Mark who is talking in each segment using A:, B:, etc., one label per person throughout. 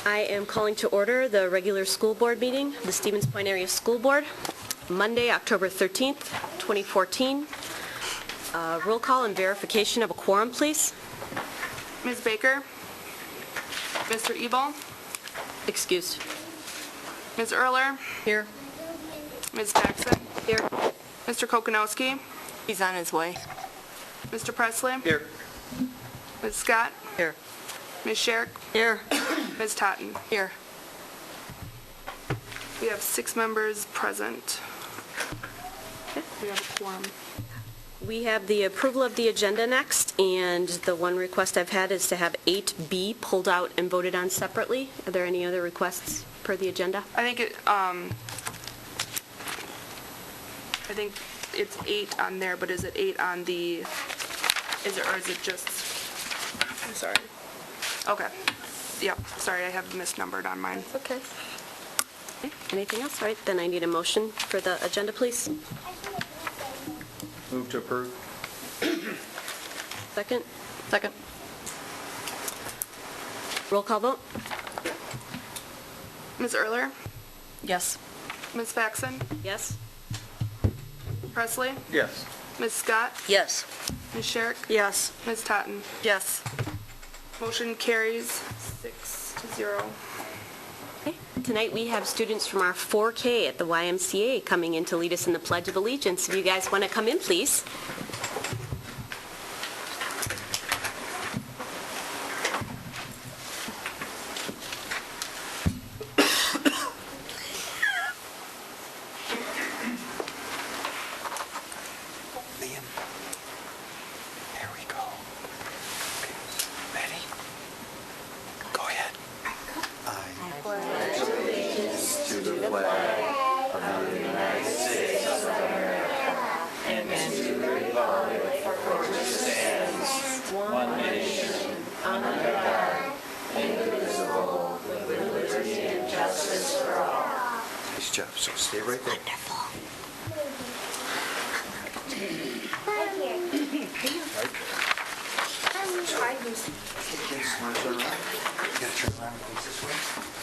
A: I am calling to order the regular school board meeting, the Stevens Point Area School Board, Monday, October 13th, 2014. Roll call and verification of a quorum, please.
B: Ms. Baker? Mr. Ebel?
A: Excused.
B: Ms. Erler?
A: Here.
B: Ms. Paxson?
A: Here.
B: Mr. Kokonowski?
C: He's on his way.
B: Mr. Presley?
D: Here.
B: Ms. Scott?
C: Here.
B: Ms. Sherrick?
A: Here.
B: Ms. Totten?
C: Here.
B: We have 6 members present. We have a quorum.
A: We have the approval of the agenda next, and the one request I've had is to have 8B pulled out and voted on separately. Are there any other requests per the agenda?
B: I think it's 8 on there, but is it 8 on the, or is it just, I'm sorry. Okay. Yep, sorry, I have misnumbered on mine.
A: Okay. Anything else? All right, then I need a motion for the agenda, please.
D: Move to approve.
A: Second?
C: Second.
A: Roll call vote?
B: Ms. Erler?
C: Yes.
B: Ms. Paxson?
A: Yes?
B: Presley?
D: Yes.
B: Ms. Scott?
C: Yes.
B: Ms. Sherrick?
C: Yes.
B: Ms. Totten?
C: Yes.
B: Motion carries 6-0.
A: Okay. Tonight we have students from our 4K at the YMCA coming in to lead us in the Pledge of Allegiance. If you guys want to come in, please.
D: Liam. There we go. Okay. Ready? Go ahead. I pledge allegiance to the flag of the United States of America and to the republic for which it stands, one nation, under God, indivisible, with liberty and justice for all. Nice job. So stay right there. Want to turn around? You gotta turn around and face this way.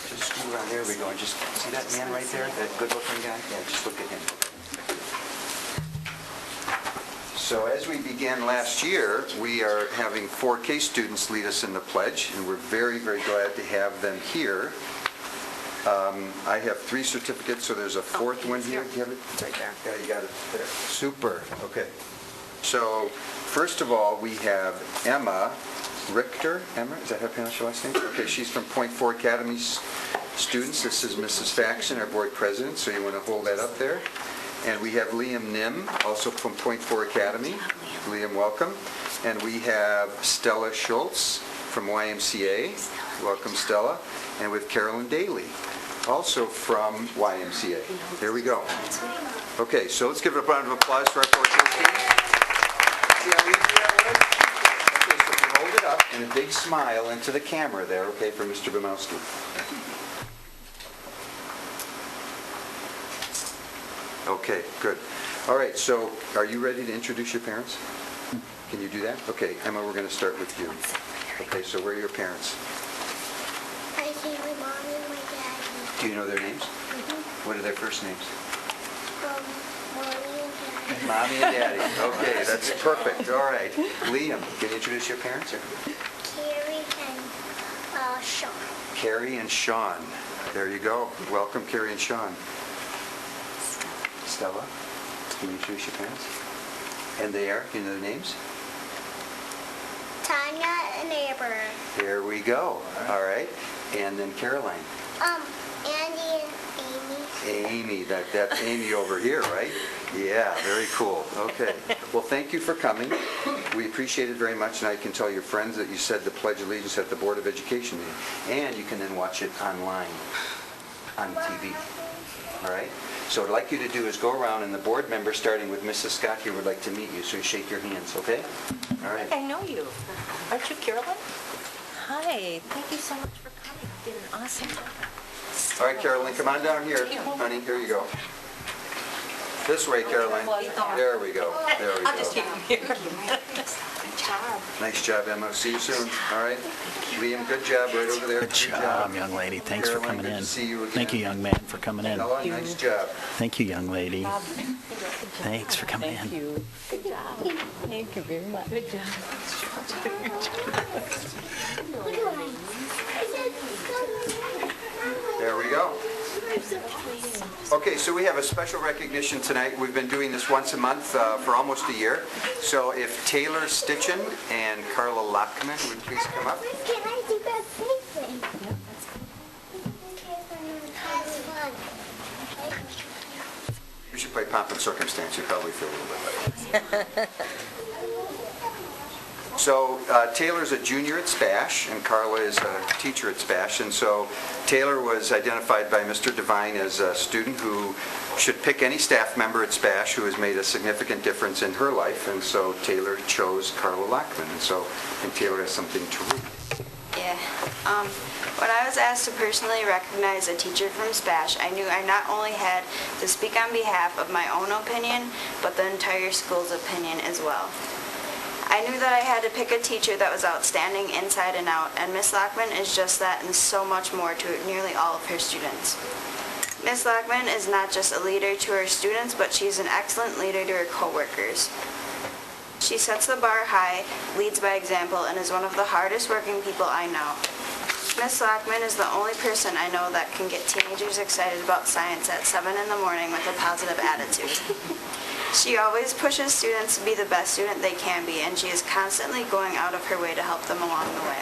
D: Just scoot around. There we go. And just see that man right there, that good-looking guy? Yeah, just look at him. So as we began last year, we are having 4K students lead us in the pledge, and we're very, very glad to have them here. I have 3 certificates, so there's a 4th one here. Do you have it?
B: It's right there.
D: Yeah, you got it there. Super. Okay. So first of all, we have Emma Richter. Emma, is that how you pronounce your last name? Okay, she's from Point 4 Academy's students. This is Mrs. Faxon, our board president, so you want to hold that up there. And we have Liam Nim, also from Point 4 Academy. Liam, welcome. And we have Stella Schultz from YMCA. Welcome, Stella. And with Carolyn Daly, also from YMCA. There we go. Okay, so let's give a round of applause for our 4K students. See how easy that was? Okay, so you hold it up and a big smile into the camera there, okay, for Mr. Bumowski. Okay, good. All right, so are you ready to introduce your parents? Can you do that? Okay, Emma, we're going to start with you. Okay, so where are your parents?
E: I see my mom and my daddy.
D: Do you know their names? What are their first names?
E: Mommy and daddy.
D: Mommy and Daddy. Okay, that's perfect. All right. Liam, can you introduce your parents?
E: Carrie and Sean.
D: Carrie and Sean. There you go. Welcome, Carrie and Sean. Stella, can you introduce your parents? And they are? Do you know their names?
E: Tanya and Amber.
D: There we go. All right. And then Caroline.
E: Andy and Amy.
D: Amy, that's Amy over here, right? Yeah, very cool. Okay. Well, thank you for coming. We appreciate it very much, and I can tell your friends that you said the Pledge of Allegiance at the Board of Education meeting. And you can then watch it online on TV. All right? So what I'd like you to do is go around, and the board members, starting with Mrs. Scott here, would like to meet you, so you shake your hands, okay? All right.
C: I know you. Aren't you Carolyn? Hi. Thank you so much for coming. You did an awesome job.
D: All right, Caroline, come on down here. Honey, here you go. This way, Caroline. There we go. There we go.
C: I'll just keep him here.
B: job.
D: Nice job, Emma. See you soon. All right. Liam, good job right over there.
F: Good job, young lady. Thanks for
D: Caroline,
F: coming
D: good
F: in.
D: to see you again.
F: Thank you, young man, for coming in.
D: Ella, nice job.
F: Thank you, young lady. Thanks for coming in.
C: you. Good job. Thank you very much. Good job.
D: There we go. Okay, so we have a special recognition tonight. We've been doing this once a month for almost a year. So if Taylor Stitchen and Carla Lockman would please come up.
E: Can I do that thing?
D: You should play Pomp and Circumstance. You probably feel a little bit better. So Taylor's a junior at SPASH, and Carla is a teacher at SPASH. And so Taylor was identified by Mr. Devine as a student who should pick any staff member at SPASH who has made a significant difference in her life. And so Taylor chose Carla Lockman. And so I think Taylor has something to read.
G: Yeah. When I was asked to personally recognize a teacher from SPASH, I knew I not only had to speak on behalf of my own opinion, but the entire school's opinion as well. I knew that I had to pick a teacher that was outstanding inside and out, and Miss Lockman is just that and so much more to nearly all of her students. Miss Lockman is not just a leader to her students, but she's an excellent leader to her coworkers. She sets the bar high, leads by example, and is one of the hardest working people I know. Miss Lockman is the only person I know that can get teenagers excited about science at 7 in the morning with a positive attitude. She always pushes students to be the best student they can be, and she is constantly going out of her way to help them along the way.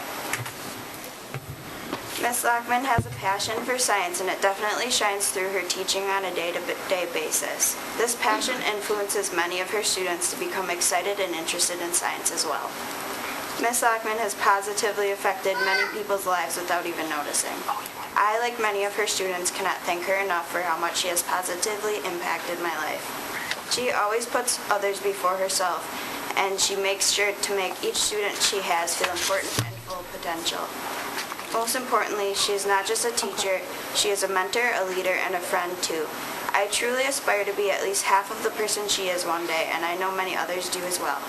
G: Miss Lockman has a passion for science, and it definitely shines through her teaching on a day-to-day basis. This passion influences many of her students to become excited and interested in science as well. Miss Lockman has positively affected many people's lives without even noticing. I, like many of her students, cannot thank her enough for how much she has positively impacted my life. She always puts others before herself, and she makes sure to make each student she has feel important and full of potential. Most importantly, she is not just a teacher, she is a mentor, a leader, and a friend too. I truly aspire to be at least half of the person she is one day, and I know many others do as well.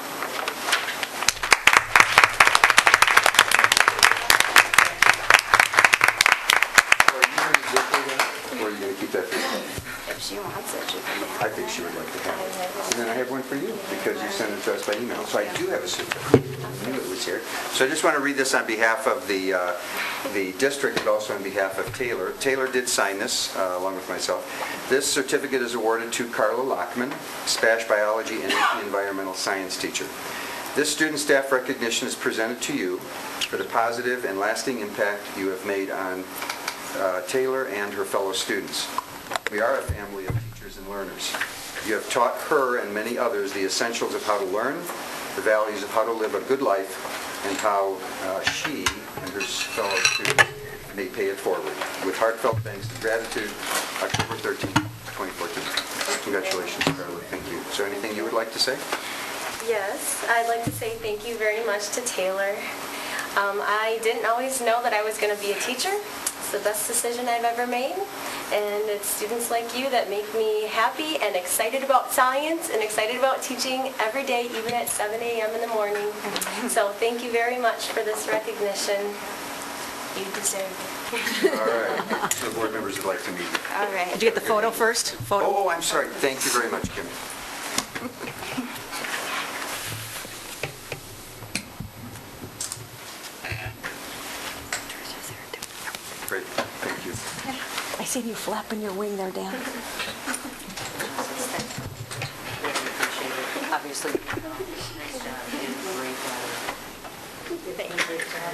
D: Or are you going to keep that for yourself?
G: If she wants it, she can have
D: I think she would like to have it. And then I have one for you, because you sent it to us by email. So I do have a certificate. I knew it was here. So I just want to read this on behalf of the district, but also on behalf of Taylor. Taylor did sign this, along with myself. This certificate is awarded to Carla Lockman, SPASH Biology and Environmental Science teacher. This student staff recognition is presented to you for the positive and lasting impact you have made on Taylor and her fellow students. We are a family of teachers and learners. You have taught her and many others the essentials of how to learn, the values of how to live a good life, and how she and her fellow students may pay it forward. With heartfelt thanks and gratitude, October 13, 2014. Congratulations, Carla. Thank you. Is there anything you would like to say?
A: Yes, I'd like to say thank you very much to Taylor. I didn't always know that I was going to be a teacher. It's the best decision I've ever made, and it's students like you that make me happy and excited about science and excited about teaching every day, even at 7 a.m. in the morning. So thank you very much for this recognition. You deserve it.
D: All right. The board members would like to meet you.
G: All right.
C: Did you get the photo first? Photo?
D: Oh, I'm sorry. Thank you very much, Kim. Great. Thank you.
C: I seen you flapping your wing there, Dan.
H: Obviously.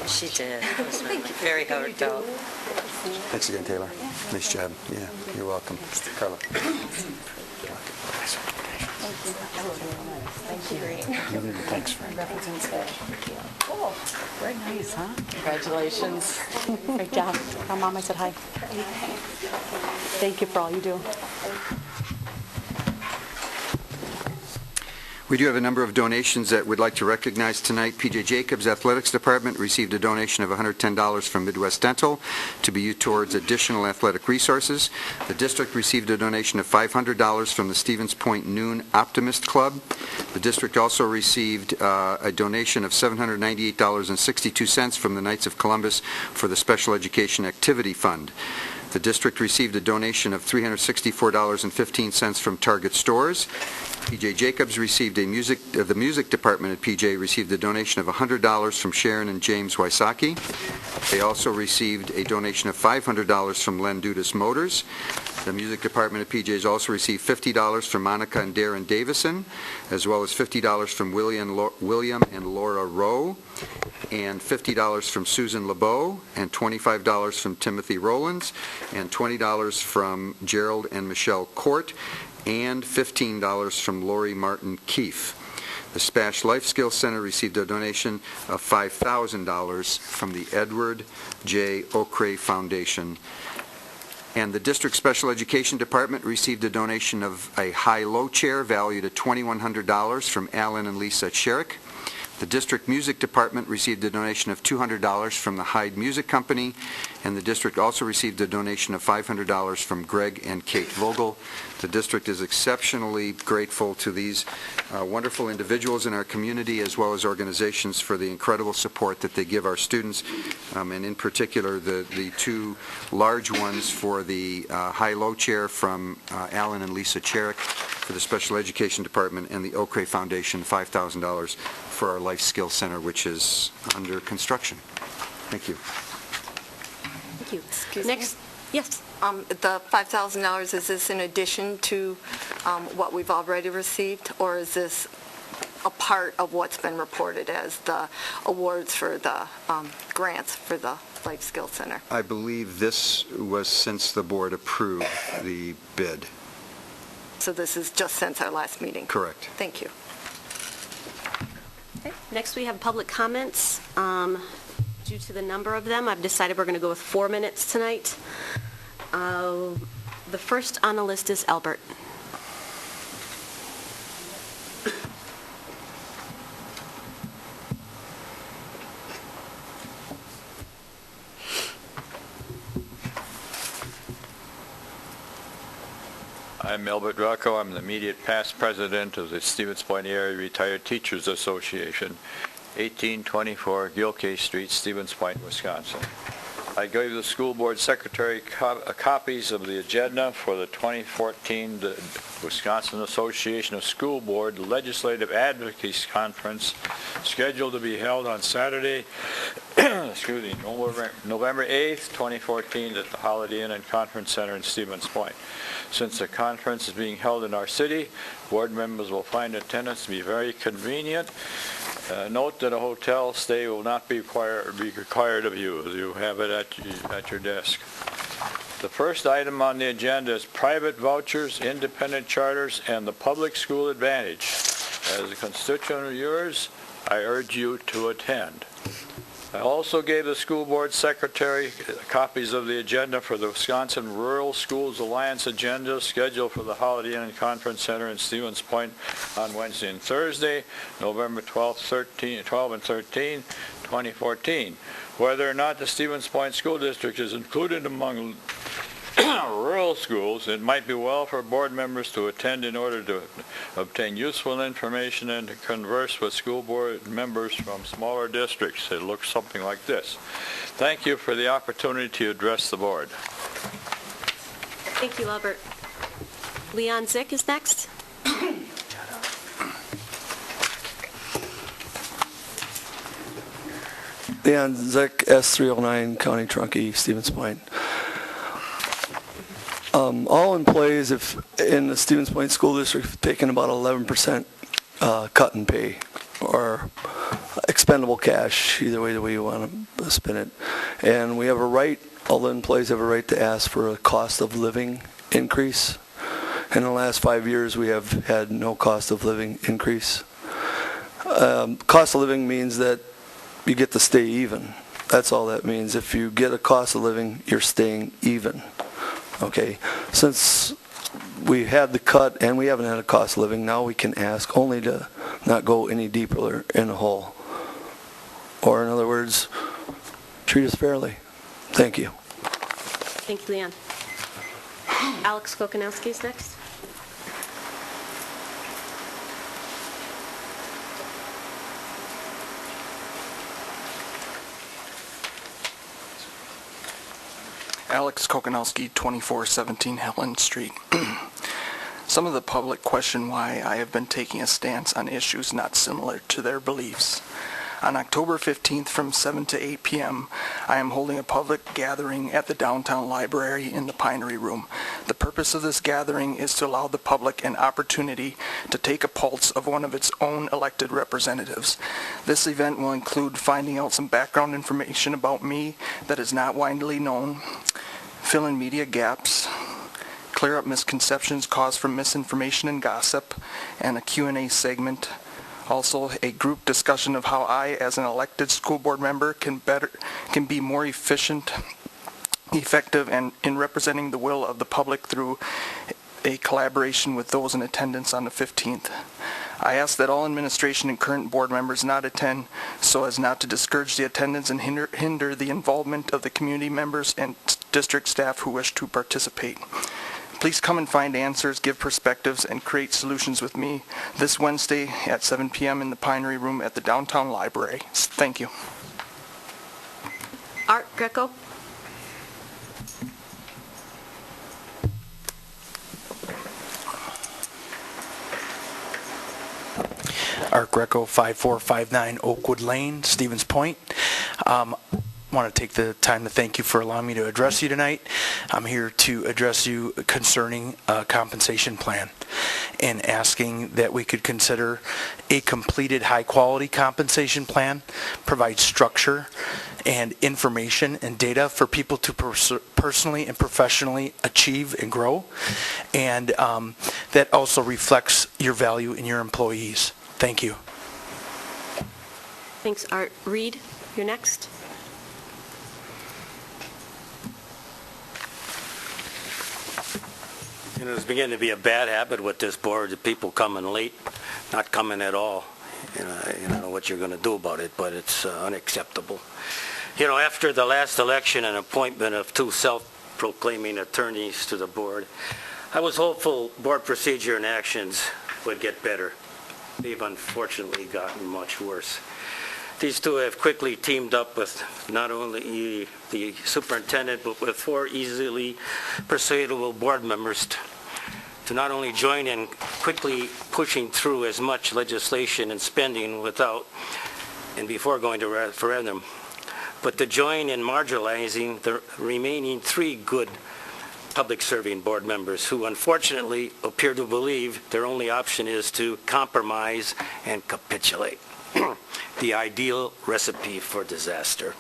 H: She did. It was very heartfelt.
D: Thanks again, Taylor. Nice job. Yeah, you're welcome. Carla.
F: Thanks, Frank.
C: Oh, very nice, huh? Congratulations. Great job. Tell Mom I said hi. Thank you for all you do.
D: We do have a number of donations that we'd like to recognize tonight. P.J. Jacobs Athletics Department received a donation of $110 from Midwest Dental to be used towards additional athletic resources. The district received a donation of $500 from the Stevens Point Noon Optimist Club. The district also received a donation of $798.62 from the Knights of Columbus for the Special Education Activity Fund. The district received a donation of $364.15 from Target Stores. P.J. Jacobs received the music department at P.J. received a donation of $100 from Sharon and James Wysocki. They also received a donation of $500 from Len Dudas Motors. The music department at P.J. has also received $50 from Monica and Darren Davison, as well as $50 from William and Laura Rowe, and $50 from Susan LeBeau, and $25 from Timothy Rowlands, and $20 from Gerald and Michelle Court, and $15 from Lori Martin Keefe. The Spash Life Skills Center received a donation of $5,000 from the Edward J. Okray Foundation. And the District Special Education Department received a donation of a high-low chair valued at $2,100 from Alan and Lisa Sherrick. The District Music Department received a donation of $200 from the Hyde Music Company, and the district also received a donation of $500 from Greg and Kate Vogel. The district is exceptionally grateful to these wonderful individuals in our community as well as organizations for the incredible support that they give our students, and in particular the two large ones for the high-low chair from Alan and Lisa Cherrick for the Special Education Department, and the Okray Foundation, $5,000 for our Life Skills Center, which is under construction. Thank you.
A: Thank you.
I: Excuse
A: Next,
I: me?
A: yes.
I: The $5,000, is this in addition to what we've already received, or is this a part of what's been reported as the awards for the grants for the Life Skills Center?
D: I believe this was since the board approved the bid.
I: So this is just since our last meeting?
D: Correct.
I: Thank you.
A: Okay. Next, we have public comments. Due to the number of them, I've decided we're going to go with 4 minutes tonight. The first on the list is Albert.
J: I'm Albert Rocco. I'm the immediate past president of the Stevens Point Area Retired Teachers Association, 1824 Gilkay Street, Stevens Point, Wisconsin. I gave the school board secretary copies of the agenda for the 2014 Wisconsin Association of School Board Legislative Advocacy Conference, scheduled to be held on Saturday, November 8th, 2014, at the Holiday Inn and Conference Center in Stevens Point. Since the conference is being held in our city, board members will find attendance to be very convenient. Note that a hotel stay will not be required of you. You have it at your desk. The first item on the agenda is private vouchers, independent charters, and the public school advantage. As a constituent of yours, I urge you to attend. I also gave the school board secretary copies of the agenda for the Wisconsin Rural Schools Alliance agenda scheduled for the Holiday Inn and Conference Center in Stevens Point on Wednesday and Thursday, November 12 and 13, 2014. Whether or not the Stevens Point School District is included among rural schools, it might be well for board members to attend in order to obtain useful information and to converse with school board members from smaller districts. It looks something like this. Thank you for the opportunity to address the board.
A: Thank you, Albert. Leon Zick is next.
K: Leon Zick, S309, County Trunkie, Stevens Point. All employees in the Stevens Point School District have taken about 11% cut in pay or expendable cash, either way that we want to spin it. And we have a right, all the employees have a right to ask for a cost of living increase. In the last 5 years, we have had no cost of living increase. Cost of living means that you get to stay even. That's all that means. If you get a cost of living, you're staying even. Okay, since we had the cut and we haven't had a cost of living, now we can ask only to not go any deeper in the hole. Or in other words, treat us fairly. Thank you.
A: Thank you, Leanne. Alex Kokanowski is next.
L: Alex Kokanowski, 2417 Helen Street. Some of the public question why I have been taking a stance on issues not similar to their beliefs. On October 15th from 7 to 8 p.m., I am holding a public gathering at the downtown library in the Pinery Room. The purpose of this gathering is to allow the public an opportunity to take a pulse of one of its own elected representatives. This event will include finding out some background information about me that is not widely known, fill in media gaps, clear up misconceptions caused from misinformation and gossip, and a Q&A segment. Also, a group discussion of how I, as an elected school board member, can be more efficient, effective, and in representing the will of the public through a collaboration with those in attendance on the 15th. I ask that all administration and current board members not attend so as not to discourage the attendance and hinder the involvement of the community members and district staff who wish to participate. Please come and find answers, give perspectives, and create solutions with me this Wednesday at 7 p.m. in the Pinery Room at the Downtown Library. Thank you.
A: Art Greco.
F: Art Greco, 5459 Oakwood Lane, Stevens Point. Want to take the time to thank you for allowing me to address you tonight. I'm here to address you concerning a compensation plan and asking that we could consider a completed high-quality compensation plan, provide structure and information and data for people to personally and professionally achieve and grow, and that also reflects your value in your employees. Thank you.
A: Thanks, Art. Reed, you're next.
M: You know, it's beginning to be a bad habit with this board, the people coming late, not coming at all. You know, I don't know what you're going to do about it, but it's unacceptable. You know, after the last election and appointment of two self-proclaiming attorneys to the board, I was hopeful board procedure and actions would get better. They've unfortunately gotten much worse. These two have quickly teamed up with not only the superintendent, but with 4 easily persuadable board members to not only join in quickly pushing through as much legislation and spending without and before going to referendum, but to join in marginalizing the remaining 3 good public-serving board members who unfortunately appear to believe their only option is to compromise and capitulate. The ideal recipe for disaster.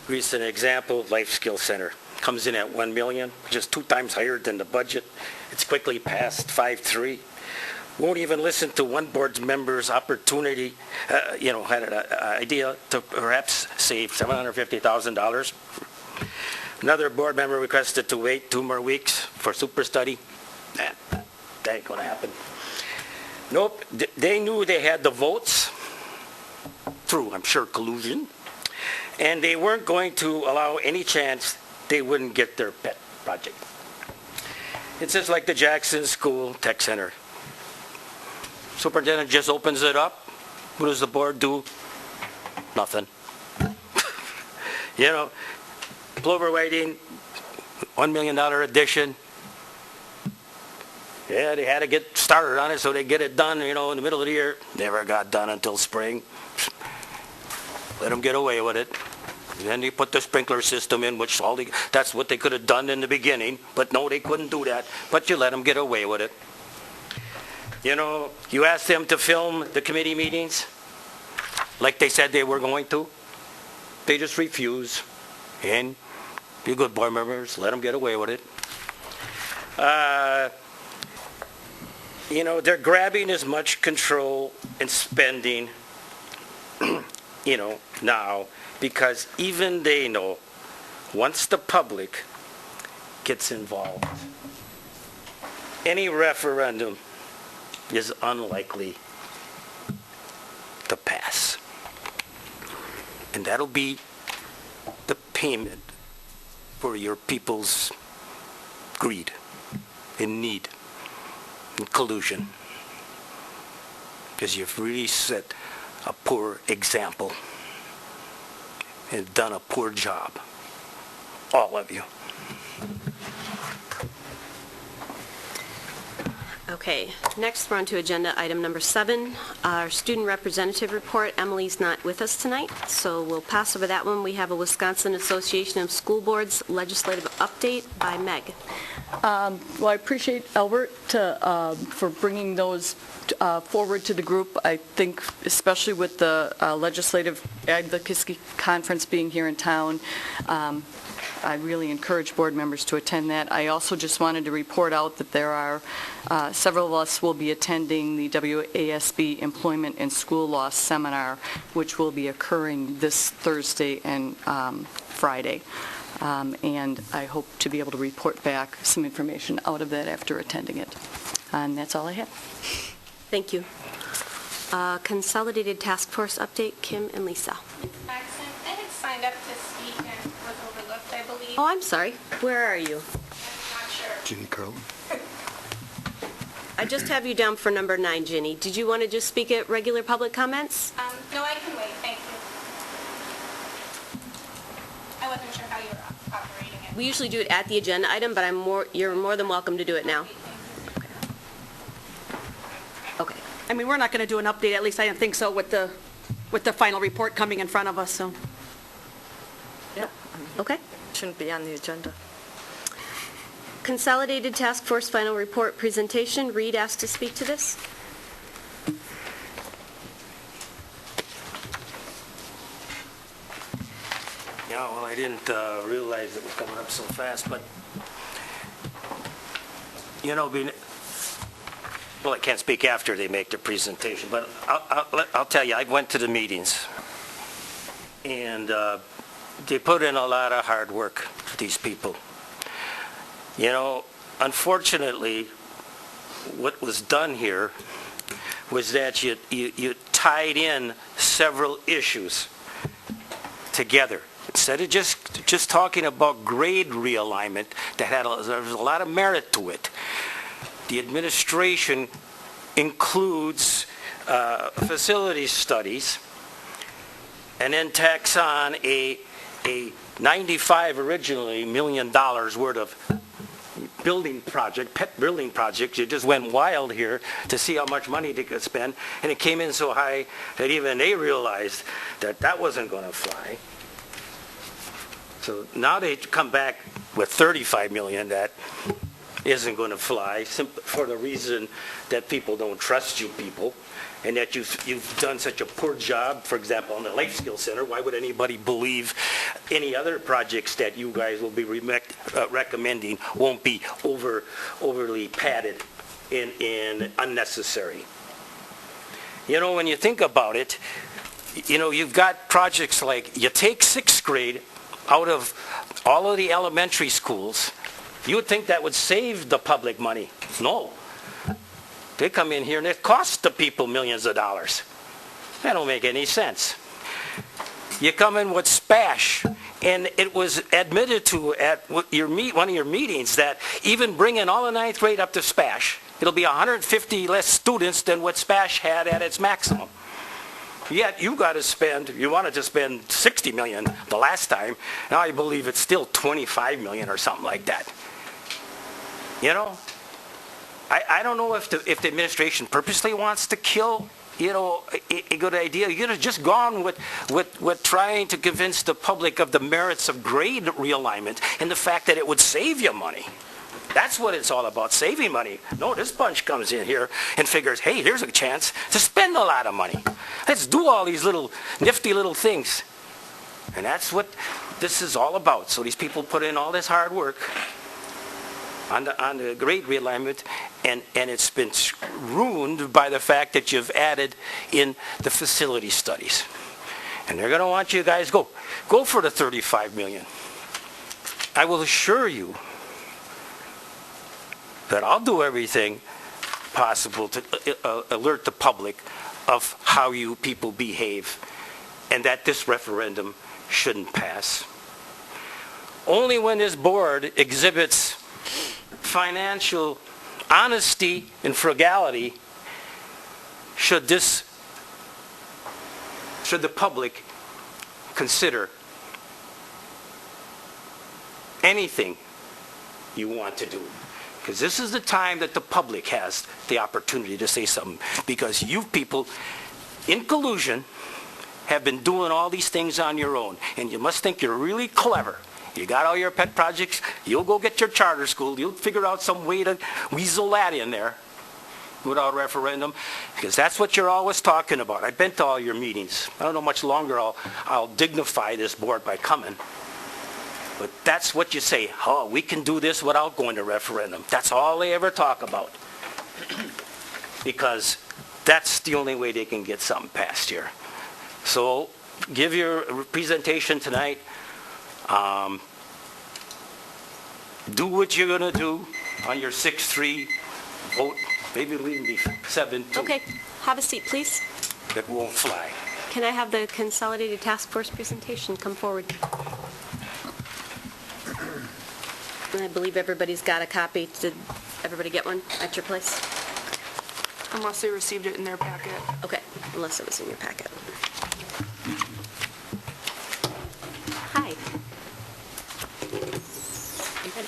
M: Recent example, Life Skills Center. Comes in at $1 million, just 2 times higher than the budget. It's quickly passed 5-3. Won't even listen to one board member's opportunity, had an idea to perhaps save $750,000. Another board member requested to wait 2 more weeks for super study. That ain't gonna happen. Nope, they knew they had the votes through, I'm sure, collusion, and they weren't going to allow any chance they wouldn't get their pet project. It's just like the Jackson School Tech Center. Superintendent just opens it up. What does the board do? Nothing. You know, Clover Whiting, $1 million addition. Yeah, they had to get started on it so they get it done, in the middle of the year. Never got done until spring. Let them get away with it. And then they put the sprinkler system in, which that's what they could have done in the beginning. But no, they couldn't do that. But you let them get away with it. You asked them to film the committee meetings like they said they were going to. They just refuse. And you good board members, let them get away with it. They're grabbing as much control and spending, now, because even they know once the public gets involved, any referendum is unlikely to pass. And that'll be the payment for your people's greed and need and collusion. Because you've really set a poor example and done a poor job. All of you.
A: Okay, next we're on to agenda item number 7, our student representative report. Emily's not with us tonight, so we'll pass over that one. We have a Wisconsin Association of School Boards legislative update by Meg.
C: Well, I appreciate Albert for bringing those forward to the group. I think especially with the legislative advocacy conference being here in town, I really encourage board members to attend that. I also just wanted to report out that there are several of us will be attending the WASB Employment and School Law Seminar, which will be occurring this Thursday and Friday. And I hope to be able to report back some information out of that after attending it. And that's all I have.
A: Thank you. Consolidated Task Force update, Kim and Lisa.
E: Accent. I had signed up to speak and was overlooked, I believe.
A: Oh, I'm sorry. Where are you?
E: I'm not sure.
D: Ginny Carlton.
A: I just have you down for number 9, Ginny. Did you want to just speak at regular public comments?
E: No, I can wait. Thank you. I wasn't sure how you were operating it.
A: We usually do it at the agenda item, but you're more than welcome to do it now. Okay.
N: I mean, we're not going to do an update, at least I didn't think so, with the final report coming in front of us, so.
C: Yep.
A: Okay.
C: Shouldn't be on the agenda.
A: Consolidated Task Force final report presentation. Reed asked to speak to this.
M: Yeah, well, I didn't realize it was coming up so fast, but, you know, well, I can't speak after they make their presentation, but I'll tell you, I went to the meetings, and they put in a lot of hard work, these people. You know, unfortunately, what was done here was that you tied in several issues together. Instead of just talking about grade realignment, there was a lot of merit to it. The administration includes facility studies and then tacks on a $95 originally $1 million worth of pet building project. You just went wild here to see how much money they could spend, and it came in so high that even they realized that wasn't going to fly. So now they come back with $35 million that isn't going to fly, for the reason that people don't trust you people, and that you've done such a poor job, for example, on the Life Skills Center. Why would anybody believe any other projects that you guys will be recommending won't be overly padded and unnecessary? You know, when you think about it, you know, you've got projects like, you take 6th grade out of all of the elementary schools. You would think that would save the public money. No. They come in here and it costs the people millions of dollars. That don't make any sense. You come in with SPASH, and it was admitted to at one of your meetings that even bringing all the 9th grade up to SPASH, it'll be 150 less students than what SPASH had at its maximum. Yet you wanted to spend $60 million the last time. Now I believe it's still $25 million or something like that. You know, I don't know if the administration purposely wants to kill, you know, a good idea. You could have just gone with trying to convince the public of the merits of grade realignment and the fact that it would save you money. That's what it's all about, saving money. No, this bunch comes in here and figures, hey, there's a chance to spend a lot of money. Let's do all these little nifty little things. And that's what this is all about. So these people put in all this hard work on the grade realignment, and it's been ruined by the fact that you've added in the facility studies. And they're going to want you guys go for the $35 million. I will assure you that I'll do everything possible to alert the public of how you people behave and that this referendum shouldn't pass. Only when this board exhibits financial honesty and frugality should the public consider anything you want to do. Because this is the time that the public has the opportunity to say something. Because you people, in collusion, have been doing all these things on your own. And you must think you're really clever. You got all your pet projects. You'll go get your charter school. You'll figure out some way to weasel that in there without referendum. Because that's what you're always talking about. I've been to all your meetings. I don't know much longer I'll dignify this board by coming. But that's what you say. Oh, we can do this without going to referendum. That's all they ever talk about. Because that's the only way they can get something passed here. So give your presentation tonight. Do what you're going to do on your 6-3 vote. Maybe it'll even be 7-2.
A: Okay, have a seat, please.
M: That won't fly.
A: Can I have the Consolidated Task Force presentation come forward? And I believe everybody's got a copy. Did everybody get one at your place?
B: Unless they received it in their packet.
A: Okay, unless it was in your packet. Hi. You ready?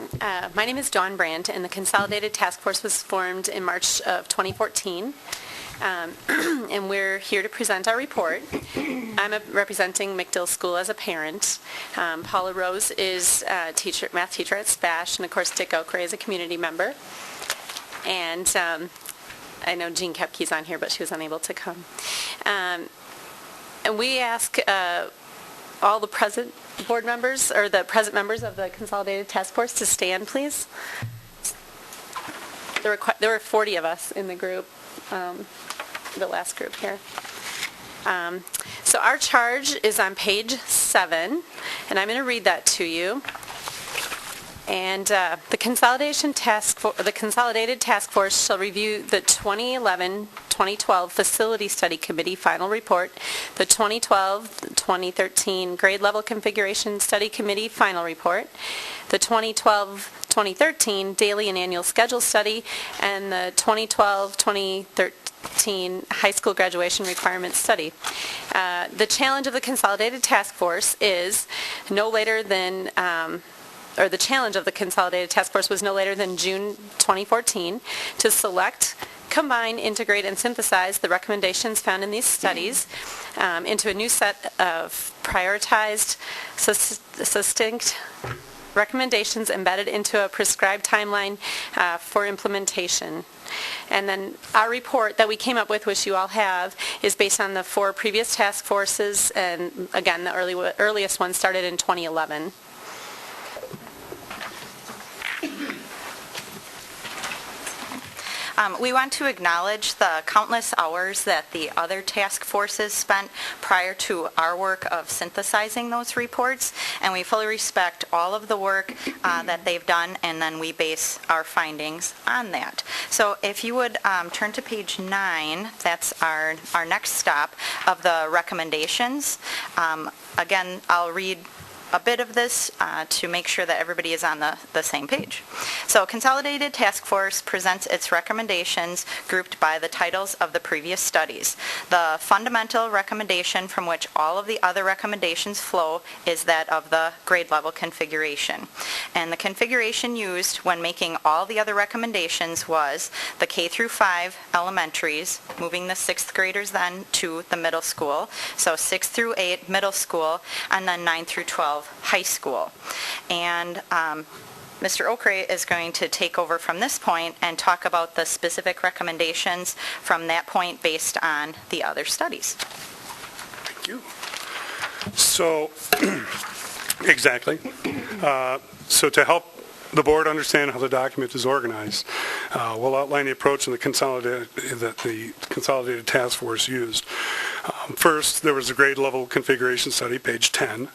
A: Yep.
O: My name is Dawn Brandt, and the Consolidated Task Force was formed in March of 2014. And we're here to present our report. I'm representing McDill School as a parent. Paula Rose is a math teacher at SPASH, and of course Dick Okray is a community member. And I know Jean Kepke's on here, but she was unable to come. And we ask all the present board members, or the present members of the Consolidated Task Force, to stand, please. There were 40 of us in the group. The last group here. So our charge is on page 7, and I'm going to read that to you. And the Consolidated Task Force shall review the 2011-2012 Facility Study Committee final report, the 2012-2013 Grade Level Configuration Study Committee final report, the 2012-2013 Daily and Annual Schedule Study, and the 2012-2013 High School Graduation Requirements Study. The challenge of the Consolidated Task Force is no later than the challenge of the Consolidated Task Force was no later than June 2014 to select, combine, integrate, and synthesize the recommendations found in these studies into a new set of prioritized, succinct recommendations embedded into a prescribed timeline for implementation. And then our report that we came up with, which you all have, is based on the 4 previous task forces, and again, the earliest one started in 2011.
P: We want to acknowledge the countless hours that the other task forces spent prior to our work of synthesizing those reports, and we fully respect all of the work that they've done, and then we base our findings on that. So if you would turn to page 9, that's our next stop of the recommendations. Again, I'll read a bit of this to make sure that everybody is on the same page. So Consolidated Task Force presents its recommendations grouped by the titles of the previous studies. The fundamental recommendation from which all of the other recommendations flow is that of the grade level configuration. And the configuration used when making all the other recommendations was the K through 5 elementaries, moving the 6th graders then to the middle school. So 6 through 8 middle school, and then 9 through 12 high school. And Mr. Okray is going to take over from this point and talk about the specific recommendations from that point based on the other studies.
Q: Thank you. So, exactly. So to help the board understand how the document is organized, we'll outline the approach that the Consolidated Task Force used. First, there was a grade level configuration study, page 10,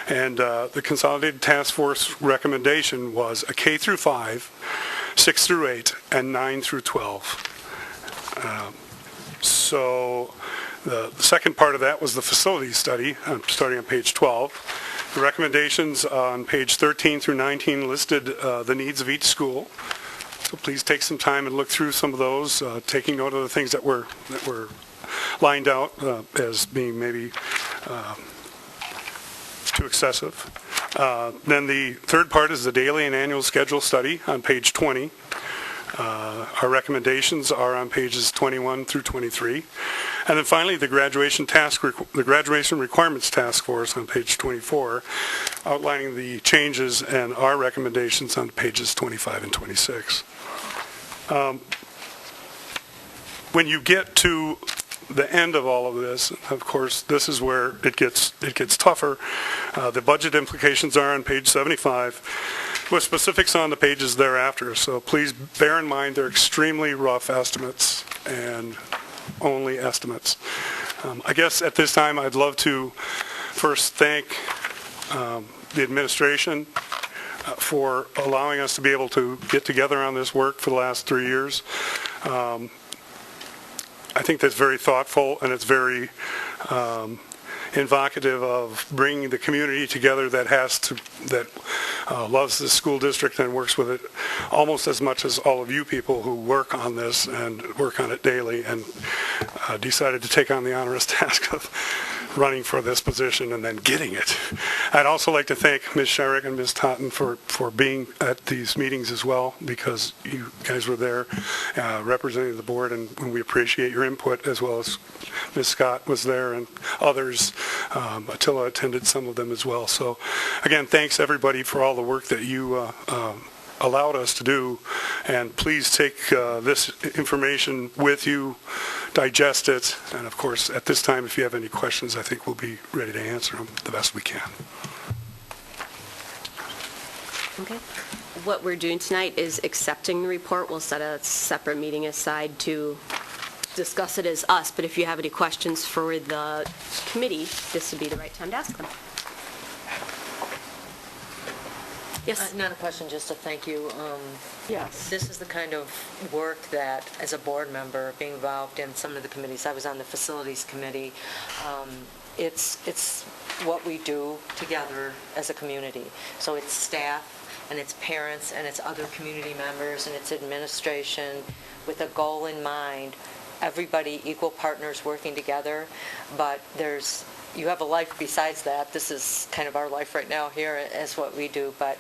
Q: and the Consolidated Task Force recommendation was a K through 5, 6 through 8, and 9 through 12. So the second part of that was the facility study, starting on page 12. The recommendations on page 13 through 19 listed the needs of each school. So please take some time and look through some of those, taking note of the things that were lined out as being maybe too excessive. Then the third part is the daily and annual schedule study on page 20. Our recommendations are on pages 21 through 23. And then finally, the graduation requirements task force on page 24, outlining the changes and our recommendations on pages 25 and 26. When you get to the end of all of this, of course, this is where it gets tougher. The budget implications are on page 75, with specifics on the pages thereafter. So please bear in mind they're extremely rough estimates and only estimates. I guess at this time I'd love to first thank the administration for allowing us to be able to get together on this work for the last 3 years. I think that's very thoughtful, and it's very invocative of bringing the community together that loves the school district and works with it almost as much as all of you people who work on this and work on it daily, and decided to take on the onerous task of running for this position and then getting it. I'd also like to thank Ms. Sherrick and Ms. Totten for being at these meetings as well, because you guys were there representing the board, and we appreciate your input, as well as Ms. Scott was there and others. Attila attended some of them as well. So again, thanks everybody for all the work that you allowed us to do, and please take this information with you, digest it, and of course at this time if you have any questions, I think we'll be ready to answer them the best we can.
A: Okay. What we're doing tonight is accepting the report. We'll set a separate meeting aside to discuss it as us, but if you have any questions for the committee, this would be the right time to ask them. Yes?
H: Not a question, just a thank you.
C: Yes.
H: This is the kind of work that, as a board member, being involved in some of the committees, I was on the facilities committee, it's what we do together as a community. So it's staff, and it's parents, and it's other community members, and it's administration, with a goal in mind. Everybody, equal partners working together, but you have a life besides that. This is kind of our life right now here as what we do, but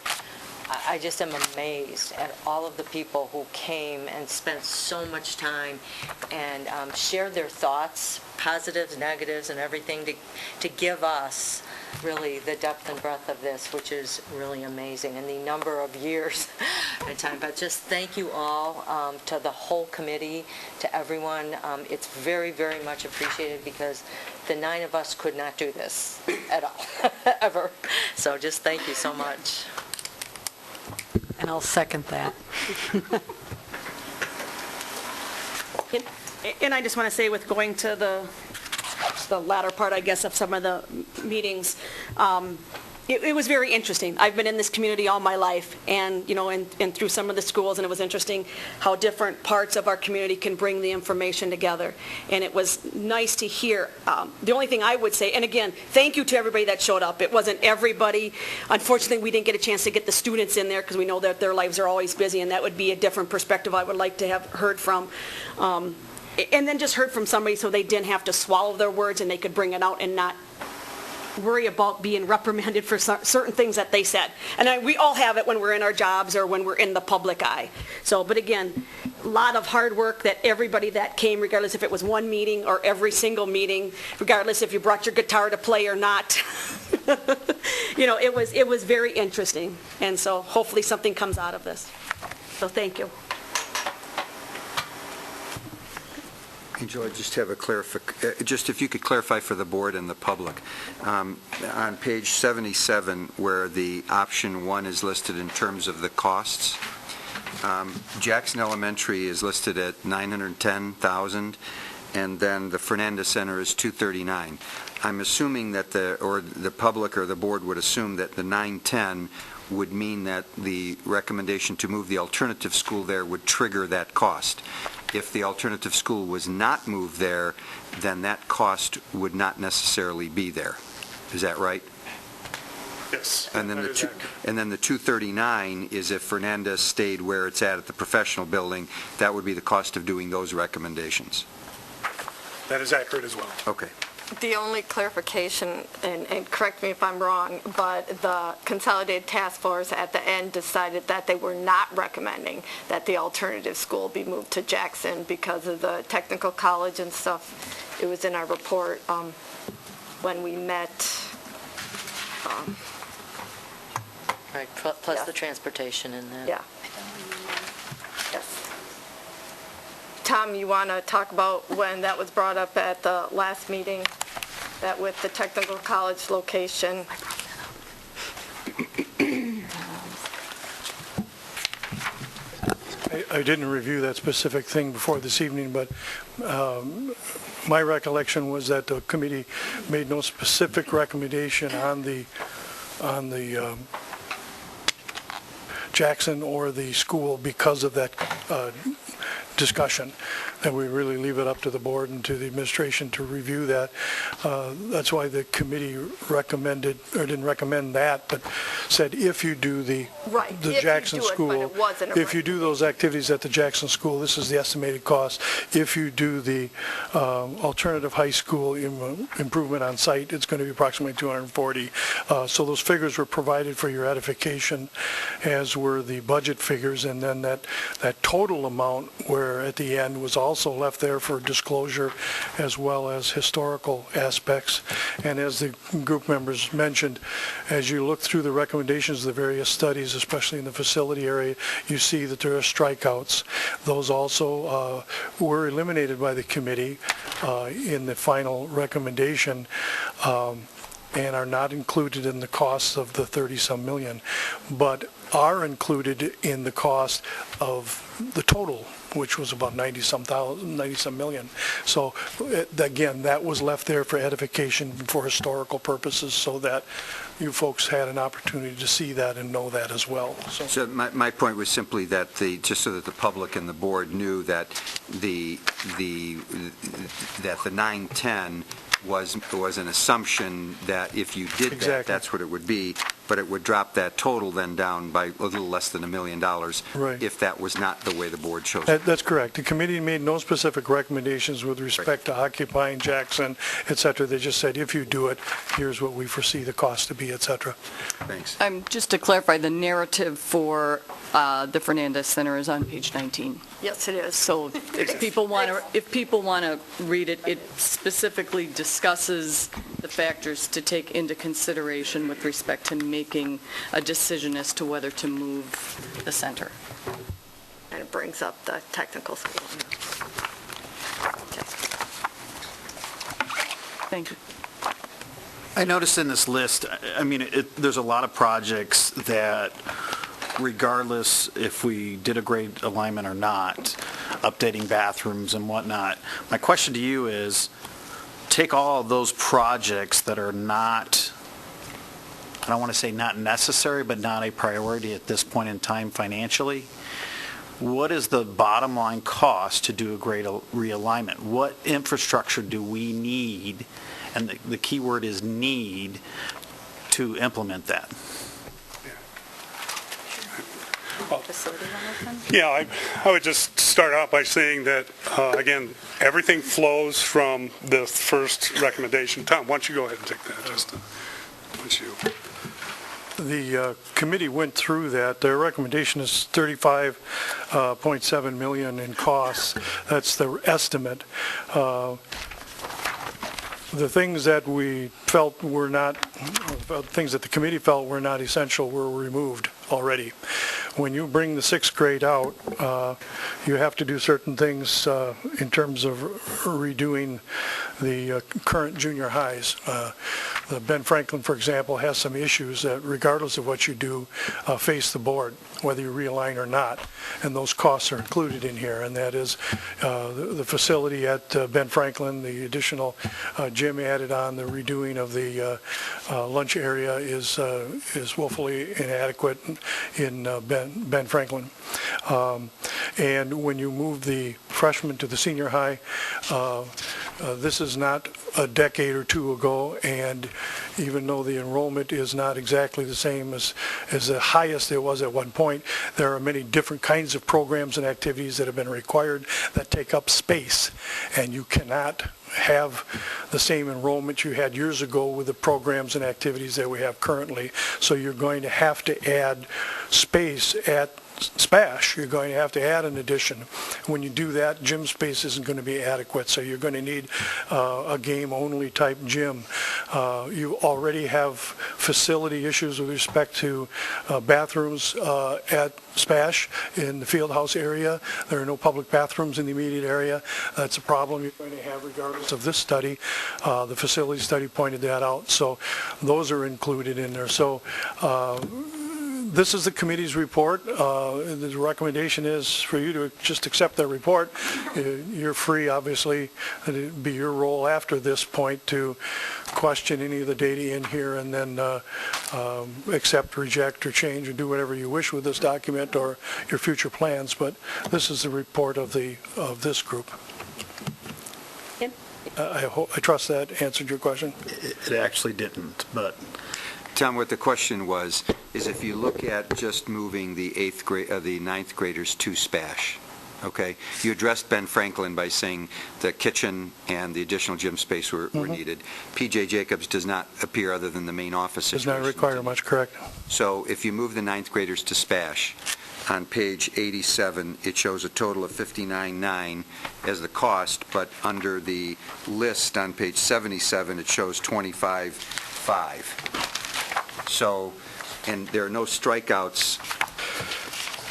H: I just am amazed at all of the people who came and spent so much time and shared their thoughts, positives, negatives, and everything to give us really the depth and breadth of this, which is really amazing, and the number of years and time. But just thank you all, to the whole committee, to everyone. It's very, very much appreciated, because the 9 of us could not do this at all, ever. So just thank you so much.
N: And I'll second that. And I just want to say, with going to the latter part, I guess, of some of the meetings, it was very interesting. I've been in this community all my life, and and through some of the schools, and it was interesting how different parts of our community can bring the information together. And it was nice to hear. The only thing I would say, and again, thank you to everybody that showed up. It wasn't everybody. Unfortunately, we didn't get a chance to get the students in there, because we know that their lives are always busy, and that would be a different perspective I would like to have heard from. And then just heard from somebody, so they didn't have to swallow their words, and they could bring it out and not worry about being reprimanded for certain things that they said. And we all have it when we're in our jobs or when we're in the public eye. So, but again, a lot of hard work that everybody that came, regardless if it was one meeting or every single meeting, regardless if you brought your guitar to play or not. It was very interesting. And so hopefully something comes out of this. So thank you.
D: Angela, just have just if you could clarify for the board and the public. On page 77, where the option 1 is listed in terms of the costs, Jackson Elementary is listed at $910,000, and then the Fernandez Center is 239. I'm assuming that the public or the board would assume that the 910 would mean that the recommendation to move the alternative school there would trigger that cost. If the alternative school was not moved there, then that cost would not necessarily be there. Is that right?
Q: Yes.
D: And then
Q: that
D: the
Q: is
D: two,
Q: accurate.
D: and then the 239 is if Fernandez stayed where it's at the professional building, that would be the cost of doing those recommendations.
Q: That is accurate as well.
D: Okay.
I: The only clarification, and correct me if I'm wrong, but the Consolidated Task Force at the end decided that they were not recommending that the alternative school be moved to Jackson because of the technical college and stuff. It was in our report when we met.
H: Right, plus the transportation in that.
I: Yeah. Yes. Tom, you want to talk about when that was brought up at the last meeting, that with the technical college location?
R: I didn't review that specific thing before this evening, but my recollection was that the committee made no specific recommendation on the Jackson or the school because of that discussion, that we really leave it up to the board and to the administration to review that. That's why the committee recommended, or didn't recommend that, but said if you do the Jackson school, if you do those activities at the Jackson school, this is the estimated cost. If you do the alternative high school improvement on site, it's going to be approximately 240. So those figures were provided for your edification, as were the budget figures, and then that total amount where at the end was also left there for disclosure as well as historical aspects. And as the group members mentioned, as you look through the recommendations of the various studies, especially in the facility area, you see that there are strikeouts. Those also were eliminated by the committee in the final recommendation, and are not included in the costs of the 30-some million, but are included in the cost of the total, which was about 90-some million. So again, that was left there for edification, for historical purposes, so that you folks had an opportunity to see that and know that as well.
D: So my point was simply that just so that the public and the board knew that the 910 was an assumption that if you did that, that's what it would be, but it would drop that total then down by a little less than $1 million if that was not the way the board chose it.
R: That's correct. The committee made no specific recommendations with respect to occupying Jackson, et cetera. They just said, if you do it, here's what we foresee the cost to be, et cetera.
D: Thanks.
C: Just to clarify, the narrative for the Fernandez Center is on page 19.
I: Yes, it is.
C: So if people want to read it, it specifically discusses the factors to take into consideration with respect to making a decision as to whether to move the center.
I: And it brings up the technical school.
C: Thank you.
S: I noticed in this list, I mean, there's a lot of projects that, regardless if we did a grade alignment or not, updating bathrooms and whatnot, my question to you is, take all of those projects that are not, I don't want to say not necessary, but not a priority at this point in time financially. What is the bottom line cost to do a grade realignment? What infrastructure do we need, and the key word is need, to implement that?
Q: Yeah, I would just start out by saying that, again, everything flows from the first recommendation. Tom, why don't you go ahead and take that?
R: The committee went through that. Their recommendation is $35.7 million in costs. That's the estimate. The things that we felt were not, things that the committee felt were not essential were removed already. When you bring the sixth grade out, you have to do certain things in terms of redoing the current junior highs. Ben Franklin, for example, has some issues that regardless of what you do, face the board, whether you realign or not, and those costs are included in here, and that is the facility at Ben Franklin, the additional gym added on, the redoing of the lunch area is woefully inadequate in Ben Franklin. And when you move the freshmen to the senior high, this is not a decade or two ago, and even though the enrollment is not exactly the same as the highest it was at one point, there are many different kinds of programs and activities that have been required that take up space, and you cannot have the same enrollment you had years ago with the programs and activities that we have currently. So you're going to have to add space at SPASH. You're going to have to add an addition. When you do that, gym space isn't going to be adequate, so you're going to need a game-only type gym. You already have facility issues with respect to bathrooms at SPASH in the field house area. There are no public bathrooms in the immediate area. That's a problem you're going to have regardless of this study. The facility study pointed that out, so those are included in there. So this is the committee's report. The recommendation is for you to just accept their report. You're free, obviously, and it'd be your role after this point to question any of the data in here and then accept, reject, or change, or do whatever you wish with this document or your future plans. But this is the report of this group. I trust that answered your question.
S: It actually didn't, but...
D: Tom, what the question was, is if you look at just moving the the ninth graders to SPASH, okay? You addressed Ben Franklin by saying the kitchen and the additional gym space were needed. P.J. Jacobs does not appear other than the main office
R: Does
D: situation.
R: not require much, correct?
D: So if you move the ninth graders to SPASH, on page 87, it shows a total of $59,900 as the cost, but under the list on page 77, it shows $25,500. So, and there are no strikeouts.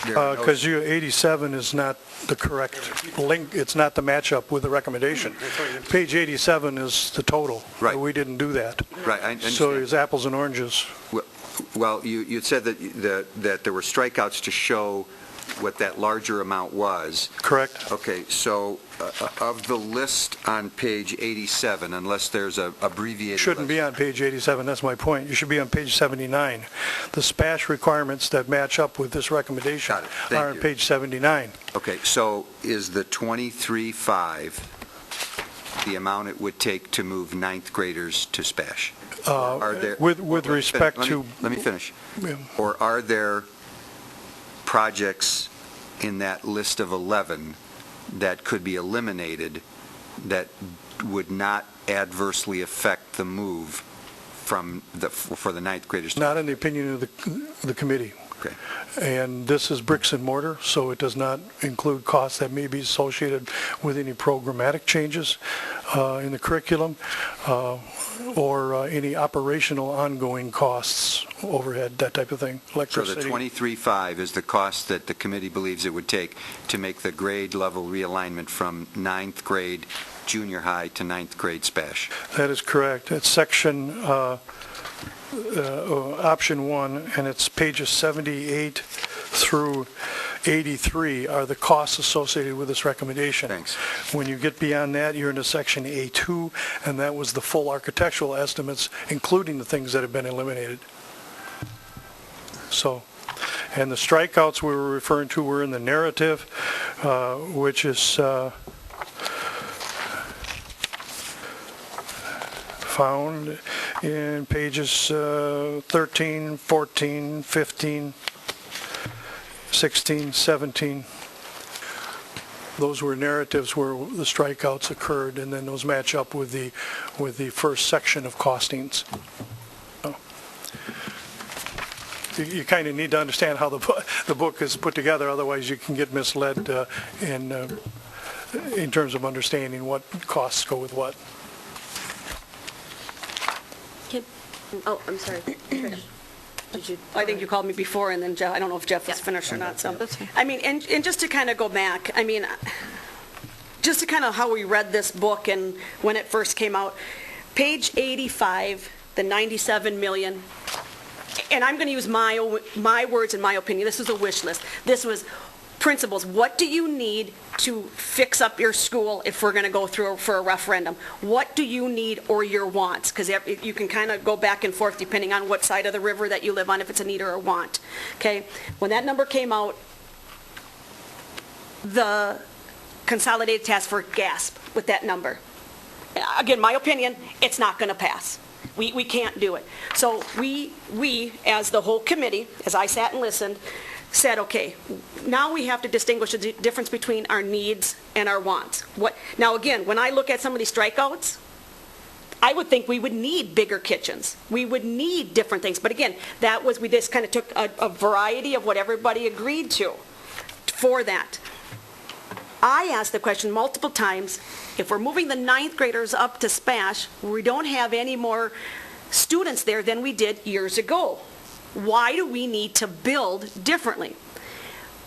R: Because 87 is not the correct link, it's not the matchup with the recommendation. Page 87 is the total.
D: Right.
R: We didn't do that.
D: Right, I understand.
R: So it's apples and oranges.
D: Well, you said that there were strikeouts to show what that larger amount was.
R: Correct.
D: Okay, so of the list on page 87, unless there's a abbreviated
R: Shouldn't be on page 87, that's my point. You should be on page 79. The SPASH requirements that match up with this recommendation are on page 79.
D: Okay, so is the $23,500 the amount it would take to move ninth graders to SPASH?
R: With respect to...
D: Let me finish.
R: Yeah.
D: Or are there projects in that list of 11 that could be eliminated that would not adversely affect the move for the ninth graders?
R: Not in the opinion of the committee.
D: Okay.
R: And this is bricks and mortar, so it does not include costs that may be associated with any programmatic changes in the curriculum or any operational ongoing costs, overhead, that type of thing, electricity.
D: So the $23,500 is the cost that the committee believes it would take to make the grade level realignment from ninth grade junior high to ninth grade SPASH.
R: That is correct. It's section option 1, and it's pages 78 through 83 are the costs associated with this recommendation.
D: Thanks.
R: When you get beyond that, you're into section A2, and that was the full architectural estimates, including the things that have been eliminated. So, and the strikeouts we were referring to were in the narrative, which is found in pages 13, 14, 15, 16, 17. Those were narratives where the strikeouts occurred, and then those match up with the first section of costings. So, you kind of need to understand how the book is put together, otherwise you can get misled in terms of understanding what costs go with what.
A: Oh, I'm sorry. Trish.
N: I think you called me before, and then Jeff, I don't know if Jeff was finished or not. So, I mean, and just to kind of go back, I mean, just to kind of how we read this book and when it first came out, page 85 the 97 million, and I'm going to use my words and my opinion. This was a wish list. This was principals. What do you need to fix up your school if we're going to go through for a referendum? What do you need or your wants? Because you can kind of go back and forth depending on what side of the river that you live on, if it's a need or a want. Okay? When that number came out, the Consolidated Task Force gasped with that number. Again, my opinion, it's not going to pass. We can't do it. So we, as the whole committee, as I sat and listened, said, okay, now we have to distinguish the difference between our needs and our wants. Now again, when I look at some of these strikeouts, I would think we would need bigger kitchens. We would need different things. But again, we just kind of took a variety of what everybody agreed to for that. I asked the question multiple times, if we're moving the 9th graders up to SPASH, we don't have any more students there than we did years ago. Why do we need to build differently?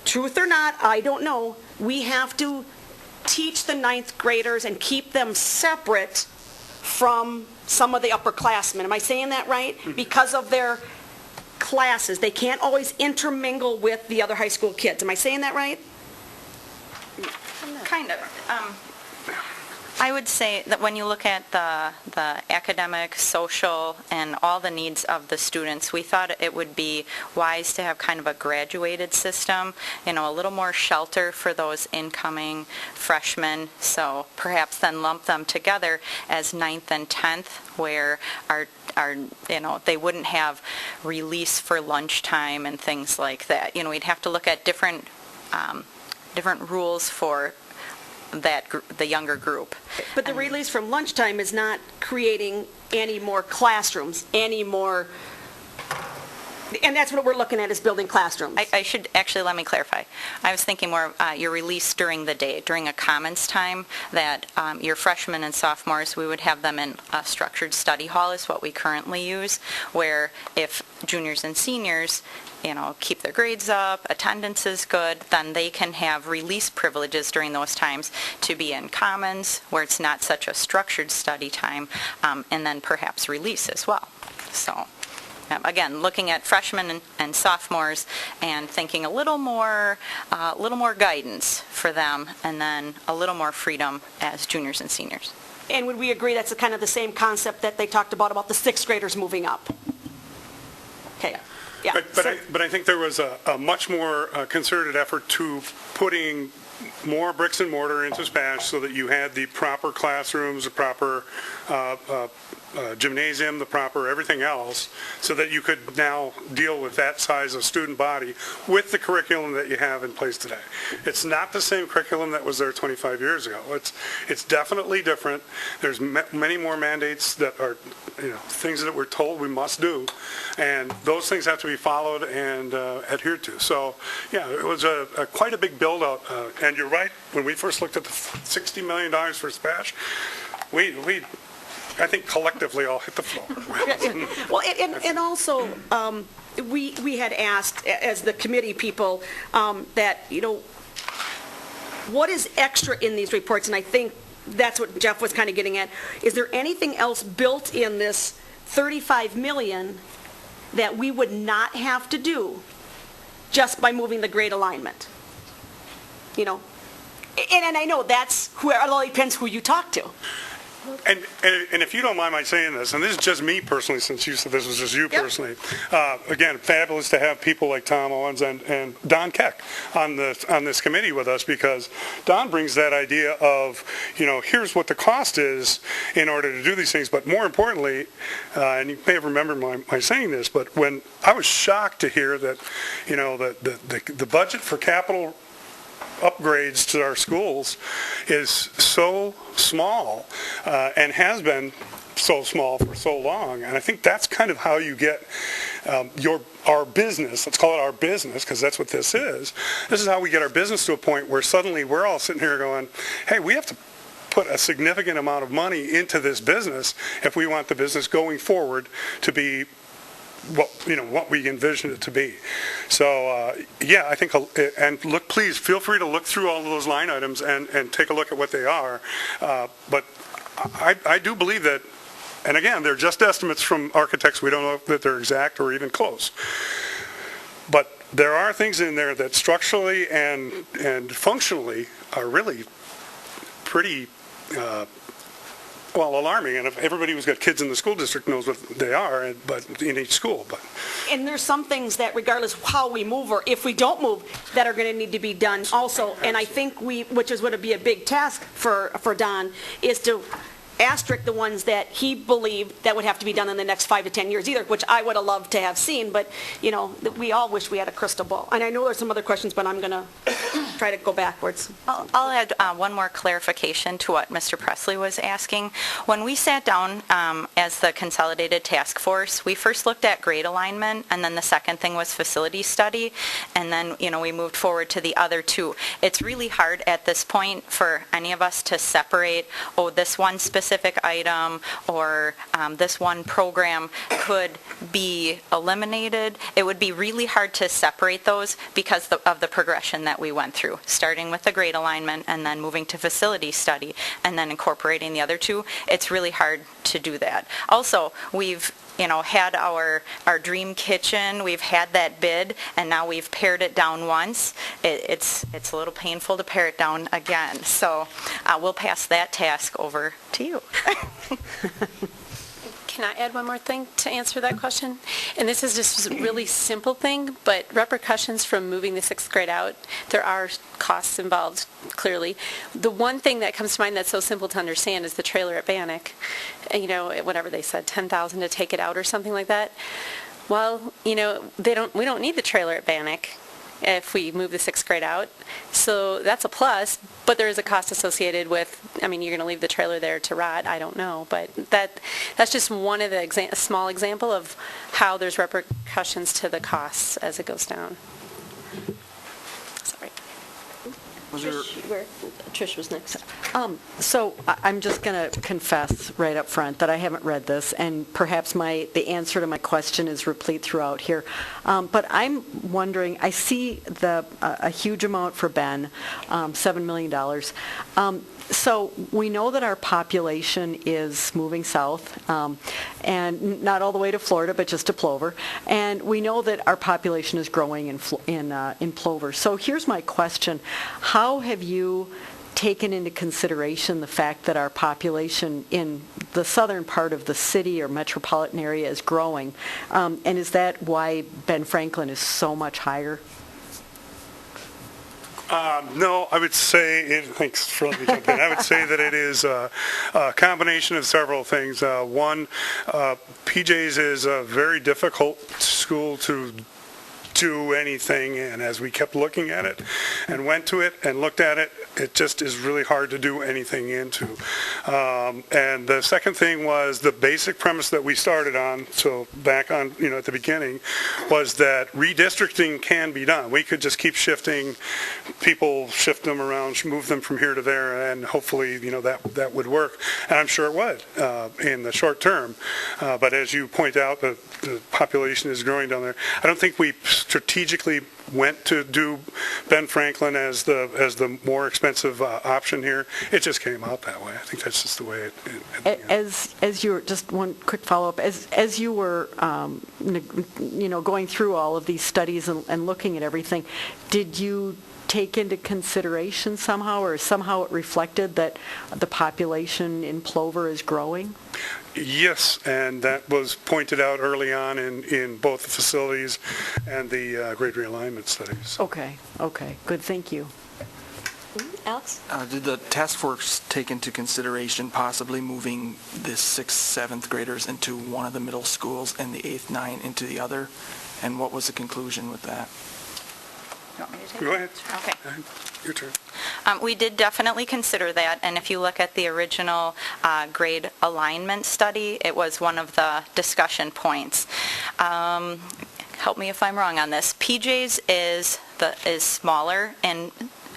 N: Truth or not, I don't know. We have to teach the 9th graders and keep them separate from some of the upperclassmen. Am I saying that right? Because of their classes. They can't always intermingle with the other high school kids. Am I saying that right?
P: Kind of. I would say that when you look at the academic, social, and all the needs of the students, we thought it would be wise to have kind of a graduated system, a little more shelter for those incoming freshmen. So perhaps then lump them together as 9th and 10th, where they wouldn't have release for lunchtime and things like that. We'd have to look at different rules for the younger group.
N: But the release from lunchtime is not creating any more classrooms, any more, and that's what we're looking at, is building classrooms.
P: I should actually, let me clarify. I was thinking more of your release during the day, during a commons time, that your freshmen and sophomores, we would have them in a structured study hall is what we currently use, where if juniors and seniors keep their grades up, attendance is good, then they can have release privileges during those times to be in commons, where it's not such a structured study time, and then perhaps release as well. So, again, looking at freshmen and sophomores and thinking a little more guidance for them, and then a little more freedom as juniors and seniors.
N: And would we agree that's kind of the same concept that they talked about the 6th graders moving up? Okay. Yeah.
Q: But I think there was a much more concerted effort to putting more bricks and mortar into SPASH so that you had the proper classrooms, the proper gymnasium, the proper everything else, so that you could now deal with that size of student body with the curriculum that you have in place today. It's not the same curriculum that was there 25 years ago. It's definitely different. There's many more mandates that are, things that we're told we must do, and those things have to be followed and adhered to. So, yeah, it was quite a big build-out, and you're right, when we first looked at the $60 million for SPASH, I think collectively all hit the floor.
N: Well, and also, we had asked, as the committee people, that, what is extra in these reports? And I think that's what Jeff was kind of getting at. Is there anything else built in this $35 million that we would not have to do just by moving the grade alignment? And I know that's it all depends who you talk to.
Q: And if you don't mind my saying this, and this is just me personally, since you said this was just you personally, again, fabulous to have people like Tom Owens and Don Keck on this committee with us, because Don brings that idea of, here's what the cost is in order to do these things, but more importantly, and you may have remembered my saying this, but when I was shocked to hear that, the budget for capital upgrades to our schools is so small and has been so small for so long. And I think that's kind of how you get our business, let's call it our business, because that's what this is. This is how we get our business to a point where suddenly we're all sitting here going, hey, we have to put a significant amount of money into this business if we want the business going forward to be what we envision it to be. So yeah, I think, and look, please feel free to look through all of those line items and take a look at what they are. But I do believe that And again, they're just estimates from architects. We don't know that they're exact or even close. But there are things in there that structurally and functionally are really pretty, alarming. And if everybody who's got kids in the school district knows what they are, but in each school.
N: And there's some things that regardless of how we move or if we don't move, that are going to need to be done also. And I think which is going to be a big task for Don, is to asterisk the ones that he believed that would have to be done in the next 5 to 10 years either, which I would have loved to have seen, but, we all wish we had a crystal ball. And I know there's some other questions, but I'm going to try to go backwards.
P: I'll add one more clarification to what Mr. Presley was asking. When we sat down as the Consolidated Task Force, we first looked at grade alignment, and then the second thing was facility study, and then, we moved forward to the other two. It's really hard at this point for any of us to separate, this one specific item or this one program could be eliminated. It would be really hard to separate those because of the progression that we went through, starting with the grade alignment and then moving to facility study and then incorporating the other two. It's really hard to do that. Also, we've had our dream kitchen, we've had that bid, and now we've pared it down once. It's a little painful to pare it down again. So we'll pass that task over to you.
O: Can I add one more thing to answer that question? And this is just a really simple thing, but repercussions from moving the 6th grade out, there are costs involved, clearly. The one thing that comes to mind that's so simple to understand is the trailer at Bannock. Whatever they said, $10,000 to take it out or something like that. Well, we don't need the trailer at Bannock if we move the 6th grade out. So that's a plus, but there is a cost associated with, you're going to leave the trailer there to rot, I don't know. But that's just one of the small example of how there's repercussions to the costs as it goes down. Sorry.
C: Trish was next. So I'm just going to confess right up front that I haven't read this, and perhaps the answer to my question is replete throughout here. But I'm wondering, I see a huge amount for Ben, $7 million. So we know that our population is moving south, and not all the way to Florida, but just to Plover. And we know that our population is growing in Plover. So here's my question. How have you taken into consideration the fact that our population in the southern part of the city or metropolitan area is growing? And is that why Ben Franklin is so much higher?
Q: No, I would say, thanks for letting me jump in. I would say that it is a combination of several things. One, PJ's is a very difficult school to do anything in. As we kept looking at it and went to it and looked at it, it just is really hard to do anything into. And the second thing was the basic premise that we started on, so back on, at the beginning, was that redistricting can be done. We could just keep shifting people, shift them around, move them from here to there, and hopefully, that would work. And I'm sure it would in the short term. But as you point out, the population is growing down there. I don't think we strategically went to do Ben Franklin as the more expensive option here. It just came out that way. I think that's just the way it
C: As you were, just one quick follow-up, as you were going through all of these studies and looking at everything, did you take into consideration somehow, or somehow it reflected that the population in Plover is growing?
Q: Yes, and that was pointed out early on in both the facilities and the grade realignment studies.
C: Okay, good, thank you.
N: Alex?
L: Did the task force take into consideration possibly moving the 6th, 7th graders into one of the middle schools and the 8th, 9th into the other? And what was the conclusion with that?
P: You want me to take
Q: Go
P: it?
Q: ahead.
P: Okay.
Q: Your turn.
P: We did definitely consider that, and if you look at the original grade alignment study, it was one of the discussion points. Help me if I'm wrong on this. PJ's is smaller in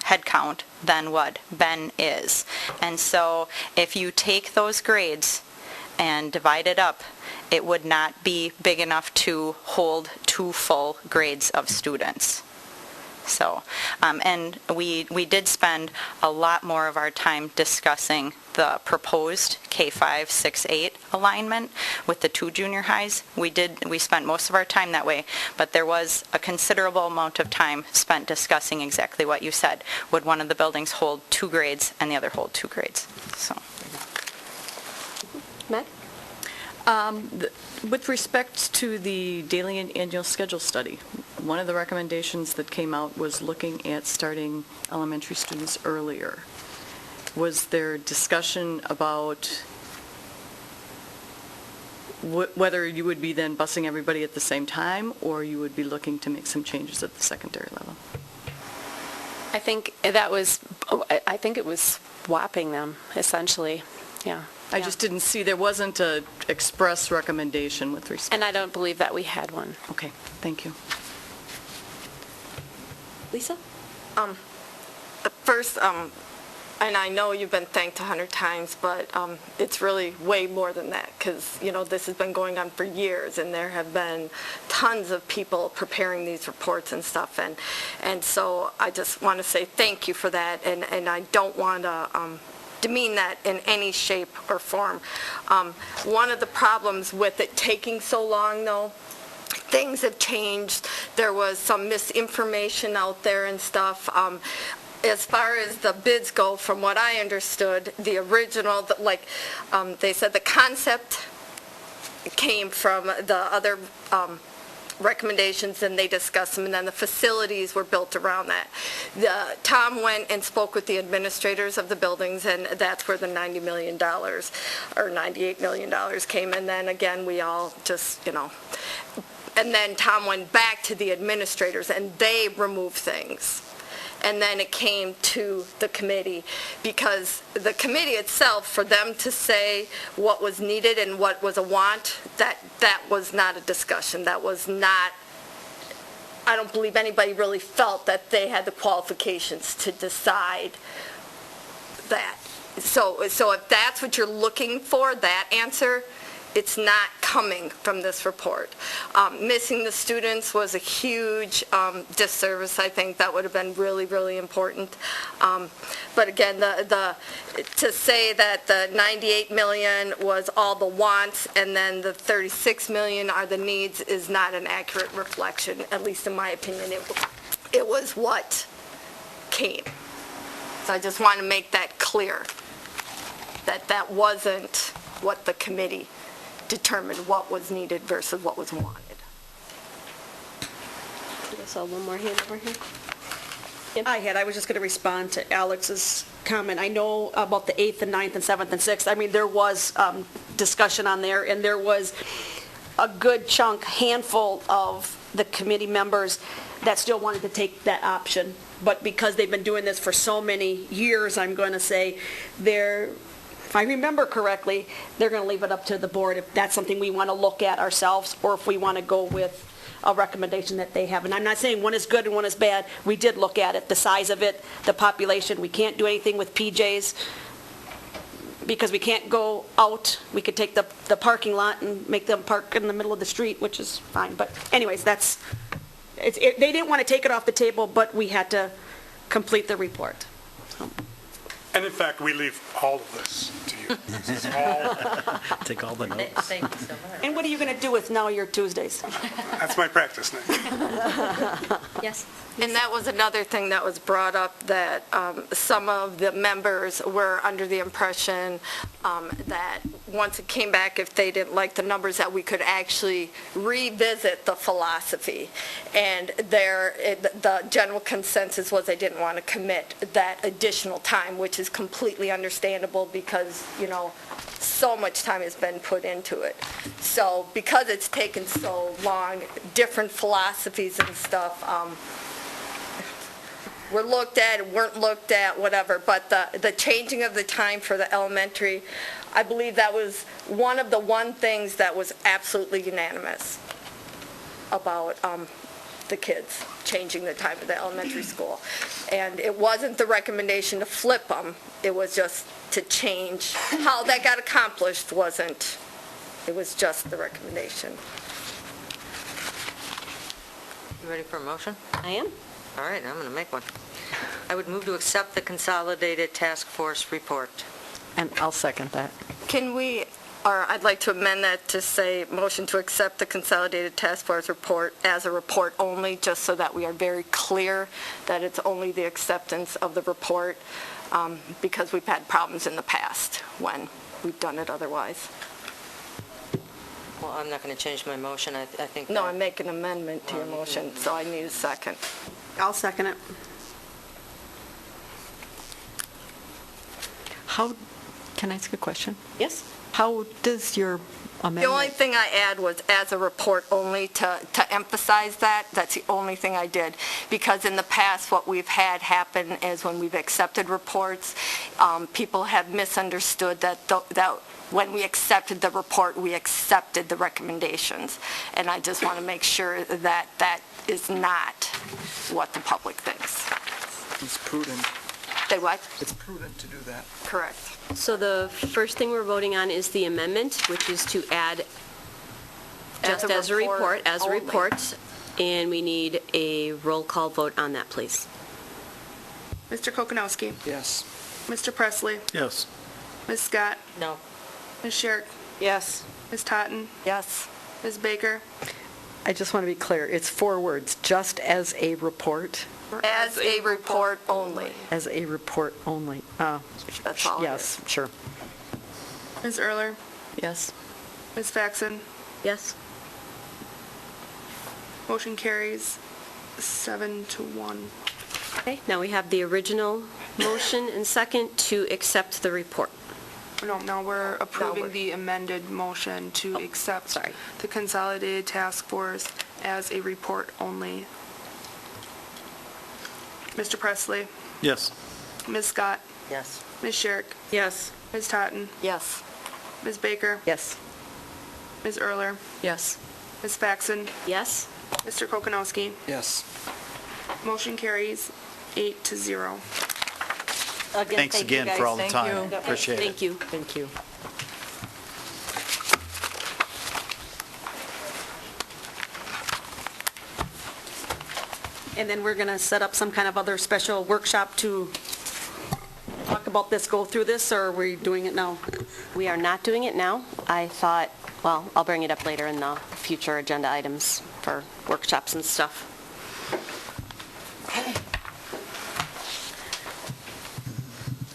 P: head count than what Ben is. And so if you take those grades and divide it up, it would not be big enough to hold 2 full grades of students. So, and we did spend a lot more of our time discussing the proposed K-5, 6, 8 alignment with the 2 junior highs. We spent most of our time that way, but there was a considerable amount of time spent discussing exactly what you said. Would one of the buildings hold 2 grades and the other hold 2 grades? So.
A: Meg?
C: With respect to the daily and annual schedule study, one of the recommendations that came out was looking at starting elementary students earlier. Was there discussion about whether you would be then busing everybody at the same time, or you would be looking to make some changes at the secondary level?
O: I think it was swapping them, essentially, yeah.
C: I just didn't see, there wasn't a express recommendation with respect.
O: And I don't believe that we had one.
C: Okay, thank you.
A: Lisa?
I: First, and I know you've been thanked 100 times, but it's really way more than that, because, this has been going on for years, and there have been tons of people preparing these reports and stuff, and so I just want to say thank you for that, and I don't want to demean that in any shape or form. One of the problems with it taking so long, though, things have changed. There was some misinformation out there and stuff. As far as the bids go, from what I understood, the original, they said the concept came from the other recommendations, and they discussed them, and then the facilities were built around that. Tom went and spoke with the administrators of the buildings, and that's where the $90 million or $98 million came, and then again, we all just, and then Tom went back to the administrators, and they removed things. And then it came to the committee, because the committee itself, for them to say what was needed and what was a want, that was not a discussion. That was not, I don't believe anybody really felt that they had the qualifications to decide that. So if that's what you're looking for, that answer, it's not coming from this report. Missing the students was a huge disservice. I think that would have been really, really important. But again, to say that the $98 million was all the wants and then the $36 million are the needs is not an accurate reflection, at least in my opinion. It was what came. So I just want to make that clear, that wasn't what the committee determined what was needed versus what was wanted.
A: I saw one more hand over here.
N: I was just going to respond to Alex's comment. I know about the 8th and 9th and 7th and 6th. I mean, there was discussion on there, and there was a good handful of the committee members that still wanted to take that option. But because they've been doing this for so many years, I'm going to say if I remember correctly, they're going to leave it up to the board if that's something we want to look at ourselves, or if we want to go with a recommendation that they have. And I'm not saying one is good and one is bad. We did look at it, the size of it, the population. We can't do anything with PJs because we can't go out. We could take the parking lot and make them park in the middle of the street, which is fine. But anyways, they didn't want to take it off the table, but we had to complete the report.
Q: And in fact, we leave all of this to you. This is all.
S: Take all the notes.
H: Thank you so much.
N: And what are you going to do with now your Tuesdays?
Q: That's my practice now.
A: Yes.
I: And that was another thing that was brought up, that some of the members were under the impression that once it came back, if they didn't like the numbers, that we could actually revisit the philosophy. And the general consensus was they didn't want to commit that additional time, which is completely understandable because, so much time has been put into it. So because it's taken so long, different philosophies and stuff, were looked at, weren't looked at, whatever, but the changing of the time for the elementary, I believe that was one of the things that was absolutely unanimous about the kids changing the time of the elementary school. And it wasn't the recommendation to flip them, it was just to change. How that got accomplished wasn't, it was just the recommendation.
H: You ready for a motion?
A: I am.
H: All right, I'm going to make one. I would move to accept the consolidated task force report.
C: And I'll second that.
I: Can we, or I'd like to amend that to say, motion to accept the Consolidated Task Force report as a report only, just so that we are very clear that it's only the acceptance of the report, because we've had problems in the past when we've done it otherwise.
H: Well, I'm not going to change my motion. I think.
I: No, I make an amendment to your motion, so I need a second.
N: I'll second it.
C: How, can I ask a question?
N: Yes?
C: How does your
I: The only
C: amendment,
I: thing I add was as a report only to emphasize that. That's the only thing I did. Because in the past, what we've had happen is when we've accepted reports, people have misunderstood that when we accepted the report, we accepted the recommendations. And I just want to make sure that that is not what the public thinks.
L: It's prudent.
I: Say what?
L: It's prudent to do that.
I: Correct.
A: So the first thing we're voting on is the amendment, which is to add just as a report,
I: only.
A: and we need a roll call vote on that, please.
B: Mr. Kokonowski?
L: Yes.
B: Mr. Presley?
S: Yes.
B: Ms. Scott?
H: No.
B: Ms. Sherrick?
N: Yes.
B: Ms. Totten?
I: Yes.
B: Ms. Baker?
C: I just want to be clear, it's 4 words, just as a report,
I: As a report only.
C: as a report only.
I: That's all it
C: Yes, sure.
B: Ms. Erler?
C: Yes.
B: Ms. Faxon?
A: Yes?
B: Motion carries 7-1.
A: Okay, now we have the original motion and second to accept the report.
B: No, now we're approving the amended motion to accept the Consolidated Task Force as a report only. Mr. Presley?
S: Yes.
B: Ms. Scott?
H: Yes.
B: Ms. Sherrick?
N: Yes.
B: Ms. Totten?
I: Yes.
B: Ms. Baker?
C: Yes.
B: Ms. Erler?
C: Yes.
B: Ms. Faxon?
A: Yes?
B: Mr. Kokonowski?
L: Yes.
B: Motion carries 8-0.
N: Again,
S: Thanks
N: thank you,
S: again
N: guys.
S: for all the
N: Thank
S: time.
N: you.
S: Appreciate it.
A: Thank you.
C: Thank you.
N: And then we're going to set up some kind of other special workshop to talk about this, go through this, or are we doing it now?
A: We are not doing it now. I thought, well, I'll bring it up later in the future agenda items for workshops and stuff.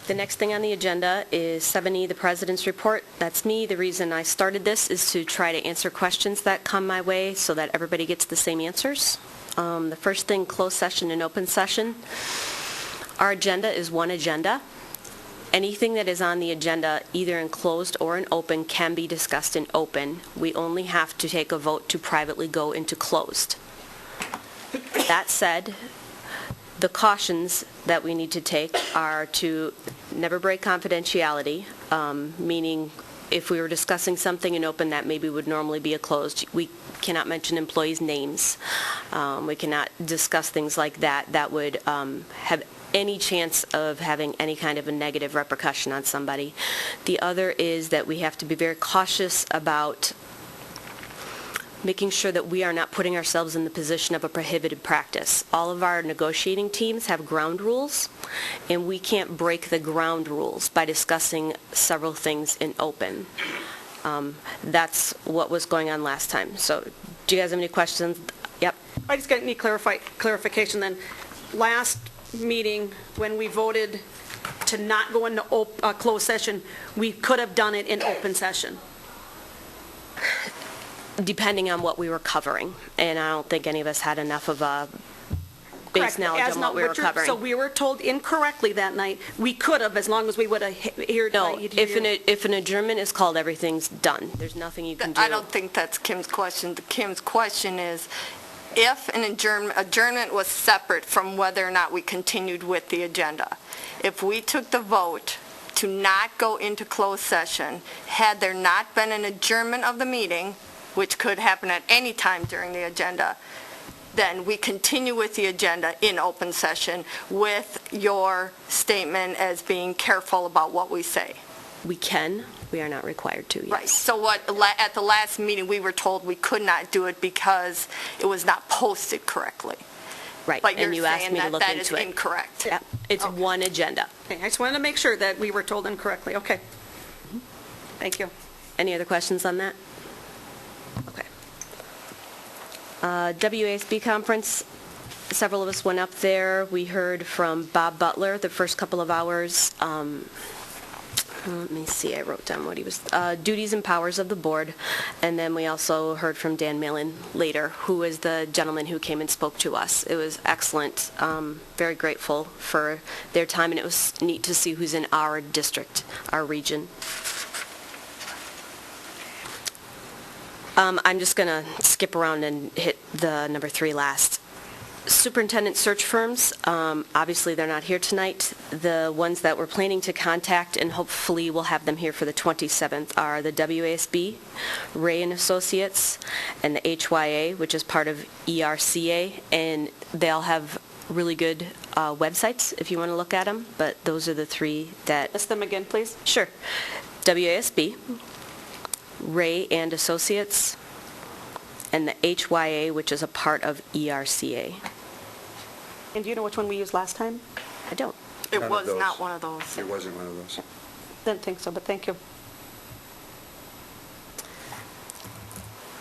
A: The next thing on the agenda is 7E, the President's Report. That's me. The reason I started this is to try to answer questions that come my way so that everybody gets the same answers. The first thing, closed session and open session. Our agenda is one agenda. Anything that is on the agenda, either in closed or in open, can be discussed in open. We only have to take a vote to privately go into closed. That said, the cautions that we need to take are to never break confidentiality, meaning if we were discussing something in open that maybe would normally be a closed, we cannot mention employees' names. We cannot discuss things like that that would have any chance of having any kind of a negative repercussion on somebody. The other is that we have to be very cautious about making sure that we are not putting ourselves in the position of a prohibited practice. All of our negotiating teams have ground rules, and we can't break the ground rules by discussing several things in open. That's what was going on last time. So do you guys have any questions? Yep.
N: I just need clarification then. Last meeting, when we voted to not go into closed session, we could have done it in open session.
A: Depending on what we were covering, and I don't think any of us had enough of a base
N: Correct.
A: knowledge
N: As
A: on
N: not
A: what we were
N: Richard,
A: covering.
N: So we were told incorrectly that night. We could have, as long as we would have heard.
A: No, if an adjournment is called, everything's done. There's nothing you can do.
I: I don't think that's Kim's question. Kim's question is, if an adjournment was separate from whether or not we continued with the agenda, if we took the vote to not go into closed session, had there not been an adjournment of the meeting, which could happen at any time during the agenda, then we continue with the agenda in open session with your statement as being careful about what we say.
A: We can. We are not required to, yes.
I: Right. So at the last meeting, we were told we could not do it because it was not posted correctly.
A: Right,
I: But
A: and
I: you're
A: you asked
I: saying
A: me to
I: that
A: look
I: that is
A: into it.
I: incorrect.
A: Yep, it's one agenda.
N: Okay, I just wanted to make sure that we were told incorrectly. Okay. Thank you.
A: Any other questions on that? Okay. WASB conference, several of us went up there. We heard from Bob Butler the first couple of hours. Let me see, I wrote down what he was, duties and powers of the board. And then we also heard from Dan Millen later, who is the gentleman who came and spoke to us. It was excellent, very grateful for their time, and it was neat to see who's in our district, our region. I'm just going to skip around and hit the number 3 last. Superintendent search firms, obviously they're not here tonight. The ones that we're planning to contact, and hopefully we'll have them here for the 27th, are the WASB, Ray and Associates, and the HYA, which is part of ERCA, and they'll have really good websites if you want to look at them, but those are the 3 that...
N: List them again, please.
A: Sure. WASB, Ray and Associates, and the HYA, which is a part of ERCA.
N: And do you know which one we used last time?
A: I don't.
I: It
D: None of
I: was
D: those.
I: not one of those.
D: It wasn't one of those.
N: Didn't think so, but thank you.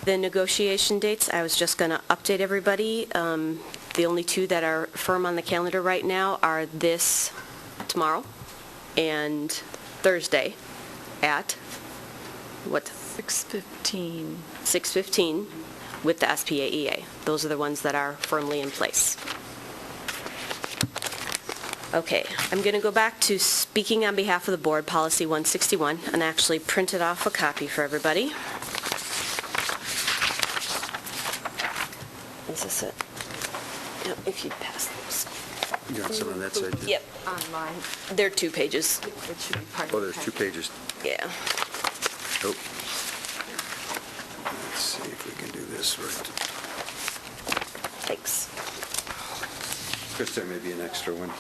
A: The negotiation dates, I was just going to update everybody. The only 2 that are firm on the calendar right now are this tomorrow and Thursday at, what?
C: 6:15.
A: 6:15 with the SPAEA. Those are the ones that are firmly in place. Okay, I'm going to go back to speaking on behalf of the board, policy 161, and actually printed off a copy for everybody. Is this it? Yep, if you pass those.
D: You got some on that side, too?
A: Yep.
I: Online.
A: They're 2 pages.
I: It should be part of
D: Oh,
I: the
D: there's 2
I: package.
D: pages.
A: Yeah.
D: Oh. Let's see if we can do this right.
A: Thanks.
D: Chris, there may be an extra one.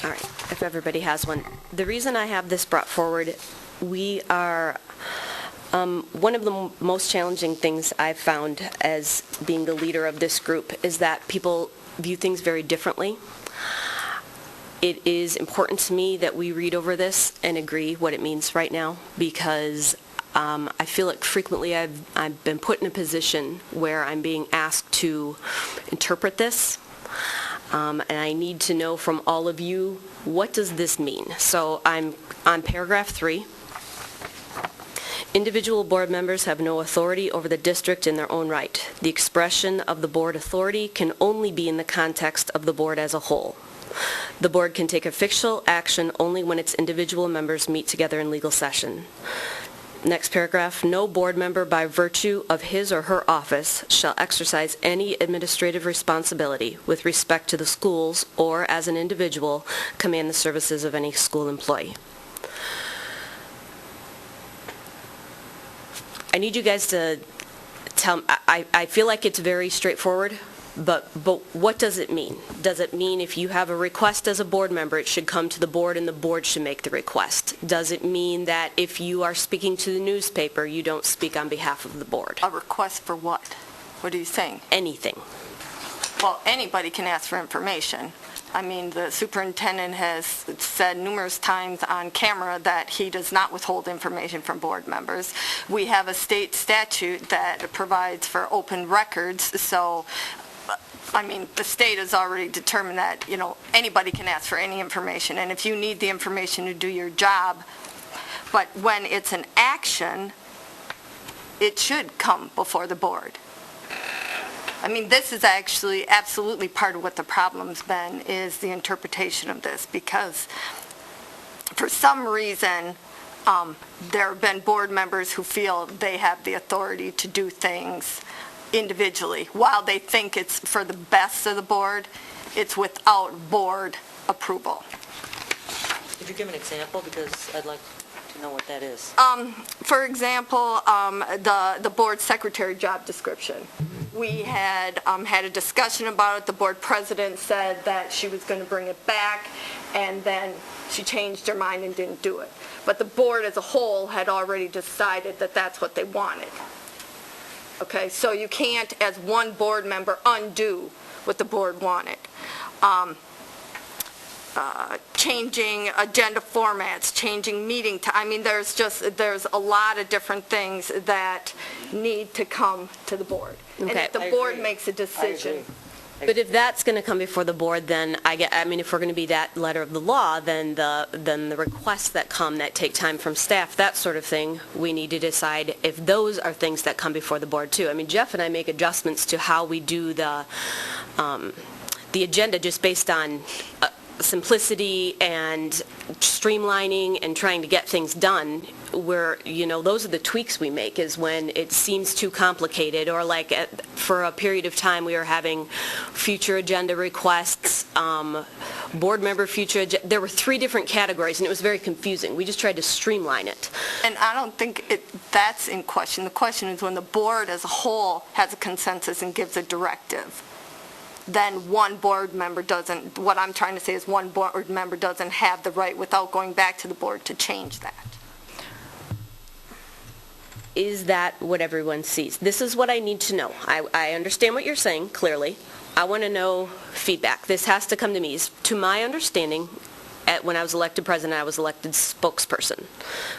A: All right, if everybody has one. The reason I have this brought forward, we are, one of the most challenging things I've found as being the leader of this group is that people view things very differently. It is important to me that we read over this and agree what it means right now, because I feel like frequently I've been put in a position where I'm being asked to interpret this. And I need to know from all of you, what does this mean? So I'm on paragraph 3. Individual board members have no authority over the district in their own right. The expression of the board authority can only be in the context of the board as a whole. The board can take official action only when its individual members meet together in legal session. Next paragraph, no board member by virtue of his or her office shall exercise any administrative responsibility with respect to the schools or as an individual command the services of any school employee. I need you guys to tell, I feel like it's very straightforward, but what does it mean? Does it mean if you have a request as a board member, it should come to the board and the board should make the request? Does it mean that if you are speaking to the newspaper, you don't speak on behalf of the board?
I: A request for what? What are you saying?
A: Anything.
I: Well, anybody can ask for information. I mean, the superintendent has said numerous times on camera that he does not withhold information from board members. We have a state statute that provides for open records, so I mean, the state has already determined that, you know, anybody can ask for any information, and if you need the information to do your job, but when it's an action, it should come before the board. I mean, this is actually absolutely part of what the problem's been, is the interpretation of this, because for some reason, there have been board members who feel they have the authority to do things individually. While they think it's for the best of the board, it's without board approval.
H: Could you give an example, because I'd like to know what that is?
I: For example, the board secretary job description. we had had a discussion about it. The board president said that she was going to bring it back, and then she changed her mind and didn't do it. But the board as a whole had already decided that that's what they wanted. Okay, so you can't, as one board member, undo what the board wanted. Changing agenda formats, changing meeting time. I mean, there's a lot of different things that need to come to the board. And
A: Okay.
I: if the board makes a decision.
A: But if that's going to come before the board, then I mean, if we're going to be that letter of the law, then the requests that come that take time from staff, that sort of thing, we need to decide if those are things that come before the board too. I mean, Jeff and I make adjustments to how we do the agenda just based on simplicity and streamlining and trying to get things done, where, those are the tweaks we make, is when it seems too complicated, or like for a period of time we were having future agenda requests, board member future, there were 3 different categories and it was very confusing. We just tried to streamline it.
I: And I don't think that's in question. The question is when the board as a whole has a consensus and gives a directive, then one board member doesn't, what I'm trying to say is one board member doesn't have the right, without going back to the board, to change that.
A: Is that what everyone sees? This is what I need to know. I understand what you're saying, clearly. I want to know feedback. This has to come to me. To my understanding, when I was elected president, I was elected spokesperson,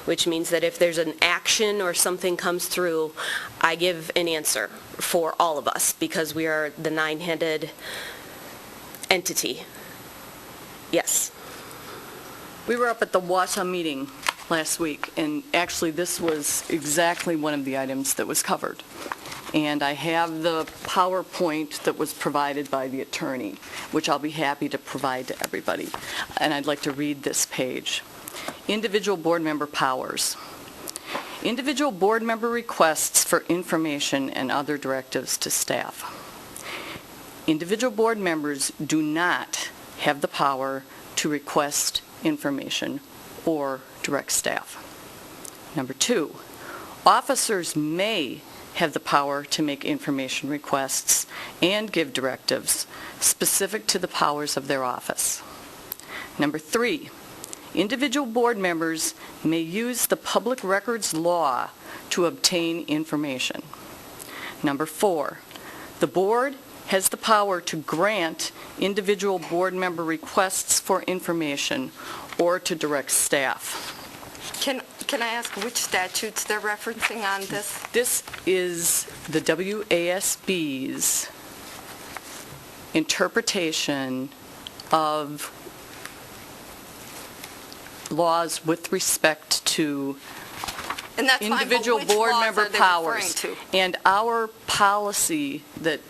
A: which means that if there's an action or something comes through, I give an answer for all of us, because we are the 9-headed entity. Yes.
C: We were up at the Wausau meeting last week, and actually this was exactly one of the items that was covered. And I have the PowerPoint that was provided by the attorney, which I'll be happy to provide to everybody. And I'd like to read this page. Individual board member powers. Individual board member requests for information and other directives to staff. Individual board members do not have the power to request information or direct staff. Number 2, officers may have the power to make information requests and give directives specific to the powers of their office. Number 3, individual board members may use the public records law to obtain information. Number 4, the board has the power to grant individual board member requests for information or to direct staff.
I: Can I ask which statutes they're referencing on this?
C: This is the WASB's interpretation of laws with respect to
I: And that's
C: individual
I: fine, but which
C: board
I: laws
C: member
I: are they
C: powers.
I: referring
C: And our policy that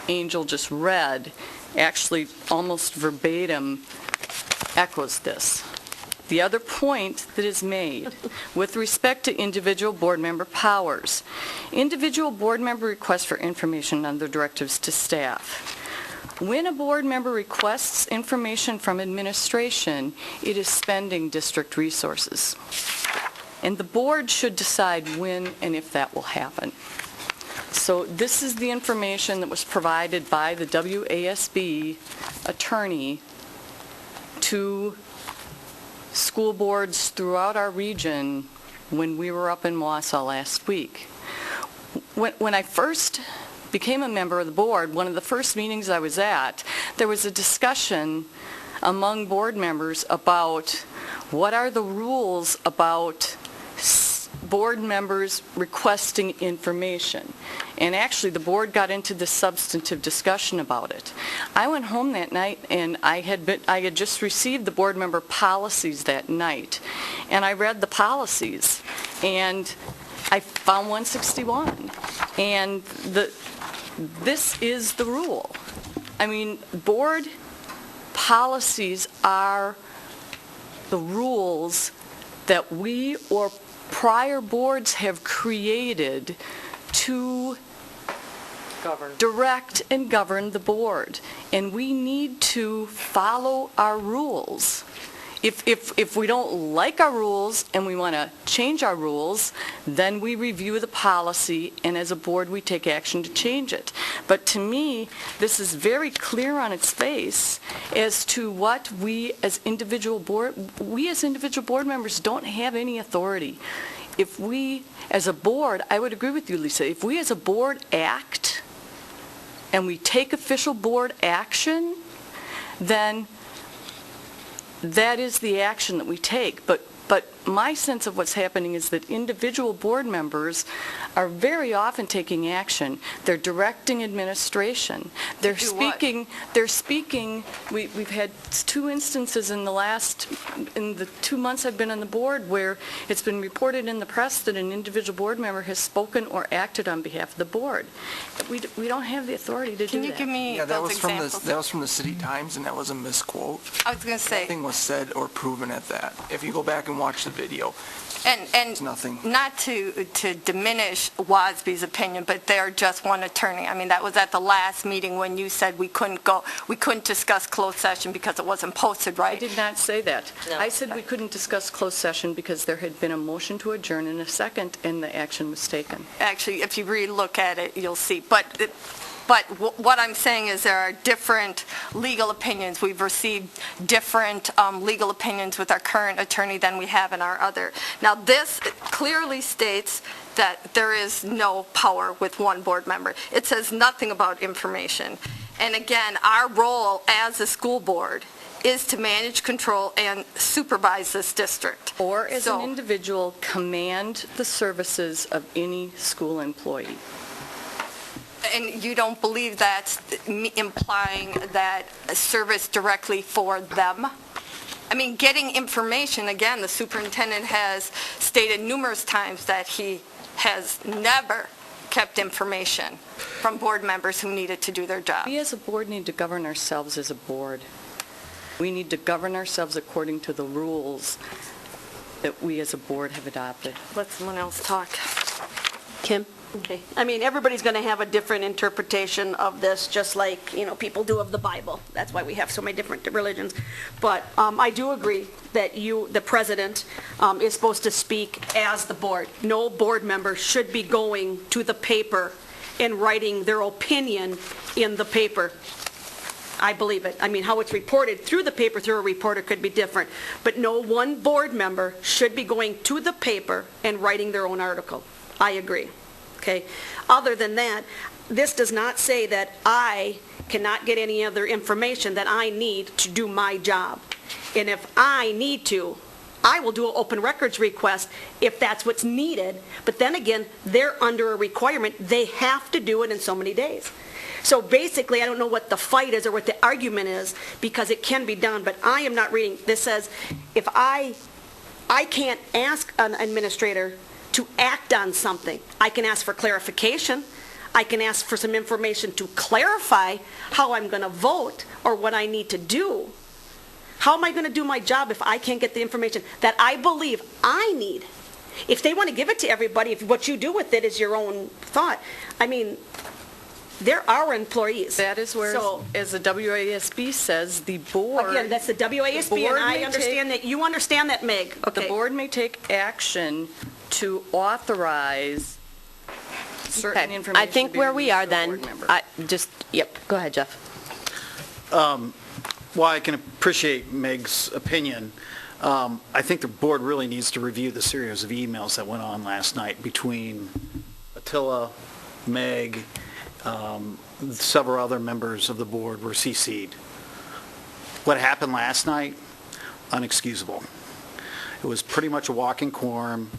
C: Angel just read actually almost verbatim echoes this. The other point that is made with respect to individual board member powers, individual board member requests for information and other directives to staff. When a board member requests information from administration, it is spending district resources. And the board should decide when and if that will happen. So this is the information that was provided by the WASB attorney to school boards throughout our region when we were up in Wausau last week. When I first became a member of the board, one of the first meetings I was at, there was a discussion among board members about what are the rules about board members requesting information. And actually the board got into this substantive discussion about it. I went home that night and I had just received the board member policies that night, and I read the policies and I found 161, and this is the rule. I mean, board policies are the rules that we or prior boards have created to direct and govern the board. And we need to follow our rules If we don't like our rules and we want to change our rules, then we review the policy, and as a board, we take action to change it. But to me, this is very clear on its face as to what we as individual board members don't have any authority. If we, as a board, I would agree with you, Lisa, if we as a board act and we take official board action, then that is the action that we take. But my sense of what's happening is that individual board members are very often taking action. They're directing administration. They're speaking. We've had 2 instances in the 2 months I've been on the board where it's been reported in the press that an individual board member has spoken or acted on behalf of the board. We don't have the authority to do that.
I: Can you give me those examples?
L: That was from the City Times, and that was a misquote.
I: I was going to say.
L: Nothing was said or proven at that. If you go back and watch the video,
I: and
L: nothing.
I: Not to diminish Wasby's opinion, but they're just one attorney. I mean, that was at the last meeting when you said we couldn't discuss closed session because it wasn't posted, right?
C: I did not say that.
H: No.
C: I said we couldn't discuss closed session because there had been a motion to adjourn in a second, and the action was taken.
I: Actually, if you really look at it, you'll see. But what I'm saying is there are different legal opinions. We've received different legal opinions with our current attorney than we have in our other. Now, this clearly states that there is no power with one board member. It says nothing about information. And again, our role as a school board is to manage, control, and supervise this district.
C: Or as an individual, command the services of any school employee.
I: And you don't believe that's implying that service directly for them? I mean, getting information, again, the superintendent has stated numerous times that he has never kept information from board members who needed to do their job.
C: We as a board need to govern ourselves as a board. We need to govern ourselves according to the rules that we as a board have adopted.
I: Let someone else talk.
A: Kim?
N: Okay. I mean, everybody's going to have a different interpretation of this, just like, people do of the Bible. That's why we have so many different religions. But I do agree that the president, is supposed to speak as the board. No board member should be going to the paper and writing their opinion in the paper. I believe it. I mean, how it's reported through the paper through a reporter could be different. But no one board member should be going to the paper and writing their own article. I agree. Okay. Other than that, this does not say that I cannot get any other information that I need to do my job. And if I need to, I will do an open records request if that's what's needed. But then again, they're under a requirement. They have to do it in so many days. So basically, I don't know what the fight is or what the argument is, because it can be done, but I am not reading. This says if I can't ask an administrator to act on something. I can ask for clarification. I can ask for some information to clarify how I'm going to vote or what I need to do. How am I going to do my job if I can't get the information that I believe I need? If they want to give it to everybody, if what you do with it is your own thought, I mean, they're our employees.
C: That is where, as the WASB says, the board...
N: Again, that's the WASB, and I understand that you understand that, Meg. Okay.
C: The board may take action to authorize certain information.
A: I think where we are then, go ahead, Jeff.
S: While I can appreciate Meg's opinion, I think the board really needs to review the series of emails that went on last night between Attila, Meg, several other members of the board were CC'd. What happened last night, unexcusable. It was pretty much a walking quorum.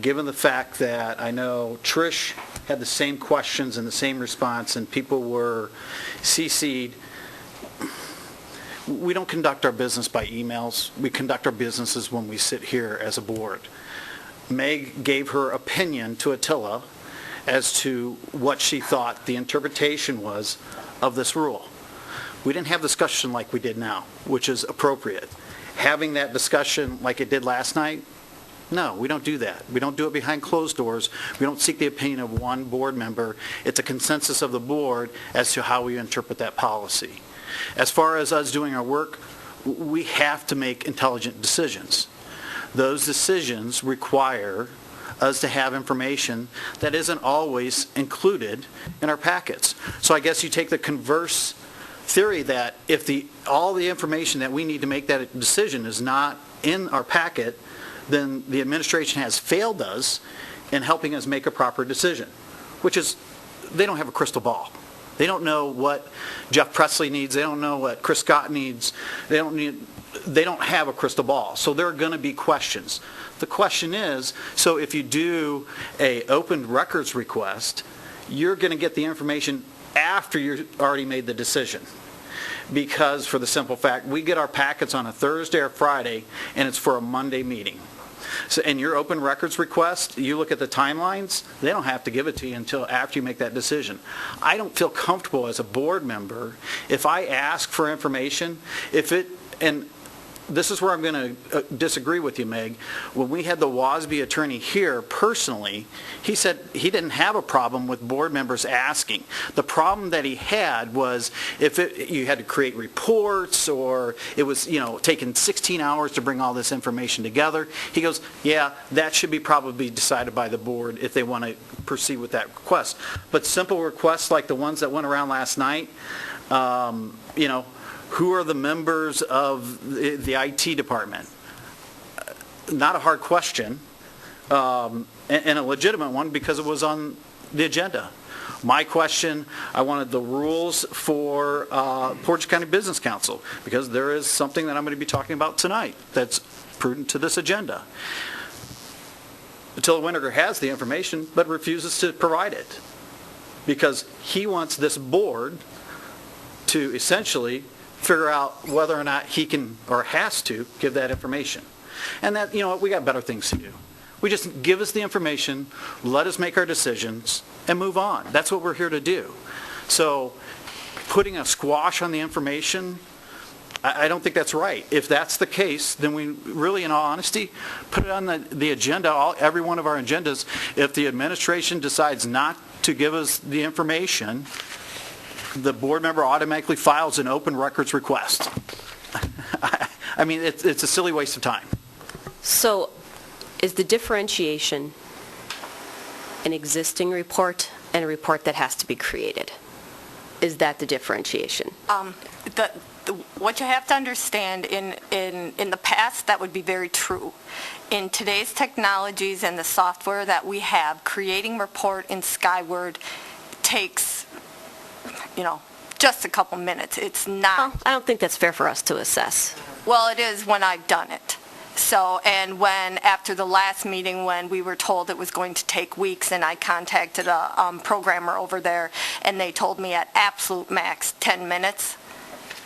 S: Given the fact that I know Trish had the same questions and the same response and people were CC'd, we don't conduct our business by emails. We conduct our businesses when we sit here as a board. Meg gave her opinion to Attila as to what she thought the interpretation was of this rule. We didn't have discussion like we did now, which is appropriate. Having that discussion like it did last night, no, we don't do that. We don't do it behind closed doors. We don't seek the opinion of one board member. It's a consensus of the board as to how we interpret that policy. As far as us doing our work, we have to make intelligent decisions. Those decisions require us to have information that isn't always included in our packets. So I guess you take the converse theory that if all the information that we need to make that decision is not in our packet, then the administration has failed us in helping us make a proper decision, which is they don't have a crystal ball. They don't know what Jeff Presley needs. They don't know what Chris Scott needs. They don't have a crystal ball. So there are going to be questions. The question is, so if you do a open records request, you're going to get the information after you've already made the decision. Because for the simple fact, we get our packets on a Thursday or Friday, and it's for a Monday meeting. So, and your open records request, you look at the timelines, they don't have to give it to you until after you make that decision. I don't feel comfortable as a board member if I ask for information, and this is where I'm going to disagree with you, Meg. When we had the WASB attorney here personally, he said he didn't have a problem with board members asking. The problem that he had was if you had to create reports or it was, taking 16 hours to bring all this information together. He goes, yeah, that should be probably decided by the board if they want to proceed with that request. But simple requests like the ones that went around last night, who are the members of the IT department? Not a hard question, and a legitimate one because it was on the agenda. My question, I wanted the rules for Portage County Business Council because there is something that I'm going to be talking about tonight that's prudent to this agenda. Attila Winterger has the information but refuses to provide it because he wants this board to essentially figure out whether or not he can or has to give that information. And that, we got better things to do. We just give us the information, let us make our decisions, and move on. That's what we're here to do. So putting a squash on the information, I don't think that's right. If that's the case, then we really, in all honesty, put it on the agenda, every one of our agendas. If the administration decides not to give us the information, the board member automatically files an open records request. I mean, it's a silly waste of time.
A: So is the differentiation an existing report and a report that has to be created? Is that the differentiation?
I: What you have to understand, in the past, that would be very true. In today's technologies and the software that we have, creating report in Skyward takes just a couple minutes. It's not.
A: Well, I don't think that's fair for us to assess.
I: Well, it is when I've done it. So, and after the last meeting, when we were told it was going to take weeks, and I contacted a programmer over there, and they told me at absolute max 10 minutes,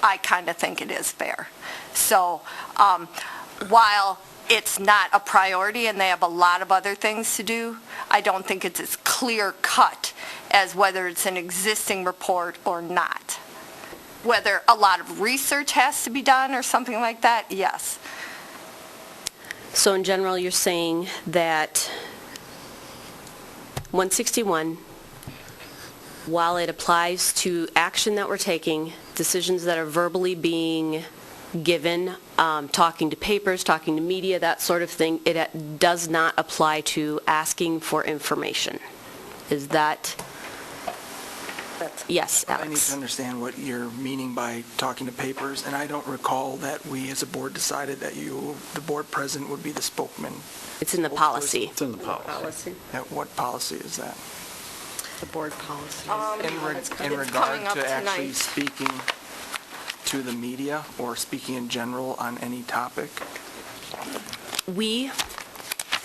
I: I kind of think it is fair. So, while it's not a priority and they have a lot of other things to do, I don't think it's as clear cut as whether it's an existing report or not. Whether a lot of research has to be done or something like that, yes.
A: So in general, you're saying that 161, while it applies to action that we're taking, decisions that are verbally being given, talking to papers, talking to media, that sort of thing, it does not apply to asking for information. Is that? Yes, Alex.
L: I need to understand what you're meaning by talking to papers, and I don't recall that we as a board decided that the board president, would be the spokesman.
A: It's in the policy.
S: It's in the policy.
L: What policy is that?
N: The board policy.
L: In regard to actually speaking to the media or speaking in general on any topic?
A: We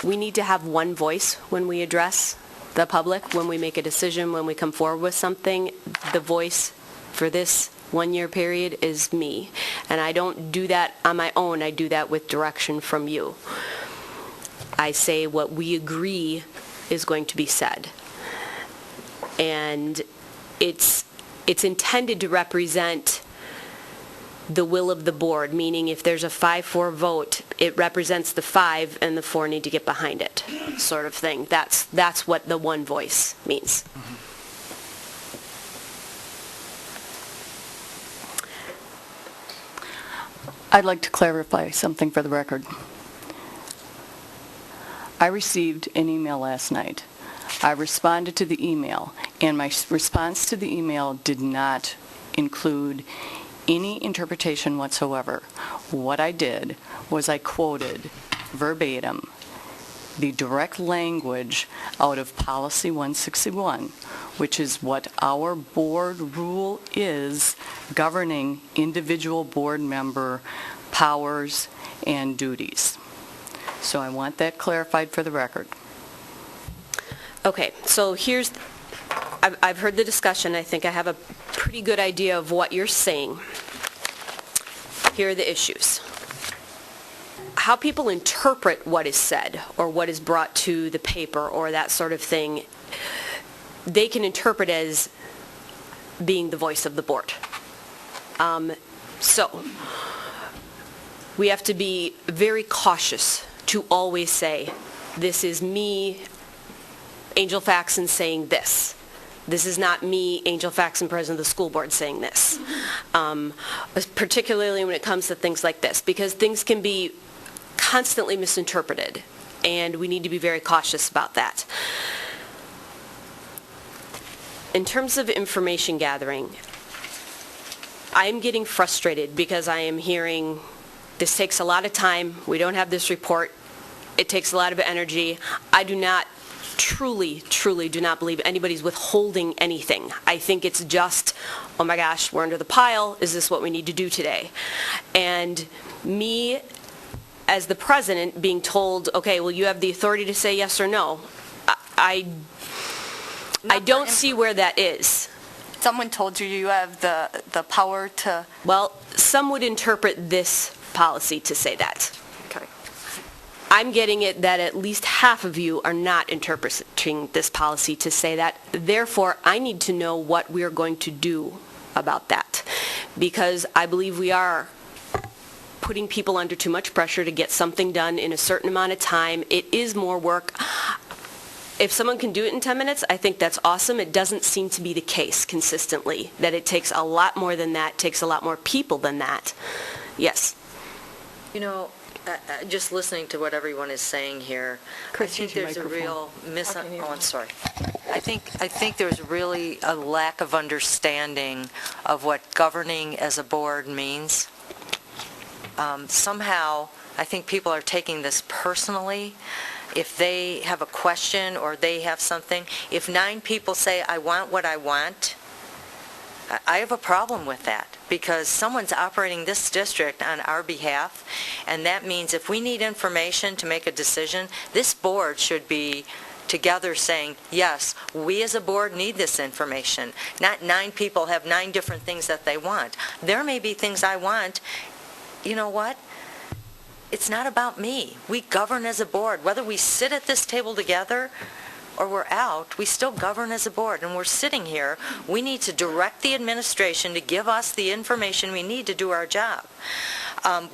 A: need to have one voice when we address the public, when we make a decision, when we come forward with something. The voice for this one-year period is me. And I don't do that on my own. I do that with direction from you. I say what we agree is going to be said. And it's intended to represent the will of the board, meaning if there's a 5-4 vote, it represents the 5 and the 4 need to get behind it, sort of thing. That's what the one voice means.
C: I'd like to clarify something for the record. I received an email last night. I responded to the email, and my response to the email did not include any interpretation whatsoever. What I did was I quoted verbatim the direct language out of Policy 161, which is what our board rule is governing individual board member powers and duties. So I want that clarified for the record.
A: Okay, so I've heard the discussion. I think I have a pretty good idea of what you're saying. Here are the issues. How people interpret what is said or what is brought to the paper or that sort of thing, they can interpret as being the voice of the board. So we have to be very cautious to always say, this is me, Angel Faxon, saying this. This is not me, Angel Faxon, President of the School Board, saying this. Particularly when it comes to things like this, because things can be constantly misinterpreted, and we need to be very cautious about that. In terms of information gathering, I am getting frustrated because I am hearing this takes a lot of time, we don't have this report, it takes a lot of energy. I do not truly do not believe anybody's withholding anything. I think it's just, oh my gosh, we're under the pile, is this what we need to do today? And me, as the president, being told, okay, well, you have the authority to say yes or no, I don't see where that is.
I: Someone told you you have the power to...
A: Well, some would interpret this policy to say that.
I: Okay.
A: I'm getting it that at least half of you are not interpreting this policy to say that. Therefore, I need to know what we are going to do about that, because I believe we are putting people under too much pressure to get something done in a certain amount of time. It is more work. If someone can do it in 10 minutes, I think that's awesome. It doesn't seem to be the case consistently, that it takes a lot more than that, takes a lot more people than that. Yes.
H: You know, just listening to what everyone is saying here,
C: Chris,
H: I think
C: use your
H: there's a real
C: microphone.
H: I'm sorry. I think there's really a lack of understanding of what governing as a board means. Somehow, I think people are taking this personally. If they have a question or they have something, if 9 people say, I want what I want, I have a problem with that, because someone's operating this district on our behalf, and that means if we need information to make a decision, this board should be together saying, yes, we as a board need this information. Not 9 people have 9 different things that they want. There may be things I want. You know what? It's not about me. We govern as a board. Whether we sit at this table together or we're out, we still govern as a board, and we're sitting here. We need to direct the administration to give us the information we need to do our job.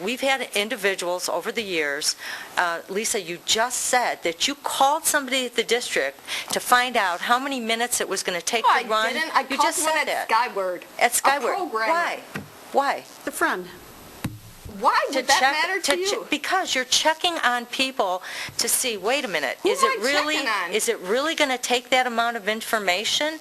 H: We've had individuals over the years, Lisa, you just said that you called somebody at the district to find out how many minutes it was going to take to run.
I: I didn't. I called one at Skyward.
H: At Skyward.
I: A programmer.
H: Why?
N: The friend.
I: Why would that matter to you?
H: Because you're checking on people to see, wait a minute,
I: Who am I
H: is it really going to take that amount of information,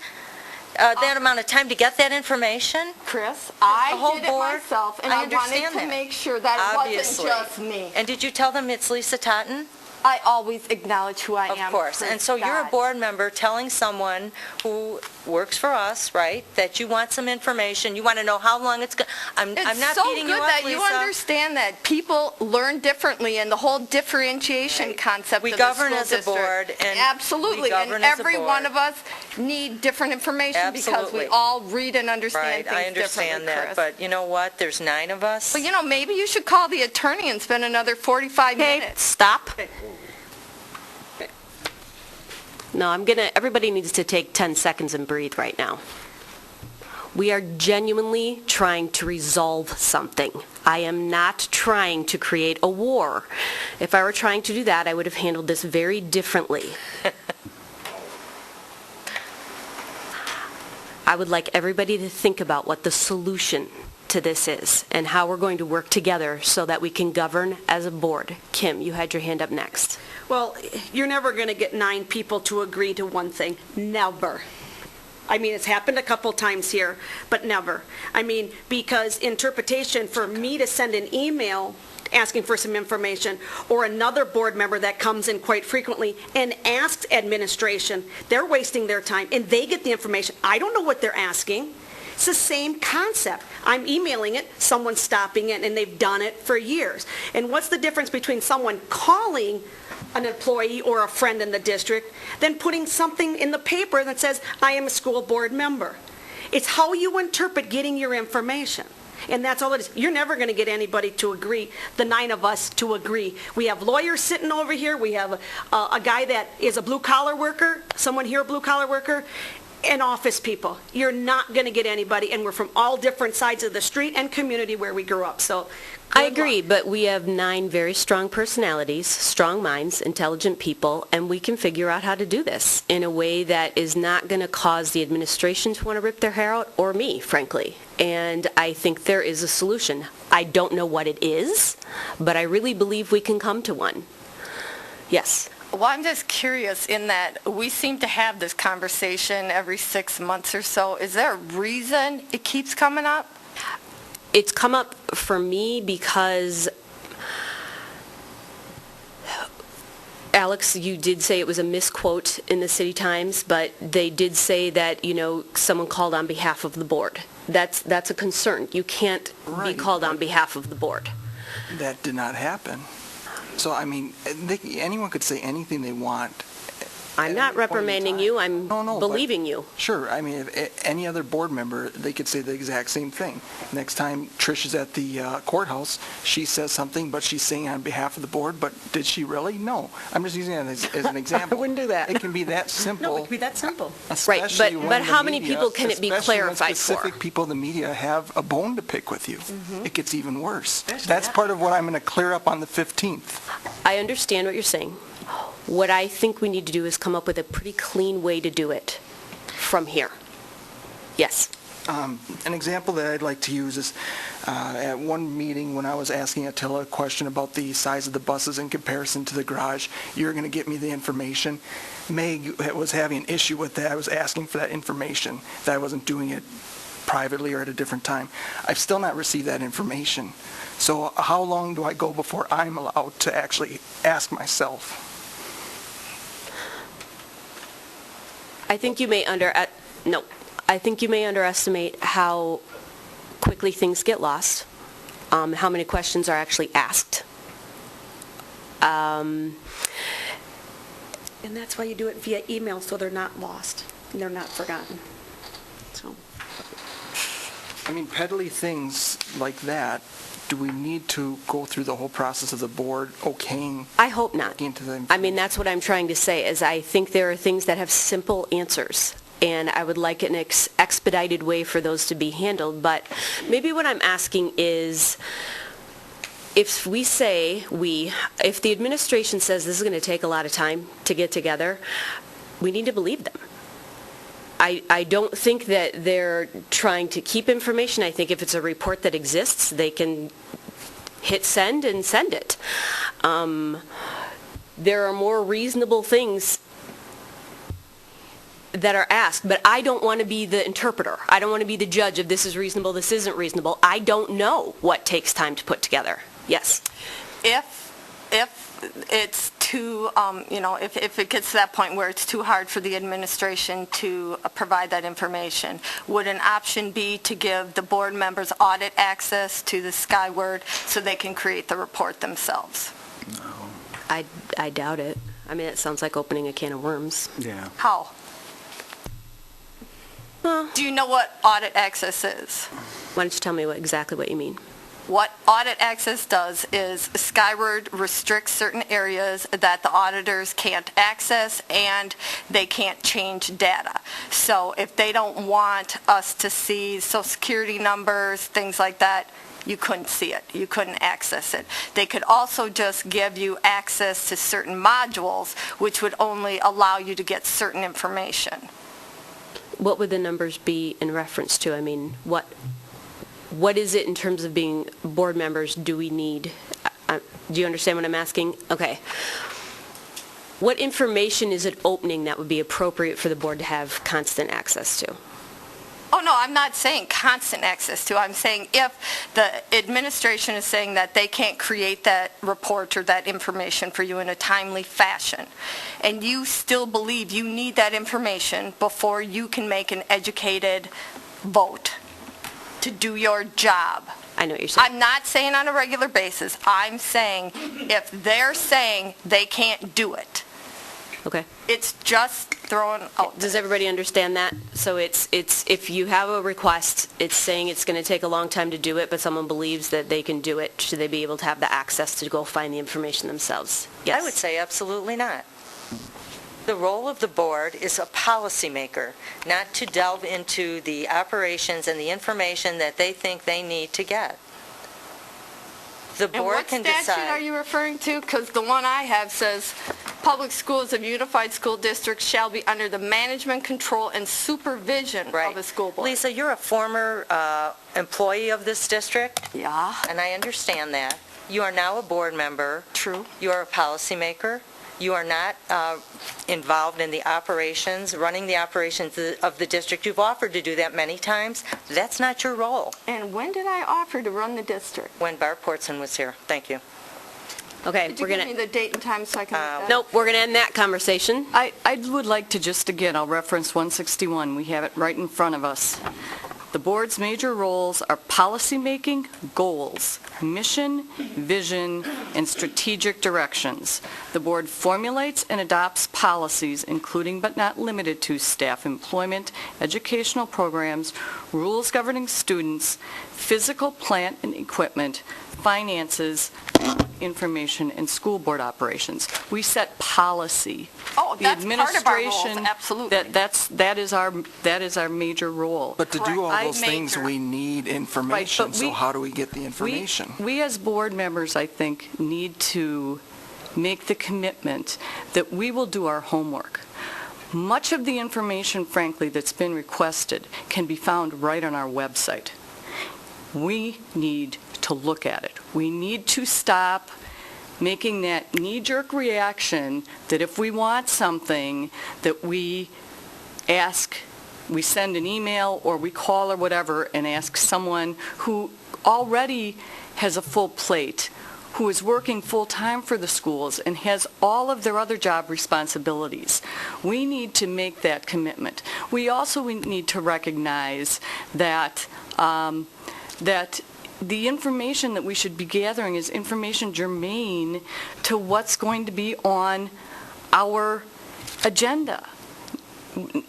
H: that amount of time to get that information?
I: Chris,
H: The
I: I
H: whole
I: did it
H: board?
I: myself, and
H: I
I: I wanted
H: understand
I: to
H: that.
I: make sure that
H: Obviously.
I: it wasn't just me.
H: And did you tell them it's Lisa Totten?
I: I always acknowledge who I am.
H: Of course.
I: Chris
H: And so you're a
I: Scott.
H: board member telling someone who works for us, right, that you want some information, you want to know how long it's going. I'm not
I: so
H: beating you
I: good
H: up,
I: that you
H: Lisa.
I: understand that people learn differently, and the whole differentiation concept
H: We
I: of the
H: govern
I: school
H: as a
I: district.
H: board, and
I: Absolutely,
H: we govern
I: and
H: as a
I: every
H: board.
I: one of us need different information because
H: Absolutely.
I: we all read and understand
H: Right,
I: things
H: I understand
I: differently,
H: that,
I: Chris.
H: but you know what, there's 9 of us.
I: But you know, maybe you should call the attorney and spend another 45 minutes.
A: Stop. No, everybody needs to take 10 seconds and breathe right now. We are genuinely trying to resolve something. I am not trying to create a war. If I were trying to do that, I would have handled this very differently. I would like everybody to think about what the solution to this is and how we're going to work together so that we can govern as a board. Kim, you had your hand up next.
N: Well, you're never going to get 9 people to agree to one thing. Never. I mean, it's happened a couple times here, but never. I mean, because interpretation, for me to send an email asking for some information, or another board member that comes in quite frequently and asks administration, they're wasting their time, and they get the information. I don't know what they're asking. It's the same concept. I'm emailing it, someone's stopping it, and they've done it for years. And what's the difference between someone calling an employee or a friend in the district than putting something in the paper that says, I am a school board member? It's how you interpret getting your information. And that's all it is. You're never going to get anybody to agree, the 9 of us to agree. We have lawyers sitting over here. We have a guy that is a blue-collar worker, someone here a blue-collar worker, and office people. You're not going to get anybody, and we're from all different sides of the street and community where we grew up. So
A: I agree, but we have 9 very strong personalities, strong minds, intelligent people, and we can figure out how to do this in a way that is not going to cause the administration to want to rip their hair out, or me, frankly. And I think there is a solution. I don't know what it is, but I really believe we can come to one. Yes.
I: Well, I'm just curious in that we seem to have this conversation every 6 months or so. Is there a reason it keeps coming up?
A: It's come up for me because, Alex, you did say it was a misquote in the City Times, but they did say that, someone called on behalf of the board. That's a concern. You can't be called on behalf of the board.
L: That did not happen. So, I mean, anyone could say anything they want.
A: I'm not reprimanding you. I'm believing you.
L: Sure. I mean, if any other board member, they could say the exact same thing. Next time Trish is at the courthouse, she says something, but she's saying on behalf of the board, but did she really? No. I'm just using that as an example.
N: I wouldn't do that.
L: It can be that simple.
N: No, it can be that simple.
A: Right, but how many people can it be clarified for?
L: Specific people in the media have a bone to pick with you. It gets even worse. That's part of what I'm going to clear up on the 15th.
A: I understand what you're saying. What I think we need to do is come up with a pretty clean way to do it from here. Yes.
L: An example that I'd like to use is at one meeting when I was asking Attila a question about the size of the buses in comparison to the garage, you're going to get me the information. Meg was having an issue with that. I was asking for that information, that I wasn't doing it privately or at a different time. I've still not received that information. So how long do I go before I'm allowed to actually ask myself?
A: I think you may underestimate how quickly things get lost, how many questions are actually asked.
N: And that's why you do it via email, so they're not lost and they're not forgotten. So,
L: I mean, peddly things like that, do we need to go through the whole process of the board okaying?
A: I hope not. I mean, that's what I'm trying to say, is I think there are things that have simple answers, and I would like an expedited way for those to be handled. But maybe what I'm asking is, if the administration says this is going to take a lot of time to get together, we need to believe them. I don't think that they're trying to keep information. I think if it's a report that exists, they can hit send and send it. There are more reasonable things that are asked, but I don't want to be the interpreter. I don't want to be the judge of this is reasonable, this isn't reasonable. I don't know what takes time to put together. Yes?
I: If it's too, if it gets to that point where it's too hard for the administration to provide that information, would an option be to give the board members audit access to the Skyward so they can create the report themselves?
S: No.
A: I doubt it. I mean, it sounds like opening a can of worms.
S: Yeah.
I: How? Do you know what audit access is?
A: Why don't you tell me exactly what you mean?
I: What audit access does is Skyward restricts certain areas that the auditors can't access and they can't change data. So if they don't want us to see Social Security numbers, things like that, you couldn't see it. You couldn't access it. They could also just give you access to certain modules, which would only allow you to get certain information.
A: What would the numbers be in reference to? I mean, what? what is it in terms of being board members do we need? Do you understand what I'm asking? Okay. What information is it opening that would be appropriate for the board to have constant access to?
I: Oh, no, I'm not saying constant access to. I'm saying if the administration is saying that they can't create that report or that information for you in a timely fashion, and you still believe you need that information before you can make an educated vote to do your job.
A: I know what you're saying.
I: I'm not saying on a regular basis. I'm saying if they're saying they can't do it.
A: Okay.
I: It's just throwing out.
A: Does everybody understand that? So it's if you have a request, it's saying it's going to take a long time to do it, but someone believes that they can do it. Should they be able to have the access to go find the information themselves? Yes.
H: I would say absolutely not. The role of the board is a policymaker, not to delve into the operations and the information that they think they need to get. The board can decide.
I: And what statute are you referring to? Because the one I have says, public schools of unified school districts shall be under the management, control, and supervision of the school board.
H: Lisa, you're a former employee of this district.
I: Yeah.
H: And I understand that. You are now a board member.
I: True.
H: You are a policymaker. You are not involved in the operations, running the operations of the district. You've offered to do that many times. That's not your role.
I: And when did I offer to run the district?
H: When Barb Portson was here. Thank you.
A: Okay,
I: Did you give me the date and time so I can...
A: Nope, we're going to end that conversation.
C: I would like to just, again, I'll reference 161. We have it right in front of us. The board's major roles are policymaking, goals, mission, vision, and strategic directions. The board formulates and adopts policies, including but not limited to staff employment, educational programs, rules governing students, physical plant and equipment, finances, information, and school board operations. We set policy.
I: Oh, that's part of our roles, absolutely.
C: That is our major role.
L: But to do all those things, we need information.
C: Right,
L: so how do we get the information?
C: We as board members, I think, need to make the commitment that we will do our homework. Much of the information, frankly, that's been requested can be found right on our website. We need to look at it. We need to stop making that knee-jerk reaction that if we want something, that we send an email or we call or whatever and ask someone who already has a full plate, who is working full-time for the schools and has all of their other job responsibilities. We need to make that commitment. We also need to recognize that the information that we should be gathering is information germane to what's going to be on our agenda.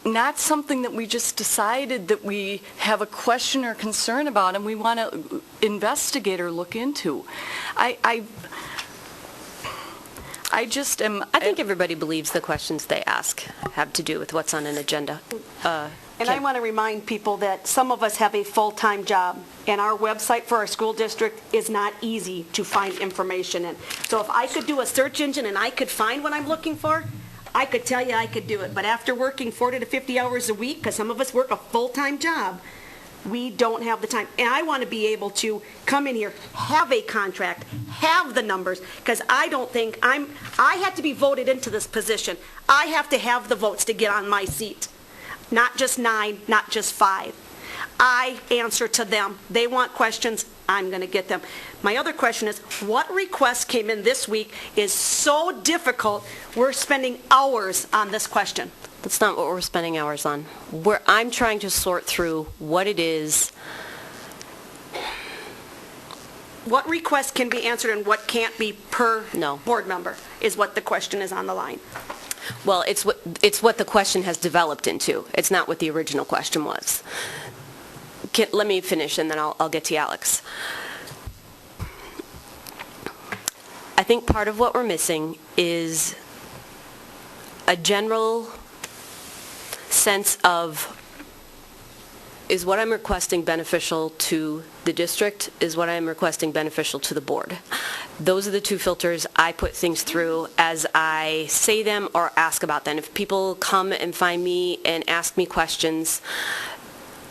C: Not something that we just decided that we have a question or concern about and we want to investigate or look into. I
A: think everybody believes the questions they ask have to do with what's on an agenda.
N: And I want to remind people that some of us have a full-time job, and our website for our school district is not easy to find information in. So if I could do a search engine and I could find what I'm looking for, I could tell you I could do it. But after working 40 to 50 hours a week, because some of us work a full-time job, we don't have the time. And I want to be able to come in here, have a contract, have the numbers, because I don't think I had to be voted into this position. I have to have the votes to get on my seat. Not just 9, not just 5. I answer to them. They want questions, I'm going to get them. My other question is, what request came in this week is so difficult, we're spending hours on this question?
A: That's not what we're spending hours on. I'm trying to sort through what it is.
N: What request can be answered and what can't be per board member is what the question is on the line.
A: Well, it's what the question has developed into. It's not what the original question was. Let me finish and then I'll get to Alex. I think part of what we're missing is a general sense of, is what I'm requesting beneficial to the district? Is what I'm requesting beneficial to the board? Those are the two filters I put things through as I say them or ask about them. If people come and find me and ask me questions,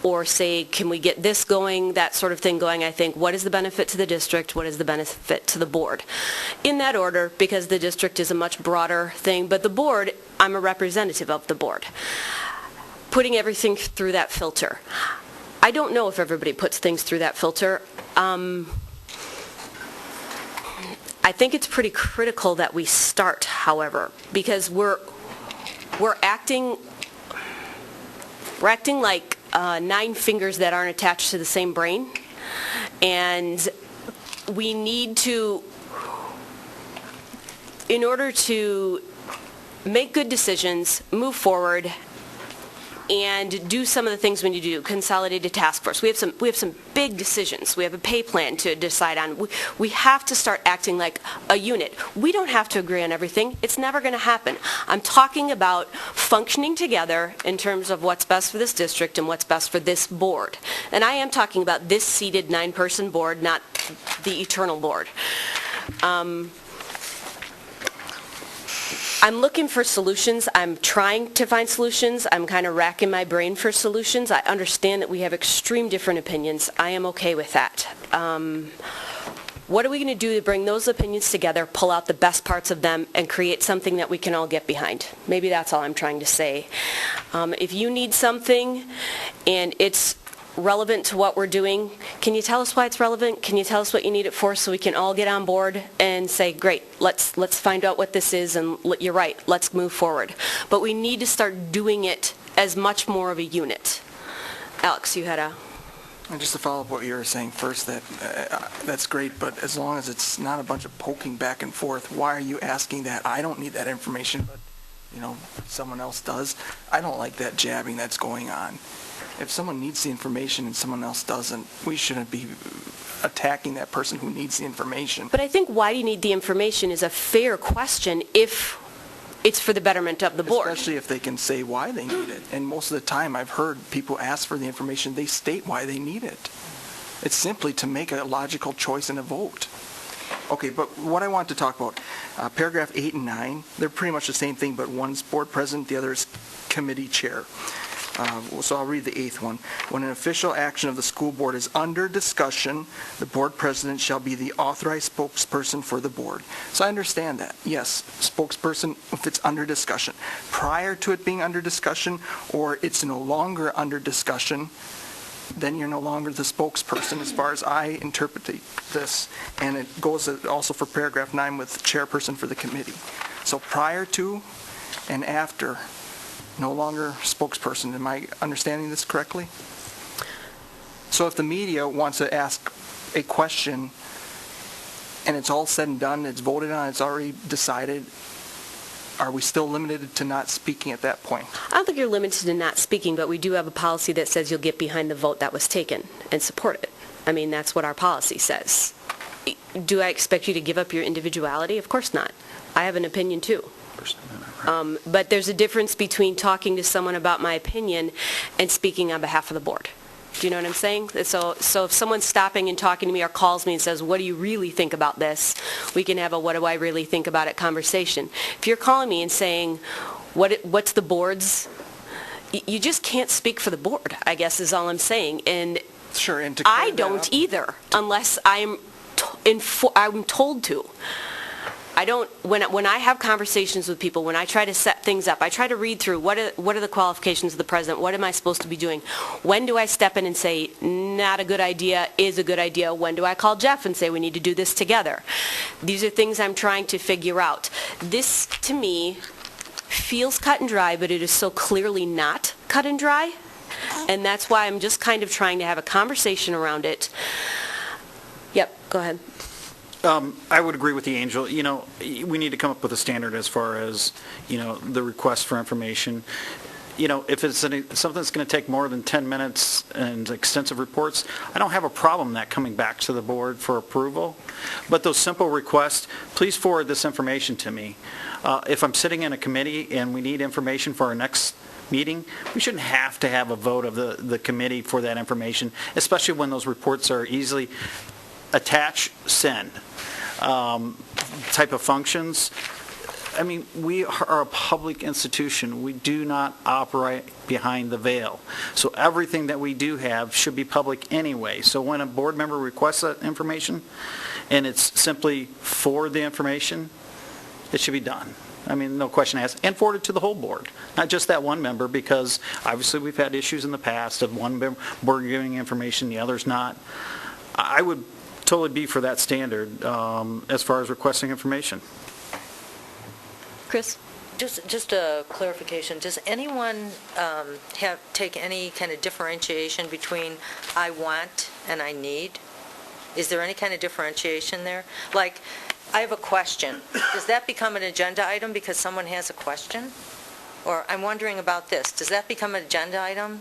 A: or say, can we get this going, that sort of thing going. I think, what is the benefit to the district? What is the benefit to the board? In that order, because the district is a much broader thing, but the board, I'm a representative of the board. Putting everything through that filter. I don't know if everybody puts things through that filter. I think it's pretty critical that we start, however, because we're acting like 9 fingers that aren't attached to the same brain, and we need to, in order to make good decisions, move forward, and do some of the things we need to do. Consolidated task force. We have some big decisions. We have a pay plan to decide on. We have to start acting like a unit. We don't have to agree on everything. It's never going to happen. I'm talking about functioning together in terms of what's best for this district and what's best for this board. And I am talking about this seated 9-person board, not the eternal board. I'm looking for solutions. I'm trying to find solutions. I'm kind of racking my brain for solutions. I understand that we have extreme different opinions. I am okay with that. What are we going to do to bring those opinions together, pull out the best parts of them, and create something that we can all get behind? Maybe that's all I'm trying to say. If you need something and it's relevant to what we're doing, can you tell us why it's relevant? Can you tell us what you need it for, so we can all get on board and say, great, let's find out what this is, and you're right, let's move forward. But we need to start doing it as much more of a unit. Alex, you had a...
L: And just to follow up what you were saying first, that's great, but as long as it's not a bunch of poking back and forth, why are you asking that? I don't need that information, but someone else does. I don't like that jabbing that's going on. If someone needs the information and someone else doesn't, we shouldn't be attacking that person who needs the information.
A: But I think why do you need the information is a fair question if it's for the betterment of the board.
L: Especially if they can say why they need it. And most of the time I've heard people ask for the information, they state why they need it. It's simply to make a logical choice in a vote. Okay, but what I want to talk about, paragraph 8 and 9, they're pretty much the same thing, but one's board president, the other is committee chair. So I'll read the 8th one. When an official action of the school board is under discussion, the board president shall be the authorized spokesperson for the board. So I understand that. Yes, spokesperson if it's under discussion. Prior to it being under discussion, or it's no longer under discussion, then you're no longer the spokesperson as far as I interpret this. And it goes also for paragraph 9 with chairperson for the committee. So prior to and after, no longer spokesperson. Am I understanding this correctly? So if the media wants to ask a question and it's all said and done, it's voted on, it's already decided, are we still limited to not speaking at that point?
A: I don't think you're limited to not speaking, but we do have a policy that says you'll get behind the vote that was taken and support it. I mean, that's what our policy says. Do I expect you to give up your individuality? Of course not. I have an opinion too. But there's a difference between talking to someone about my opinion and speaking on behalf of the board. Do you know what I'm saying? So if someone's stopping and talking to me or calls me and says, what do you really think about this? We can have a what do I really think about it conversation. If you're calling me and saying, what's the board's, you just can't speak for the board, I guess is all I'm saying. And
L: sure, and
A: I don't either, unless I'm told to. I don't, when I have conversations with people, when I try to set things up, I try to read through what are the qualifications of the president, what am I supposed to be doing, when do I step in and say, not a good idea, is a good idea, when do I call Jeff and say we need to do this together? These are things I'm trying to figure out. This, to me, feels cut and dry, but it is so clearly not cut and dry, and that's why I'm just kind of trying to have a conversation around it. Yep, go ahead.
S: I would agree with the Angel. We need to come up with a standard as far as, the request for information. If it's something that's going to take more than 10 minutes and extensive reports, I don't have a problem that coming back to the board for approval. But those simple requests, please forward this information to me. If I'm sitting in a committee and we need information for our next meeting, we shouldn't have to have a vote of the committee for that information, especially when those reports are easily attach, send type of functions. I mean, we are a public institution. We do not operate behind the veil. So everything that we do have should be public anyway. So when a board member requests that information, and it's simply for the information, it should be done. I mean, no question asked, and forwarded to the whole board, not just that one member, because obviously we've had issues in the past of one board giving information, the other's not. I would totally be for that standard as far as requesting information.
C: Chris?
H: Just a clarification, does anyone take any kind of differentiation between I want and I need? Is there any kind of differentiation there? Like, I have a question. Does that become an agenda item because someone has a question? Or I'm wondering about this. Does that become an agenda item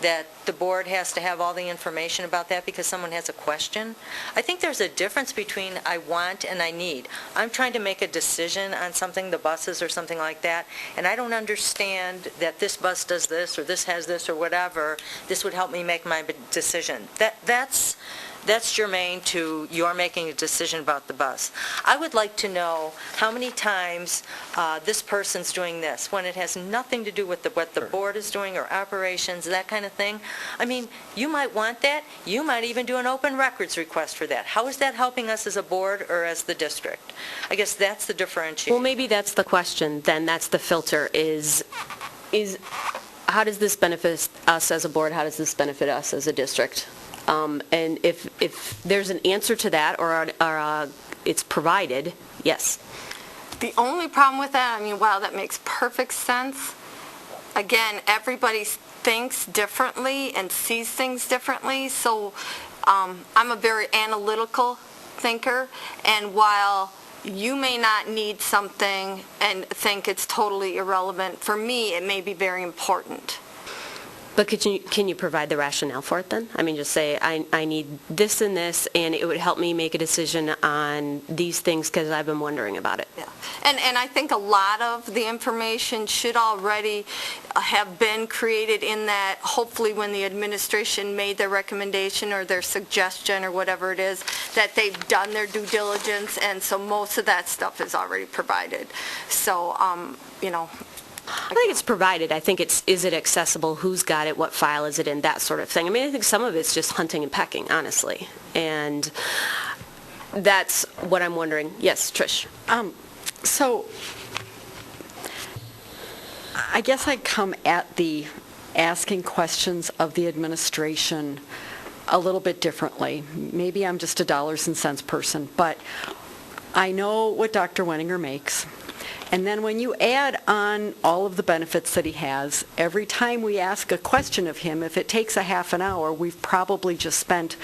H: that the board has to have all the information about that because someone has a question? I think there's a difference between I want and I need. I'm trying to make a decision on something, the buses or something like that, and I don't understand that this bus does this or this has this or whatever. This would help me make my decision. That's germane to your making a decision about the bus. I would like to know how many times this person's doing this when it has nothing to do with what the board is doing or operations, that kind of thing. I mean, you might want that. You might even do an open records request for that. How is that helping us as a board or as the district? I guess that's the differentiation.
A: Well, maybe that's the question, then. That's the filter, is how does this benefit us as a board? How does this benefit us as a district? And if there's an answer to that or it's provided, yes.
I: The only problem with that, I mean, wow, that makes perfect sense. Again, everybody thinks differently and sees things differently, so I'm a very analytical thinker, and while you may not need something and think it's totally irrelevant, for me it may be very important.
A: But can you provide the rationale for it then? I mean, just say, I need this and this, and it would help me make a decision on these things because I've been wondering about it.
I: Yeah. And I think a lot of the information should already have been created in that, hopefully when the administration made their recommendation or their suggestion or whatever it is, that they've done their due diligence, and so most of that stuff is already provided. So, you know,
A: I think it's provided. I think is it accessible? Who's got it? What file is it in? That sort of thing. I mean, I think some of it's just hunting and pecking, honestly. And that's what I'm wondering. Yes, Trish.
C: So I guess I come at the asking questions of the administration a little bit differently. Maybe I'm just a dollars and cents person, but I know what Dr. Wenninger makes. And then when you add on all of the benefits that he has, every time we ask a question of him, if it takes a half an hour, we've probably just spent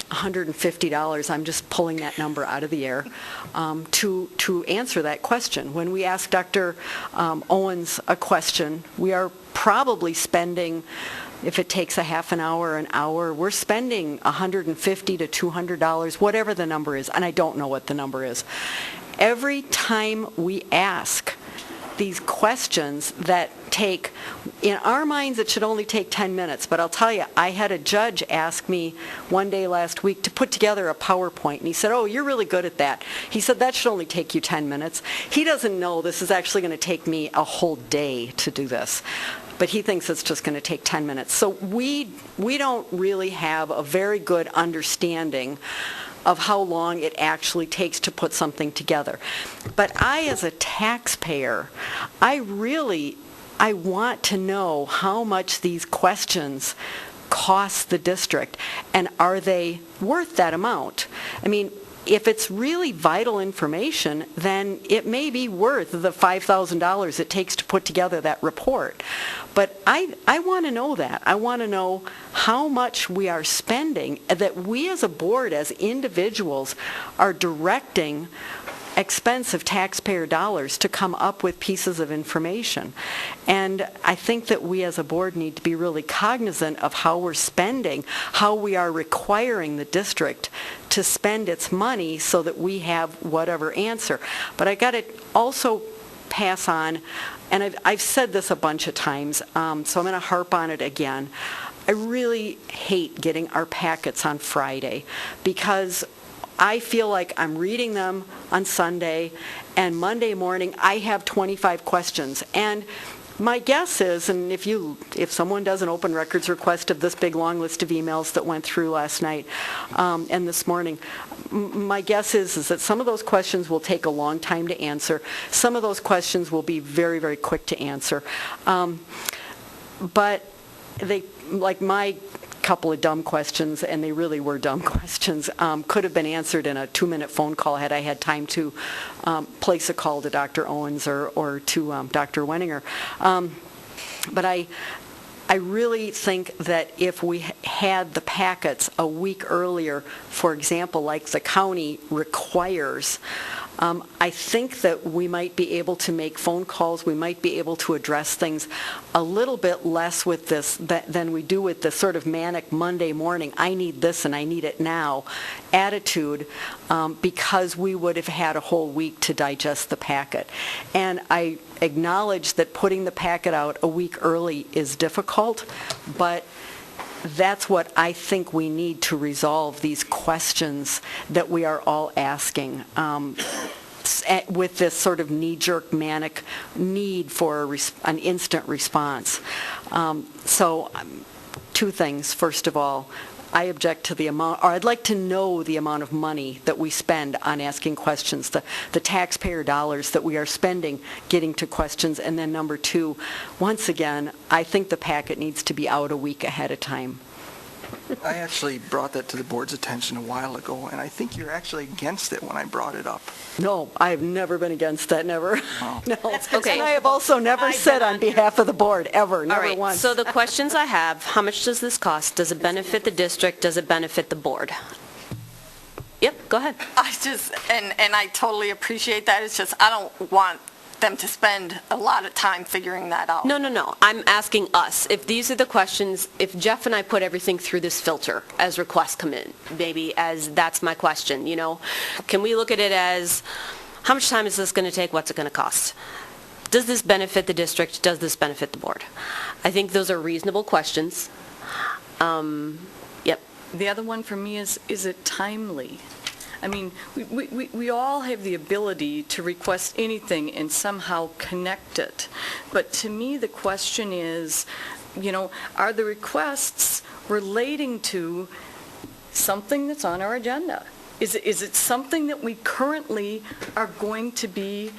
C: $150, I'm just pulling that number out of the air, to answer that question. When we ask Dr. Owens a question, we are probably spending, if it takes a half an hour, we're spending $150 to $200, whatever the number is, and I don't know what the number is. Every time we ask these questions that take, in our minds it should only take 10 minutes, but I'll tell you, I had a judge ask me one day last week to put together a PowerPoint, and he said, oh, you're really good at that. He said, that should only take you 10 minutes. He doesn't know this is actually going to take me a whole day to do this, but he thinks it's just going to take 10 minutes. So we don't really have a very good understanding of how long it actually takes to put something together. But I, as a taxpayer, I want to know how much these questions cost the district, and are they worth that amount? I mean, if it's really vital information, then it may be worth the $5,000 it takes to put together that report. But I want to know that. I want to know how much we are spending, that we as a board, as individuals, are directing expensive taxpayer dollars to come up with pieces of information. And I think that we as a board need to be really cognizant of how we're spending, how we are requiring the district to spend its money so that we have whatever answer. But I got to also pass on, and I've said this a bunch of times, so I'm going to harp on it again. I really hate getting our packets on Friday because I feel like I'm reading them on Sunday, and Monday morning, I have 25 questions. And my guess is, and if someone does an open records request of this big long list of emails that went through last night and this morning, my guess is that some of those questions will take a long time to answer. Some of those questions will be very, very quick to answer. But they, like my couple of dumb questions, and they really were dumb questions, could have been answered in a 2-minute phone call had I had time to place a call to Dr. Owens or to Dr. Wenninger. But I really think that if we had the packets a week earlier, for example, like the county requires, I think that we might be able to make phone calls, we might be able to address things a little bit less with this than we do with the sort of manic Monday morning, I need this and I need it now attitude, because we would have had a whole week to digest the packet. And I acknowledge that putting the packet out a week early is difficult, but that's what I think we need to resolve these questions that we are all asking with this sort of knee-jerk manic need for an instant response. So 2 things. First of all, I object to the amount, or I'd like to know the amount of money that we spend on asking questions, the taxpayer dollars that we are spending getting to questions. And then number 2, once again, I think the packet needs to be out a week ahead of time.
L: I actually brought that to the board's attention a while ago, and I think you're actually against it when I brought it up.
C: No, I've never been against that, never.
L: Oh.
C: No.
A: Okay.
C: And I have also never said on behalf of the board, ever,
A: All
C: never
A: right,
C: once.
A: so the questions I have, how much does this cost? Does it benefit the district? Does it benefit the board? Yep, go ahead.
I: I just, and I totally appreciate that. It's just, I don't want them to spend a lot of time figuring that out.
A: No. I'm asking us. If these are the questions, if Jeff and I put everything through this filter as requests come in, maybe as that's my question, can we look at it as, how much time is this going to take? What's it going to cost? Does this benefit the district? Does this benefit the board? I think those are reasonable questions. Yep.
C: The other one for me is it timely? I mean, we all have the ability to request anything and somehow connect it. But to me, the question is, are the requests relating to something that's on our agenda? Is it something that we currently are going to be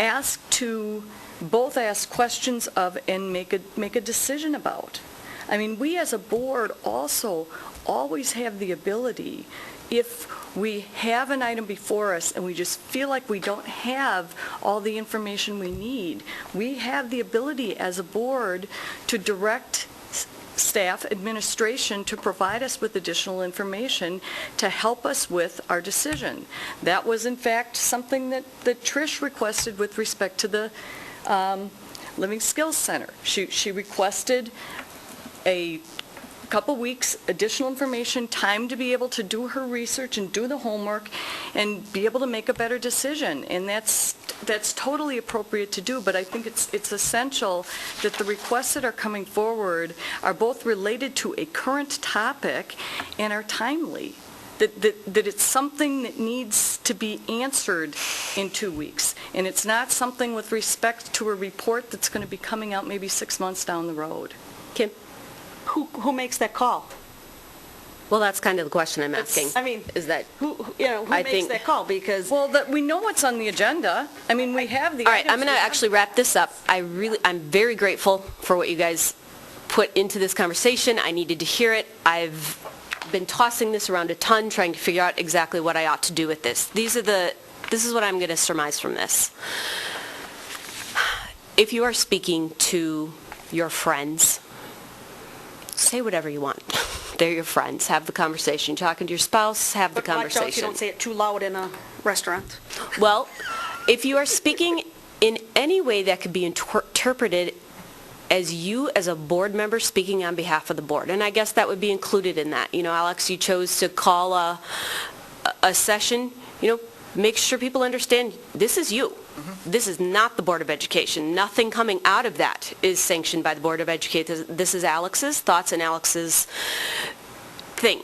C: asked to both ask questions of and make a decision about? I mean, we as a board also always have the ability, if we have an item before us and we just feel like we don't have all the information we need, we have the ability as a board to direct staff, administration, to provide us with additional information to help us with our decision. That was, in fact, something that Trish requested with respect to the Living Skills Center. She requested a couple weeks additional information, time to be able to do her research and do the homework and be able to make a better decision. And that's totally appropriate to do, but I think it's essential that the requests that are coming forward are both related to a current topic and are timely. That it's something that needs to be answered in 2 weeks. And it's not something with respect to a report that's going to be coming out maybe 6 months down the road.
A: Kim?
N: Who makes that call?
A: Well, that's kind of the question I'm asking. Is that
N: who makes that call? Because
C: we know what's on the agenda. I mean, we have the.
A: All right, I'm going to actually wrap this up. I'm very grateful for what you guys put into this conversation. I needed to hear it. I've been tossing this around a ton, trying to figure out exactly what I ought to do with this. This is what I'm going to surmise from this. If you are speaking to your friends, say whatever you want. They're your friends. Have the conversation. Talking to your spouse, have the conversation.
N: Watch out you don't say it too loud in a restaurant.
A: Well, if you are speaking in any way that could be interpreted as you as a board member speaking on behalf of the board, and I guess that would be included in that. Alex, you chose to call a session. Make sure people understand this is you. Mm-hmm. This is not the Board of Education. Nothing coming out of that is sanctioned by the Board of Education. This is Alex's thoughts and Alex's thing.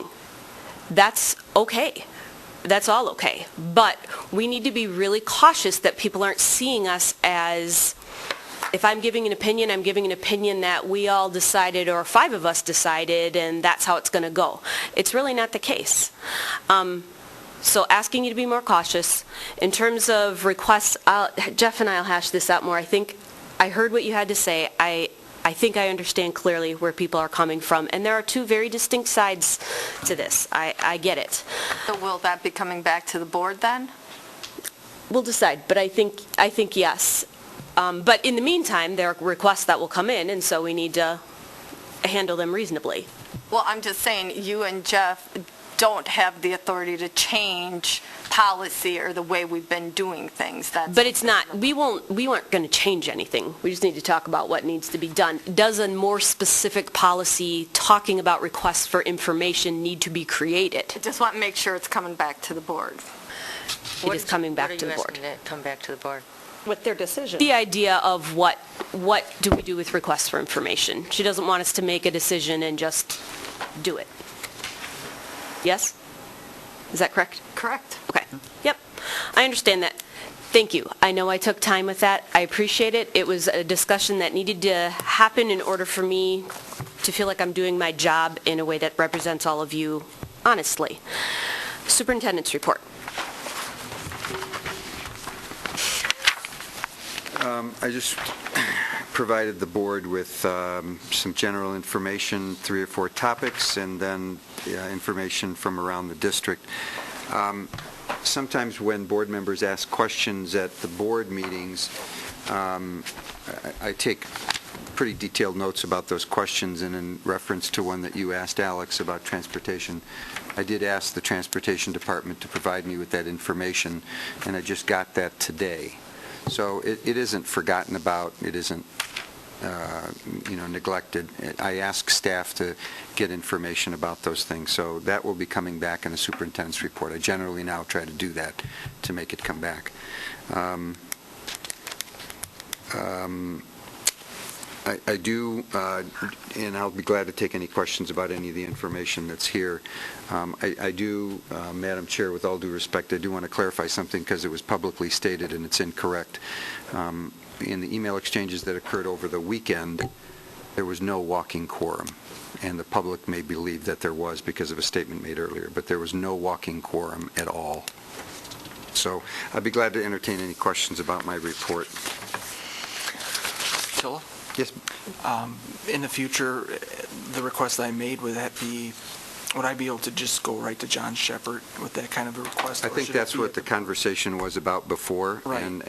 A: That's okay. That's all okay. But we need to be really cautious that people aren't seeing us as, if I'm giving an opinion, I'm giving an opinion that we all decided or 5 of us decided and that's how it's going to go. It's really not the case. So asking you to be more cautious. In terms of requests, Jeff and I will hash this out more. I think I heard what you had to say. I think I understand clearly where people are coming from, and there are 2 very distinct sides to this. I get it.
I: So will that be coming back to the board then?
A: We'll decide, but I think yes. But in the meantime, there are requests that will come in, and so we need to handle them reasonably.
I: Well, I'm just saying, you and Jeff don't have the authority to change policy or the way we've been doing things.
A: But it's not, we weren't going to change anything. We just need to talk about what needs to be done. Does a more specific policy talking about requests for information need to be created?
I: I just want to make sure it's coming back to the board.
A: It is coming back to the board.
H: What are you asking to come back to the board?
N: With their decision.
A: The idea of what do we do with requests for information? She doesn't want us to make a decision and just do it. Yes? Is that correct?
I: Correct.
A: Okay. Yep. I understand that. Thank you. I know I took time with that. I appreciate it. It was a discussion that needed to happen in order for me to feel like I'm doing my job in a way that represents all of you honestly. Superintendent's report.
D: I just provided the board with some general information, 3 or 4 topics, and then information from around the district. Sometimes when board members ask questions at the board meetings, I take pretty detailed notes about those questions, and in reference to one that you asked, Alex, about transportation, I did ask the Transportation Department to provide me with that information, and I just got that today. So it isn't forgotten about, it isn't neglected. I ask staff to get information about those things, so that will be coming back in the superintendent's report. I generally now try to do that to make it come back. I do, and I'll be glad to take any questions about any of the information that's here. I do, Madam Chair, with all due respect, I do want to clarify something because it was publicly stated and it's incorrect. In the email exchanges that occurred over the weekend, there was no walking quorum, and the public may believe that there was because of a statement made earlier, but there was no walking quorum at all. So I'd be glad to entertain any questions about my report.
L: Tilla?
D: Yes.
L: In the future, the request I made, would I be able to just go right to John Shepherd with that kind of a request?
D: I think that's what the conversation was about before.
L: Right.
D: And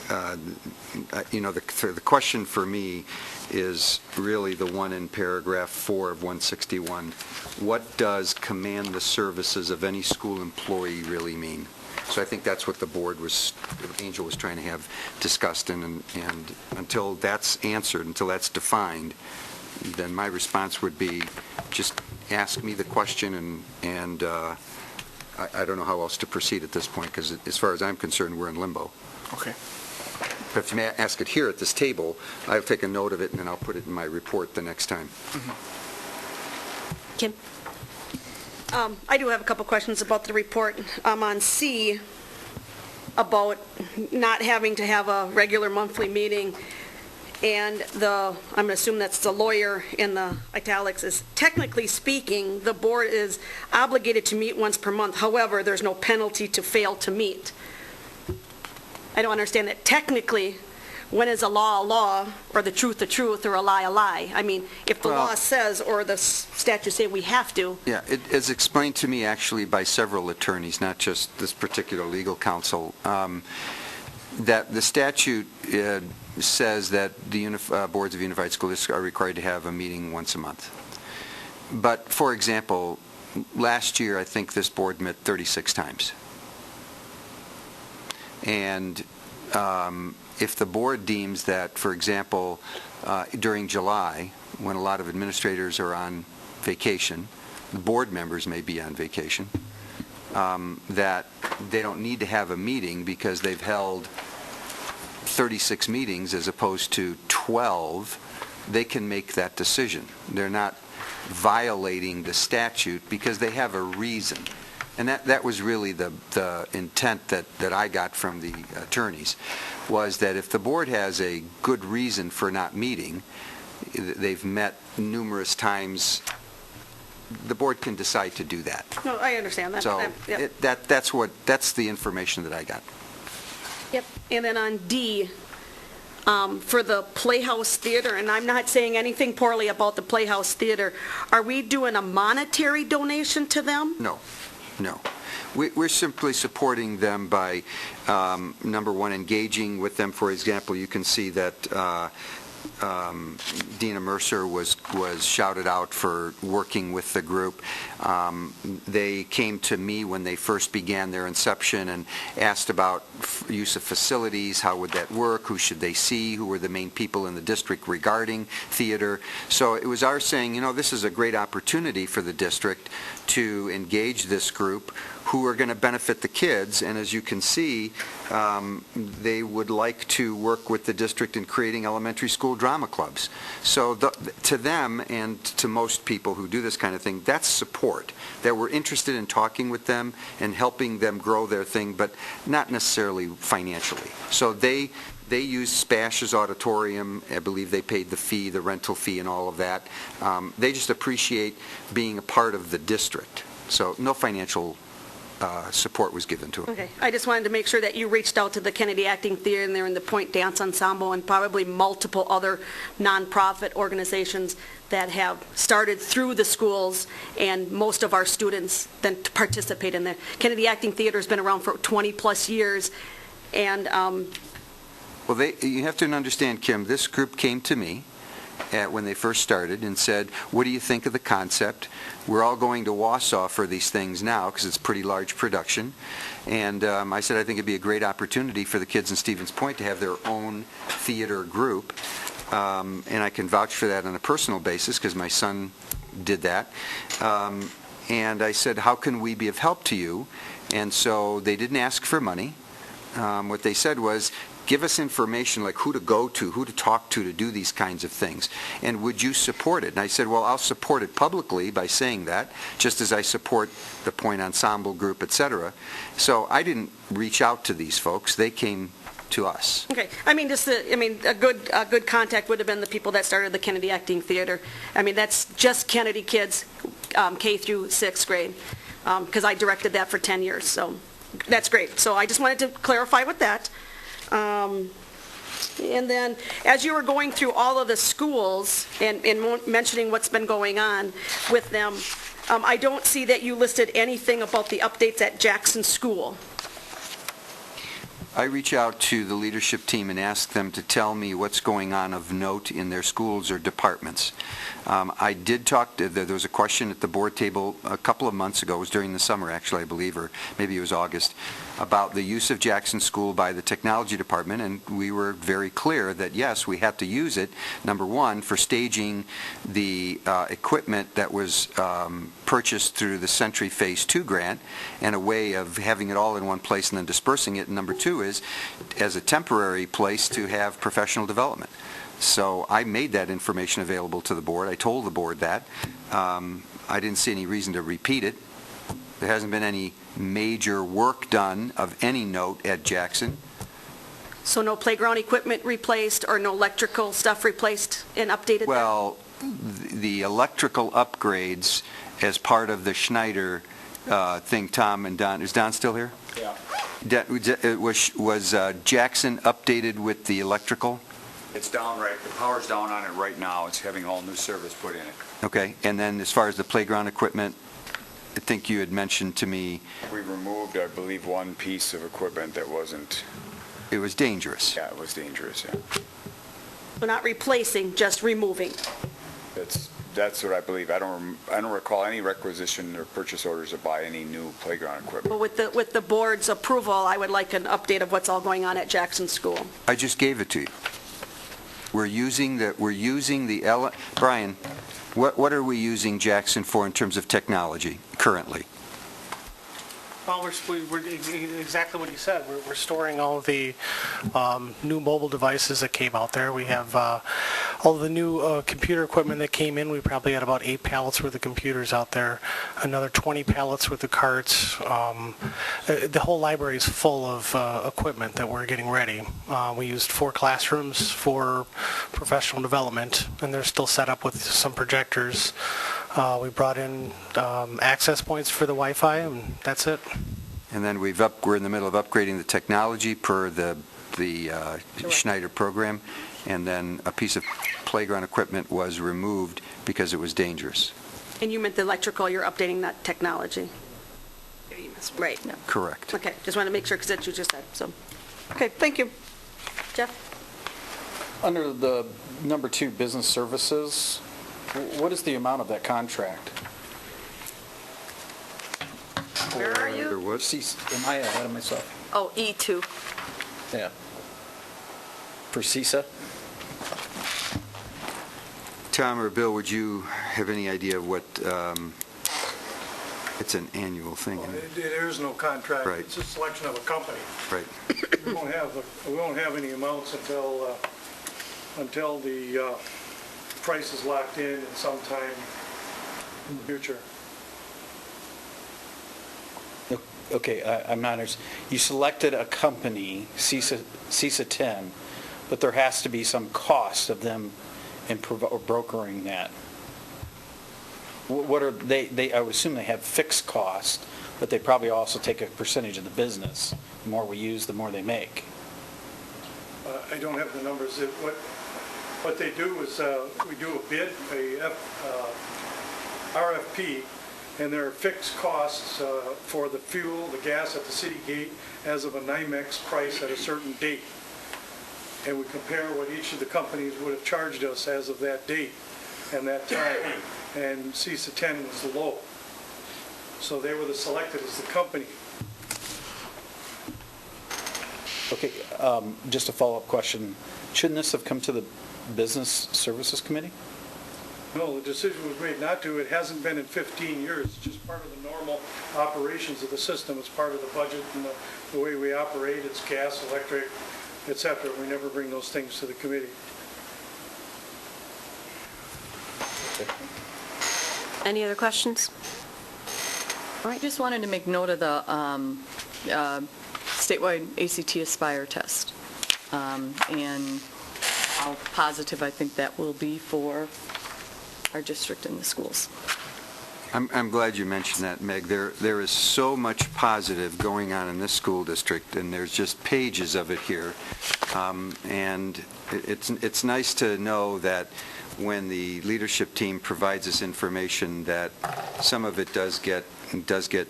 D: the question for me is really the one in paragraph 4 of 161. What does command the services of any school employee really mean? So I think that's what the board Angel was trying to have discussed, and until that's answered, until that's defined, then my response would be just ask me the question, and I don't know how else to proceed at this point, because as far as I'm concerned, we're in limbo.
L: Okay.
D: But if you may ask it here at this table, I'll take a note of it, and then I'll put it in my report the next time.
A: Kim?
N: I do have a couple questions about the report. On C, about not having to have a regular monthly meeting, and I'm going to assume that's the lawyer in the italics, is technically speaking, the board is obligated to meet once per month. However, there's no penalty to fail to meet. I don't understand that. Technically, when is a law, or the truth, or a lie? I mean, if the law says, or the statutes say we have to.
D: Yeah, it is explained to me actually by several attorneys, not just this particular legal counsel, that the statute says that the boards of unified school districts are required to have a meeting once a month. But, for example, last year I think this board met 36 times. And if the board deems that, for example, during July, when a lot of administrators are on vacation, the board members may be on vacation, that they don't need to have a meeting because they've held 36 meetings as opposed to 12, they can make that decision. They're not violating the statute because they have a reason. And that was really the intent that I got from the attorneys, was that if the board has a good reason for not meeting, they've met numerous times, the board can decide to do that.
N: No, I understand that.
D: So
N: Yep.
D: that's the information that I got.
N: Yep. And then on D, for the Playhouse Theater, and I'm not saying anything poorly about the Playhouse Theater, are we doing a monetary donation to them?
D: No. We're simply supporting them by, number one, engaging with them. For example, you can see that Dina Mercer was shouted out for working with the group. They came to me when they first began their inception and asked about use of facilities, how would that work, who should they see, who were the main people in the district regarding theater. So it was our saying, this is a great opportunity for the district to engage this group who are going to benefit the kids, and as you can see, they would like to work with the district in creating elementary school drama clubs. So to them and to most people who do this kind of thing, that's support, that we're interested in talking with them and helping them grow their thing, but not necessarily financially. So they use Spash's auditorium. I believe they paid the fee, the rental fee and all of that. They just appreciate being a part of the district. So no financial support was given to them.
N: Okay. I just wanted to make sure that you reached out to the Kennedy Acting Theater and they're in the Point Dance Ensemble and probably multiple other nonprofit organizations that have started through the schools, and most of our students then participate in there. Kennedy Acting Theater has been around for 20-plus years, and
D: Well, you have to understand, Kim, this group came to me when they first started and said, what do you think of the concept? We're all going to Wausau for these things now because it's pretty large production. And I said, I think it'd be a great opportunity for the kids in Stevens Point to have their own theater group. And I can vouch for that on a personal basis because my son did that. And I said, how can we be of help to you? And so they didn't ask for money. What they said was, give us information like who to go to, who to talk to do these kinds of things. And would you support it? And I said, well, I'll support it publicly by saying that, just as I support the Point Ensemble Group, et cetera. So I didn't reach out to these folks. They came to us.
N: okay. I mean, a good contact would have been the people that started the Kennedy Acting Theater. I mean, that's just Kennedy kids, K through 6th grade, because I directed that for 10 years. So that's great. So I just wanted to clarify with that. And then, as you were going through all of the schools and mentioning what's been going on with them, I don't see that you listed anything about the updates at Jackson School.
D: I reach out to the leadership team and ask them to tell me what's going on of note in their schools or departments. I did talk to, there was a question at the board table a couple of months ago, it was during the summer actually, I believe, or maybe it was August, about the use of Jackson School by the technology department, and we were very clear that yes, we had to use it, number one, for staging the equipment that was purchased through the Century Phase 2 grant, and a way of having it all in one place and then dispersing it, and number two is as a temporary place to have professional development. So I made that information available to the board. I told the board that. I didn't see any reason to repeat it. There hasn't been any major work done of any note at Jackson.
N: So no playground equipment replaced or no electrical stuff replaced and updated?
D: Well, the electrical upgrades as part of the Schneider thing, Tom and Don, is Don still here?
T: Yeah.
D: Was Jackson updated with the electrical?
T: It's down right, the power's down on it right now. It's having all new service put in it.
D: Okay, and then as far as the playground equipment, I think you had mentioned to me...
T: We removed, I believe, one piece of equipment that wasn't...
D: It was dangerous.
T: Yeah, it was dangerous, yeah.
N: So not replacing, just removing?
T: That's what I believe. I don't recall any requisition or purchase orders to buy any new playground equipment.
N: But with the board's approval, I would like an update of what's all going on at Jackson School.
D: I just gave it to you. We're using the Brian, what are we using Jackson for in terms of technology currently?
U: Well, we're exactly what he said. We're storing all of the new mobile devices that came out there. We have all the new computer equipment that came in. We probably had about 8 pallets worth of computers out there, another 20 pallets worth of carts. The whole library is full of equipment that we're getting ready. We used 4 classrooms for professional development, and they're still set up with some projectors. We brought in access points for the Wi-Fi, and that's it.
D: And then we're in the middle of upgrading the technology per the Schneider program, and then a piece of playground equipment was removed because it was dangerous.
N: And you meant the electrical, you're updating that technology? Right.
D: Correct.
N: Okay, just want to make sure, because that's what you just said, so. Okay, thank you. Jeff?
S: Under the number 2, business services, what is the amount of that contract?
I: Where are you?
D: There was.
S: Am I ahead of myself?
I: Oh, E2.
S: Yeah. For CISA?
D: Tom or Bill, would you have any idea of what, it's an annual thing?
R: Well, there is no contract.
D: Right.
R: It's a selection of a company.
D: Right.
R: We won't have any amounts until the price is locked in sometime in the future.
S: Okay, I'm not understanding. You selected a company, CISA 10, but there has to be some cost of them in brokering that. What are they? I would assume they have fixed costs, but they probably also take a percentage of the business. The more we use, the more they make.
R: I don't have the numbers. What they do is we do a bid, RFP, and there are fixed costs for the fuel, the gas at the city gate as of a NYMEX price at a certain date. And we compare what each of the companies would have charged us as of that date and that time. And CISA 10 was the low. So they were selected as the company.
S: Okay, just a follow-up question. Shouldn't this have come to the Business Services Committee?
R: No, the decision was made not to. It hasn't been in 15 years. It's just part of the normal operations of the system. It's part of the budget and the way we operate. It's gas, electric, et cetera. We never bring those things to the committee.
A: Any other questions?
C: I just wanted to make note of the statewide ACT Aspire test, and how positive I think that will be for our district and the schools.
D: I'm glad you mentioned that, Meg. There is so much positive going on in this school district, and there's just pages of it here. And it's nice to know that when the leadership team provides us information that some of it does get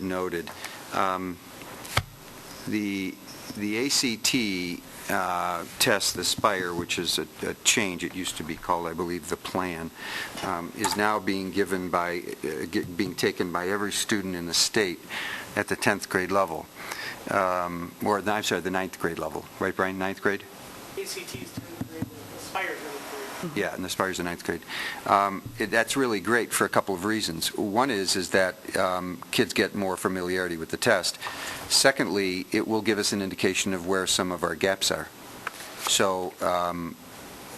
D: noted. The ACT test, the Spire, which is a change, it used to be called, I believe, the Plan, is now being taken by every student in the state at the 10th grade level. I'm sorry, the 9th grade level. Right, Brian, 9th grade?
U: ACT's 10th grade, Aspire's 9th grade.
D: Yeah, and the Spire's the 9th grade. That's really great for a couple of reasons. One is that kids get more familiarity with the test. Secondly, it will give us an indication of where some of our gaps are. So, and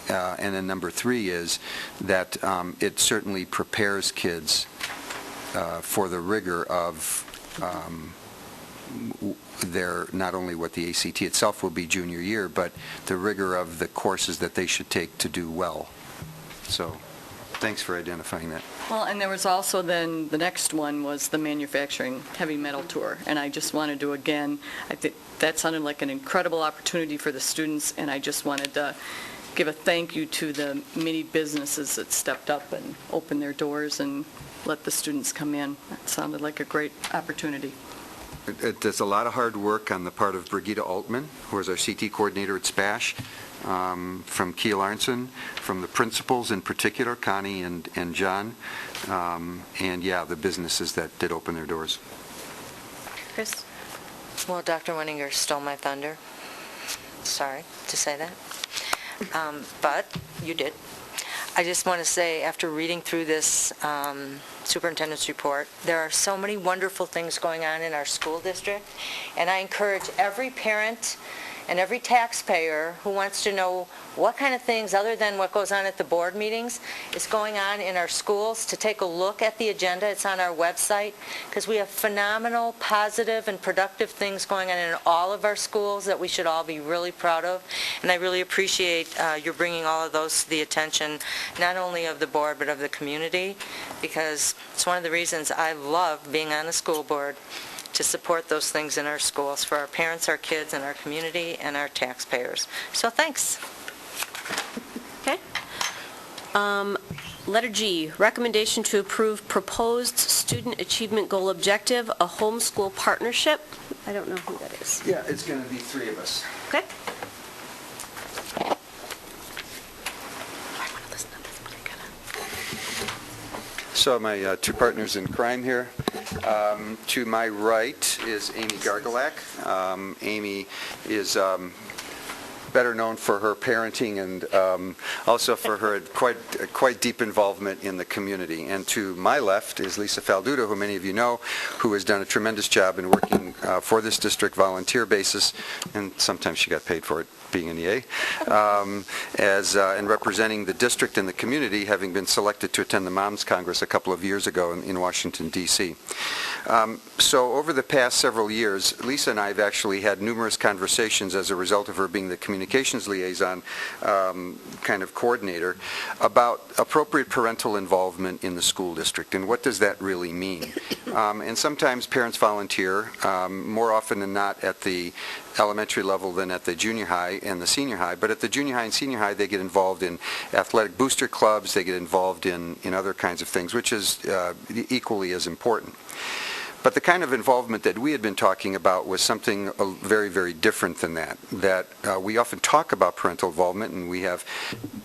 D: then number 3 is that it certainly prepares kids for the rigor of not only what the ACT itself will be junior year, but the rigor of the courses that they should take to do well. So thanks for identifying that.
C: Well, and there was also then, the next one was the manufacturing heavy metal tour. And I just wanted to, again, I think that sounded like an incredible opportunity for the students, and I just wanted to give a thank you to the many businesses that stepped up and opened their doors and let the students come in. That sounded like a great opportunity.
D: There's a lot of hard work on the part of Brigitte Altman, who is our CT coordinator at SPASH, from Kiel Arnson, from the principals in particular, Connie and John, and yeah, the businesses that did open their doors.
A: Chris?
H: Well, Dr. Winninger stole my thunder. Sorry to say that. But you did. I just want to say, after reading through this superintendent's report, there are so many wonderful things going on in our school district, and I encourage every parent And every taxpayer who wants to know what kind of things, other than what goes on at the board meetings, is going on in our schools, to take a look at the agenda. It's on our website, because we have phenomenal, positive, and productive things going on in all of our schools that we should all be really proud of. And I really appreciate your bringing all of those to the attention, not only of the board, but of the community, because it's one of the reasons I love being on the school board, to support those things in our schools for our parents, our kids, and our community, and our taxpayers. So thanks.
A: Okay. Letter G, recommendation to approve proposed student achievement goal objective, a homeschool partnership. I don't know who that is.
D: Yeah, it's going to be 3 of us.
A: Okay.
D: So my 2 partners in crime here. To my right is Amy Gargalack. Amy is better known for her parenting and also for her quite deep involvement in the community. And to my left is Lisa Falduta, who many of you know, who has done a tremendous job in working for this district volunteer basis, and sometimes she got paid for it, being an EA, and representing the district and the community, having been selected to attend the Moms Congress a couple of years ago in Washington, D.C. So over the past several years, Lisa and I have actually had numerous conversations as a result of her being the communications liaison kind of coordinator about appropriate parental involvement in the school district, and what does that really mean? And sometimes parents volunteer, more often than not at the elementary level than at the junior high and the senior high, but at the junior high and senior high they get involved in athletic booster clubs, they get involved in other kinds of things, which is equally as important. But the kind of involvement that we had been talking about was something very, very different than that. We often talk about parental involvement, and we have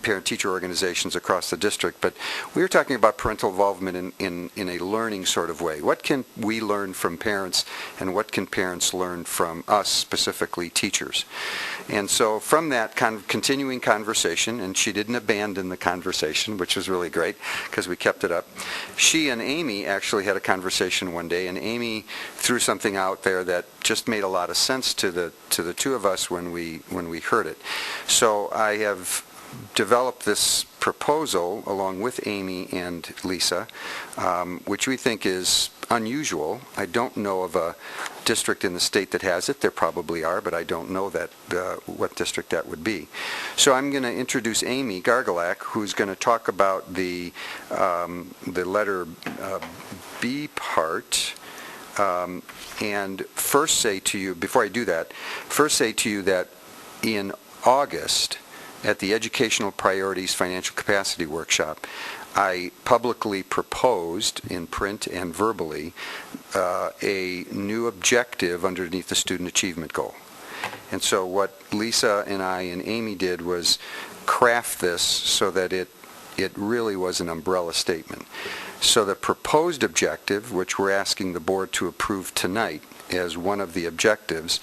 D: parent-teacher organizations across the district, but we were talking about parental involvement in a learning sort of way. What can we learn from parents, and what can parents learn from us, specifically teachers? And so from that kind of continuing conversation, and she didn't abandon the conversation, which was really great, because we kept it up, she and Amy actually had a conversation one day, and Amy threw something out there that just made a lot of sense to the 2 of us when we heard it. So I have developed this proposal along with Amy and Lisa, which we think is unusual. I don't know of a district in the state that has it. There probably are, but I don't know that what district that would be. So I'm going to introduce Amy Gargalack, who's going to talk about the letter B part. And first say to you, before I do that, that in August, at the Educational Priorities Financial Capacity Workshop, I publicly proposed in print and verbally a new objective underneath the Student Achievement Goal. And so what Lisa and I and Amy did was craft this so that it really was an umbrella statement. So the proposed objective, which we're asking the board to approve tonight as one of the objectives,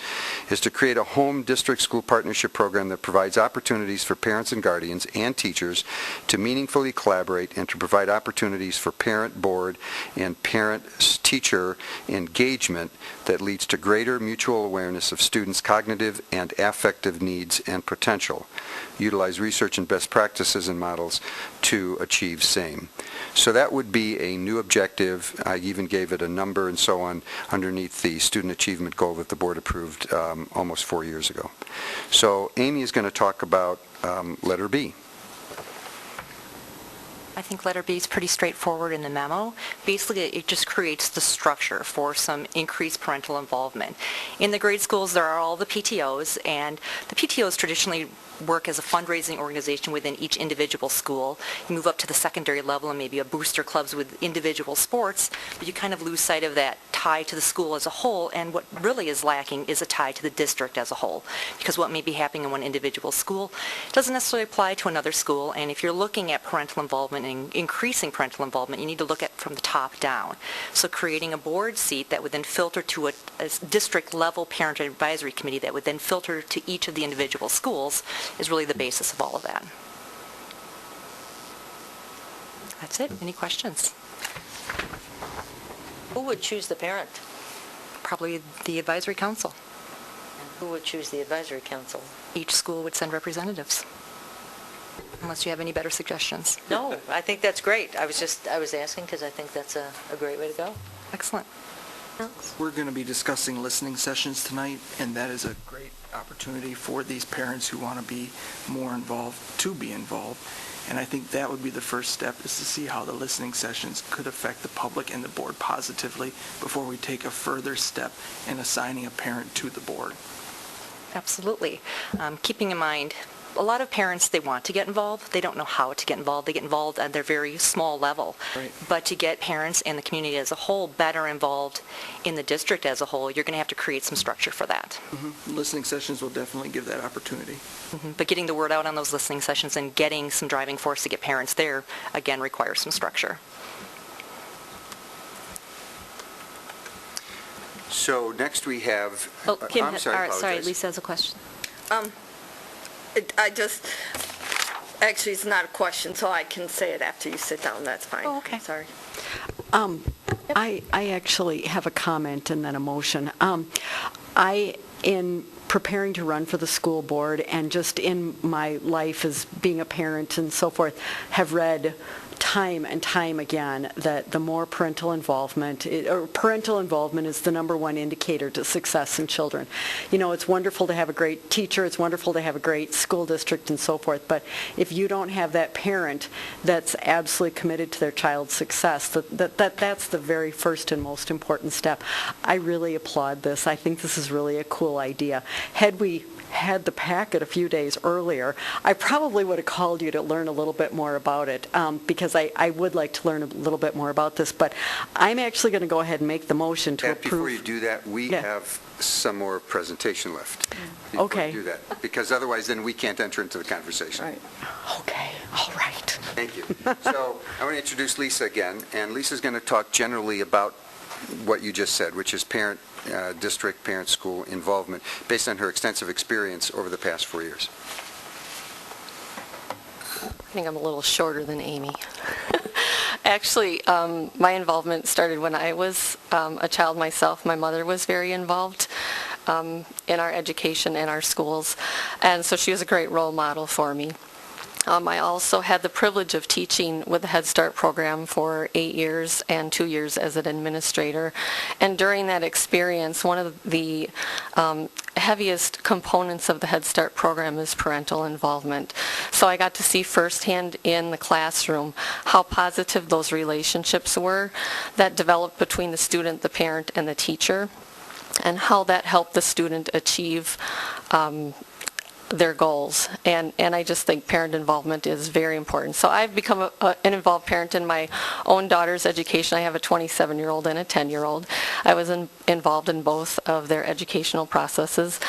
D: is to create a home district school partnership program that provides opportunities for parents and guardians and teachers to meaningfully collaborate and to provide opportunities for parent, board, and parent-teacher engagement that leads to greater mutual awareness of students' cognitive and affective needs and potential. Utilize research and best practices and models to achieve same. So that would be a new objective. I even gave it a number and so on underneath the student achievement goal that the board approved almost 4 years ago. So Amy is going to talk about letter B.
P: I think letter B is pretty straightforward in the memo. Basically, it just creates the structure for some increased parental involvement. In the grade schools, there are all the PTOs, and the PTOs traditionally work as a fundraising organization within each individual school. You move up to the secondary level and maybe a booster clubs with individual sports, but you kind of lose sight of that tie to the school as a whole, and what really is lacking is a tie to the district as a whole, because what may be happening in one individual school doesn't necessarily apply to another school, and if you're looking at parental involvement and increasing parental involvement, you need to look at from the top down. So creating a board seat that would then filter to a district level parent advisory committee that would then filter to each of the individual schools is really the basis of all of that. That's it. Any questions?
H: Who would choose the parent?
P: Probably the advisory council.
H: Who would choose the advisory council?
I: Each school would send representatives, unless you have any better suggestions.
H: No, I think that's great. I was asking because I think that's a great way to go.
I: Excellent.
L: We're going to be discussing listening sessions tonight, and that is a great opportunity for these parents who want to be more involved to be involved. And I think that would be the first step, is to see how the listening sessions could affect the public and the board positively before we take a further step in assigning a parent to the board.
G: Absolutely. Keeping in mind, a lot of parents, they want to get involved. They don't know how to get involved. They get involved at their very small level.
L: Right.
G: But to get parents and the community as a whole better involved in the district as a whole, you're going to have to create some structure for that.
L: Listening sessions will definitely give that opportunity.
G: But getting the word out on those listening sessions and getting some driving force to get parents there, again, requires some structure.
D: So next we have...
A: Kim,
D: I'm sorry,
A: sorry,
D: apologize.
A: Lisa has a question.
I: Actually, it's not a question, so I can say it after you sit down. That's fine.
G: Oh, okay.
I: Sorry.
C: I actually have a comment and then a motion. In preparing to run for the school board and just in my life as being a parent and so forth, have read time and time again that the more parental involvement is the number one indicator to success in children. You know, it's wonderful to have a great teacher, it's wonderful to have a great school district and so forth, but if you don't have that parent that's absolutely committed to their child's success, that's the very first and most important step. I really applaud this. I think this is really a cool idea. Had we had the packet a few days earlier, I probably would have called you to learn a little bit more about it, because I would like to learn a little bit more about this, but I'm actually going to go ahead and make the motion to approve.
D: Before you do that, we have some more presentation left.
C: Okay.
D: Do that, because otherwise then we can't enter into the conversation.
C: Right. Okay, all right.
D: Thank you. So I want to introduce Lisa again, and Lisa's going to talk generally about what you just said, which is parent district, parent school involvement, based on her extensive experience over the past 4 years.
V: I think I'm a little shorter than Amy. Actually, my involvement started when I was a child myself. My mother was very involved in our education and our schools, and so she was a great role model for me. I also had the privilege of teaching with the Head Start program for 8 years and 2 years as an administrator. And during that experience, one of the heaviest components of the Head Start program is parental involvement. So I got to see firsthand in the classroom how positive those relationships were that developed between the student, the parent, and the teacher, and how that helped the student achieve their goals. And I just think parent involvement is very important. So I've become an involved parent in my own daughter's education. I have a 27-year-old and a 10-year-old. I was involved in both of their educational processes.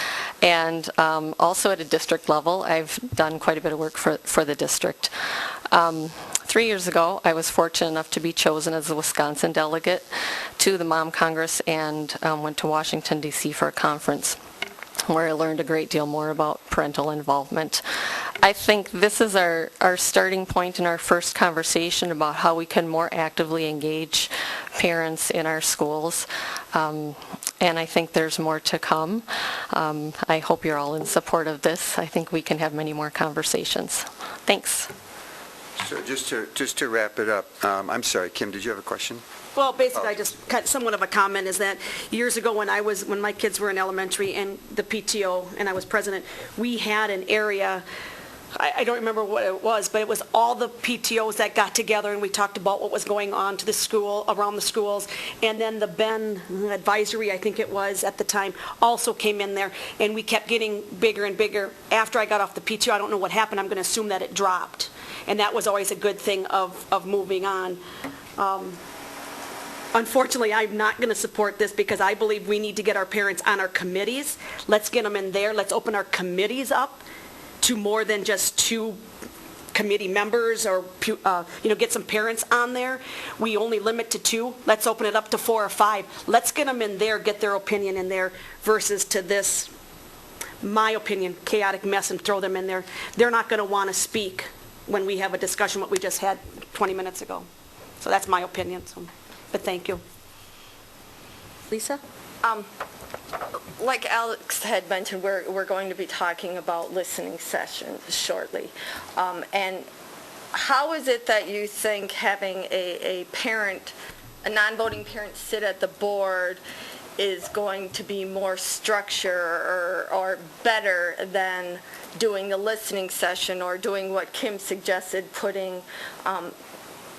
V: And also at a district level, I've done quite a bit of work for the district. 3 years ago, I was fortunate enough to be chosen as a Wisconsin delegate to the Mom Congress and went to Washington, D.C. for a conference where I learned a great deal more about parental involvement. I think this is our starting point in our first conversation about how we can more actively engage parents in our schools, and I think there's more to come. I hope you're all in support of this. I think we can have many more conversations. Thanks.
D: So just to wrap it up, I'm sorry, Kim, did you have a question?
N: Well, basically, I just got somewhat of a comment is that years ago when my kids were in elementary and the PTO and I was president, we had an area, I don't remember what it was, but it was all the PTOs that got together and we talked about what was going on to the school, around the schools, and then the Ben advisory, I think it was at the time, also came in there, and we kept getting bigger and bigger. After I got off the PTO, I don't know what happened, I'm going to assume that it dropped, and that was always a good thing of moving on. Unfortunately, I'm not going to support this because I believe we need to get our parents on our committees. Let's get them in there. Let's open our committees up to more than just 2 committee members or, get some parents on there. We only limit to 2. Let's open it up to 4 or 5. Let's get them in there, get their opinion in there versus to this, my opinion, chaotic mess and throw them in there. They're not going to want to speak when we have a discussion what we just had 20 minutes ago. So that's my opinion. But thank you.
A: Lisa?
I: like Alex had mentioned, we're going to be talking about listening sessions shortly. And how is it that you think having a parent, a non-voting parent sit at the board is going to be more structure or better than doing the listening session or doing what Kim suggested, putting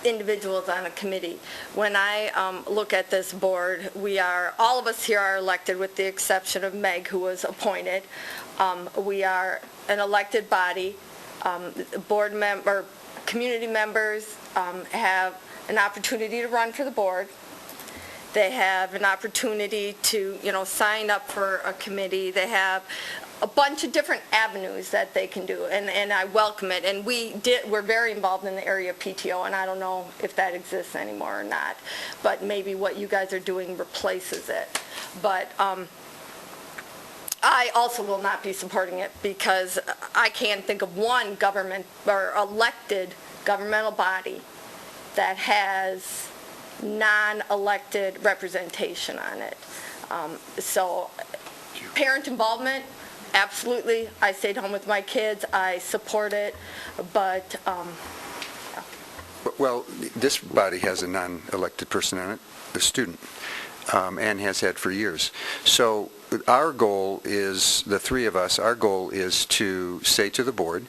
I: individuals on a committee? When I look at this board, all of us here are elected with the exception of Meg, who was appointed. We are an elected body. Board member, community members have an opportunity to run for the board. They have an opportunity to, sign up for a committee. They have a bunch of different avenues that they can do, and I welcome it. And we're very involved in the area PTO, and I don't know if that exists anymore or not, but maybe what you guys are doing replaces it. But I also will not be supporting it because I can't think of one government or elected governmental body that has non-elected representation on it. So parent involvement, absolutely. I stayed home with my kids. I support it, but
D: Well, this body has a non-elected person on it, a student, and has had for years. So our goal is, the three of us, our goal is to say to the board,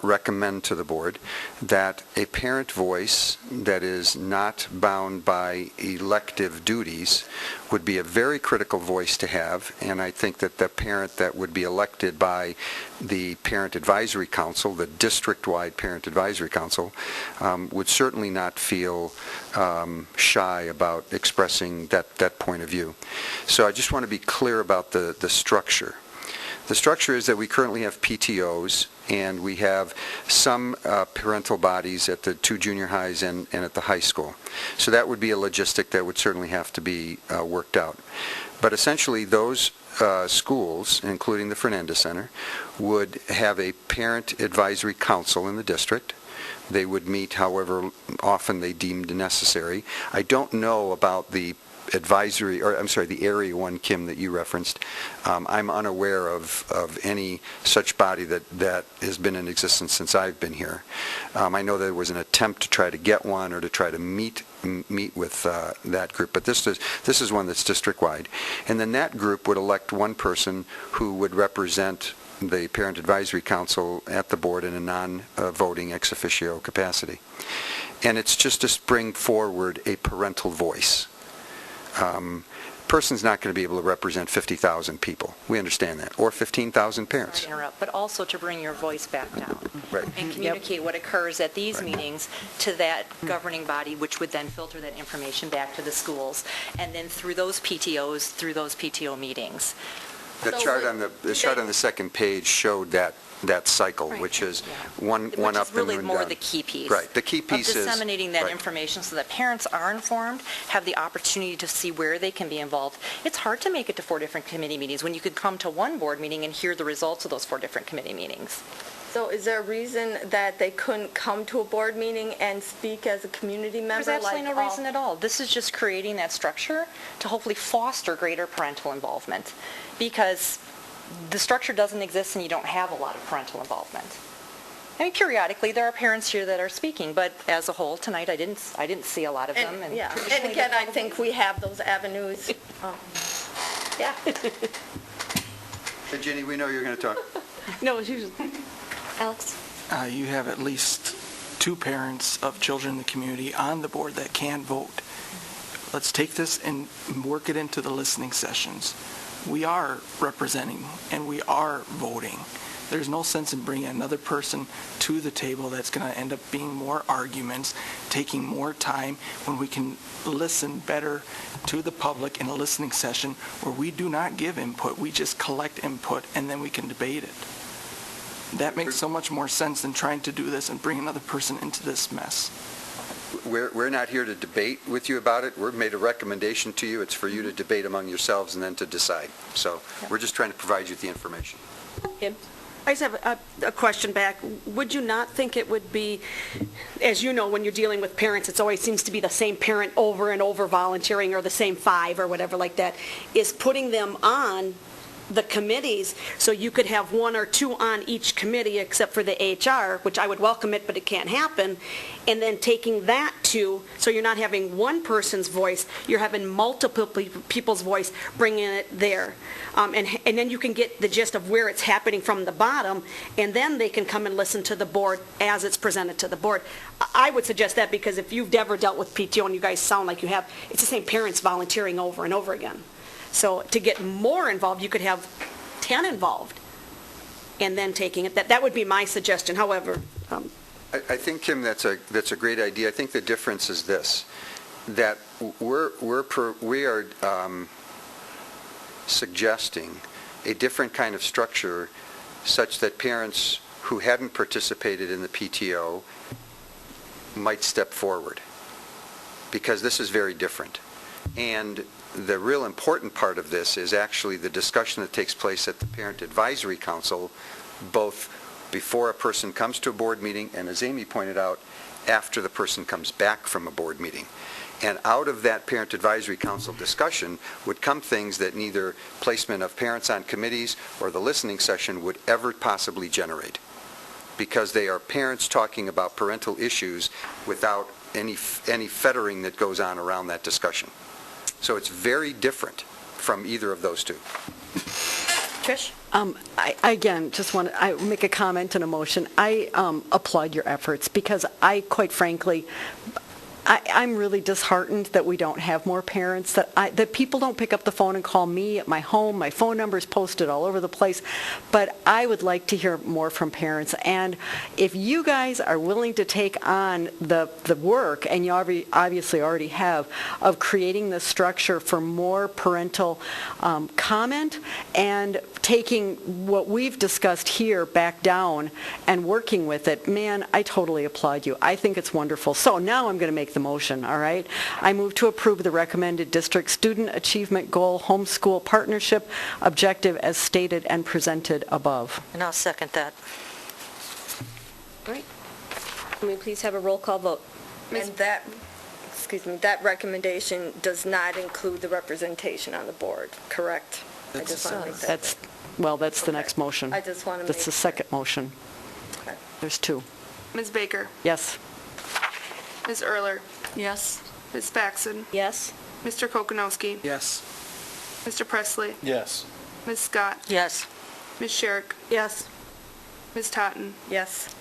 D: recommend to the board, that a parent voice that is not bound by elective duties would be a very critical voice to have, and I think that the parent that would be elected by the Parent Advisory Council, the district-wide Parent Advisory Council, would certainly not feel shy about expressing that point of view. So I just want to be clear about the structure. The structure is that we currently have PTOs, and we have some parental bodies at the two junior highs and at the high school. So that would be a logistic that would certainly have to be worked out. But essentially, those schools, including the Fernandez Center, would have a parent advisory council in the district. They would meet however often they deemed necessary. I don't know about the the Area 1, Kim, that you referenced. I'm unaware of any such body that has been in existence since I've been here. I know there was an attempt to try to get one or to try to meet with that group, but this is one that's district-wide. And then that group would elect one person who would represent the Parent Advisory Council at the board in a non-voting ex officio capacity. And it's just to bring forward a parental voice. Person's not going to be able to represent 50,000 people. We understand that. Or 15,000 parents.
G: Sorry to interrupt, but also to bring your voice back down.
D: Right.
G: And communicate what occurs at these meetings to that governing body, which would then filter that information back to the schools, and then through those PTOs, through those PTO meetings.
D: The chart on the second page showed that cycle, which is one up and one down.
G: Which is really more the key piece.
D: Right. The key piece is
G: disseminating that information so that parents are informed, have the opportunity to see where they can be involved. It's hard to make it to 4 different committee meetings when you could come to one board meeting and hear the results of those 4 different committee meetings.
I: so is there a reason that they couldn't come to a board meeting and speak as a community member?
G: There's absolutely no reason at all. This is just creating that structure to hopefully foster greater parental involvement, because the structure doesn't exist and you don't have a lot of parental involvement. I mean, periodically there are parents here that are speaking, but as a whole tonight I didn't see a lot of them.
I: And again, I think we have those avenues. Yeah.
D: Hey, Ginny, we know you're going to talk.
N: No, it's usually...
I: Alex?
L: You have at least 2 parents of children in the community on the board that can vote. Let's take this and work it into the listening sessions. We are representing and we are voting. There's no sense in bringing another person to the table that's going to end up being more arguments, taking more time, when we can listen better to the public in a listening session where we do not give input, we just collect input and then we can debate it. That makes so much more sense than trying to do this and bring another person into this mess.
D: We're not here to debate with you about it. We've made a recommendation to you. It's for you to debate among yourselves and then to decide. So we're just trying to provide you with the information.
N: Kim? I just have a question back. Would you not think it would be, as you know, when you're dealing with parents, it always seems to be the same parent over and over volunteering, or the same 5 or whatever like that, is putting them on the committees, so you could have one or two on each committee except for the HR, which I would welcome it, but it can't happen, and then taking that so you're not having one person's voice, you're having multiple people's voice, bringing it there. And then you can get the gist of where it's happening from the bottom, and then they can come and listen to the board as it's presented to the board. I would suggest that, because if you've ever dealt with PTO and you guys sound like you have, it's the same parents volunteering over and over again. So to get more involved, you could have 10 involved and then taking it. That would be my suggestion. However,
D: I think, Kim, that's a great idea. I think the difference is this, that we are suggesting a different kind of structure such that parents who hadn't participated in the PTO might step forward, because this is very different. And the real important part of this is actually the discussion that takes place at the Parent Advisory Council, both before a person comes to a board meeting and, as Amy pointed out, after the person comes back from a board meeting. And out of that Parent Advisory Council discussion would come things that neither placement of parents on committees or the listening session would ever possibly generate, because they are parents talking about parental issues without any fettering that goes on around that discussion. So it's very different from either of those two.
N: Trish?
C: I again, just want to make a comment and a motion. I applaud your efforts, because I, quite frankly, I'm really disheartened that we don't have more parents, that people don't pick up the phone and call me at my home. My phone number is posted all over the place. But I would like to hear more from parents. And if you guys are willing to take on the work, and you obviously already have, of creating the structure for more parental comment and taking what we've discussed here back down and working with it, man, I totally applaud you. I think it's wonderful. So now I'm going to make the motion, all right? I move to approve the recommended district student achievement goal homeschool partnership objective as stated and presented above.
H: And I'll second that.
A: Great. Can we please have a roll call vote?
I: And that recommendation does not include the representation on the board, correct? I just want to make that clear.
C: That's the next motion.
I: I just want to
C: That's
I: make
C: the second motion.
I: Okay.
C: There's two.
B: Ms. Baker?
C: Yes.
B: Ms. Erler?
I: Yes.
B: Ms. Faxon?
A: Yes.
B: Mr. Kokonowski?
L: Yes.
B: Mr. Presley?
L: Yes.
B: Ms. Scott?
H: Yes.
B: Ms. Sherrick?
N: Yes.
B: Ms. Totten?
I: Yes.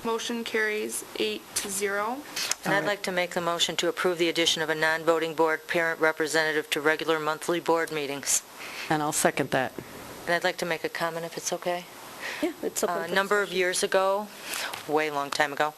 B: Motion carries 8-0.
H: And I'd like to make the motion to approve the addition of a non-voting board parent representative to regular monthly board meetings.
C: And I'll second that.
H: And I'd like to make a comment, if it's okay.
A: Yeah, it's open.
H: A number of years ago, way long time ago,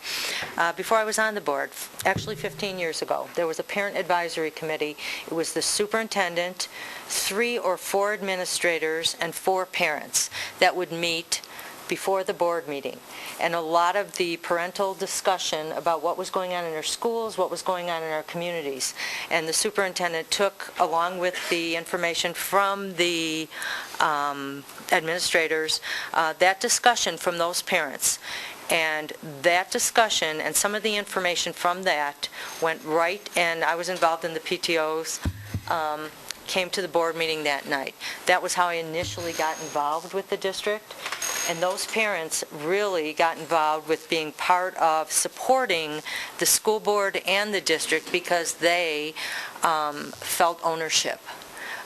H: before I was on the board, actually 15 years ago, there was a parent advisory committee. It was the superintendent, 3 or 4 administrators, and 4 parents that would meet before the board meeting. And a lot of the parental discussion about what was going on in our schools, what was going on in our communities. And the superintendent took, along with the information from the administrators, that discussion from those parents. And that discussion and some of the information from that went right, and I was involved in the PTOs, came to the board meeting that night. That was how I initially got involved with the district. And those parents really got involved with being part of supporting the school board and the district, because they felt ownership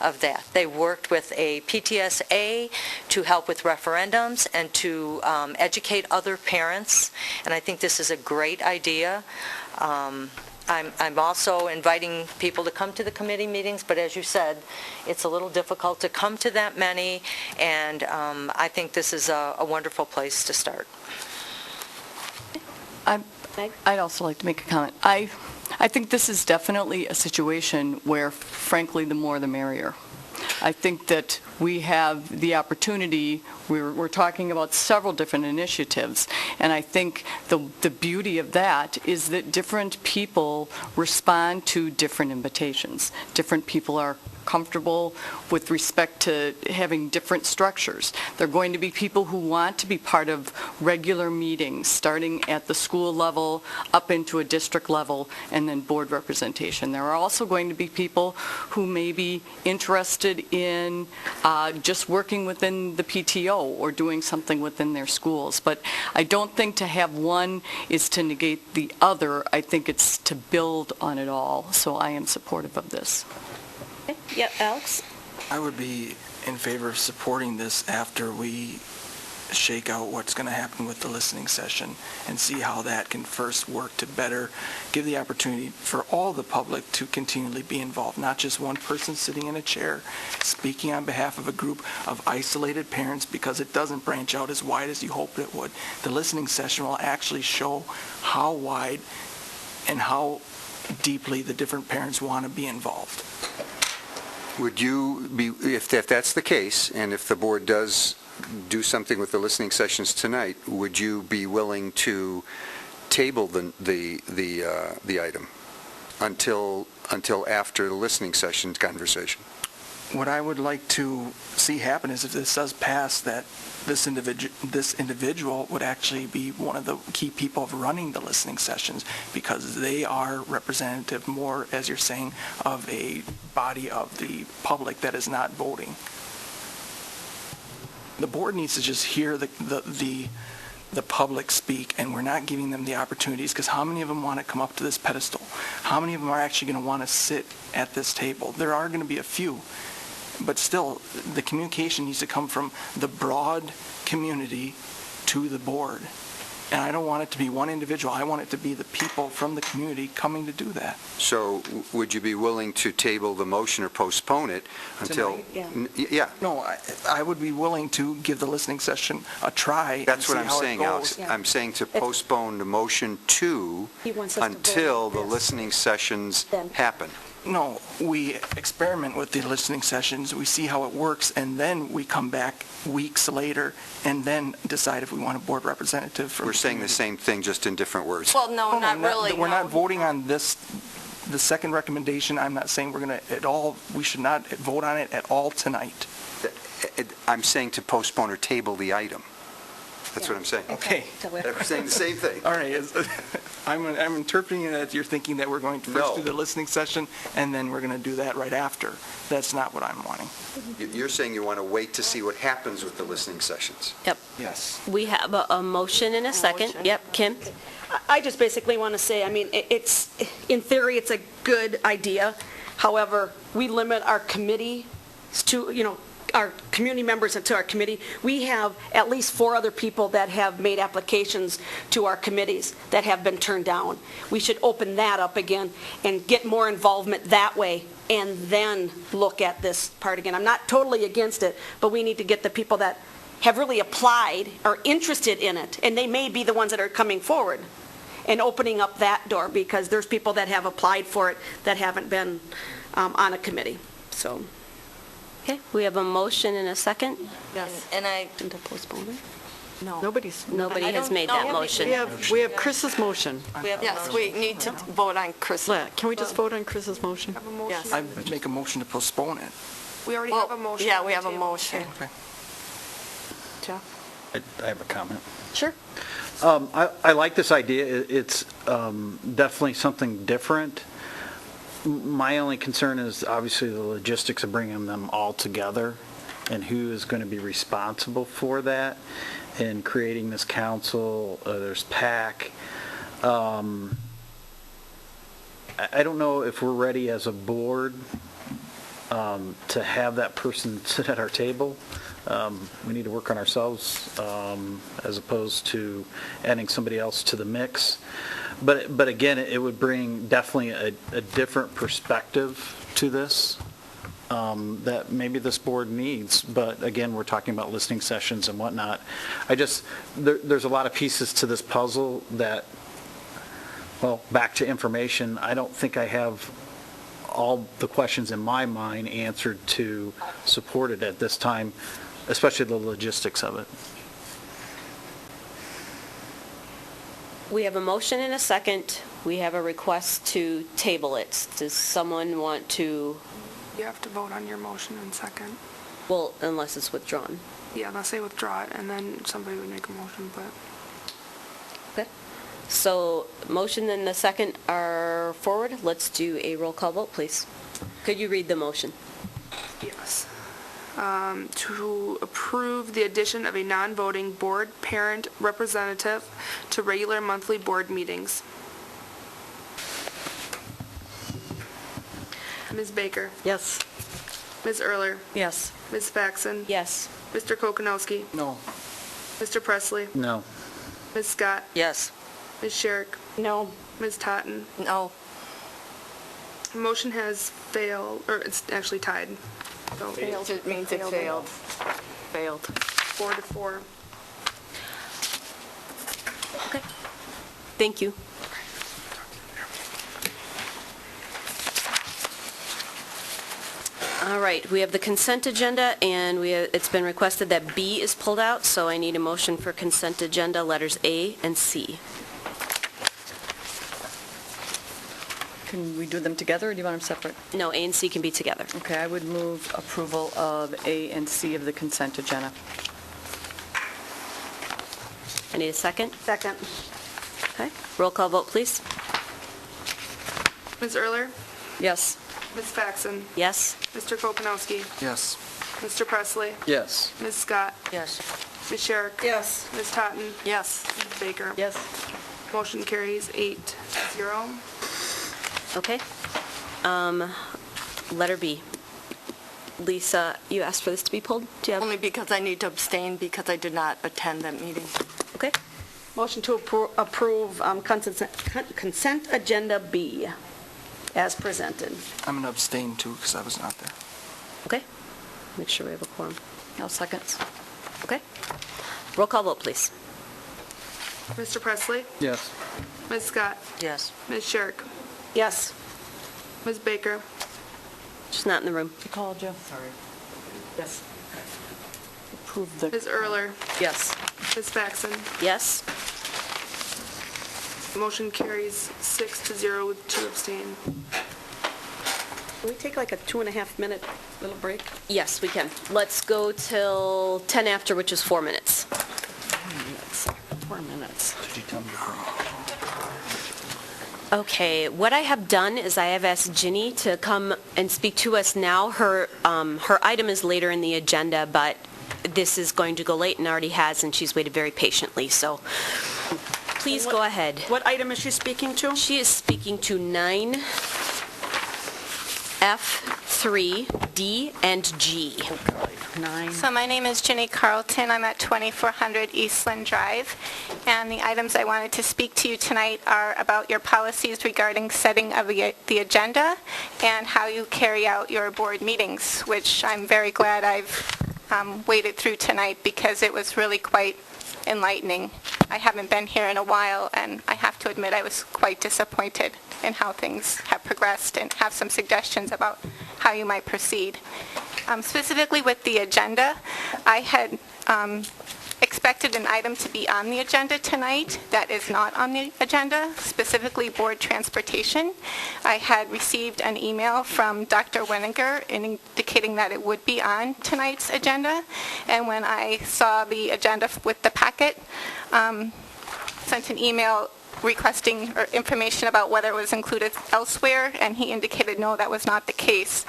H: of that. They worked with a PTSA to help with referendums and to educate other parents, and I think this is a great idea. I'm also inviting people to come to the committee meetings, but as you said, it's a little difficult to come to that many, and I think this is a wonderful place to start.
C: I'd also like to make a comment. I think this is definitely a situation where, frankly, the more the merrier. I think that we have the opportunity, we're talking about several different initiatives, and I think the beauty of that is that different people respond to different invitations. Different people are comfortable with respect to having different structures. There are going to be people who want to be part of regular meetings, starting at the school level, up into a district level, and then board representation. There are also going to be people who may be interested in just working within the PTO or doing something within their schools. But I don't think to have one is to negate the other. I think it's to build on it all. So I am supportive of this.
A: Okay. Yep, Alex?
L: I would be in favor of supporting this after we shake out what's going to happen with the listening session and see how that can first work to better give the opportunity for all the public to continually be involved, not just one person sitting in a chair speaking on behalf of a group of isolated parents, because it doesn't branch out as wide as you hoped it would. The listening session will actually show how wide and how deeply the different parents want to be involved.
D: Would you be, if that's the case, and if the board does do something with the listening sessions tonight, would you be willing to table the item until after the listening session conversation?
L: What I would like to see happen is, if this does pass, that this individual would actually be one of the key people of running the listening sessions, because they are representative more, as you're saying, of a body of the public that is not voting. The board needs to just hear the public speak, and we're not giving them the opportunities, because how many of them want to come up to this pedestal? How many of them are actually going to want to sit at this table? There are going to be a few, but still, the communication needs to come from the broad community to the board. And I don't want it to be one individual. I want it to be the people from the community coming to do that.
D: So would you be willing to table the motion or postpone it until...
L: Tonight?
D: Yeah.
L: No, I would be willing to give the listening session a try.
D: That's what I'm
L: and see how it
D: saying,
L: goes.
D: Alex. I'm saying to postpone the motion until the listening sessions happen.
L: No, we experiment with the listening sessions, we see how it works, and then we come back weeks later and then decide if we want a board representative. From
D: We're saying the same thing, just in different words.
I: Well, no, not really.
L: We're not voting on this, the second recommendation. I'm not saying we're going to at all, we should not vote on it at all tonight.
D: I'm saying to postpone or table the item. That's what I'm saying.
L: Okay.
D: I'm saying the same thing.
L: All right. I'm interpreting it as you're thinking that we're going to first do the listening session, and then we're going to do that right after. That's not what I'm wanting.
D: You're saying you want to wait to see what happens with the listening sessions.
A: Yep.
L: Yes.
A: We have a motion and a second. Yep, Kim?
N: I just basically want to say, I mean, it's, in theory, it's a good idea. However, we limit our committee to, our community members and to our committee. We have at least 4 other people that have made applications to our committees that have been turned down. We should open that up again and get more involvement that way, and then look at this part again. I'm not totally against it, but we need to get the people that have really applied, are interested in it, and they may be the ones that are coming forward, and opening up that door, because there's people that have applied for it that haven't been on a committee. So.
A: Okay, we have a motion and a second.
I: Yes.
V: And I,
N: To postpone it?
I: No.
A: Nobody has made that motion.
C: We have Chris's motion.
I: Yes, we need to vote on Chris.
C: Can we just vote on Chris's motion?
I: Yes.
L: I make a motion to postpone it.
B: We already have a motion.
I: Yeah, we have a motion.
L: Okay.
B: Jeff?
S: I have a comment.
A: Sure.
S: I like this idea. It's definitely something different. My only concern is obviously the logistics of bringing them all together, and who is going to be responsible for that, and creating this council. There's PAC. I don't know if we're ready as a board to have that person sit at our table. We need to work on ourselves as opposed to adding somebody else to the mix. But again, it would bring definitely a different perspective to this that maybe this board needs. But again, we're talking about listening sessions and whatnot. There's a lot of pieces to this puzzle that, well, back to information, I don't think I have all the questions in my mind answered to support it at this time, especially the logistics of it.
A: We have a motion and a second. We have a request to table it. Does someone want to
B: You have to vote on your motion in second.
A: Well, unless it's withdrawn.
B: Yeah, unless they withdraw it, and then somebody would make a motion, but
A: Okay. So motion and the second are forward. Let's do a roll call vote, please. Could you read the motion?
B: yes. To approve the addition of a non-voting board parent representative to regular monthly board meetings. Ms. Baker?
C: Yes.
B: Ms. Erler?
C: Yes.
B: Ms. Faxon?
A: Yes.
B: Mr. Kokonowski?
L: No.
B: Mr. Presley?
S: No.
B: Ms. Scott?
H: Yes.
B: Ms. Sherrick?
N: No.
B: Ms. Totten?
I: No.
B: Motion has failed, or it's actually tied. So
I: It means it failed. Failed.
B: 4-4.
A: Okay. Thank you. All right, we have the consent agenda, and it's been requested that B is pulled out, so I need a motion for consent agenda letters A and C.
C: Can we do them together, or do you want them separate?
A: No, A and C can be together.
C: Okay, I would move approval of A and C of the consent agenda.
A: I need a second.
N: Second.
A: Okay, roll call vote, please.
B: Ms. Erler?
C: Yes.
B: Ms. Faxon?
A: Yes?
B: Mr. Kokonowski?
L: Yes.
B: Mr. Presley?
S: Yes.
B: Ms. Scott?
H: Yes.
B: Ms. Sherrick?
N: Yes.
B: Ms. Totten?
I: Yes.
B: Ms. Baker?
C: Yes.
B: Motion carries 8-0.
A: Okay. Letter B. Lisa, you asked for this to be pulled? Do you have?
I: Only because I need to abstain because I did not attend that meeting.
A: Okay.
N: Motion to approve consent agenda B as presented.
L: I'm going to abstain too because I was not there.
A: Okay. Make sure we have a quorum.
C: No seconds.
A: Okay. Roll call vote, please.
B: Mr. Presley?
S: Yes.
B: Ms. Scott?
H: Yes.
B: Ms. Sherrick?
N: Yes.
B: Ms. Baker?
A: She's not in the room.
C: You called, Jeff? Sorry. Yes. Approve the...
B: Ms. Erler?
C: Yes.
B: Ms. Faxon?
A: Yes?
B: Motion carries 6-0 with 2 abstain.
N: Can we take like a 2.5-minute little break?
A: Yes, we can. Let's go till 10 after, which is 4 minutes.
N: 4 minutes.
L: Did you tell me?
A: Okay, what I have done is I have asked Ginny to come and speak to us now. Her item is later in the agenda, but this is going to go late and already has, and she's waited very patiently, so please go ahead.
N: What item is she speaking to?
A: She is speaking to 9F, 3D, and G.
N: 9.
E: So my name is Ginny Carlton. I'm at 2400 Eastland Drive. And the items I wanted to speak to you tonight are about your policies regarding setting of the agenda and how you carry out your board meetings, which I'm very glad I've waded through tonight because it was really quite enlightening. I haven't been here in a while, and I have to admit I was quite disappointed in how things have progressed and have some suggestions about how you might proceed. Specifically with the agenda, I had expected an item to be on the agenda tonight that is not on the agenda, specifically board transportation. I had received an email from Dr. Weniger indicating that it would be on tonight's agenda, and when I saw the agenda with the packet, sent an email requesting information about whether it was included elsewhere, and he indicated no, that was not the case.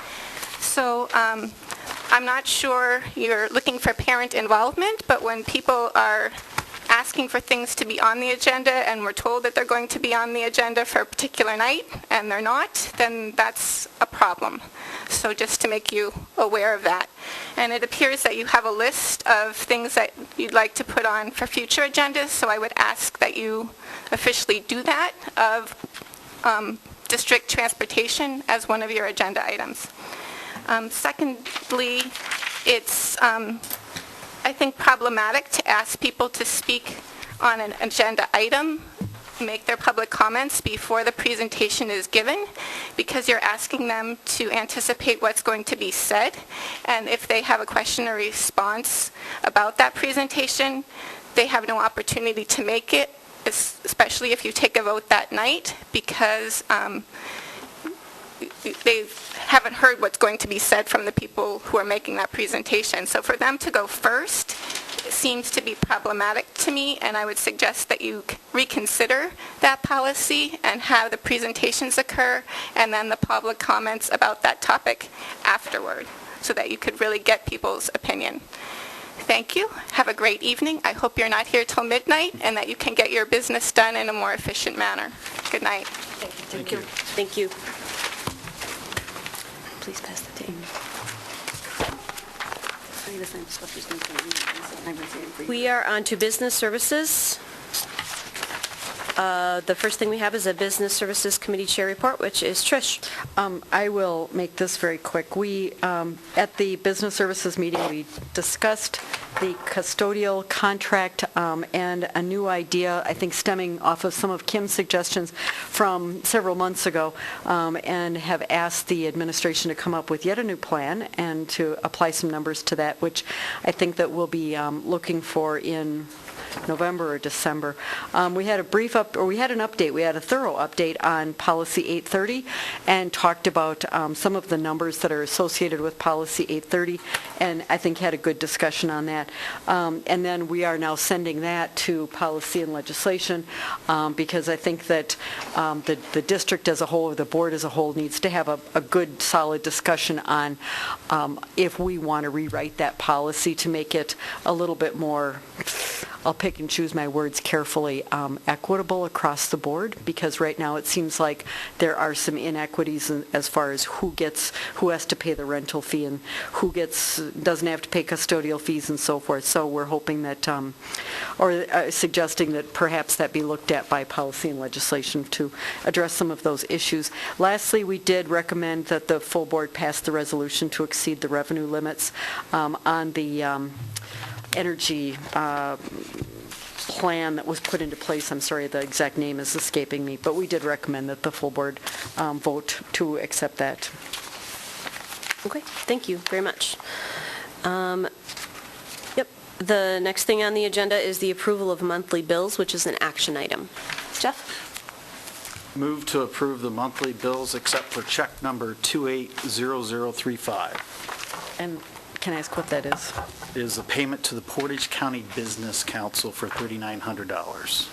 E: So I'm not sure you're looking for parent involvement, but when people are asking for things to be on the agenda and we're told that they're going to be on the agenda for a particular night and they're not, then that's a problem. So just to make you aware of that. And it appears that you have a list of things that you'd like to put on for future agendas, so I would ask that you officially do that of district transportation as one of your agenda items. Secondly, it's, I think, problematic to ask people to speak on an agenda item, make their public comments before the presentation is given, because you're asking them to anticipate what's going to be said. And if they have a question or response about that presentation, they have no opportunity to make it, especially if you take a vote that night, because they haven't heard what's going to be said from the people who are making that presentation. So for them to go first seems to be problematic to me, and I would suggest that you reconsider that policy and have the presentations occur and then the public comments about that topic afterward, so that you could really get people's opinion. Thank you. Have a great evening. I hope you're not here till midnight and that you can get your business done in a more efficient manner. Good night.
A: Thank you. Thank you. Please pass the tape. We are on to business services. The first thing we have is a Business Services Committee Chair report, which is Trish.
C: I will make this very quick. We, at the Business Services meeting, we discussed the custodial contract and a new idea, I think stemming off of some of Kim's suggestions from several months ago, and have asked the administration to come up with yet a new plan and to apply some numbers to that, which I think that we'll be looking for in November or December. We had a update. We had a thorough update on Policy 830 and talked about some of the numbers that are associated with Policy 830, and I think had a good discussion on that. And then we are now sending that to Policy and Legislation because I think that the district as a whole, or the board as a whole, needs to have a good, solid discussion on if we want to rewrite that policy to make it a little bit more, I'll pick and choose my words carefully, equitable across the board, because right now it seems like there are some inequities as far as who has to pay the rental fee and who doesn't have to pay custodial fees and so forth. So we're hoping that, or suggesting that perhaps that be looked at by Policy and Legislation to address some of those issues. Lastly, we did recommend that the full board pass the resolution to exceed the revenue limits on the energy plan that was put into place. I'm sorry, the exact name is escaping me, but we did recommend that the full board vote to accept that.
A: Okay, thank you very much. Yep, the next thing on the agenda is the approval of monthly bills, which is an action item. Jeff?
S: Move to approve the monthly bills except for check number 280035.
C: And can I ask what that is?
S: It is a payment to the Portage County Business Council for $3,900.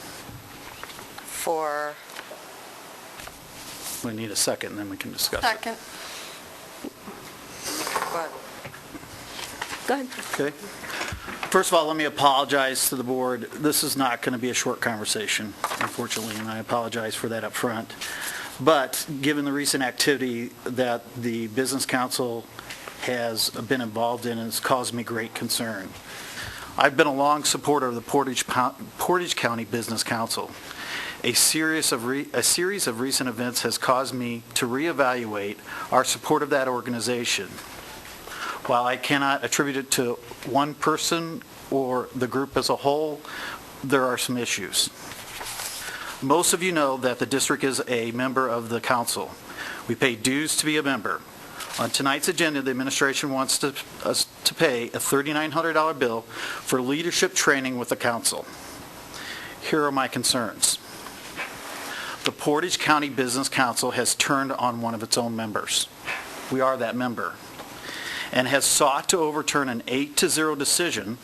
H: For,
S: We need a second, and then we can discuss it.
I: Second.
H: what?
A: Go ahead.
S: Okay. First of all, let me apologize to the board. This is not going to be a short conversation, unfortunately, and I apologize for that up front. But given the recent activity that the Business Council has been involved in, has caused me great concern. I've been a long supporter of the Portage County Business Council. A series of recent events has caused me to reevaluate our support of that organization. While I cannot attribute it to one person or the group as a whole, there are some issues. Most of you know that the district is a member of the council. We pay dues to be a member. On tonight's agenda, the administration wants us to pay a $3,900 bill for leadership training with the council. Here are my concerns. The Portage County Business Council has turned on one of its own members. We are that member, and has sought to overturn an 8-0 decision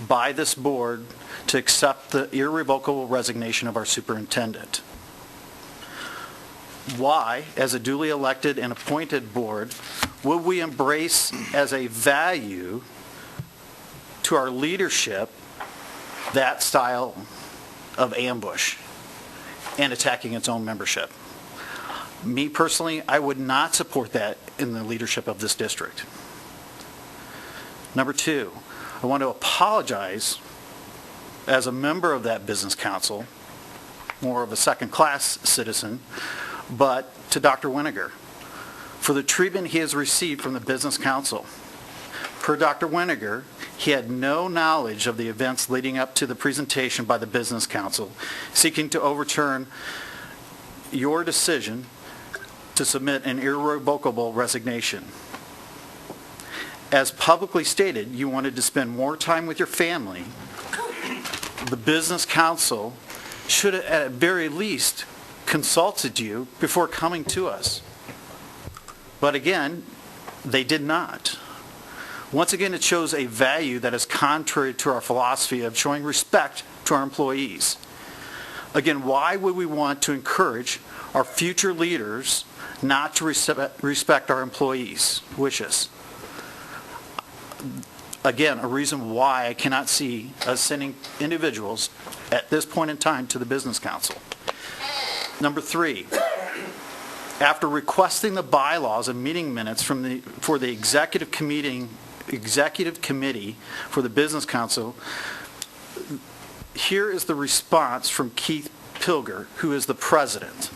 S: by this board to accept the irrevocable resignation of our superintendent. Why, as a duly elected and appointed board, would we embrace as a value to our leadership that style of ambush and attacking its own membership? Me personally, I would not support that in the leadership of this district. Number two, I want to apologize as a member of that business council, more of a second-class citizen, but to Dr. Winiger for the treatment he has received from the business council. Per Dr. Winiger, he had no knowledge of the events leading up to the presentation by the business council, seeking to overturn your decision to submit an irrevocable resignation. As publicly stated, you wanted to spend more time with your family. The business council should have, at very least, consulted you before coming to us. But again, they did not. Once again, it shows a value that is contrary to our philosophy of showing respect to our employees. Again, why would we want to encourage our future leaders not to respect our employees' wishes? Again, a reason why I cannot see us sending individuals at this point in time to the Business Council. Number 3, after requesting the bylaws and meeting minutes for the executive committee for the Business Council, here is the response from Keith Pilger, who is the president.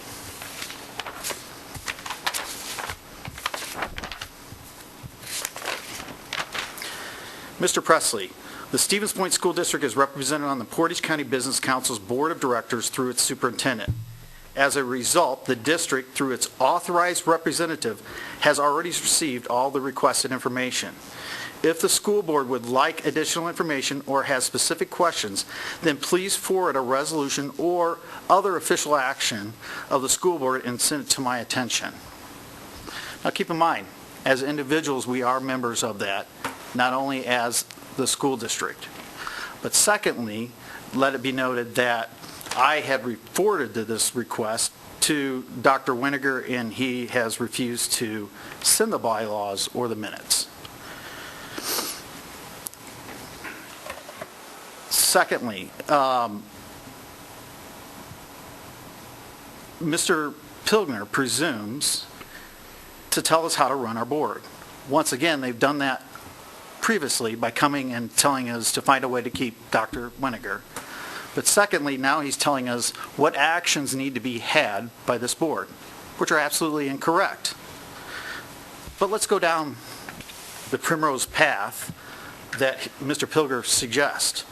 S: Mr. Presley, the Stevens Point School District is represented on the Portage County Business Council's Board of Directors through its superintendent. As a result, the district, through its authorized representative, has already received all the requested information. If the school board would like additional information or has specific questions, then please forward a resolution or other official action of the school board and send it to my attention. Now keep in mind, as individuals, we are members of that, not only as the school district. But secondly, let it be noted that I had forwarded this request to Dr. Winiger, and he has refused to send the bylaws or the minutes. Secondly, Mr. Pilgner presumes to tell us how to run our board. Once again, they've done that previously by coming and telling us to find a way to keep Dr. Winiger. But secondly, now he's telling us what actions need to be had by this board, which are absolutely incorrect. But let's go down the primrose path that Mr. Pilger suggests.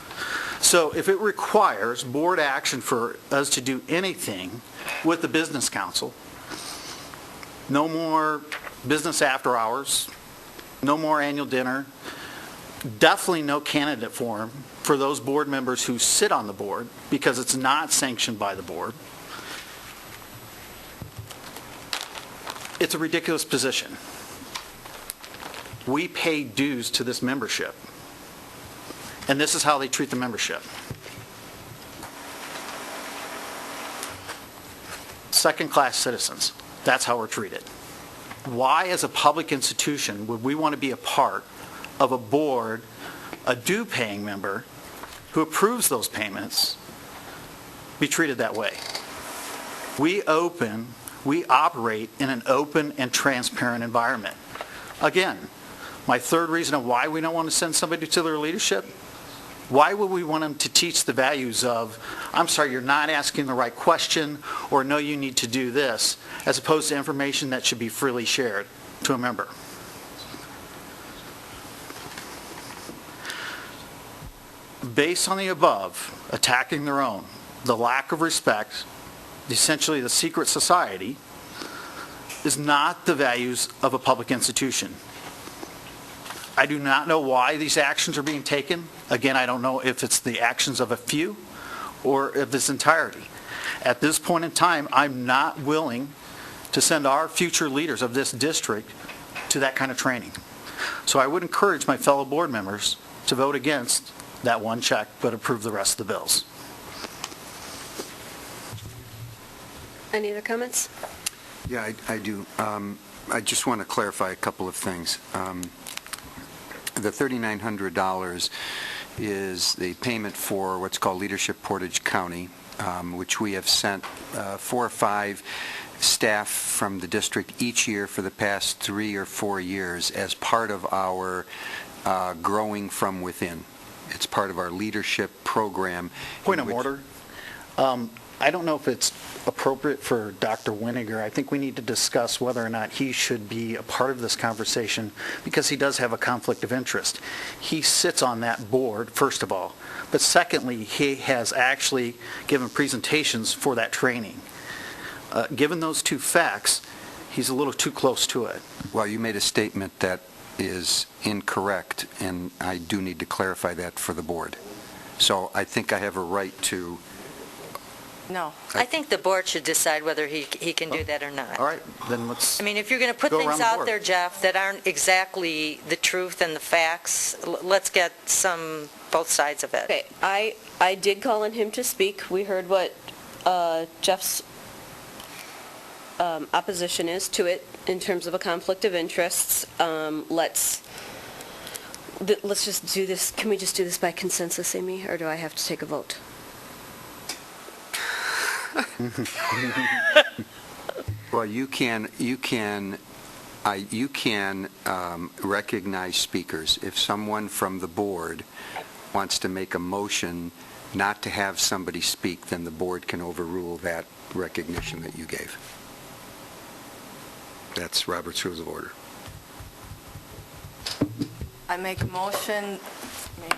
S: So if it requires board action for us to do anything with the Business Council, no more business after hours, no more annual dinner, definitely no candidate forum for those board members who sit on the board because it's not sanctioned by the board. It's a ridiculous position. We pay dues to this membership, and this is how they treat the membership. Second-class citizens, that's how we're treated. Why, as a public institution, would we want to be a part of a board, a due-paying member, who approves those payments, be treated that way? We operate in an open and transparent environment. Again, my third reason of why we don't want to send somebody to their leadership, why would we want them to teach the values of, I'm sorry, you're not asking the right question, or no, you need to do this, as opposed to information that should be freely shared to a member? Based on the above, attacking their own, the lack of respect, essentially the secret society, is not the values of a public institution. I do not know why these actions are being taken. Again, I don't know if it's the actions of a few or if it's entirety. At this point in time, I'm not willing to send our future leaders of this district to that kind of training. So I would encourage my fellow board members to vote against that one check, but approve the rest of the bills.
A: Any other comments?
D: Yeah, I do. I just want to clarify a couple of things. The $3,900 is the payment for what's called Leadership Portage County, which we have sent 4 or 5 staff from the district each year for the past 3 or 4 years as part of our growing from within. It's part of our leadership program.
S: Point of order. I don't know if it's appropriate for Dr. Winiger. I think we need to discuss whether or not he should be a part of this conversation because he does have a conflict of interest. He sits on that board, first of all. But secondly, he has actually given presentations for that training. Given those two facts, he's a little too close to it.
D: Well, you made a statement that is incorrect, and I do need to clarify that for the board. So I think I have a right to
I: No.
H: I think the board should decide whether he can do that or not.
S: All right, then let's
H: I mean, if you're going to put
S: go
H: things
S: around the
H: out
S: board.
H: there, Jeff, that aren't exactly the truth and the facts, let's get both sides of it.
A: Okay, I did call on him to speak. We heard what Jeff's opposition is to it in terms of a conflict of interests. Let's just do this. Can we just do this by consensus, Amy, or do I have to take a vote?
D: Well, you can recognize speakers. If someone from the board wants to make a motion not to have somebody speak, then the board can overrule that recognition that you gave. That's Robert's Rules of Order.
I: I make a motion, may I?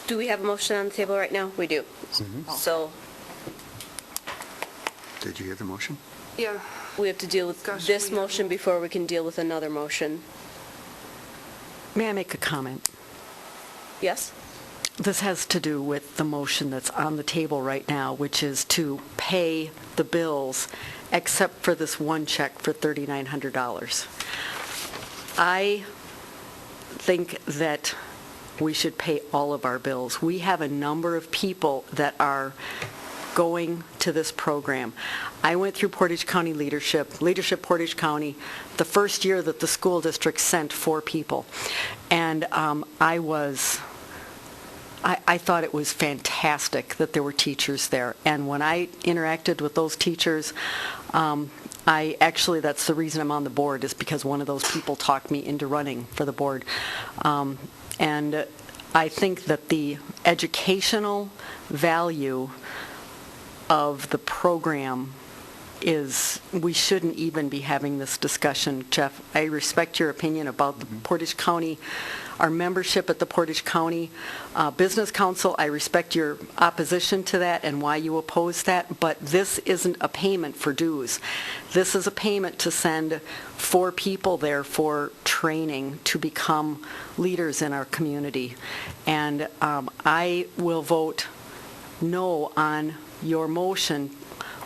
A: Do we have a motion on the table right now? We do. So
D: Did you hear the motion?
I: Yeah.
A: we have to deal with this motion before we can deal with another motion.
J: May I make a comment?
A: Yes?
J: This has to do with the motion that's on the table right now, which is to pay the bills except for this one check for $3,900. I think that we should pay all of our bills. We have a number of people that are going to this program. I went through Portage County Leadership Portage County, the first year that the school district sent 4 people. And I thought it was fantastic that there were teachers there. And when I interacted with those teachers, that's the reason I'm on the board, is because one of those people talked me into running for the board. And I think that the educational value of the program is, we shouldn't even be having this discussion. Jeff, I respect your opinion about the Portage County, our membership at the Portage County Business Council. I respect your opposition to that and why you oppose that, but this isn't a payment for dues. This is a payment to send 4 people there for training to become leaders in our community. And I will vote no on your motion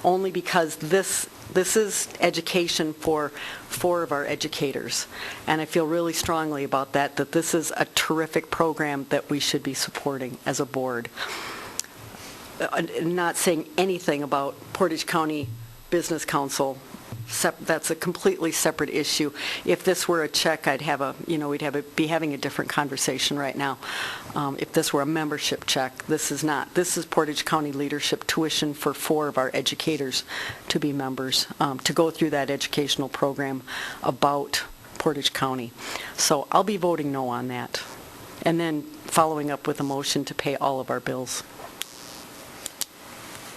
J: only because this is education for 4 of our educators. And I feel really strongly about that this is a terrific program that we should be supporting as a board. Not saying anything about Portage County Business Council. That's a completely separate issue. If this were a check, we'd be having a different conversation right now. If this were a membership check, this is not. This is Portage County Leadership tuition for 4 of our educators to be members, to go through that educational program about Portage County. So I'll be voting no on that. And then following up with a motion to pay all of our bills.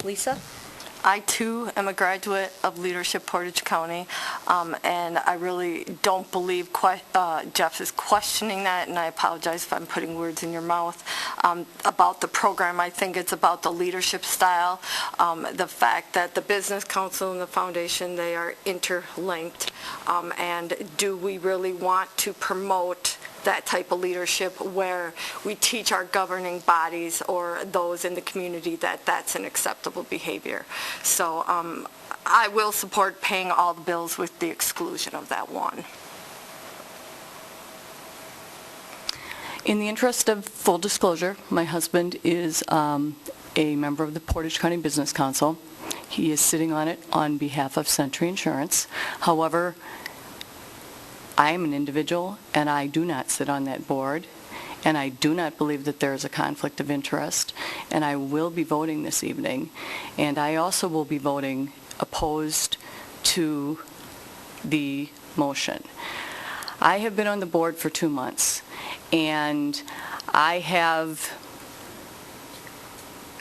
A: Lisa?
I: I, too, am a graduate of Leadership Portage County, and I really don't believe Jeff is questioning that, and I apologize if I'm putting words in your mouth. About the program, I think it's about the leadership style, the fact that the Business Council and the Foundation, they are interlinked, and do we really want to promote that type of leadership where we teach our governing bodies or those in the community that that's an acceptable behavior. So I will support paying all the bills with the exclusion of that one.
C: In the interest of full disclosure, my husband is a member of the Portage County Business Council. He is sitting on it on behalf of Century Insurance. However, I am an individual, and I do not sit on that board, and I do not believe that there is a conflict of interest, and I will be voting this evening, and I also will be voting opposed to the motion. I have been on the board for 2 months, and I have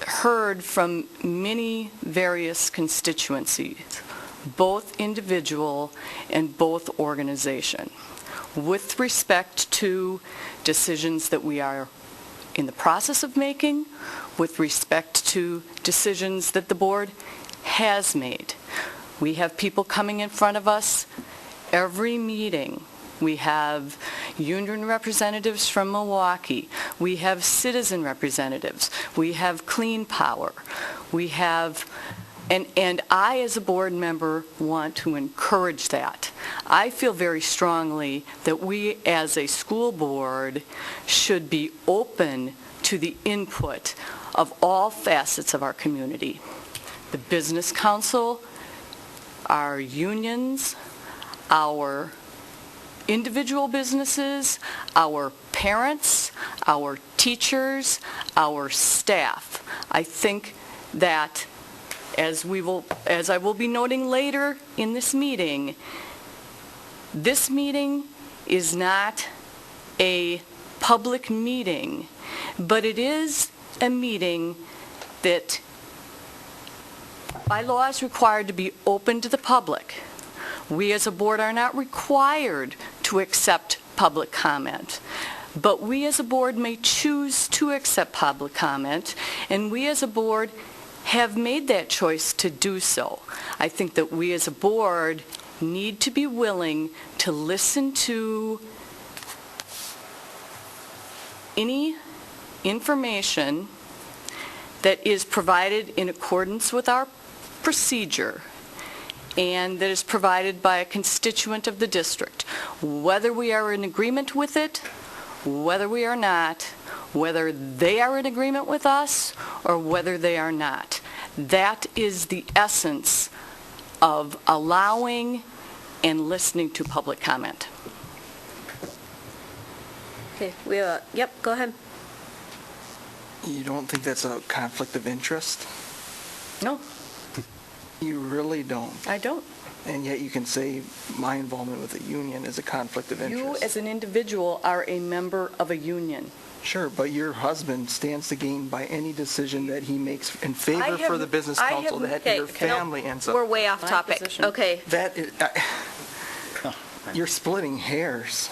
C: heard from many various constituencies, both individual and both organization, with respect to decisions that we are in the process of making, with respect to decisions that the board has made. We have people coming in front of us every meeting. We have, union representatives from Milwaukee. We have citizen representatives. We have Clean Power. We have, and I, as a board member, want to encourage that. I feel very strongly that we, as a school board, should be open to the input of all facets of our community. The Business Council, our unions, our individual businesses, our parents, our teachers, our staff. I think that, as I will be noting later in this meeting is not a public meeting, but it is a meeting that by law is required to be open to the public. We as a board are not required to accept public comment, but we as a board may choose to accept public comment, and we as a board have made that choice to do so. I think that we as a board need to be willing to listen to any information that is provided in accordance with our procedure and that is provided by a constituent of the district. Whether we are in agreement with it, whether we are not, whether they are in agreement with us or whether they are not. That is the essence of allowing and listening to public comment.
A: Okay, yep, go ahead.
L: You don't think that's a conflict of interest?
C: No.
L: You really don't?
C: I don't.
L: And yet you can say my involvement with the union is a conflict of interest.
C: You as an individual are a member of a union.
L: Sure, but your husband stands to gain by any decision that he makes in favor for the business council that your family ends up.
A: We're way off topic. Okay.
L: That is, you're splitting hairs.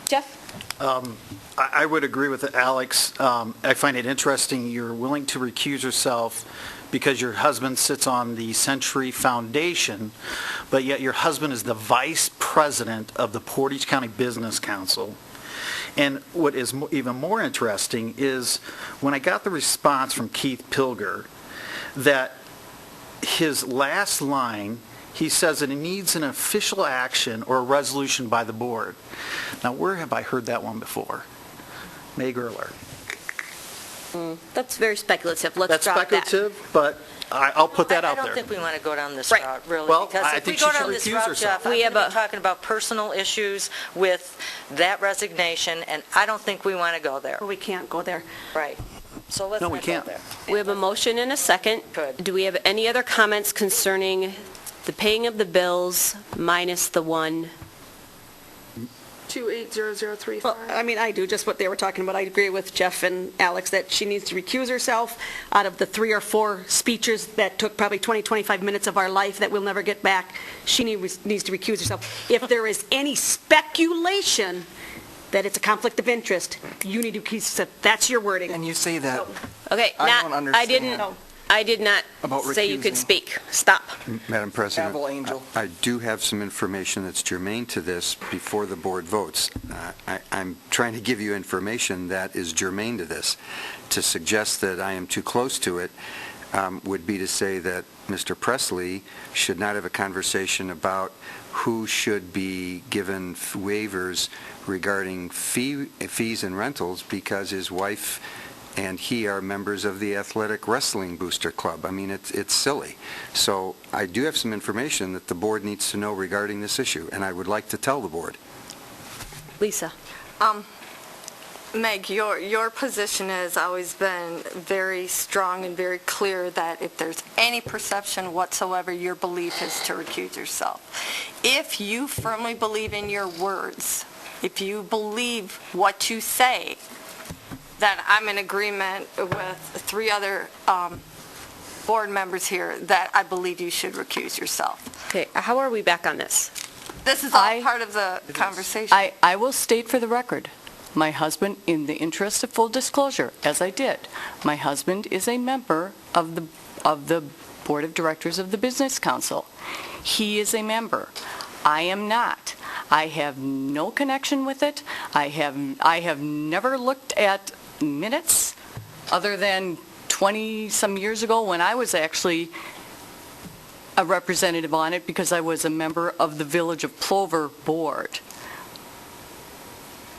A: Jeff?
S: I would agree with Alex. I find it interesting you're willing to recuse yourself because your husband sits on the Century Foundation, but yet your husband is the vice president of the Portage County Business Council. And what is even more interesting is when I got the response from Keith Pilger that his last line, he says that it needs an official action or a resolution by the board. Now, where have I heard that one before? Meg Erler.
A: That's very speculative. Let's
S: That's
A: drop
S: speculative, but I'll put that out there.
H: I don't think we want to go down this route, really.
S: Well,
H: because
S: I
H: if we
S: think
H: go
S: she should
H: down this
S: recuse
H: route,
S: herself.
H: Jeff, I'm going to be talking about personal issues with that resignation, and I don't think we want to go there.
N: We can't go there.
H: Right. So let's
S: No, we
H: not go
S: can't.
H: there.
A: We have a motion and a second.
H: Good.
A: Do we have any other comments concerning the paying of the bills minus the one?
B: 280035.
N: Well, I mean, I do, just what they were talking about. I agree with Jeff and Alex that she needs to recuse herself out of the 3 or 4 speeches that took probably 20, 25 minutes of our life that we'll never get back. She needs to recuse herself. If there is any speculation that it's a conflict of interest, you need to recuse yourself. That's your wording.
L: And you say that.
A: Okay,
L: I don't understand.
A: I did not
L: About
A: say you could
L: recusing.
A: speak. Stop.
D: Madam President,
L: Gavel Angel.
D: I do have some information that's germane to this before the board votes. I'm trying to give you information that is germane to this. To suggest that I am too close to it would be to say that Mr. Presley should not have a conversation about who should be given waivers regarding fees and rentals because his wife and he are members of the Athletic Wrestling Booster Club. I mean, it's silly. So I do have some information that the board needs to know regarding this issue, and I would like to tell the board.
A: Lisa.
I: Meg, your position has always been very strong and very clear that if there's any perception whatsoever, your belief is to recuse yourself. If you firmly believe in your words, if you believe what you say, then I'm in agreement with 3 other board members here that I believe you should recuse yourself.
A: Okay, how are we back on this?
I: This is all part of the conversation.
C: I will state for the record, my husband, in the interest of full disclosure, as I did, my husband is a member of the Board of Directors of the Business Council. He is a member. I am not. I have no connection with it. I have never looked at minutes other than 20-some years ago when I was actually a representative on it because I was a member of the Village of Plover board.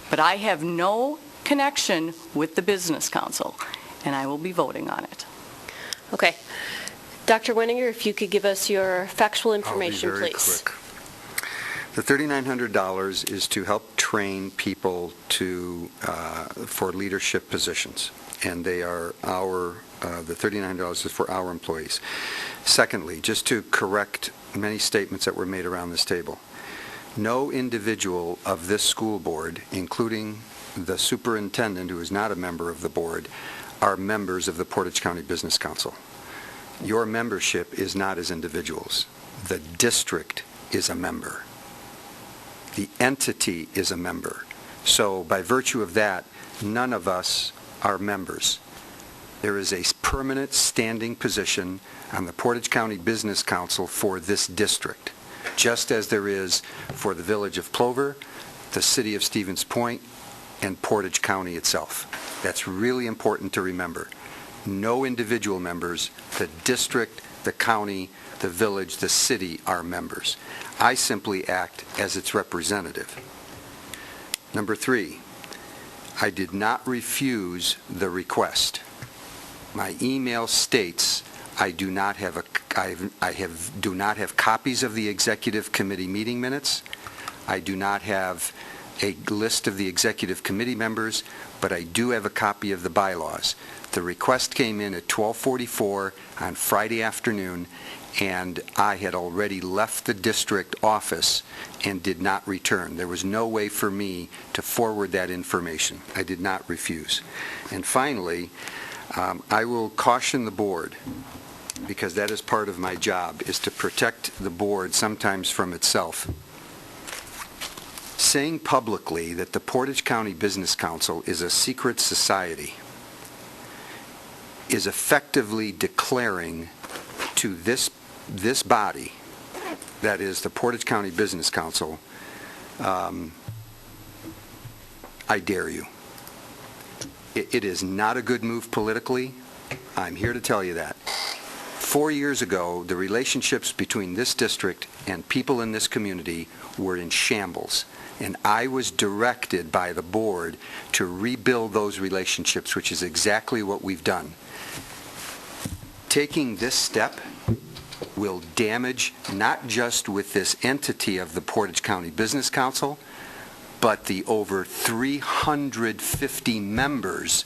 C: But I have no connection with the Business Council, and I will be voting on it.
A: Okay. Dr. Wenninger, if you could give us your factual information,
D: I'll be very
A: please.
D: quick. The $3,900 is to help train people for leadership positions, and they are the $3,900 is for our employees. Secondly, just to correct many statements that were made around this table, no individual of this school board, including the superintendent, who is not a member of the board, are members of the Portage County Business Council. Your membership is not as individuals. The district is a member. The entity is a member. So by virtue of that, none of us are members. There is a permanent standing position on the Portage County Business Council for this district, just as there is for the Village of Plover, the City of Stevens Point, and Portage County itself. That's really important to remember. No individual members, the district, the county, the village, the city are members. I simply act as its representative. Number 3, I did not refuse the request. My email states I do not have copies of the executive committee meeting minutes. I do not have a list of the executive committee members, but I do have a copy of the bylaws. The request came in at 12:44 on Friday afternoon, and I had already left the district office and did not return. There was no way for me to forward that information. I did not refuse. And finally, I will caution the board, because that is part of my job, is to protect the board sometimes from itself. Saying publicly that the Portage County Business Council is a secret society is effectively declaring to this body, that is the Portage County Business Council, I dare you. It is not a good move politically. I'm here to tell you that. 4 years ago, the relationships between this district and people in this community were in shambles, and I was directed by the board to rebuild those relationships, which is exactly what we've done. Taking this step will damage not just with this entity of the Portage County Business Council, but the over 350 members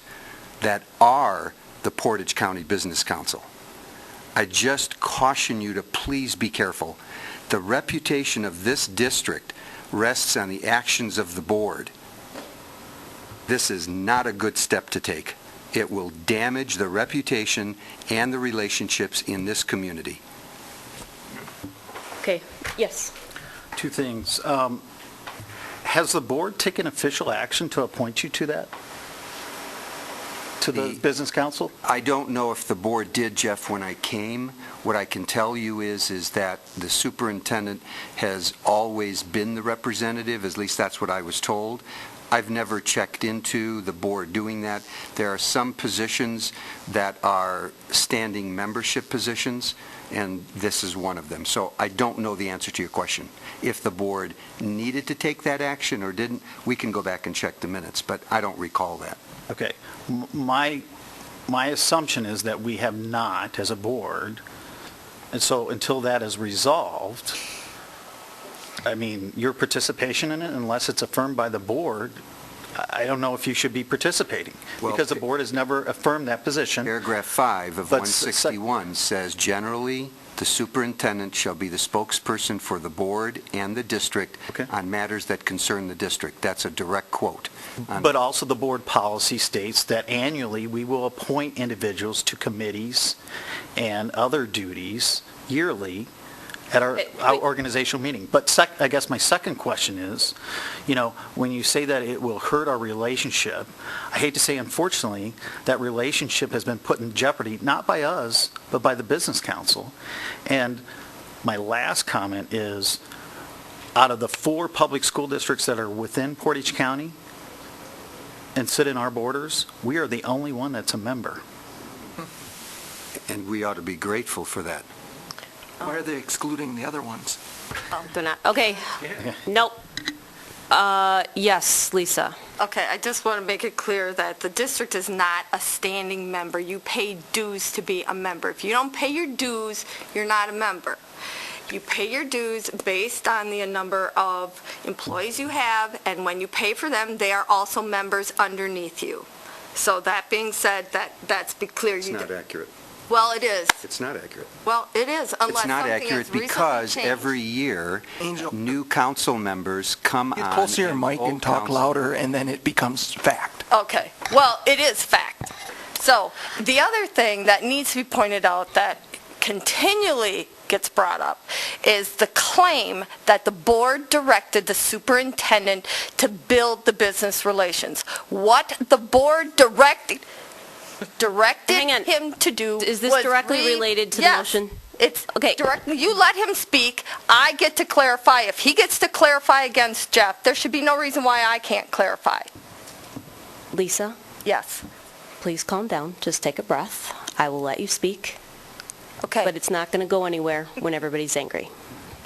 D: that are the Portage County Business Council. I just caution you to please be careful. The reputation of this district rests on the actions of the board. This is not a good step to take. It will damage the reputation and the relationships in this community.
A: Okay, yes.
S: 2 things. Has the board taken official action to appoint you to that? To the Business Council?
D: I don't know if the board did, Jeff, when I came. What I can tell you is that the superintendent has always been the representative, at least that's what I was told. I've never checked into the board doing that. There are some positions that are standing membership positions, and this is one of them. So I don't know the answer to your question. If the board needed to take that action or didn't, we can go back and check the minutes, but I don't recall that.
S: Okay. My assumption is that we have not, as a board, and so until that is resolved, I mean, your participation in it, unless it's affirmed by the board, I don't know if you should be participating, because the board has never affirmed that position.
D: Paragraph 5 of 161 says, generally, the superintendent shall be the spokesperson for the board and the district on matters that concern the district. That's a direct quote.
S: But also the board policy states that annually we will appoint individuals to committees and other duties yearly at our organizational meeting. But I guess my second question is, when you say that it will hurt our relationship, I hate to say, unfortunately, that relationship has been put in jeopardy, not by us, but by the Business Council. And my last comment is, out of the 4 public school districts that are within Portage County and sit in our borders, we are the only one that's a member.
D: And we ought to be grateful for that.
L: Why are they excluding the other ones?
A: They're not, okay. Nope. Yes, Lisa.
I: Okay, I just want to make it clear that the district is not a standing member. You pay dues to be a member. If you don't pay your dues, you're not a member. You pay your dues based on the number of employees you have, and when you pay for them, they are also members underneath you. So that being said, that's be clear.
D: It's not accurate.
I: Well, it is.
D: It's not accurate.
I: Well, it is, unless
D: It's not
I: something has
D: accurate
I: recently
D: because
I: changed.
D: every year, new council members come on.
L: Get close to your mic
D: old
L: and talk
D: council-
L: louder, and then it becomes fact.
I: Okay, well, it is fact. So the other thing that needs to be pointed out that continually gets brought up is the claim that the board directed the superintendent to build the business relations. What the board directed him to do.
A: Is this
I: was
A: directly related to the
I: Yes.
A: motion?
I: It's
A: Okay.
I: directly. You let him speak. I get to clarify. If he gets to clarify against Jeff, there should be no reason why I can't clarify.
A: Lisa,
I: Yes.
A: please calm down. Just take a breath. I will let you speak,
I: Okay.
A: but it's not going to go anywhere when everybody's angry.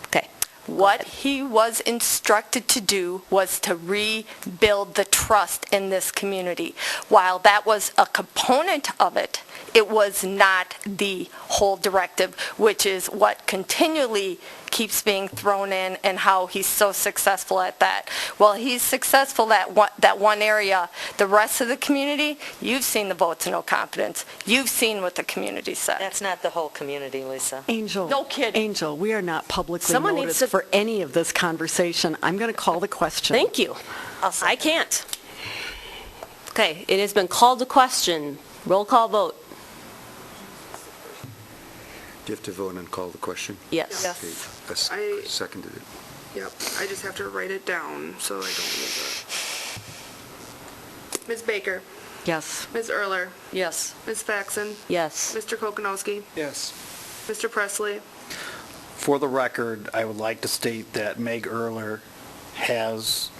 A: Okay.
I: What he was instructed to do was to rebuild the trust in this community. While that was a component of it, it was not the whole directive, which is what continually keeps being thrown in and how he's so successful at that. Well, he's successful at that one area. The rest of the community, you've seen the vote to no confidence. You've seen what the community said.
H: That's not the whole community, Lisa.
J: Angel.
I: No kidding.
J: Angel, we are not publicly
A: Someone needs
J: noticed
A: to-
J: for any of this conversation. I'm going to call the question.
A: Thank you. I can't. Okay, it has been called to question. Roll call vote.
D: Do you have to vote and call the question?
A: Yes.
I: Yes.
D: Okay, I seconded it.
B: Yep, I just have to write it down so I don't lose it. Ms. Baker,
J: Yes.
B: Ms. Erler,
C: Yes.
B: Ms. Faxon,
A: Yes.
B: Mr. Kokonowski,
L: Yes.
B: Mr. Presley,
S: For the record, I would like to state that Meg Erler has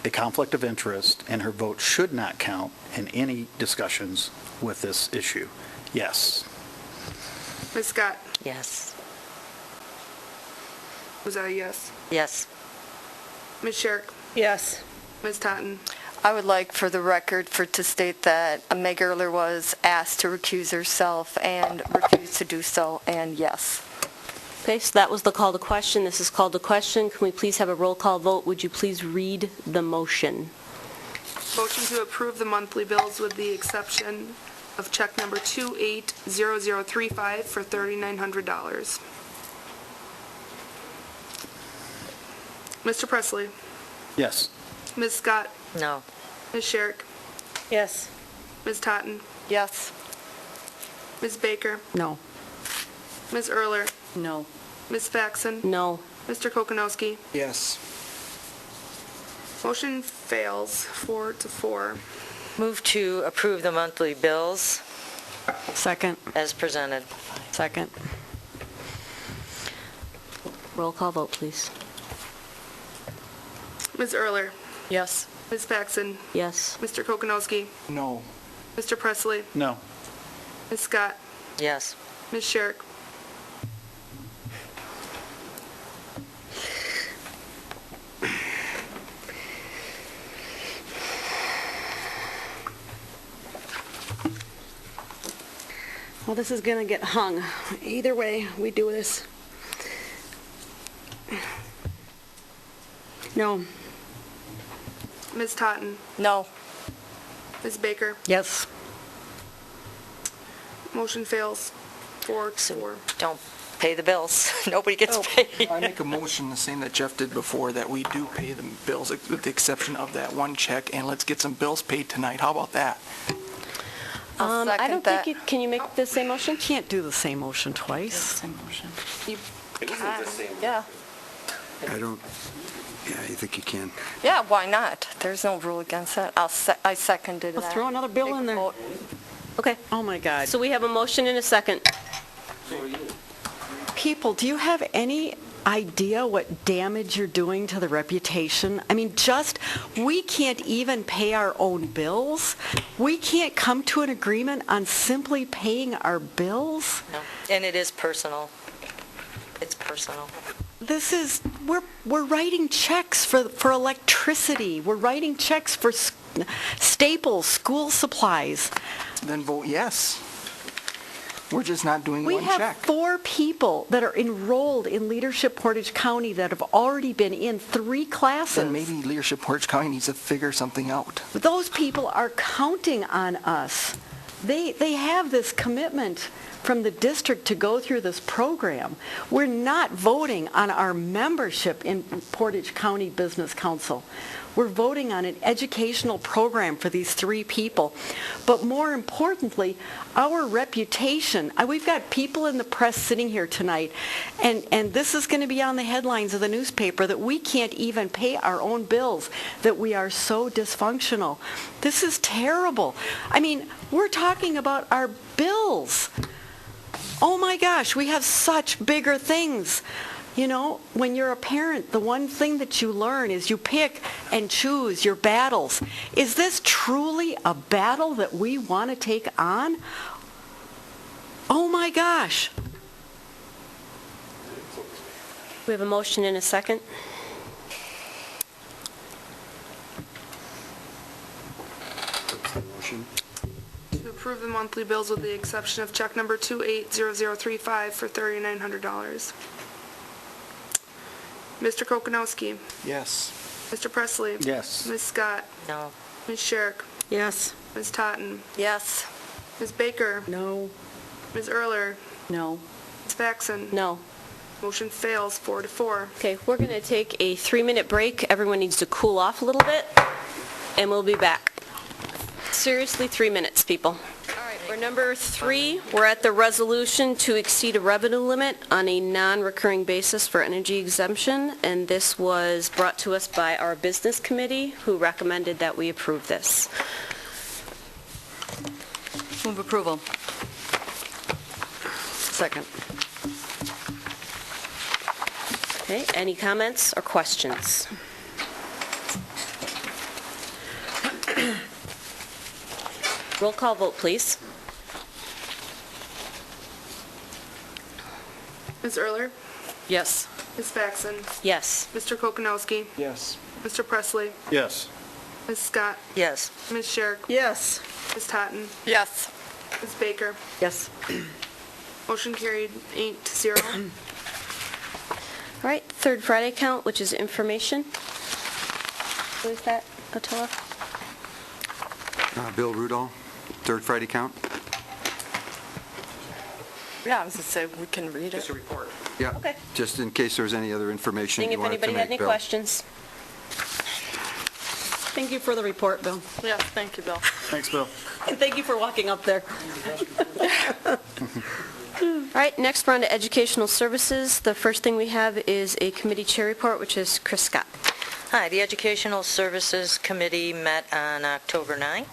S: a conflict of interest, and her vote should not count in any discussions with this issue. Yes.
B: Ms. Scott,
H: Yes.
B: was that a yes?
H: Yes.
B: Ms. Sherrick,
N: Yes.
B: Ms. Totten,
I: I would like for the record to state that Meg Erler was asked to recuse herself and refused to do so, and yes.
A: Okay, so that was the call to question. This is called to question. Can we please have a roll call vote? Would you please read the motion?
B: motion to approve the monthly bills with the exception of check number 280035 for $3,900. Mr. Presley,
S: Yes.
B: Ms. Scott,
H: No.
B: Ms. Sherrick,
N: Yes.
B: Ms. Totten,
I: Yes.
B: Ms. Baker,
J: No.
B: Ms. Erler,
C: No.
B: Ms. Faxon,
A: No.
B: Mr. Kokonowski.
L: Yes.
B: Motion fails 4-4.
H: Move to approve the monthly bills
J: Second.
H: as presented.
J: Second.
A: Roll call vote, please.
B: Ms. Erler,
C: Yes.
B: Ms. Faxon,
A: Yes.
B: Mr. Kokonowski,
L: No.
B: Mr. Presley,
S: No.
B: Ms. Scott,
H: Yes.
B: Ms. Sherrick,
N: Well, this is going to get hung. Either way we do this. No.
B: Ms. Totten,
I: No.
B: Ms. Baker.
J: Yes.
B: Motion fails 4-4.
H: Don't pay the bills. Nobody gets paid.
L: I make a motion, the same that Jeff did before, that we do pay the bills with the exception of that one check, and let's get some bills paid tonight. How about that?
I: I'll
A: I
I: second
A: don't
I: that.
A: think can you make the same motion?
J: Can't do the same motion twice.
C: Same motion.
I: Yeah.
D: I don't, yeah, you think you can?
I: Yeah, why not? There's no rule against that. I seconded
N: Let's
I: that.
N: throw another bill in there.
A: Okay.
J: Oh, my God.
A: So we have a motion and a second.
J: people, do you have any idea what damage you're doing to the reputation? I mean, we can't even pay our own bills. We can't come to an agreement on simply paying our bills.
H: No. And it is personal. It's personal.
J: We're writing checks for electricity. We're writing checks for staples, school supplies.
L: Then vote yes. We're just not doing one check.
J: We have 4 people that are enrolled in Leadership Portage County that have already been in 3 classes.
L: Then maybe Leadership Portage County needs to figure something out.
J: Those people are counting on us. They have this commitment from the district to go through this program. We're not voting on our membership in Portage County Business Council. We're voting on an educational program for these 3 people. But more importantly, our reputation. We've got people in the press sitting here tonight, and this is going to be on the headlines of the newspaper, that we can't even pay our own bills, that we are so dysfunctional. This is terrible. I mean, we're talking about our bills. Oh my gosh, we have such bigger things. You know, when you're a parent, the one thing that you learn is you pick and choose your battles. Is this truly a battle that we want to take on? Oh my gosh.
A: We have a motion and a second.
D: Motion.
B: To approve the monthly bills with the exception of check number 280035 for $3,900. Mr. Kokonowski.
L: Yes.
B: Mr. Presley.
S: Yes.
B: Ms. Scott.
H: No.
B: Ms. Sherrick.
N: Yes.
B: Ms. Totten.
I: Yes.
B: Ms. Baker.
J: No.
B: Ms. Erler.
J: No.
B: Ms. Faxon.
A: No.
B: Motion fails 4-4.
A: Okay, we're going to take a 3-minute break. Everyone needs to cool off a little bit, and we'll be back. Seriously, 3 minutes, people. All right, we're number 3. We're at the resolution to exceed a revenue limit on a non-recurring basis for energy exemption, and this was brought to us by our business committee, who recommended that we approve this.
J: Move approval. Second.
A: Okay, any comments or questions? Roll call vote, please.
B: Ms. Erler.
J: Yes.
B: Ms. Faxon.
A: Yes.
B: Mr. Kokonowski.
L: Yes.
B: Mr. Presley.
S: Yes.
B: Ms. Scott.
H: Yes.
B: Ms. Sherrick.
N: Yes.
B: Ms. Totten.
I: Yes.
B: Ms. Baker.
J: Yes.
B: Motion carried 8-0.
A: All right, third Friday count, which is information. Who is that, Otoa?
D: Bill Rudall, third Friday count.
I: Yeah, I was going to say, we can read it.
S: Just a report.
D: Yeah.
A: Okay.
D: Just in case there's any other information
A: Seeing
D: you
A: if
D: wanted to
A: anybody
D: make,
A: had any
D: Bill.
A: questions.
N: Thank you for the report, Bill.
I: Yes, thank you, Bill.
S: Thanks, Bill.
N: And thank you for walking up there.
A: All right, next we're on to educational services. The first thing we have is a committee chair report, which is Chris Scott.
H: Hi, the Educational Services Committee met on October 9th.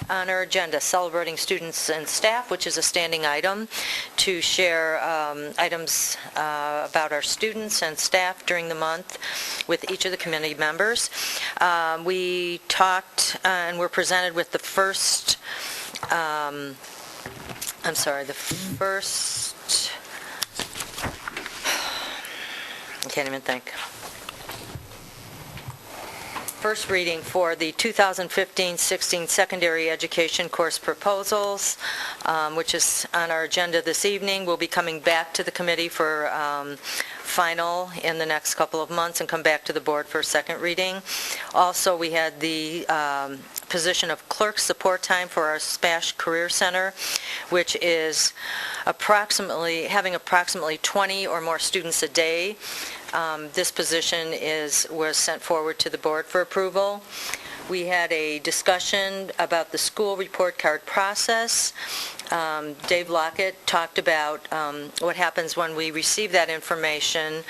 H: On our agenda, celebrating students and staff, which is a standing item, to share items about our students and staff during the month with each of the committee members. We talked and were presented with the first, I can't even think. First reading for the 2015-16 secondary education course proposals, which is on our agenda this evening. We'll be coming back to the committee for final in the next couple of months and come back to the board for a second reading. Also, we had the position of clerk support time for our SPASH Career Center, which is having approximately 20 or more students a day. This position was sent forward to the board for approval. We had a discussion about the school report card process. Dave Lockett talked about what happens when we receive that information,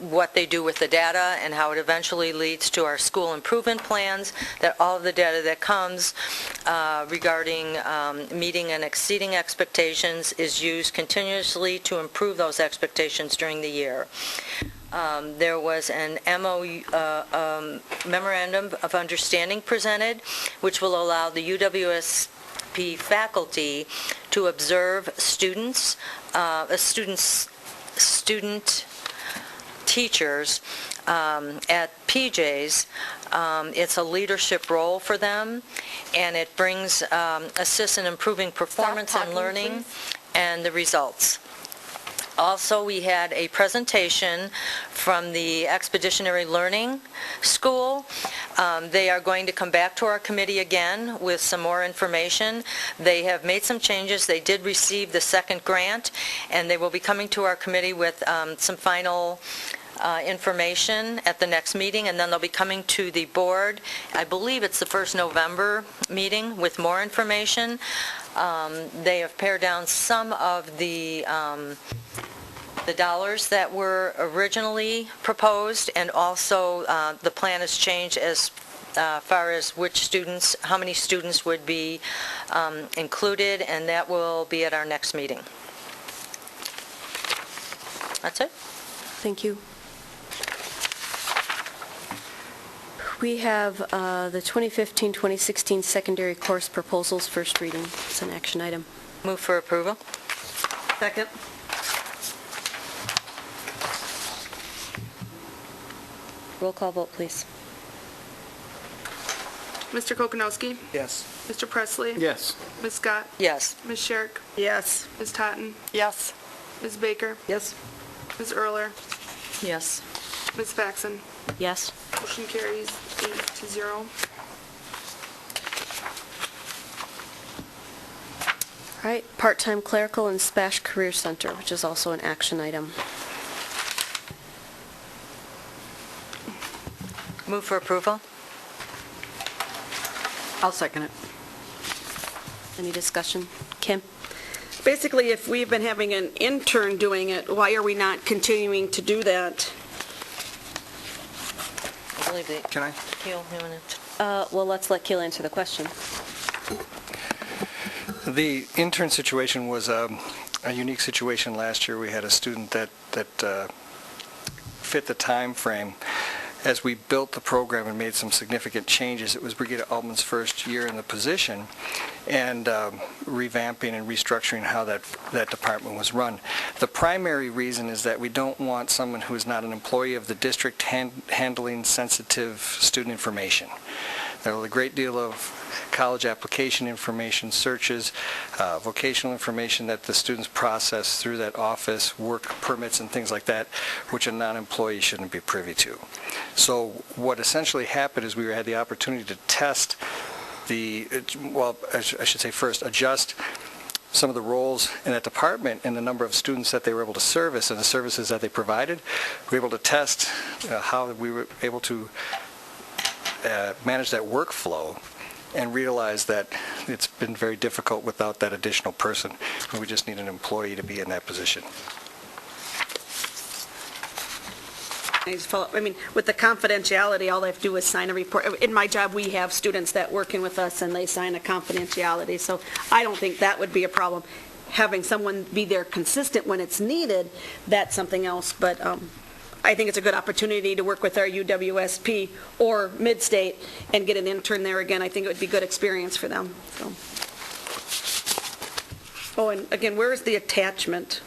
H: what they do with the data, and how it eventually leads to our school improvement plans, that all of the data that comes regarding meeting and exceeding expectations is used continuously to improve those expectations during the year. There was an memorandum of understanding presented, which will allow the UWSP faculty to observe student teachers at PJs. It's a leadership role for them, and it brings assists in improving performance and learning and the results. Also, we had a presentation from the Expeditionary Learning School. They are going to come back to our committee again with some more information. They have made some changes. They did receive the second grant, and they will be coming to our committee with some final information at the next meeting, and then they'll be coming to the board. I believe it's the first November meeting with more information. They have pared down some of the dollars that were originally proposed, and also the plan has changed as far as which students, how many students would be included, and that will be at our next meeting. That's it.
A: Thank you. We have the 2015-2016 secondary course proposals first reading. It's an action item.
H: Move for approval.
N: Second.
A: Roll call vote, please.
B: Mr. Kokonowski?
L: Yes.
B: Mr. Presley?
S: Yes.
B: Ms. Scott?
H: Yes.
B: Ms. Sherrick?
N: Yes.
B: Ms. Totten?
C: Yes.
B: Ms. Baker?
N: Yes.
B: Ms. Erler?
C: Yes.
B: Ms. Faxon?
A: Yes.
B: Motion carries 8-0.
A: All right, part-time clerical and SPASH Career Center, which is also an action item.
H: Move for approval.
C: I'll second it.
A: Any discussion? Kim?
N: Basically, if we've been having an intern doing it, why are we not continuing to do that?
H: I believe that.
L: Can I?
H: Keel, you want to?
A: Well, let's let Keel answer the question.
L: The intern situation was a unique situation last year. We had a student that fit the time frame. As we built the program and made some significant changes, it was Brigitte Altman's first year in the position, and revamping and restructuring how that department was run. The primary reason is that we don't want someone who is not an employee of the district handling sensitive student information. There was a great deal of college application information, searches, vocational information that the students process through that office, work permits and things like that, which a non-employee shouldn't be privy to. So what essentially happened is we had the opportunity to test adjust some of the roles in that department and the number of students that they were able to service and the services that they provided. We were able to test how we were able to manage that workflow, and realize that it's been very difficult without that additional person. We just need an employee to be in that position.
N: I mean, with the confidentiality, all they have to do is sign a report. In my job, we have students that working with us, and they sign a confidentiality, so I don't think that would be a problem. Having someone be there consistent when it's needed, that's something else, but I think it's a good opportunity to work with our UWSP or Mid-State and get an intern there again. I think it would be a good experience for them. So. Oh, and again, where is the attachment?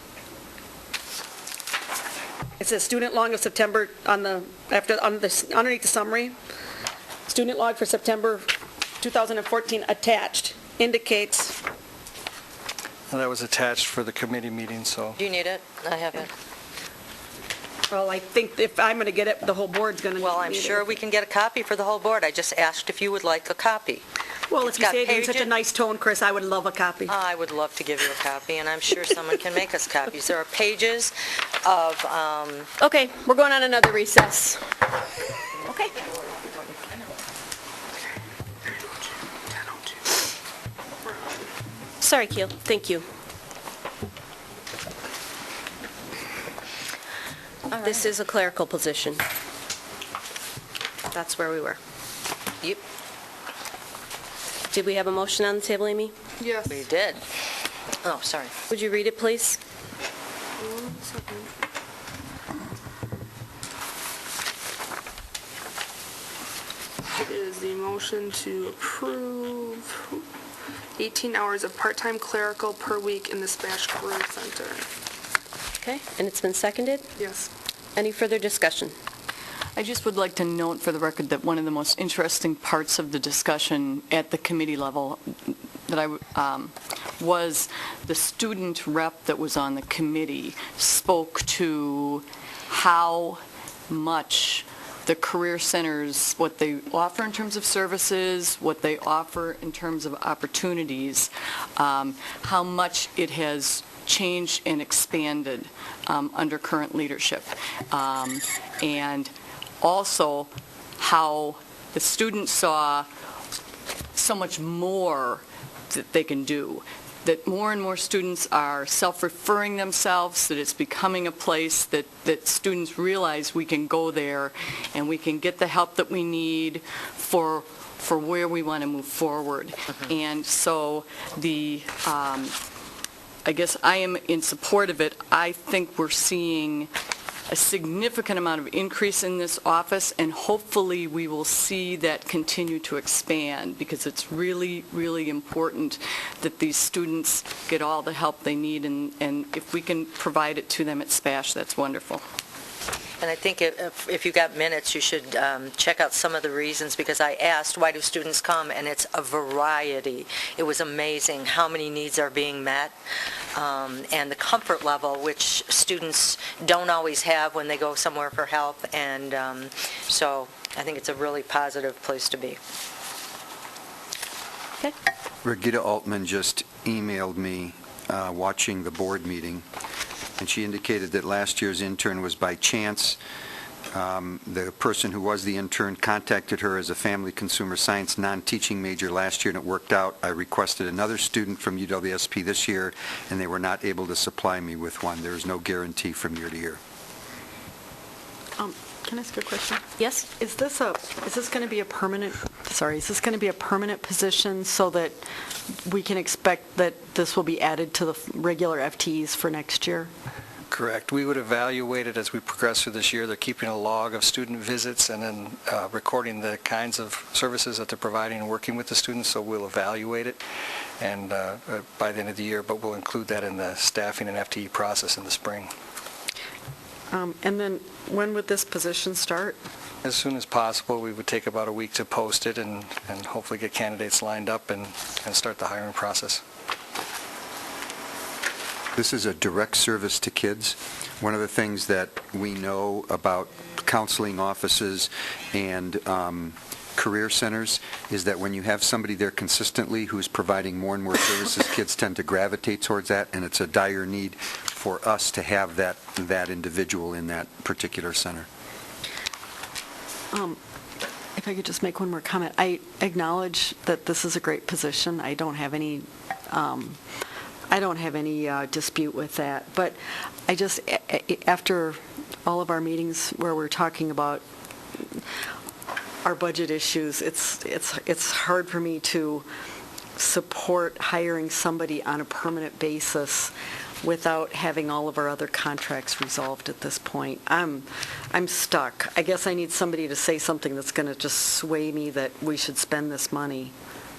N: It says student log of September underneath the summary. Student log for September 2014 attached indicates.
L: Well, that was attached for the committee meeting, so.
H: Do you need it? I have it.
N: Well, I think if I'm going to get it, the whole board's going to need it.
H: Well, I'm sure we can get a copy for the whole board. I just asked if you would like a copy.
N: Well,
H: It's
N: if you
H: got
N: say it in such a
H: pages.
N: nice tone, Chris, I would love a copy.
H: I would love to give you a copy, and I'm sure someone can make us copies. There are pages of...
A: Okay, we're going on another recess.
N: Okay.
A: Sorry, Keel. Thank you. This is a clerical position. That's where we were.
H: Yep.
A: Did we have a motion on the table, Amy?
B: Yes.
H: We did. Oh, sorry.
A: Would you read it, please?
B: 1 second. It is the motion to approve 18 hours of part-time clerical per week in the Spash Career Center.
A: Okay, and it's been seconded?
B: Yes.
A: Any further discussion?
C: I just would like to note for the record that one of the most interesting parts of the discussion at the committee level that was the student rep that was on the committee spoke to how much the career centers, what they offer in terms of services, what they offer in terms of opportunities, how much it has changed and expanded under current leadership. And also how the students saw so much more that they can do, that more and more students are self-referring themselves, that it's becoming a place that students realize we can go there and we can get the help that we need for where we want to move forward. And so I guess I am in support of it. I think we're seeing a significant amount of increase in this office, and hopefully we will see that continue to expand, because it's really, really important that these students get all the help they need, and if we can provide it to them at SPASH, that's wonderful.
H: And I think if you got minutes, you should check out some of the reasons, because I asked, why do students come? And it's a variety. It was amazing how many needs are being met, and the comfort level, which students don't always have when they go somewhere for help. And so I think it's a really positive place to be.
A: Okay.
D: Regina Altman just emailed me watching the board meeting, and she indicated that last year's intern was by chance. The person who was the intern contacted her as a family consumer science non-teaching major last year, and it worked out. I requested another student from UWSP this year, and they were not able to supply me with one. There is no guarantee from year to year.
J: Can I ask a question?
A: Yes?
J: Is this going to be a permanent, is this going to be a permanent position so that we can expect that this will be added to the regular FTEs for next year?
L: Correct. We would evaluate it as we progress through this year. They're keeping a log of student visits and then recording the kinds of services that they're providing and working with the students, so we'll evaluate it and by the end of the year, but we'll include that in the staffing and FTE process in the spring.
J: And then when would this position start?
L: As soon as possible. We would take about a week to post it and hopefully get candidates lined up and start the hiring process.
D: This is a direct service to kids. One of the things that we know about counseling offices and career centers is that when you have somebody there consistently who's providing more and more services, kids tend to gravitate towards that, and it's a dire need for us to have that individual in that particular center.
J: If I could just make one more comment. I acknowledge that this is a great position. I don't have any dispute with that. But I just, after all of our meetings where we're talking about our budget issues, it's hard for me to support hiring somebody on a permanent basis without having all of our other contracts resolved at this point. I'm stuck. I guess I need somebody to say something that's going to just sway me that we should spend this money.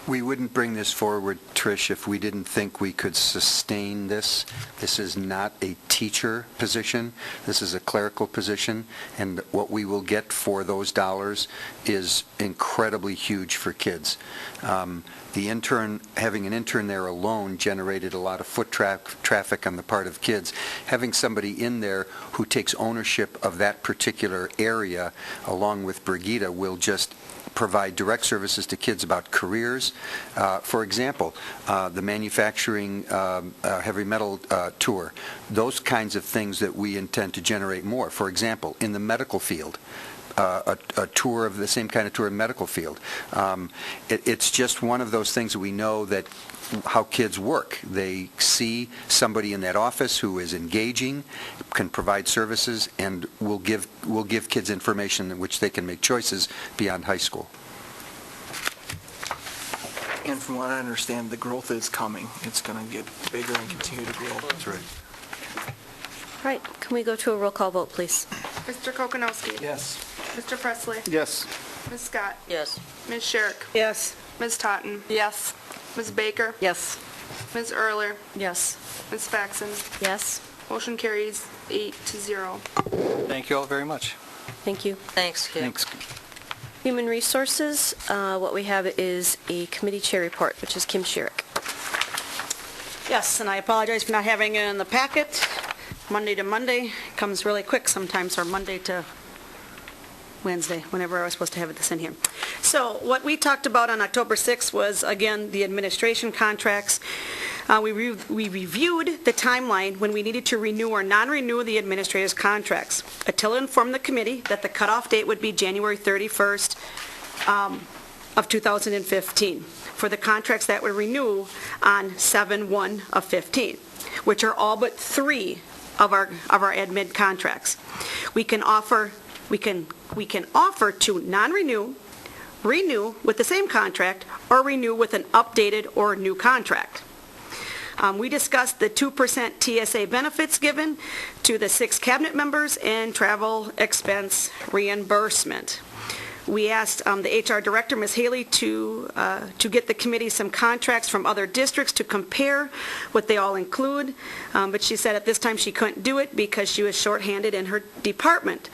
D: We wouldn't bring this forward, Trish, if we didn't think we could sustain this. This is not a teacher position. This is a clerical position, and what we will get for those dollars is incredibly huge for kids. Having an intern there alone generated a lot of foot traffic on the part of kids. Having somebody in there who takes ownership of that particular area, along with Brigida, will just provide direct services to kids about careers. For example, the manufacturing heavy metal tour, those kinds of things that we intend to generate more. For example, in the medical field, a tour of the same kind of tour in the medical field. It's just one of those things that we know that how kids work. They see somebody in that office who is engaging, can provide services, and will give kids information in which they can make choices beyond high school.
L: And from what I understand, the growth is coming. It's going to get bigger and continue to grow.
D: That's right.
A: All right, can we go to a roll call vote, please?
B: Mr. Kokonowski.
L: Yes.
B: Mr. Presley.
L: Yes.
B: Ms. Scott.
H: Yes.
B: Ms. Sherrick.
N: Yes.
B: Ms. Totten.
I: Yes.
B: Ms. Baker.
C: Yes.
B: Ms. Erler.
C: Yes.
B: Ms. Faxon.
A: Yes.
B: Motion carries 8-0.
L: Thank you all very much.
A: Thank you.
H: Thanks, Kim.
S: Thanks.
A: Human Resources, what we have is a committee chair report, which is Kim Sherrick.
N: Yes, and I apologize for not having it in the packet. Monday to Monday comes really quick sometimes, or Monday to Wednesday, whenever I was supposed to have this in here. So what we talked about on October 6th was, again, the administration contracts. We reviewed the timeline when we needed to renew or non-renew the administrators' contracts. Attila informed the committee that the cutoff date would be January 31st of 2015 for the contracts that would renew on 7/1 of 15, which are all but 3 of our admin contracts. We can offer to non-renew, renew with the same contract, or renew with an updated or new contract. We discussed the 2% TSA benefits given to the 6 cabinet members and travel expense reimbursement. We asked the HR director, Ms. Haley, to get the committee some contracts from other districts to compare what they all include, but she said at this time she couldn't do it because she was shorthanded in her department.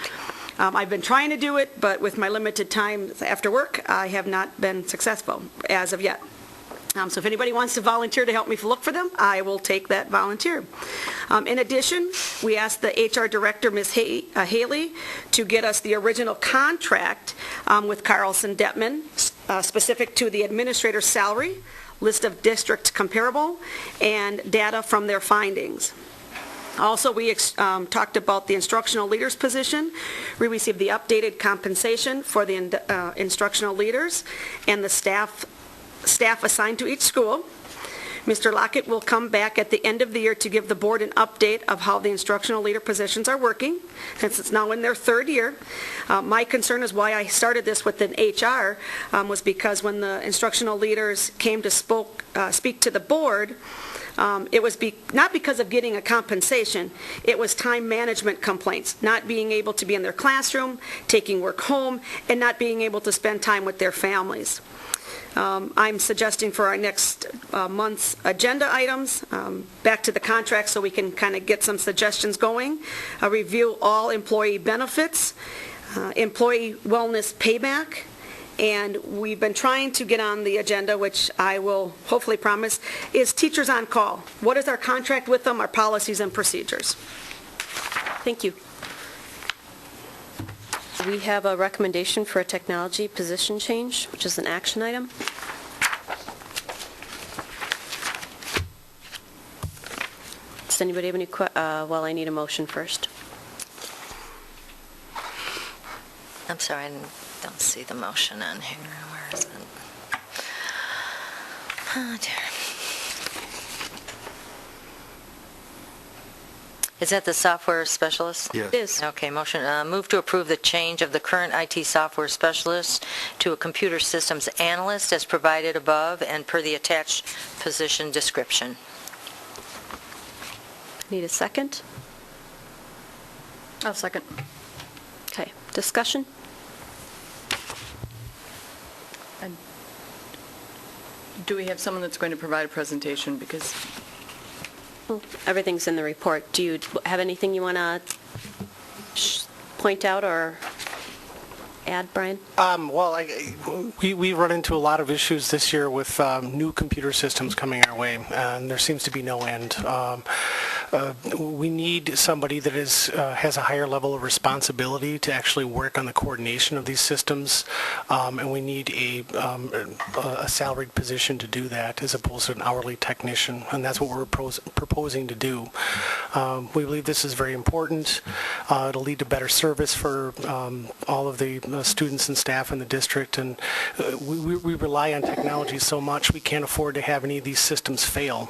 N: I've been trying to do it, but with my limited time after work, I have not been successful as of yet. So if anybody wants to volunteer to help me look for them, I will take that volunteer. In addition, we asked the HR director, Ms. Haley, to get us the original contract with Carlson Detman, specific to the administrator's salary, list of districts comparable, and data from their findings. Also, we talked about the instructional leaders position. We received the updated compensation for the instructional leaders and the staff assigned to each school. Mr. Lockett will come back at the end of the year to give the board an update of how the instructional leader positions are working, since it's now in their 3rd year. My concern is why I started this with an HR was because when the instructional leaders came to speak to the board, it was not because of getting a compensation, it was time management complaints, not being able to be in their classroom, taking work home, and not being able to spend time with their families. I'm suggesting for our next month's agenda items, back to the contract so we can kind of get some suggestions going, review all employee benefits, employee wellness payback, and we've been trying to get on the agenda, which I will hopefully promise, is teachers on call. What is our contract with them, our policies and procedures? Thank you.
A: We have a recommendation for a technology position change, which is an action item. Does anybody have any well, I need a motion first.
P: I'm sorry, I don't see the motion on here. Where is it? Oh, dear. Is that the software specialist?
D: Yes.
A: It is.
P: Okay, motion, move to approve the change of the current IT software specialist to a computer systems analyst as provided above and per the attached position description.
A: Need a second?
C: I'll second.
A: Okay, discussion?
C: Do we have someone that's going to provide a presentation? Because
A: Well, everything's in the report. Do you have anything you want to point out or add, Brian?
U: Well, we run into a lot of issues this year with new computer systems coming our way, and there seems to be no end. we need somebody that has a higher level of responsibility to actually work on the coordination of these systems, and we need a salaried position to do that as opposed to an hourly technician, and that's what we're proposing to do. We believe this is very important. It'll lead to better service for all of the students and staff in the district, and we rely on technology so much we can't afford to have any of these systems fail.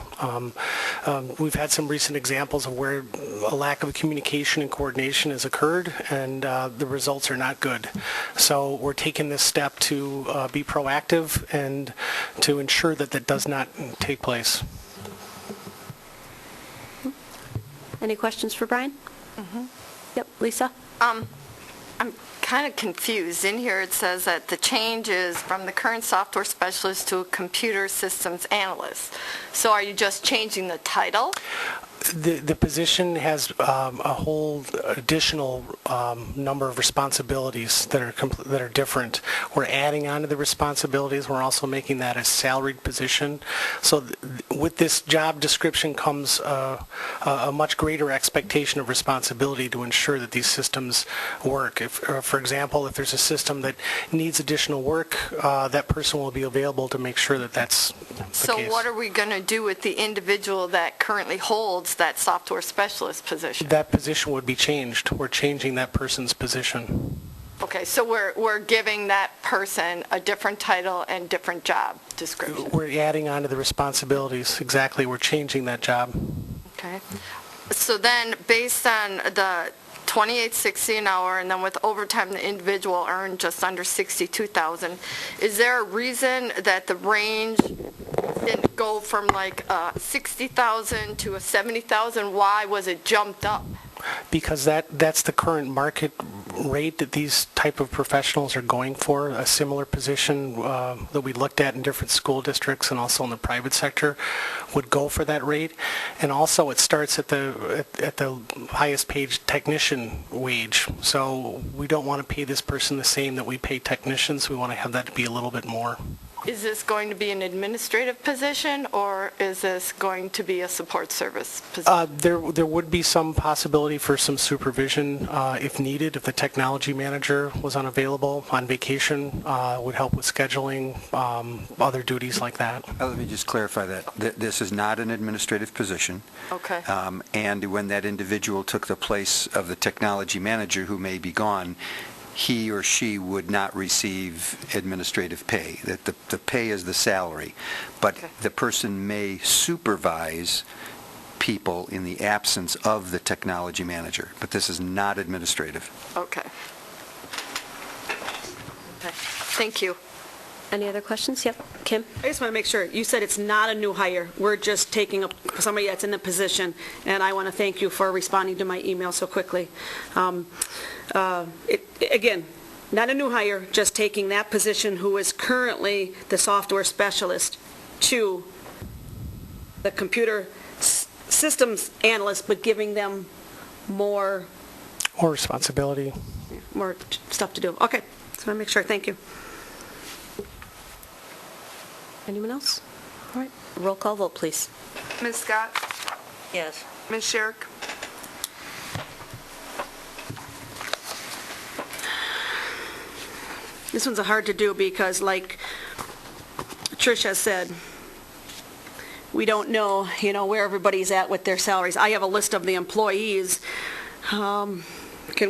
U: We've had some recent examples of where a lack of communication and coordination has occurred, and the results are not good. So we're taking this step to be proactive and to ensure that that does not take place.
A: Any questions for Brian? Yep, Lisa?
I: I'm kind of confused. In here it says that the change is from the current software specialist to a computer systems analyst. So are you just changing the title?
U: The position has a whole additional number of responsibilities that are different. We're adding on to the responsibilities. We're also making that a salaried position. So with this job description comes a much greater expectation of responsibility to ensure that these systems work. For example, if there's a system that needs additional work, that person will be available to make sure that that's the case.
I: So what are we going to do with the individual that currently holds that software specialist position?
U: That position would be changed. We're changing that person's position.
I: Okay, so we're giving that person a different title and different job description.
U: We're adding on to the responsibilities. Exactly. We're changing that job.
I: Okay. So then, based on the $28.60 an hour, and then with overtime, the individual earned just under $62,000. Is there a reason that the range didn't go from like $60,000 to a $70,000? Why was it jumped up?
U: Because that's the current market rate that these type of professionals are going for. A similar position that we looked at in different school districts and also in the private sector would go for that rate. And also it starts at the highest paid technician wage. So we don't want to pay this person the same that we pay technicians. We want to have that to be a little bit more.
I: Is this going to be an administrative position, or is this going to be a support service position?
U: There would be some possibility for some supervision if needed. If the technology manager was unavailable, on vacation, would help with scheduling, other duties like that.
D: Let me just clarify that. This is not an administrative position.
I: Okay.
D: And when that individual took the place of the technology manager who may be gone, he or she would not receive administrative pay. The pay is the salary. But the person may supervise people in the absence of the technology manager. But this is not administrative.
I: Okay. Thank you.
A: Any other questions? Yep, Kim?
N: I just want to make sure, you said it's not a new hire. We're just taking somebody that's in the position, and I want to thank you for responding to my email so quickly. Again, not a new hire, just taking that position who is currently the software specialist to the computer systems analyst, but giving them more
U: responsibility.
N: More stuff to do. Okay, just want to make sure. Thank you.
A: Anyone else? All right, roll call vote, please.
B: Ms. Scott?
H: Yes.
B: Ms. Sherrick?
N: This one's hard to do because, like Trish has said, we don't know, where everybody's at with their salaries. I have a list of the employees. Can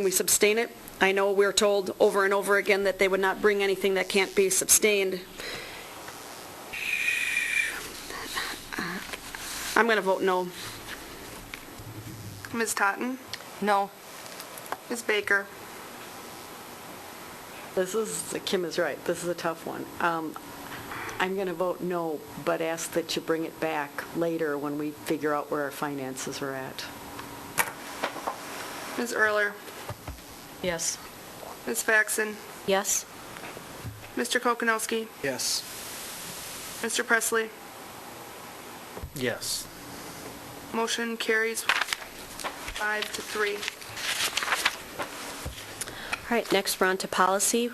N: we sustain it? I know we're told over and over again that they would not bring anything that can't be sustained. I'm going to vote no.
B: Ms. Totten?
I: No.
B: Ms. Baker?
J: Kim is right. This is a tough one. I'm going to vote no, but ask that you bring it back later when we figure out where our finances are at.
B: Ms. Erler?
J: Yes.
B: Ms. Faxon?
A: Yes.
B: Mr. Kokonowski?
L: Yes.
B: Mr. Presley?
L: Yes.
B: Motion carries 5-3.
A: All right, next we're on to policy.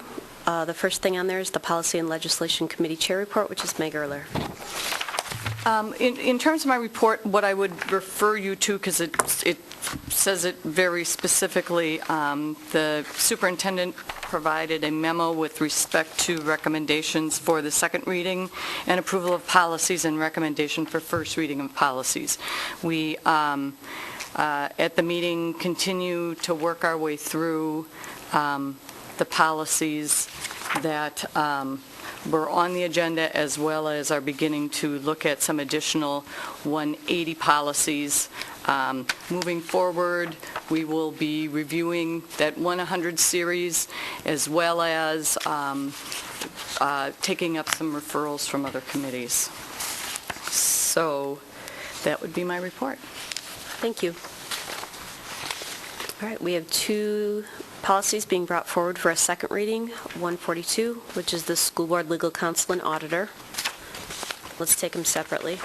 A: The first thing on there is the Policy and Legislation Committee Chair Report, which is Meg Erler.
C: In terms of my report, what I would refer you to, because it says it very specifically, the superintendent provided a memo with respect to recommendations for the second reading and approval of policies and recommendation for first reading of policies. We, at the meeting, continue to work our way through the policies that were on the agenda, as well as are beginning to look at some additional 180 policies. Moving forward, we will be reviewing that 100 series, as well as taking up some referrals from other committees. So that would be my report.
A: Thank you. All right, we have two policies being brought forward for a second reading. 142, which is the school board legal counsel and auditor. Let's take them separately.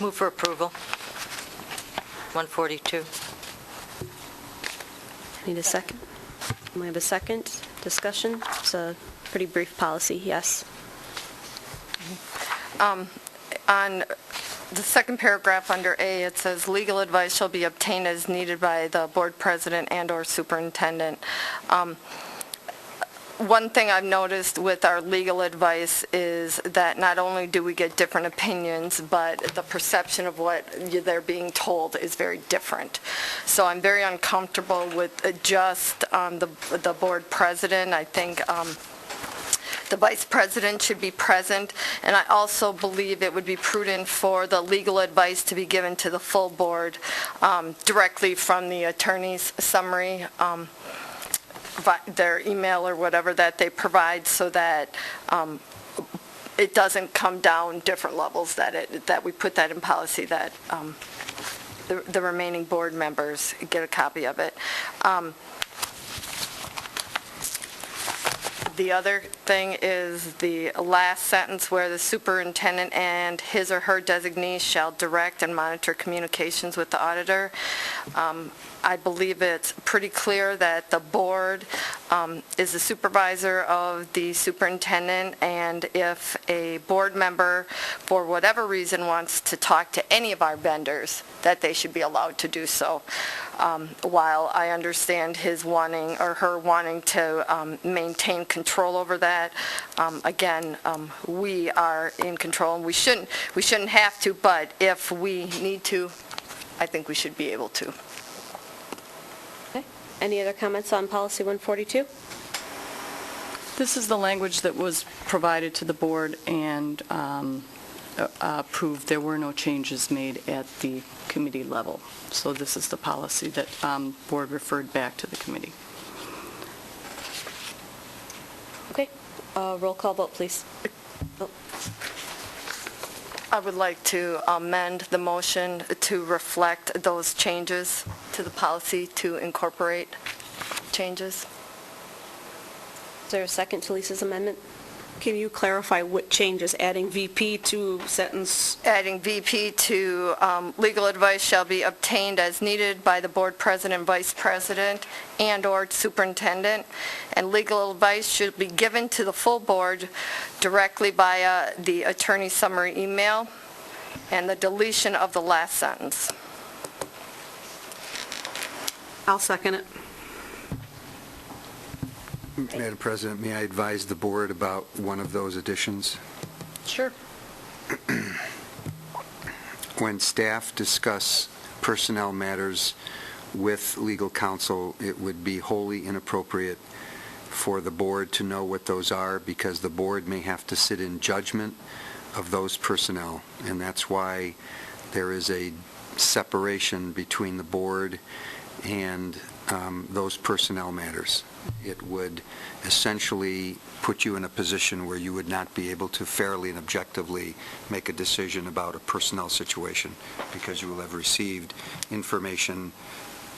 H: Move for approval. 142.
A: Need a second? We have a second discussion. It's a pretty brief policy, yes.
I: On the second paragraph under A, it says legal advice shall be obtained as needed by the board president and/or superintendent. One thing I've noticed with our legal advice is that not only do we get different opinions, but the perception of what they're being told is very different. So I'm very uncomfortable with just the board president. I think the vice president should be present, and I also believe it would be prudent for the legal advice to be given to the full board directly from the attorney's summary, their email or whatever that they provide, so that it doesn't come down different levels, that we put that in policy, that the remaining board members get a copy of it. The other thing is the last sentence where the superintendent and his or her designee shall direct and monitor communications with the auditor. I believe it's pretty clear that the board is the supervisor of the superintendent, and if a board member, for whatever reason, wants to talk to any of our vendors, that they should be allowed to do so. While I understand his wanting or her wanting to maintain control over that, again, we are in control, and we shouldn't have to, but if we need to, I think we should be able to.
A: Okay. Any other comments on policy 142?
C: This is the language that was provided to the board and approved. There were no changes made at the committee level. So this is the policy that board referred back to the committee.
A: Okay. Roll call vote, please. Oh.
I: I would like to amend the motion to reflect those changes to the policy, to incorporate changes.
A: Is there a second to Lisa's amendment?
N: Can you clarify what changes, adding VP to sentence?
I: Adding VP to legal advice shall be obtained as needed by the board president, vice president, and/or superintendent, and legal advice should be given to the full board directly via the attorney summary email, and the deletion of the last sentence.
N: I'll second it.
D: Madam President, may I advise the board about one of those additions?
C: Sure.
D: When staff discuss personnel matters with legal counsel, it would be wholly inappropriate for the board to know what those are, because the board may have to sit in judgment of those personnel, and that's why there is a separation between the board and those personnel matters. It would essentially put you in a position where you would not be able to fairly and objectively make a decision about a personnel situation, because you will have received information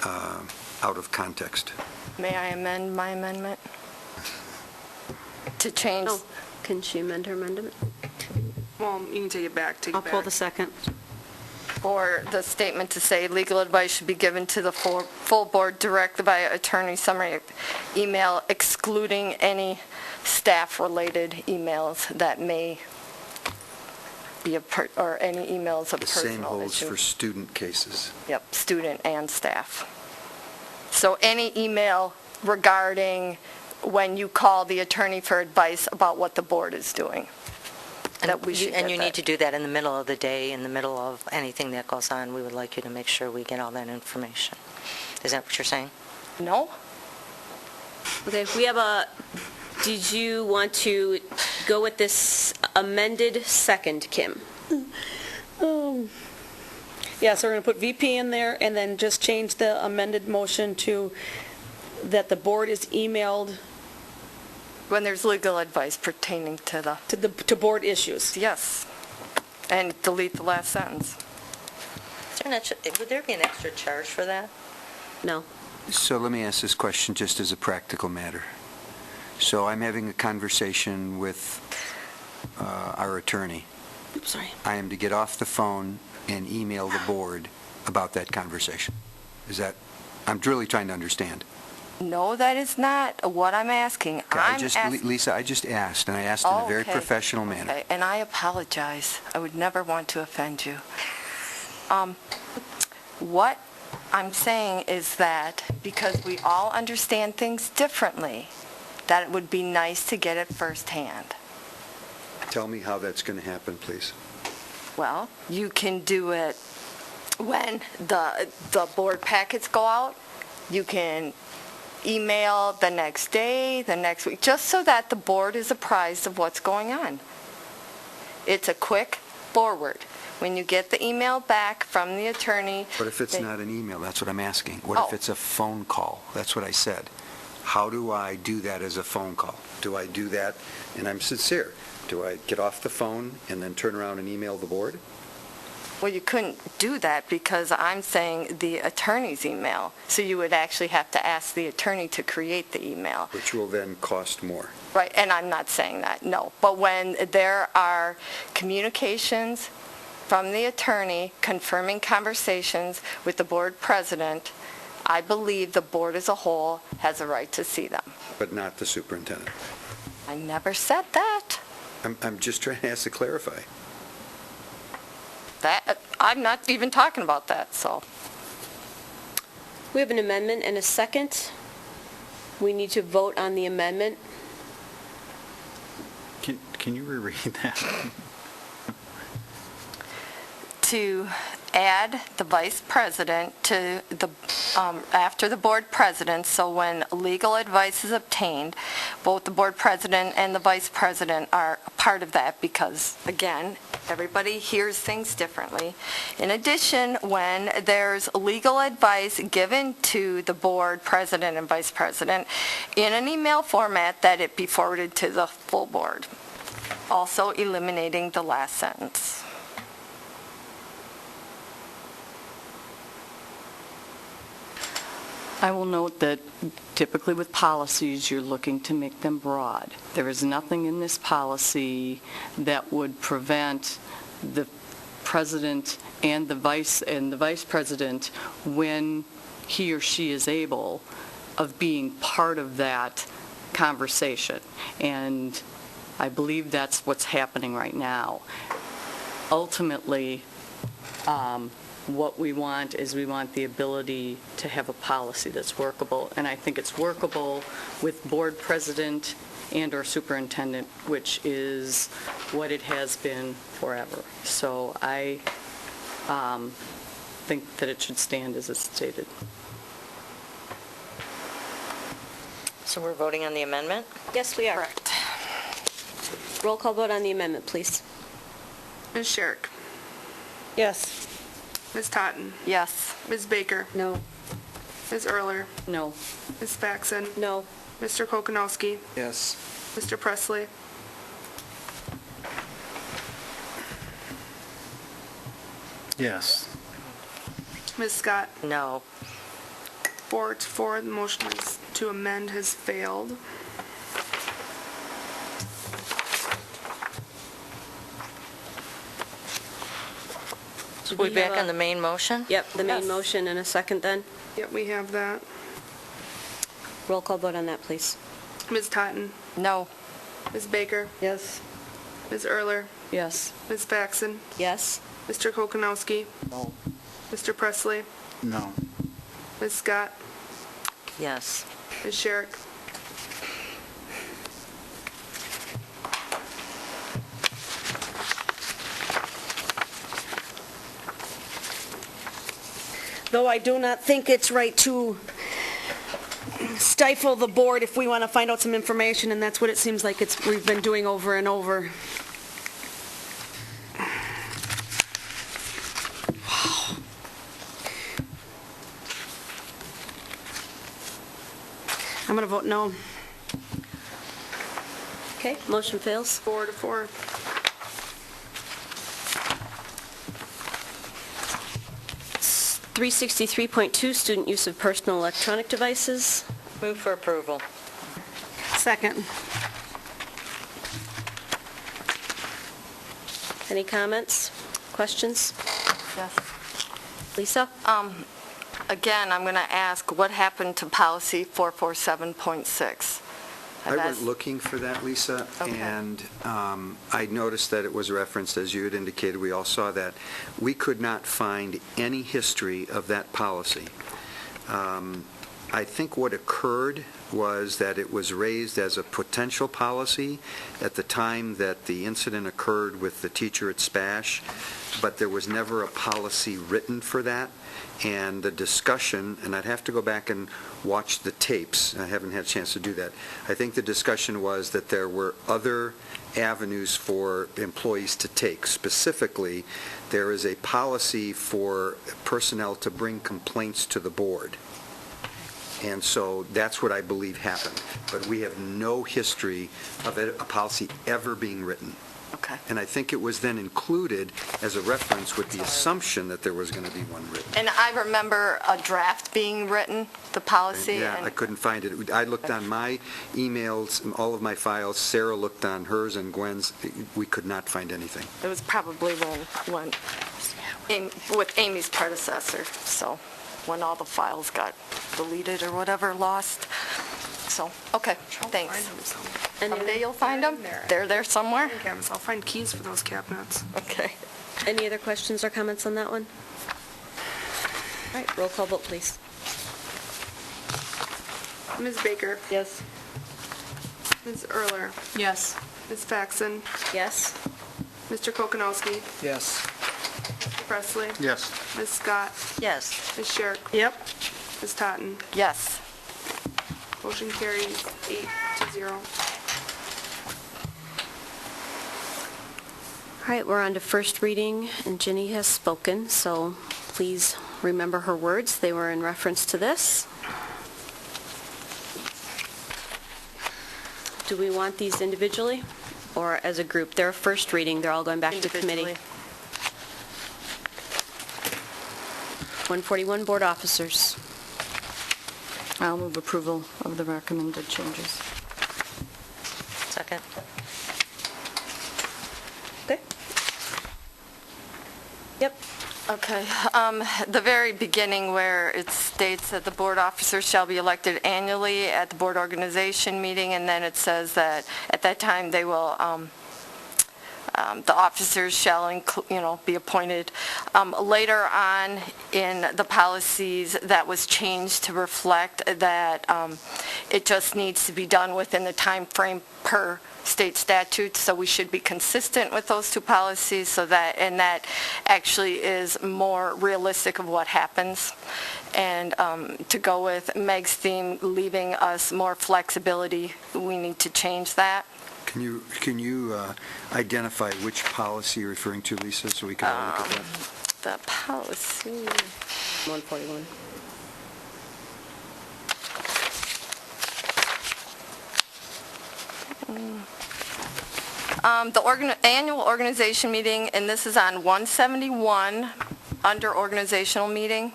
D: out of context.
I: May I amend my amendment? To change...
A: Oh, can she amend her amendment?
B: Well, you can take it back.
N: I'll pull the second.
I: for the statement to say legal advice should be given to the full board directed by attorney summary email, excluding any staff-related emails that may be or any emails of
D: The
I: personal
D: same holds
I: issue.
D: for student cases.
I: Yep, student and staff. So any email regarding when you call the attorney for advice about what the board is doing. That we should
H: And
I: get
H: you
I: that.
H: need to do that in the middle of the day, in the middle of anything that goes on. We would like you to make sure we get all that information. Is that what you're saying?
I: No.
A: Okay, we have did you want to go with this amended second, Kim?
N: Yeah, so we're going to put VP in there and then just change the amended motion to that the board is emailed
I: When there's legal advice pertaining to the...
N: to board issues.
I: Yes. And delete the last sentence.
H: Would there be an extra charge for that?
A: No.
D: So let me ask this question just as a practical matter. So I'm having a conversation with our attorney.
N: Oops, sorry.
D: I am to get off the phone and email the board about that conversation. Is that, I'm really trying to understand.
I: No, that is not what I'm asking.
D: Lisa, I just asked, and I asked in a very
I: Okay.
D: professional manner.
I: Okay, and I apologize. I would never want to offend you. What I'm saying is that because we all understand things differently, that it would be nice to get it firsthand.
D: Tell me how that's going to happen, please.
I: Well, you can do it when the board packets go out. You can email the next day, the next week, just so that the board is apprised of what's going on. It's a quick forward. When you get the email back from the attorney...
D: But if it's not an email, that's what I'm asking. What if it's a phone call? That's what I said. How do I do that as a phone call? Do I do that, and I'm sincere, do I get off the phone and then turn around and email the board?
I: Well, you couldn't do that because I'm saying the attorney's email. So you would actually have to ask the attorney to create the email.
D: Which will then cost more.
I: Right, and I'm not saying that, no. But when there are communications from the attorney confirming conversations with the board president, I believe the board as a whole has a right to see them.
D: But not the superintendent.
I: I never said that.
D: I'm just trying to ask to clarify.
I: I'm not even talking about that, so.
A: We have an amendment and a second. We need to vote on the amendment.
S: Can you reread that?
I: To add the vice president to the, after the board president, so when legal advice is obtained, both the board president and the vice president are a part of that because, again, everybody hears things differently. In addition, when there's legal advice given to the board president and vice president in an email format, that it be forwarded to the full board, also eliminating the last sentence.
C: I will note that typically with policies, you're looking to make them broad. There is nothing in this policy that would prevent the president and the vice president, when he or she is able, of being part of that conversation. And I believe that's what's happening right now. Ultimately, what we want is we want the ability to have a policy that's workable, and I think it's workable with board president and/or superintendent, which is what it has been forever. So I think that it should stand as it's stated.
H: So we're voting on the amendment?
A: Yes, we are.
I: Correct.
A: Roll call vote on the amendment, please.
B: Ms. Sherrick?
N: Yes.
B: Ms. Totten?
I: Yes.
B: Ms. Baker?
N: No.
B: Ms. Erler?
C: No.
B: Ms. Faxon?
A: No.
B: Mr. Kokonowski?
L: Yes.
B: Mr. Presley?
S: Yes.
B: Ms. Scott?
H: No.
B: 4-4, the motion to amend has failed.
H: So we back on the main motion?
A: Yep, the main motion in a second then.
B: Yep, we have that.
A: Roll call vote on that, please.
B: Ms. Totten?
I: No.
B: Ms. Baker?
C: Yes.
B: Ms. Erler?
C: Yes.
B: Ms. Faxon?
A: Yes.
B: Mr. Kokonowski?
L: No.
B: Mr. Presley?
S: No.
B: Ms. Scott?
H: Yes.
B: Ms. Sherrick?
N: Though I do not think it's right to stifle the board if we want to find out some information, and that's what it seems like we've been doing over and over. I'm going to vote no.
A: Okay, motion fails.
B: 4-4.
A: It's 363.2, student use of personal electronic devices.
H: Move for approval.
N: Second.
A: Any comments, questions?
I: Yes.
A: Lisa?
I: Again, I'm going to ask, what happened to policy 447.6?
D: I went looking for that, Lisa,
I: Okay.
D: and I noticed that it was referenced, as you had indicated, we all saw that. We could not find any history of that policy. I think what occurred was that it was raised as a potential policy at the time that the incident occurred with the teacher at Spash, but there was never a policy written for that. And the discussion, and I'd have to go back and watch the tapes, I haven't had a chance to do that. I think the discussion was that there were other avenues for employees to take. Specifically, there is a policy for personnel to bring complaints to the board. And so that's what I believe happened. But we have no history of a policy ever being written.
I: Okay.
D: And I think it was then included as a reference with the assumption that there was going to be one written.
I: And I remember a draft being written, the policy.
D: Yeah,
I: and
D: I couldn't find it. I looked on my emails, all of my files. Sarah looked on hers and Gwen's. We could not find anything.
I: It was probably when with Amy's predecessor, so when all the files got deleted or whatever, lost. So, okay, thanks. Someday you'll find them. They're there somewhere.
B: Cabinets. I'll find keys for those cabinets.
I: Okay.
A: Any other questions or comments on that one? All right, roll call vote, please.
B: Ms. Baker?
C: Yes.
B: Ms. Erler?
C: Yes.
B: Ms. Faxon?
A: Yes.
B: Mr. Kokonowski?
L: Yes.
B: Mr. Presley?
S: Yes.
B: Ms. Scott?
H: Yes.
B: Ms. Sherrick?
N: Yep.
B: Ms. Totten?
I: Yes.
B: Motion carries 8-0.
A: All right, we're on to first reading, and Ginny has spoken, so please remember her words. They were in reference to this. Do we want these individually or as a group? They're a first reading. They're all going back to committee. 141, board officers.
C: I'll move approval of the recommended changes.
H: Second.
A: Okay. Yep.
I: Okay. The very beginning where it states that the board officers shall be elected annually at the board organization meeting, and then it says that at that time they will, the officers shall, be appointed. Later on in the policies, that was changed to reflect that it just needs to be done within the time frame per state statute, so we should be consistent with those two policies, and that actually is more realistic of what happens. And to go with Meg's theme, leaving us more flexibility, we need to change that.
D: Can you identify which policy you're referring to, Lisa, so we can all look at that?
I: The policy.
A: 141.
I: The annual organization meeting, and this is on 171, under organizational meeting.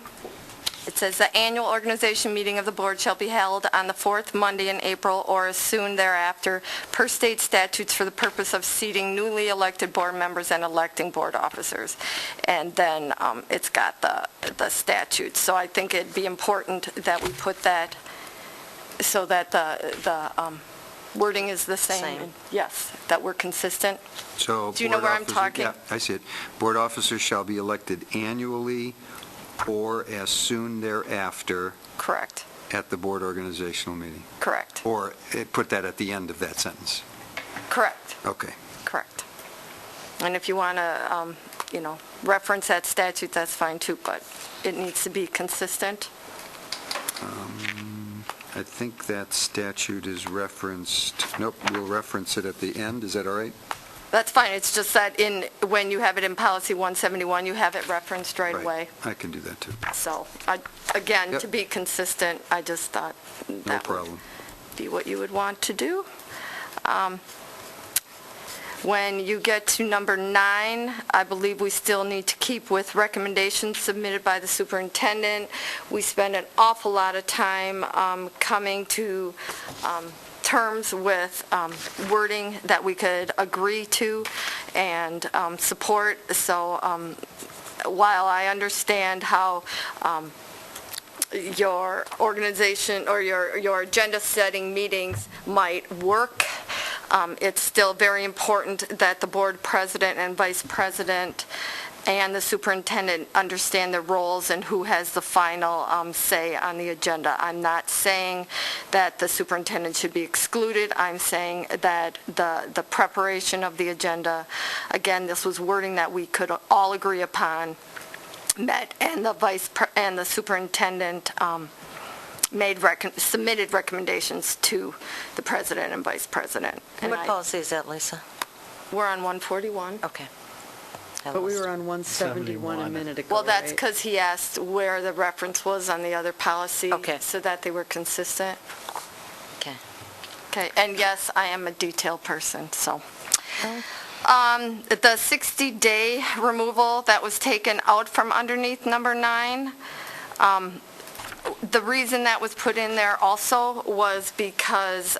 I: It says, "The annual organization meeting of the board shall be held on the fourth Monday in April or as soon thereafter per state statutes for the purpose of seating newly elected board members and electing board officers." And then it's got the statutes. So I think it'd be important that we put that so that the wording is the same.
H: Same.
I: Yes, that we're consistent.
D: So
I: Do you know
D: board
I: where I'm
D: officers-
I: talking?
D: Yeah, I see it. Board officers shall be elected annually or as soon thereafter
I: Correct.
D: at the board organizational meeting.
I: Correct.
D: Or put that at the end of that sentence.
I: Correct.
D: Okay.
I: Correct. And if you want to, reference that statute, that's fine too, but it needs to be consistent.
D: I think that statute is referenced, nope, we'll reference it at the end. Is that all right?
I: That's fine. It's just that when you have it in policy 171, you have it referenced right away.
D: I can do that too.
I: So, again,
D: Yep.
I: to be consistent, I just thought
D: No
I: that would
D: problem.
I: be what you would want to do. When you get to number 9, I believe we still need to keep with recommendations submitted by the superintendent. We spend an awful lot of time coming to terms with wording that we could agree to and support. So while I understand how your organization or your agenda setting meetings might work, it's still very important that the board president and vice president and the superintendent understand their roles and who has the final say on the agenda. I'm not saying that the superintendent should be excluded. I'm saying that the preparation of the agenda, again, this was wording that we could all agree upon, met, and the superintendent submitted recommendations to the president and vice president. And
H: What policy is that, Lisa?
I: We're on 141.
H: Okay.
J: But we were on 171 a minute ago,
I: Well, that's
J: right?
I: because he asked where the reference was on the other policy.
H: Okay.
I: So that they were consistent.
H: Okay.
I: Okay, and yes, I am a detail person, so. The 60-day removal that was taken out from underneath number 9, the reason that was put in there also was because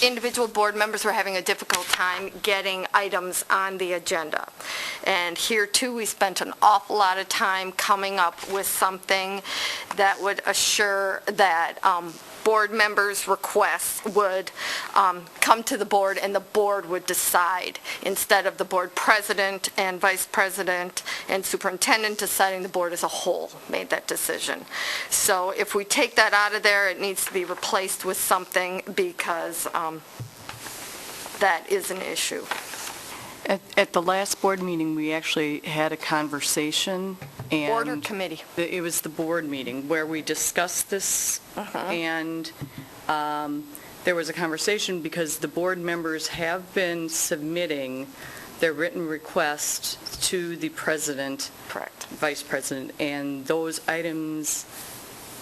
I: individual board members were having a difficult time getting items on the agenda. And here, too, we spent an awful lot of time coming up with something that would assure that board members' requests would come to the board and the board would decide, instead of the board president and vice president and superintendent deciding, the board as a whole made that decision. So if we take that out of there, it needs to be replaced with something because that is an issue.
C: At the last board meeting, we actually had a conversation, and...
I: Board or committee?
C: It was the board meeting, where we discussed this, and there was a conversation because the board members have been submitting their written request to the president,
I: correct,
C: vice president, and those items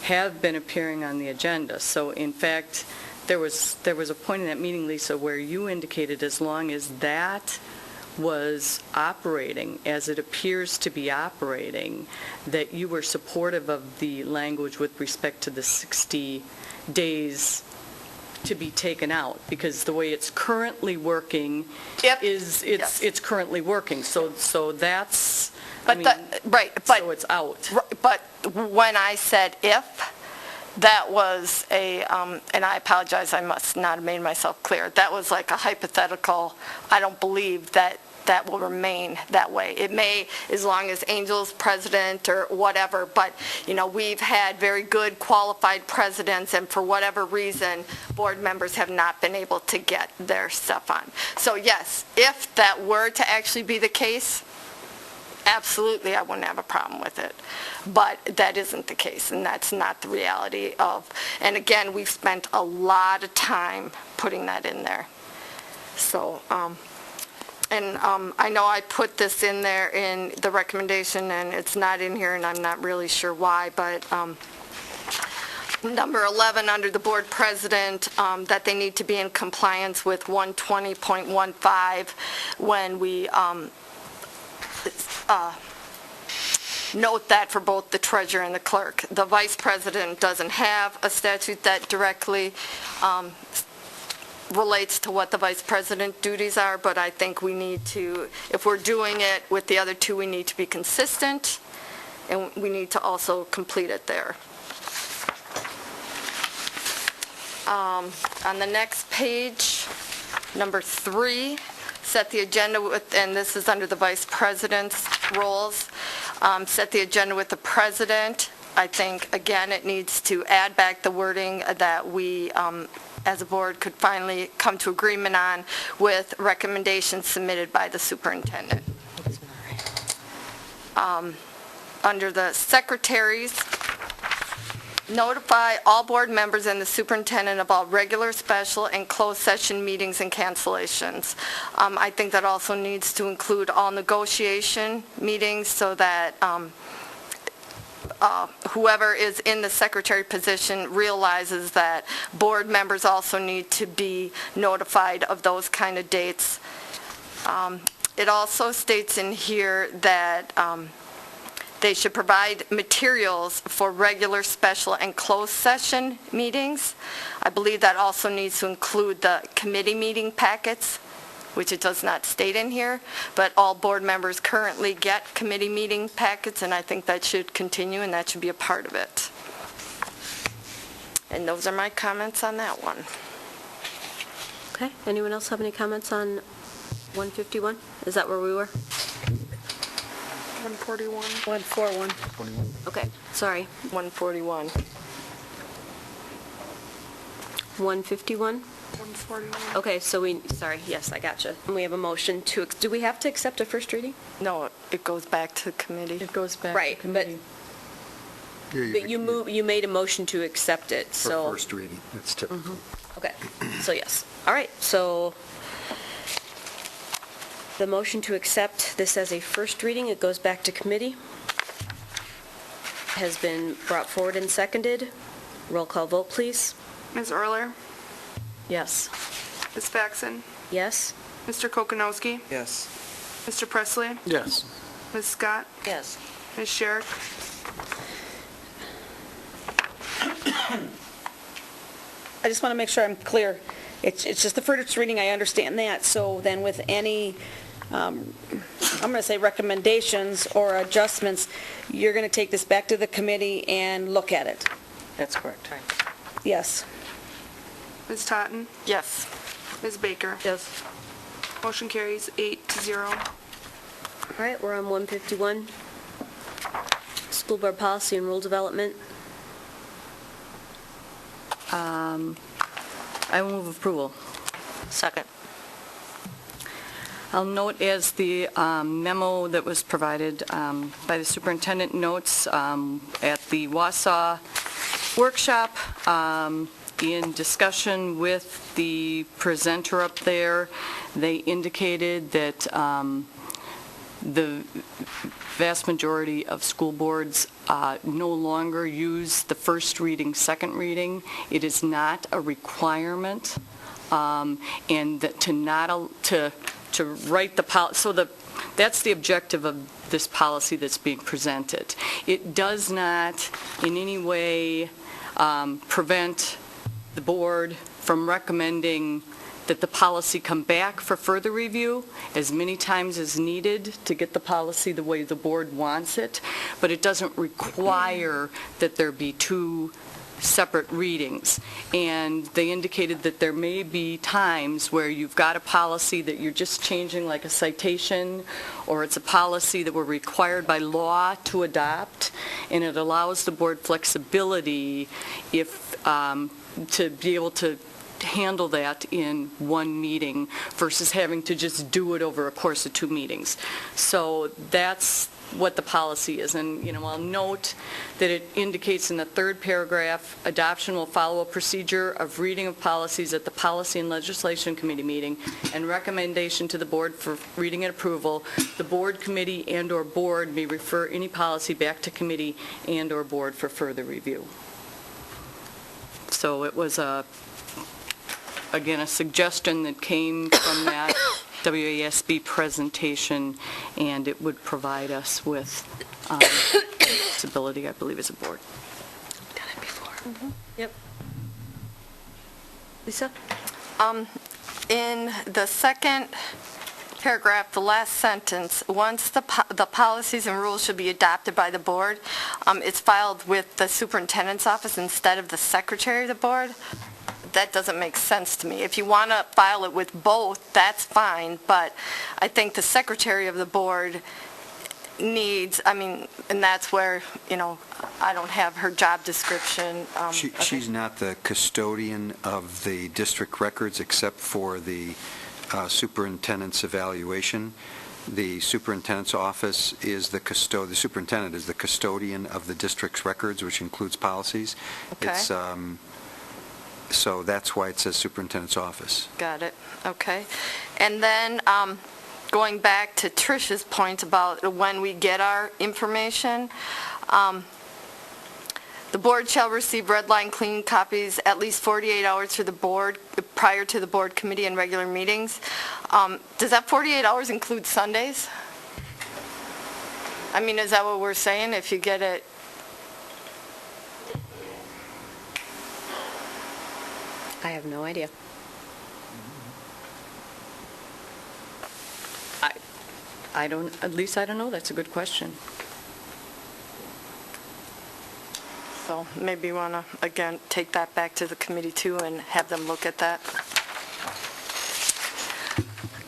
C: have been appearing on the agenda. So, in fact, there was a point in that meeting, Lisa, where you indicated as long as that was operating as it appears to be operating, that you were supportive of the language with respect to the 60 days to be taken out, because the way it's currently working is it's currently working. So that's,
I: so
C: it's out.
I: But when I said if, that was and I apologize, I must not have made myself clear. That was like a hypothetical. I don't believe that will remain that way. It may, as long as Angel's president or whatever, but, we've had very good qualified presidents, and for whatever reason, board members have not been able to get their stuff on. So yes, if that were to actually be the case, absolutely, I wouldn't have a problem with it. But that isn't the case, and that's not the reality of, and again, we've spent a lot of time putting that in there. So, I know I put this in there in the recommendation, and it's not in here, and I'm not really sure why, but number 11, under the board president, that they need to be in compliance with 120.15 when we note that for both the treasurer and the clerk. The vice president doesn't have a statute that directly relates to what the vice president duties are, but I think we need to, if we're doing it with the other two, we need to be consistent, and we need to also complete it there. On the next page, number 3, set the agenda with, and this is under the vice president's roles, set the agenda with the president. I think, again, it needs to add back the wording that we, as a board, could finally come to agreement on with recommendations submitted by the superintendent. Under the secretaries, notify all board members and the superintendent about regular, special, and closed session meetings and cancellations. I think that also needs to include all negotiation meetings so that whoever is in the secretary position realizes that board members also need to be notified of those kind of dates. It also states in here that they should provide materials for regular, special, and closed session meetings. I believe that also needs to include the committee meeting packets, which it does not state in here, but all board members currently get committee meeting packets, and I think that should continue, and that should be a part of it. And those are my comments on that one.
A: Okay, anyone else have any comments on 151? Is that where we were?
B: 141.
N: 141.
A: Okay, sorry.
I: 141.
A: 151?
B: 141.
A: Okay, so sorry, yes, I gotcha. And we have a motion to, do we have to accept a first reading?
I: No, it goes back to committee.
C: It goes back
A: Right,
C: to committee.
A: But you made a motion to accept it,
D: For
A: so.
D: first reading, that's typical.
A: Okay, so yes. All right, so the motion to accept this as a first reading, it goes back to committee, has been brought forward and seconded. Roll call vote, please.
B: Ms. Erler?
C: Yes.
B: Ms. Faxon?
A: Yes?
B: Mr. Kokonowski?
L: Yes.
B: Mr. Presley?
L: Yes.
B: Ms. Scott?
H: Yes.
B: Ms. Sherrick?
N: I just want to make sure I'm clear. It's just the first reading, I understand that. So then with any, I'm going to say recommendations or adjustments, you're going to take this back to the committee and look at it?
C: That's correct.
N: Yes.
B: Ms. Totten?
I: Yes.
B: Ms. Baker?
C: Yes.
B: Motion carries 8-0.
A: All right, we're on 151. School board policy and rule development.
C: I will move approval.
H: Second.
C: I'll note as the memo that was provided by the superintendent notes at the Wausau workshop, in discussion with the presenter up there, they indicated that the vast majority of school boards no longer use the first reading, second reading. It is not a requirement, and that to write the policy. So that's the objective of this policy that's being presented. It does not in any way prevent the board from recommending that the policy come back for further review as many times as needed to get the policy the way the board wants it, but it doesn't require that there be two separate readings. And they indicated that there may be times where you've got a policy that you're just changing, like a citation, or it's a policy that we're required by law to adopt, and it allows the board flexibility to be able to handle that in one meeting versus having to just do it over a course of two meetings. So that's what the policy is. And, I'll note that it indicates in the third paragraph, adoption will follow a procedure of reading of policies at the Policy and Legislation Committee meeting and recommendation to the board for reading and approval. The board, committee, and/or board may refer any policy back to committee and/or board for further review. So it was again, a suggestion that came from that WASB presentation, and it would provide us with stability, I believe, as a board.
A: Done it before. Yep. Lisa?
I: In the second paragraph, the last sentence, once the policies and rules should be adopted by the board, it's filed with the superintendent's office instead of the secretary of the board. That doesn't make sense to me. If you want to file it with both, that's fine, but I think the secretary of the board needs, and that's where, I don't have her job description.
D: She's not the custodian of the district records except for the superintendent's evaluation. The superintendent's office is the superintendent is the custodian of the district's records, which includes policies.
I: Okay.
D: It's so that's why it says superintendent's office.
I: Got it. Okay. And then going back to Trish's point about when we get our information, the board shall receive red line clean copies at least 48 hours to the board prior to the board committee and regular meetings. Does that 48 hours include Sundays? Is that what we're saying? If you get it?
A: I have no idea.
C: I don't know. That's a good question.
I: So maybe you want to, again, take that back to the committee too and have them look at that.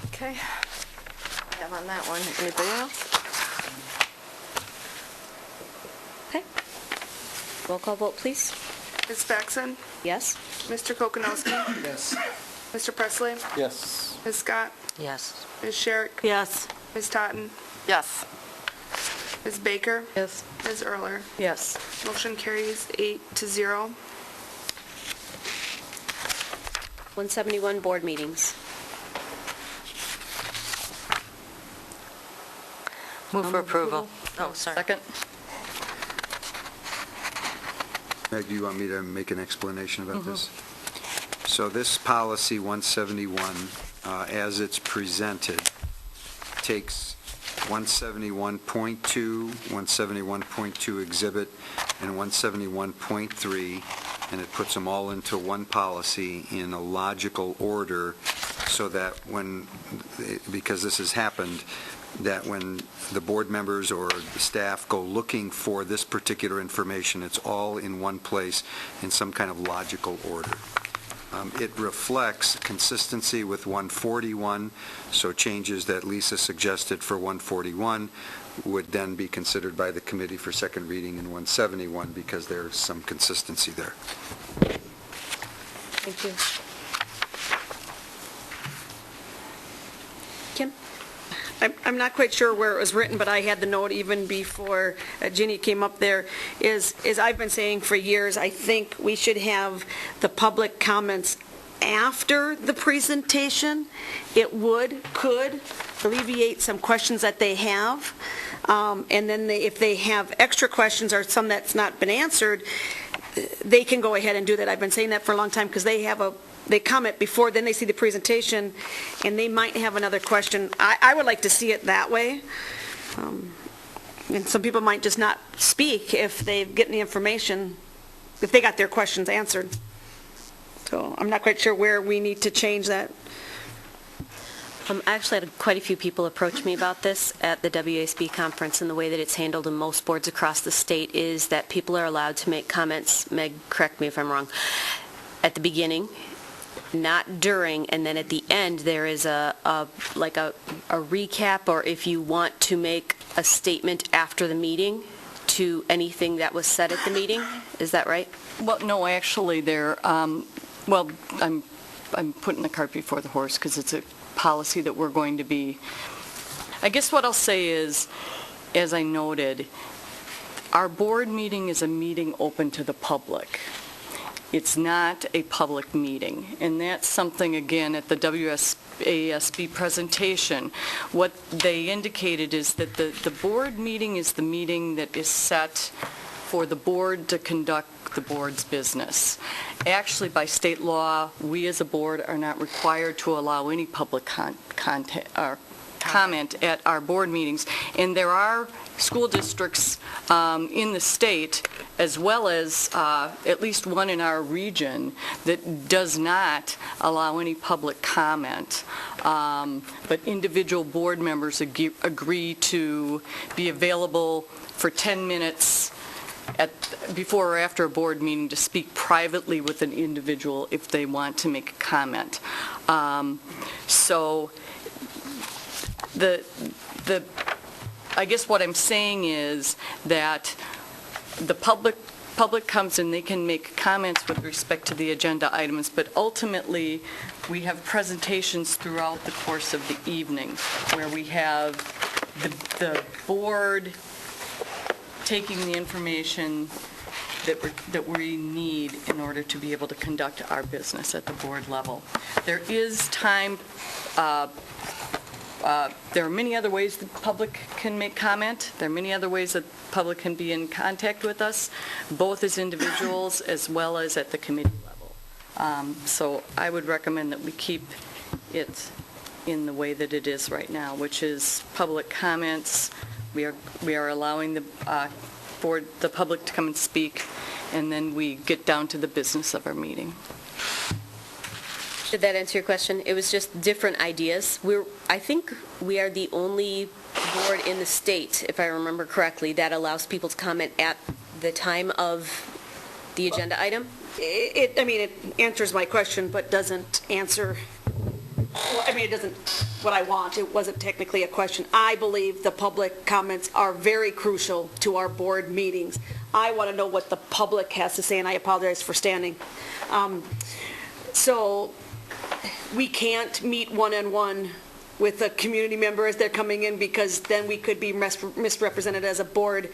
I: Okay. Have on that one. Anybody else?
A: Okay. Roll call vote, please.
B: Ms. Baxon?
A: Yes?
B: Mr. Kokonowski?
L: Yes.
B: Mr. Presley?
L: Yes.
B: Ms. Scott?
H: Yes.
B: Ms. Sherrick?
N: Yes.
B: Ms. Totten?
I: Yes.
B: Ms. Baker?
C: Yes.
B: Ms. Erler?
C: Yes.
B: Motion carries 8-0.
A: 171 board meetings.
H: Move for approval. Oh, sorry.
C: Second.
D: Meg, do you want me to make an explanation about this? So this policy 171, as it's presented, takes 171.2, 171.2 exhibit, and 171.3, and it puts them all into one policy in a logical order so that because this has happened, that when the board members or the staff go looking for this particular information, it's all in one place in some kind of logical order. It reflects consistency with 141, so changes that Lisa suggested for 141 would then be considered by the committee for second reading in 171 because there's some consistency there.
A: Thank you. Kim?
N: I'm not quite sure where it was written, but I had the note even before Ginny came up there, is I've been saying for years, I think we should have the public comments after the presentation. It could alleviate some questions that they have. And then if they have extra questions or some that's not been answered, they can go ahead and do that. I've been saying that for a long time because they comment before, then they see the presentation, and they might have another question. I would like to see it that way. And some people might just not speak if they get the information, if they got their questions answered. So I'm not quite sure where we need to change that.
A: I actually had quite a few people approach me about this at the WASB conference, and the way that it's handled in most boards across the state is that people are allowed to make comments, Meg, correct me if I'm wrong, at the beginning, not during, and then at the end there is a recap, or if you want to make a statement after the meeting to anything that was said at the meeting. Is that right?
C: Well, no, actually I'm putting the cart before the horse because it's a policy that we're going to be. I guess what I'll say is, as I noted, our board meeting is a meeting open to the public. It's not a public meeting, and that's something, again, at the WASB presentation. What they indicated is that the board meeting is the meeting that is set for the board to conduct the board's business. Actually, by state law, we as a board are not required to allow any public comment at our board meetings. And there are school districts in the state, as well as at least one in our region, that does not allow any public comment. But individual board members agree to be available for 10 minutes before or after a board meeting to speak privately with an individual if they want to make a comment. So I guess what I'm saying is that the public comes and they can make comments with respect to the agenda items, but ultimately we have presentations throughout the course of the evening where we have the board taking the information that we need in order to be able to conduct our business at the board level. There is time. There are many other ways the public can make comment. There are many other ways that the public can be in contact with us, both as individuals as well as at the committee level. So I would recommend that we keep it in the way that it is right now, which is public comments. We are allowing the public to come and speak, and then we get down to the business of our meeting.
A: Did that answer your question? It was just different ideas. I think we are the only board in the state, if I remember correctly, that allows people to comment at the time of the agenda item.
N: It answers my question, but doesn't answer, it doesn't what I want. It wasn't technically a question. I believe the public comments are very crucial to our board meetings. I want to know what the public has to say, and I apologize for standing. So we can't meet one-on-one with a community member as they're coming in, because then we could be misrepresented as a board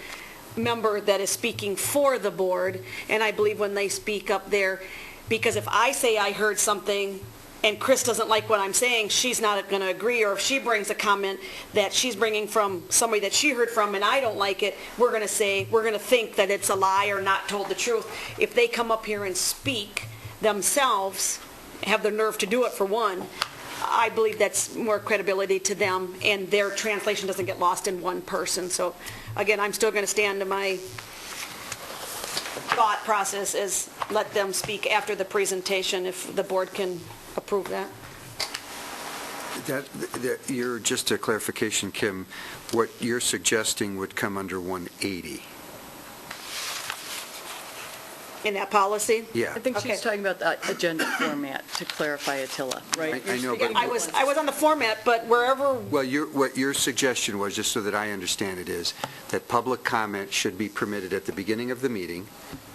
N: member that is speaking for the board. And I believe when they speak up there, because if I say I heard something and Chris doesn't like what I'm saying, she's not going to agree. Or if she brings a comment that she's bringing from somebody that she heard from and I don't like it, we're going to think that it's a lie or not told the truth. If they come up here and speak themselves, have the nerve to do it for one, I believe that's more credibility to them, and their translation doesn't get lost in one person. So again, I'm still going to stand to my thought process is let them speak after the presentation if the board can approve that.
D: Just a clarification, Kim, what you're suggesting would come under 180.
N: In that policy?
D: Yeah.
C: I think she's talking about the agenda format, to clarify, Attila, right?
D: I know, but
N: I was on the format, but wherever...
D: Well, what your suggestion was, just so that I understand it, is that public comment should be permitted at the beginning of the meeting,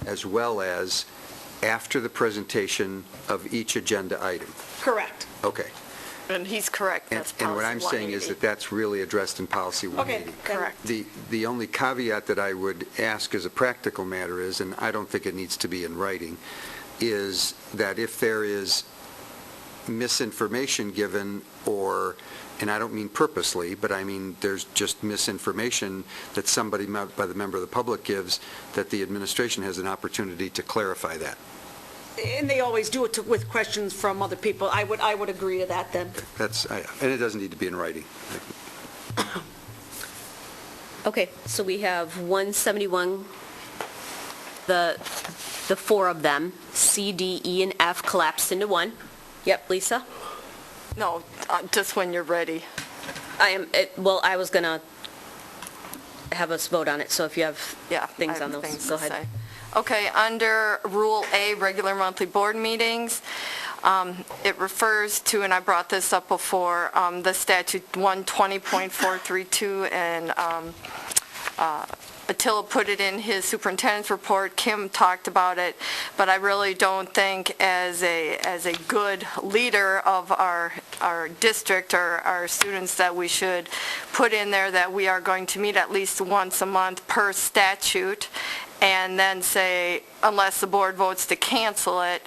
D: as well as after the presentation of each agenda item.
N: Correct.
D: Okay.
I: And he's correct. That's
D: And what I'm
I: policy
D: saying is
I: 180.
D: that's really addressed in policy 180.
N: Okay,
I: correct.
D: The only caveat that I would ask as a practical matter is, and I don't think it needs to be in writing, is that if there is misinformation given, or, and I don't mean purposely, but I mean there's just misinformation that somebody by the member of the public gives, that the administration has an opportunity to clarify that.
N: And they always do it with questions from other people. I would agree to that then.
D: And it doesn't need to be in writing.
A: Okay, so we have 171, the four of them, C, D, E, and F collapsed into one. Yep, Lisa?
I: No, just when you're ready.
A: I was going to have us vote on it, so if you have things on those, go ahead.
I: Say. Okay, under Rule A, regular monthly board meetings, it refers to, and I brought this up before, the statute 120.432, and Attila put it in his superintendent's report. Kim talked about it, but I really don't think as a good leader of our district or our students that we should put in there that we are going to meet at least once a month per statute, and then say, unless the board votes to cancel it.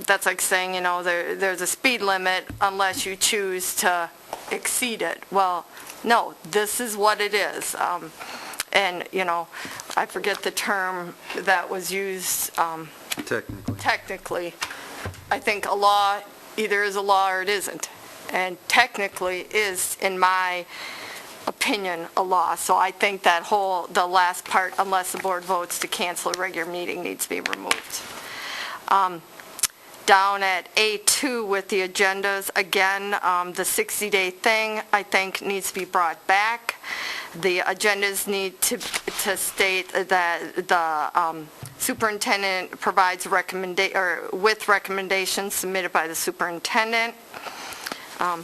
I: That's like saying, there's a speed limit unless you choose to exceed it. Well, no, this is what it is. and, I forget the term that was used technically. I think a law either is a law or it isn't. And technically is, in my opinion, a law. So I think that the last part, unless the board votes to cancel a regular meeting, needs to be removed. Down at A2 with the agendas, again, the 60-day thing, I think, needs to be brought back. The agendas need to state that the superintendent provides with recommendations submitted by the superintendent. On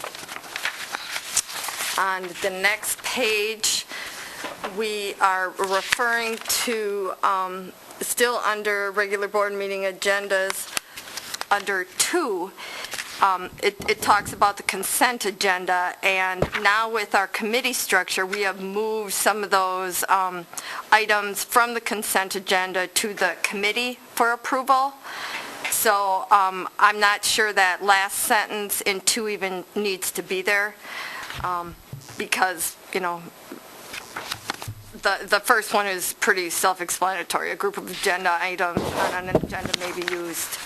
I: the next page, we are referring to, still under regular board meeting agendas, under 2, it talks about the consent agenda, and now with our committee structure, we have moved some of those items from the consent agenda to the committee for approval. So I'm not sure that last sentence in 2 even needs to be there, because, the first one is pretty self-explanatory. A group of agenda items on an agenda may be used.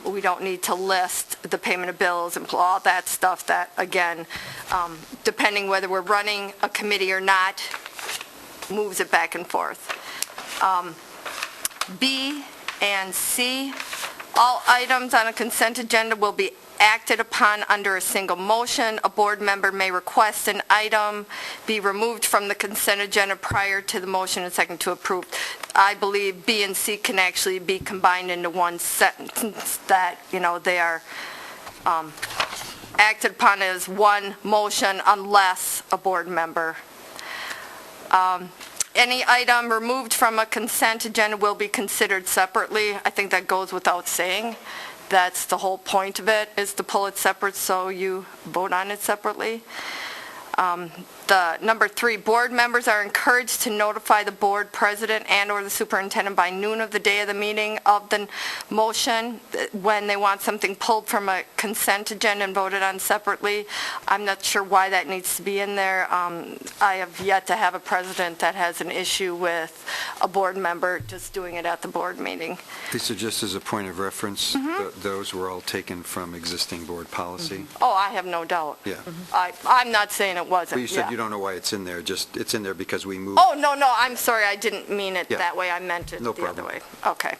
I: We don't need to list the payment of bills and all that stuff that, again, depending whether we're running a committee or not, moves it back and forth. B and C, all items on a consent agenda will be acted upon under a single motion. A board member may request an item be removed from the consent agenda prior to the motion and second to approve. I believe B and C can actually be combined into one sentence, that, they are acted upon as one motion unless a board member. Any item removed from a consent agenda will be considered separately. I think that goes without saying. That's the whole point of it, is to pull it separate so you vote on it separately. The number 3, board members are encouraged to notify the board president and/or the superintendent by noon of the day of the meeting of the motion when they want something pulled from a consent agenda and voted on separately. I'm not sure why that needs to be in there. I have yet to have a president that has an issue with a board member just doing it at the board meeting.
D: Lisa, just as a point of reference, those were all taken from existing board policy.
I: Oh, I have no doubt.
D: Yeah.
I: I'm not saying it wasn't.
D: But you said
I: Yeah.
D: you don't know why it's in there, just it's in there because we moved.
I: Oh, no, I'm sorry, I didn't mean it
D: Yeah.
I: that way, I meant it
D: No
I: the other
D: problem.
I: way. Okay.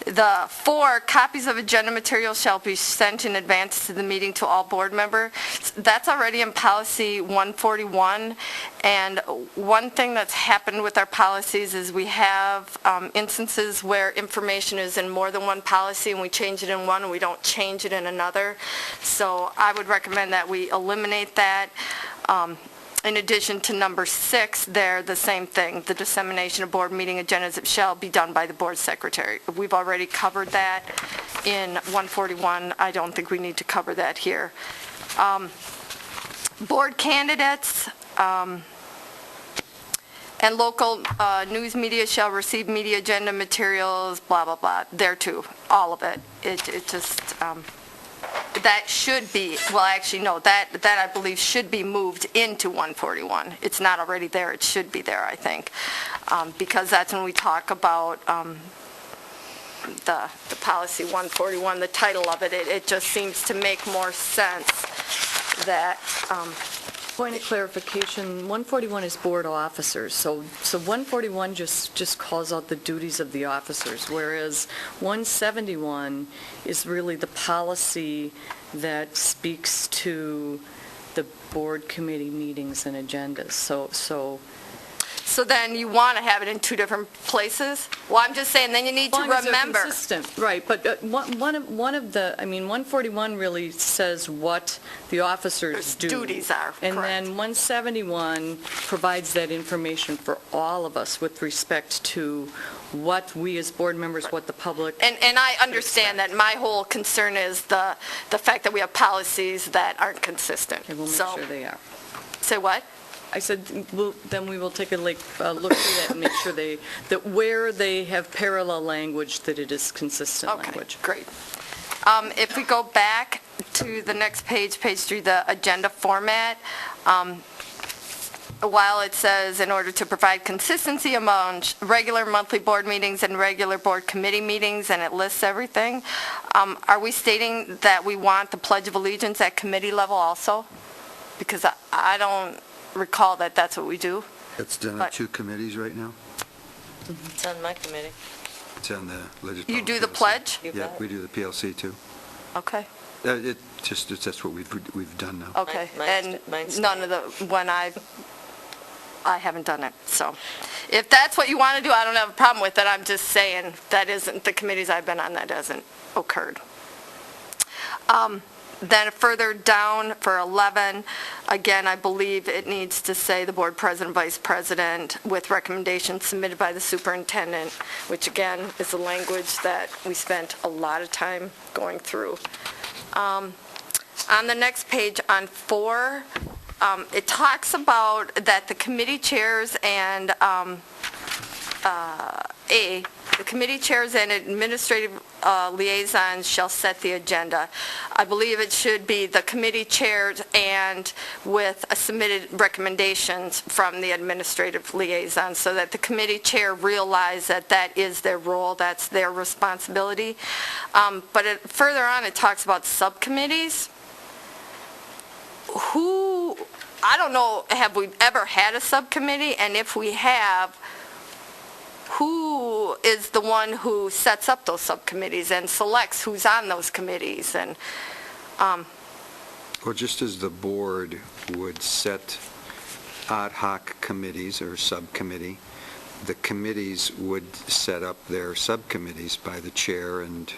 I: The 4, copies of agenda materials shall be sent in advance to the meeting to all board members. That's already in policy 141, and one thing that's happened with our policies is we have instances where information is in more than one policy and we change it in one and we don't change it in another. So I would recommend that we eliminate that. In addition to number 6, there, the same thing, the dissemination of board meeting agendas shall be done by the board secretary. We've already covered that in 141. I don't think we need to cover that here. Board candidates and local news media shall receive media agenda materials, blah, blah, blah, there too, all of it. It just... that should be, well, actually, no, that I believe should be moved into 141. It's not already there. It should be there, I think, because that's when we talk about the policy 141, the title of it. It just seems to make more sense that...
C: Point of clarification, 141 is board officers, so 141 just calls out the duties of the officers, whereas 171 is really the policy that speaks to the board committee meetings and agendas.
I: So then you want to have it in 2 different places? Well, I'm just saying, then you need to remember.
C: Consistent, right, but one of the, 141 really says what the officers do.
I: Duties are,
C: And
I: correct.
C: then 171 provides that information for all of us with respect to what we as board members, what the public...
I: And I understand that. My whole concern is the fact that we have policies that aren't consistent.
C: And we'll make sure they are.
I: Say what?
C: I said, then we will take a look through that and make sure that where they have parallel language, that it is consistent language.
I: Great. If we go back to the next page, page 3, the agenda format, while it says in order to provide consistency among regular monthly board meetings and regular board committee meetings, and it lists everything, are we stating that we want the Pledge of Allegiance at committee level also? Because I don't recall that that's what we do.
D: It's done at 2 committees right now.
H: It's on my committee.
D: It's on the legislative.
I: You do the pledge?
D: Yeah, we do the PLC too.
I: Okay.
D: That's what we've done now.
I: Okay,
H: Mine's
I: and none of the, when I haven't done it, so. If that's what you want to do, I don't have a problem with it, I'm just saying that isn't, the committees I've been on, that hasn't occurred. Then further down for 11, again, I believe it needs to say the board president, vice president, with recommendations submitted by the superintendent, which again is the language that we spent a lot of time going through. On the next page, on 4, it talks about that the committee chairs and the committee chairs and administrative liaisons shall set the agenda. I believe it should be the committee chairs and with submitted recommendations from the administrative liaison, so that the committee chair realize that that is their role, that's their responsibility. But further on, it talks about subcommittees. I don't know, have we ever had a subcommittee? And if we have, who is the one who sets up those subcommittees and selects who's on those committees? And
D: Well, just as the board would set ad hoc committees or subcommittee, the committees would set up their subcommittees by the chair and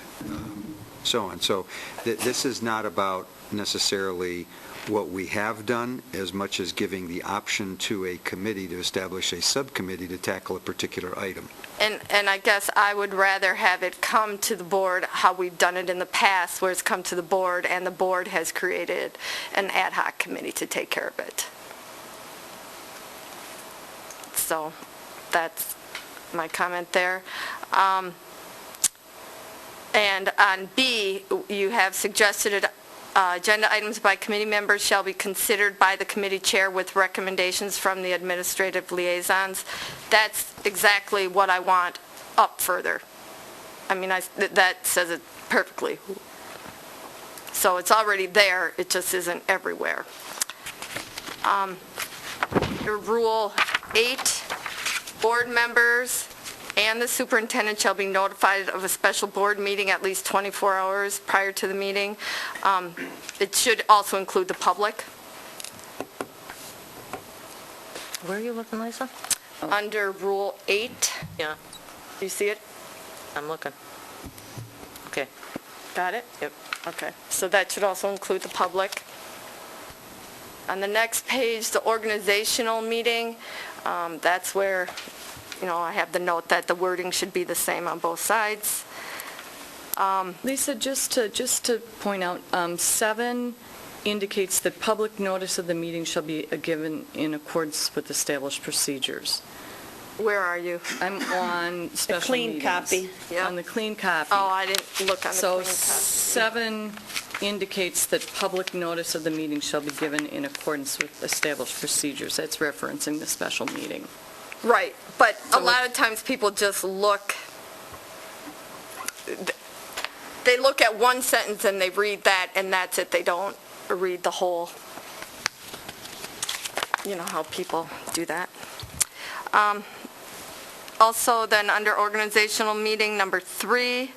D: so on. So this is not about necessarily what we have done as much as giving the option to a committee to establish a subcommittee to tackle a particular item.
I: And I guess I would rather have it come to the board how we've done it in the past, where it's come to the board and the board has created an ad hoc committee to take care of it. So that's my comment there. And on B, you have suggested agenda items by committee members shall be considered by the committee chair with recommendations from the administrative liaisons. That's exactly what I want up further. I mean, that says it perfectly. So it's already there, it just isn't everywhere. Rule 8, board members and the superintendent shall be notified of a special board meeting at least 24 hours prior to the meeting. It should also include the public.
H: Where are you looking, Lisa?
I: Under Rule 8.
H: Yeah.
I: Do you see it?
H: I'm looking. Okay.
I: Got it?
H: Yep.
I: Okay. So that should also include the public. On the next page, the organizational meeting, that's where, I have the note that the wording should be the same on both sides.
C: Lisa, just to point out, 7 indicates that public notice of the meeting shall be given in accordance with established procedures.
I: Where are you?
C: I'm on special
N: clean
C: meetings.
N: copy.
I: Yeah.
C: On the clean copy.
I: Oh, I didn't look on the clean copy.
C: So 7 indicates that public notice of the meeting shall be given in accordance with established procedures. That's referencing the special meeting.
I: Right, but a lot of times people just look, they look at one sentence and they read that and that's it. They don't read the whole, how people do that. Also then under organizational meeting number 3,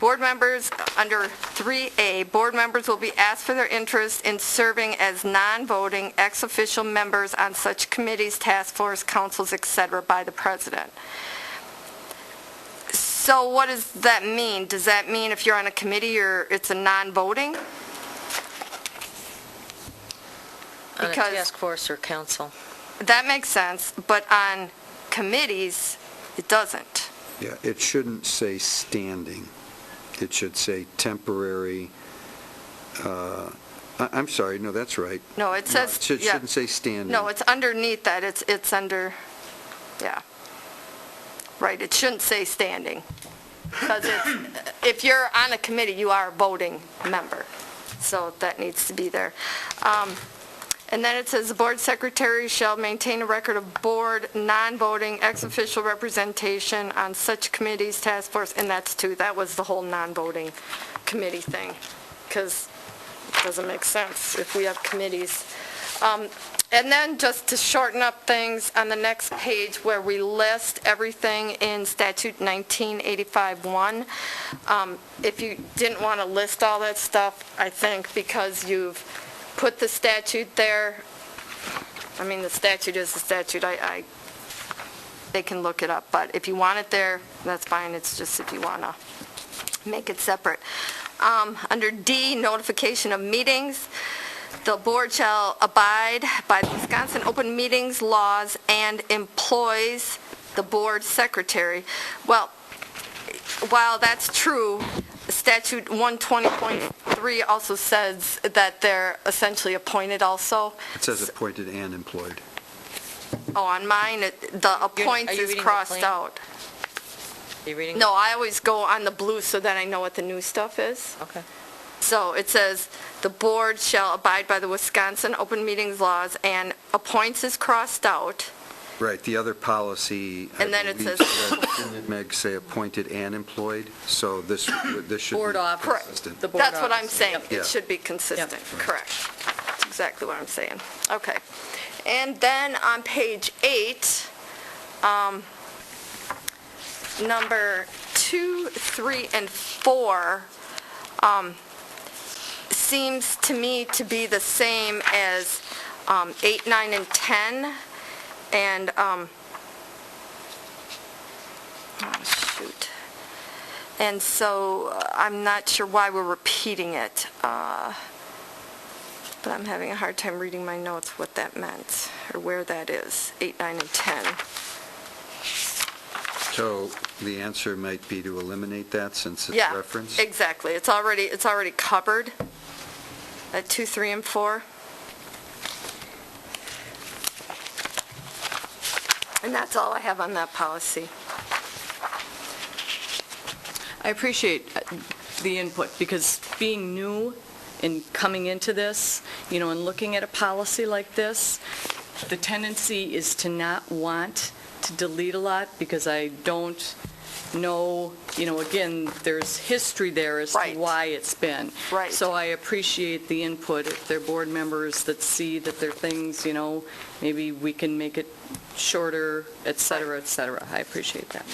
I: board members, under 3A, board members will be asked for their interest in serving as non-voting ex-official members on such committees, task force, councils, etc. by the president. So what does that mean? Does that mean if you're on a committee, it's a non-voting?
H: On a task force or council.
I: That makes sense, but on committees, it doesn't.
D: Yeah, it shouldn't say standing. It should say temporary, I'm sorry, no, that's right.
I: No, it says,
D: It shouldn't say standing.
I: No, it's underneath that. It's under, yeah. Right, it shouldn't say standing. Because if you're on a committee, you are a voting member. So that needs to be there. And then it says, the board secretary shall maintain a record of board non-voting ex-official representation on such committees, task force, and that's two. That was the whole non-voting committee thing, because it doesn't make sense if we have committees. And then just to shorten up things, on the next page where we list everything in statute 1985-1, if you didn't want to list all that stuff, I think because you've put the statute there, I mean, the statute is the statute, they can look it up, but if you want it there, that's fine. It's just if you want to make it separate. Under D, notification of meetings, the board shall abide by the Wisconsin open meetings laws and employs the board secretary. Well, while that's true, statute 120.3 also says that they're essentially appointed also.
D: It says appointed and employed.
I: Oh, on mine, the appoints is crossed out.
H: Are you reading?
I: No, I always go on the blue so that I know what the new stuff is.
H: Okay.
I: So it says, the board shall abide by the Wisconsin open meetings laws, and appoints is crossed out.
D: Right, the other policy,
I: And then it
D: believe,
I: says-
D: didn't Meg say appointed and employed? So this should
C: Board
D: be
C: office.
D: consistent.
C: The board
I: That's what I'm
C: office.
I: saying.
D: Yeah.
I: It should be consistent.
C: Yep.
I: Correct. That's exactly what I'm saying. Okay. And then on page 8, number 2, 3, and 4 seems to me to be the same as 8, 9, and 10. And, oh, shoot. And so I'm not sure why we're repeating it, but I'm having a hard time reading my notes what that meant, or where that is, 8, 9, and 10.
D: So the answer might be to eliminate that since it's
I: Yeah,
D: referenced?
I: exactly. It's already covered at 2, 3, and 4. And that's all I have on that policy.
C: I appreciate the input, because being new and coming into this, and looking at a policy like this, the tendency is to not want to delete a lot, because I don't know, again, there's history there as to why it's been.
I: Right.
C: So I appreciate the input. If they're board members that see that there are things, maybe we can make it shorter, et cetera, et cetera. I appreciate that.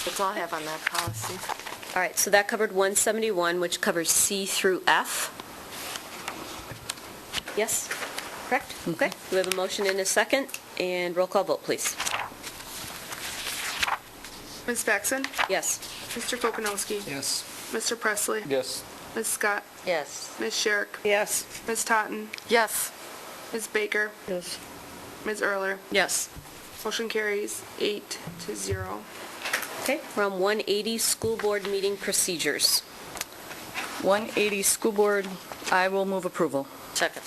I: That's all I have on that policy.
A: All right, so that covered 171, which covers C through F. Yes? Correct? Okay. We have a motion and a second, and roll call vote, please.
B: Ms. Paxson?
A: Yes.
B: Mr. Pokanowski?
L: Yes.
B: Mr. Presley?
L: Yes.
B: Ms. Scott?
H: Yes.
B: Ms. Sherrick?
N: Yes.
B: Ms. Totten?
I: Yes.
B: Ms. Baker?
C: Yes.
B: Ms. Erler?
C: Yes.
B: Motion carries 8-0.
A: Okay, we're on 180, school board meeting procedures.
C: 180 school board, I will move approval.
H: Second.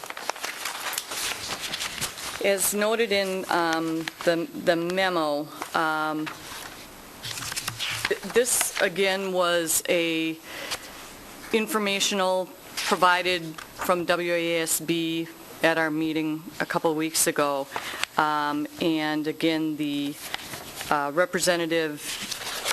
C: As noted in the memo, this again was a informational provided from WASB at our meeting a couple of weeks ago. And again, the representative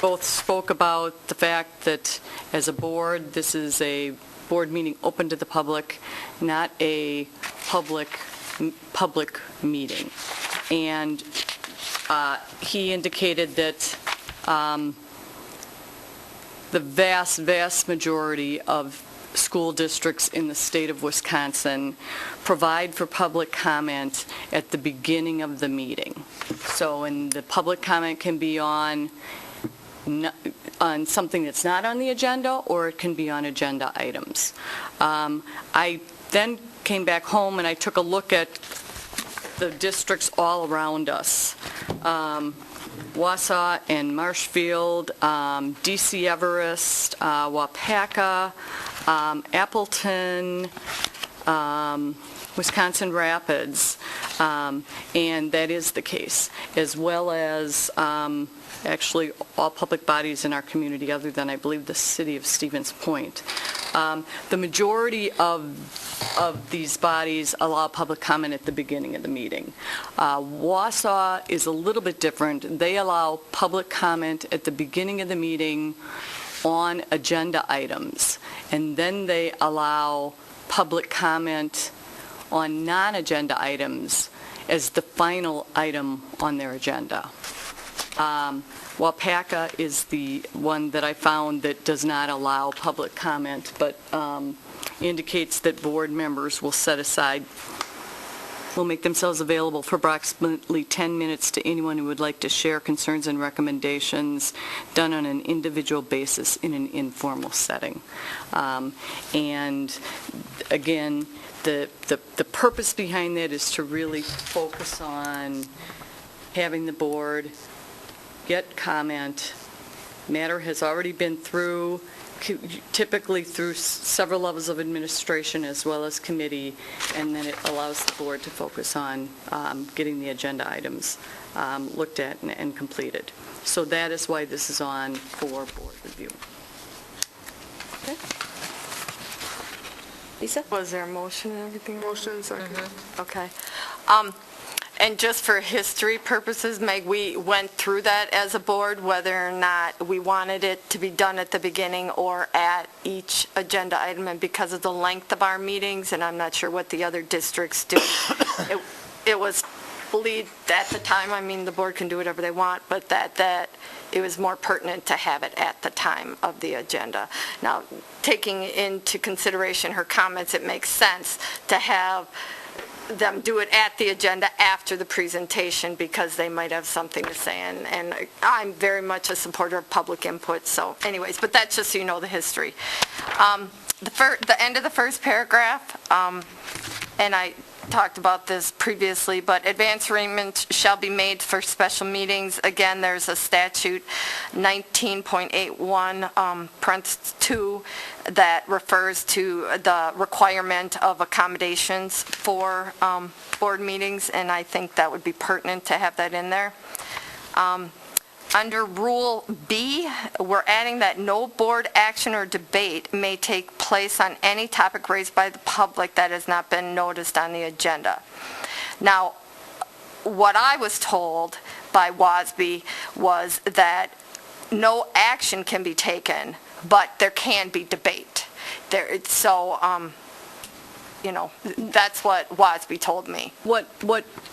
C: both spoke about the fact that as a board, this is a board meeting open to the public, not a public meeting. And he indicated that the vast majority of school districts in the state of Wisconsin provide for public comment at the beginning of the meeting. So, and the public comment can be on something that's not on the agenda, or it can be on agenda items. I then came back home and I took a look at the districts all around us. Wausau and Marshfield, DC Everest, Wapaka, Appleton, Wisconsin Rapids, and that is the case, as well as actually all public bodies in our community other than, I believe, the city of Stevens Point. The majority of these bodies allow public comment at the beginning of the meeting. Wausau is a little bit different. They allow public comment at the beginning of the meeting on agenda items, and then they allow public comment on non-agenda items as the final item on their agenda. Wapaka is the one that I found that does not allow public comment, but indicates that board members will make themselves available for approximately 10 minutes to anyone who would like to share concerns and recommendations done on an individual basis in an informal setting. And again, the purpose behind that is to really focus on having the board get comment. Matter has already been through, typically through several levels of administration as well as committee, and then it allows the board to focus on getting the agenda items looked at and completed. So that is why this is on for board review.
A: Okay. Lisa?
I: Was there a motion and everything?
B: Motion, second.
I: Okay. And just for history purposes, Meg, we went through that as a board, whether or not we wanted it to be done at the beginning or at each agenda item, and because of the length of our meetings, and I'm not sure what the other districts do, it was believed at the time, I mean, the board can do whatever they want, but that it was more pertinent to have it at the time of the agenda. Now, taking into consideration her comments, it makes sense to have them do it at the agenda after the presentation because they might have something to say, and I'm very much a supporter of public input, so anyways, but that's just so you know the history. The end of the first paragraph, and I talked about this previously, but advance arrangements shall be made for special meetings. Again, there's a statute 19.81 parentheses 2 that refers to the requirement of accommodations for board meetings, and I think that would be pertinent to have that in there. Under Rule B, we're adding that no board action or debate may take place on any topic raised by the public that has not been noticed on the agenda. Now, what I was told by WASB was that no action can be taken, but there can be debate. That's what WASB told me.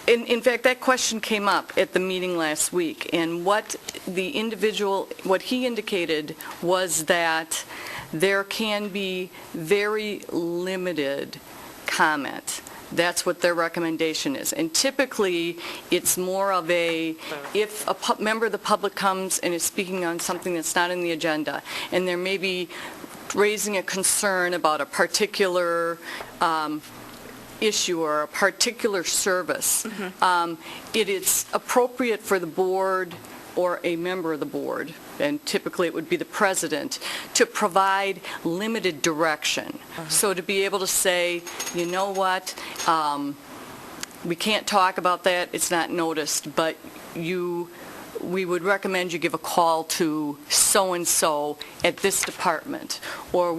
C: In fact, that question came up at the meeting last week, and what he indicated was that there can be very limited comment. That's what their recommendation is. And typically, it's more of if a member of the public comes and is speaking on something that's not in the agenda, and there may be raising a concern about a particular issue or a particular service, it is appropriate for the board or a member of the board, and typically it would be the president, to provide limited direction. So to be able to say, you know what, we can't talk about that, it's not noticed, but we would recommend you give a call to so-and-so at this department. Or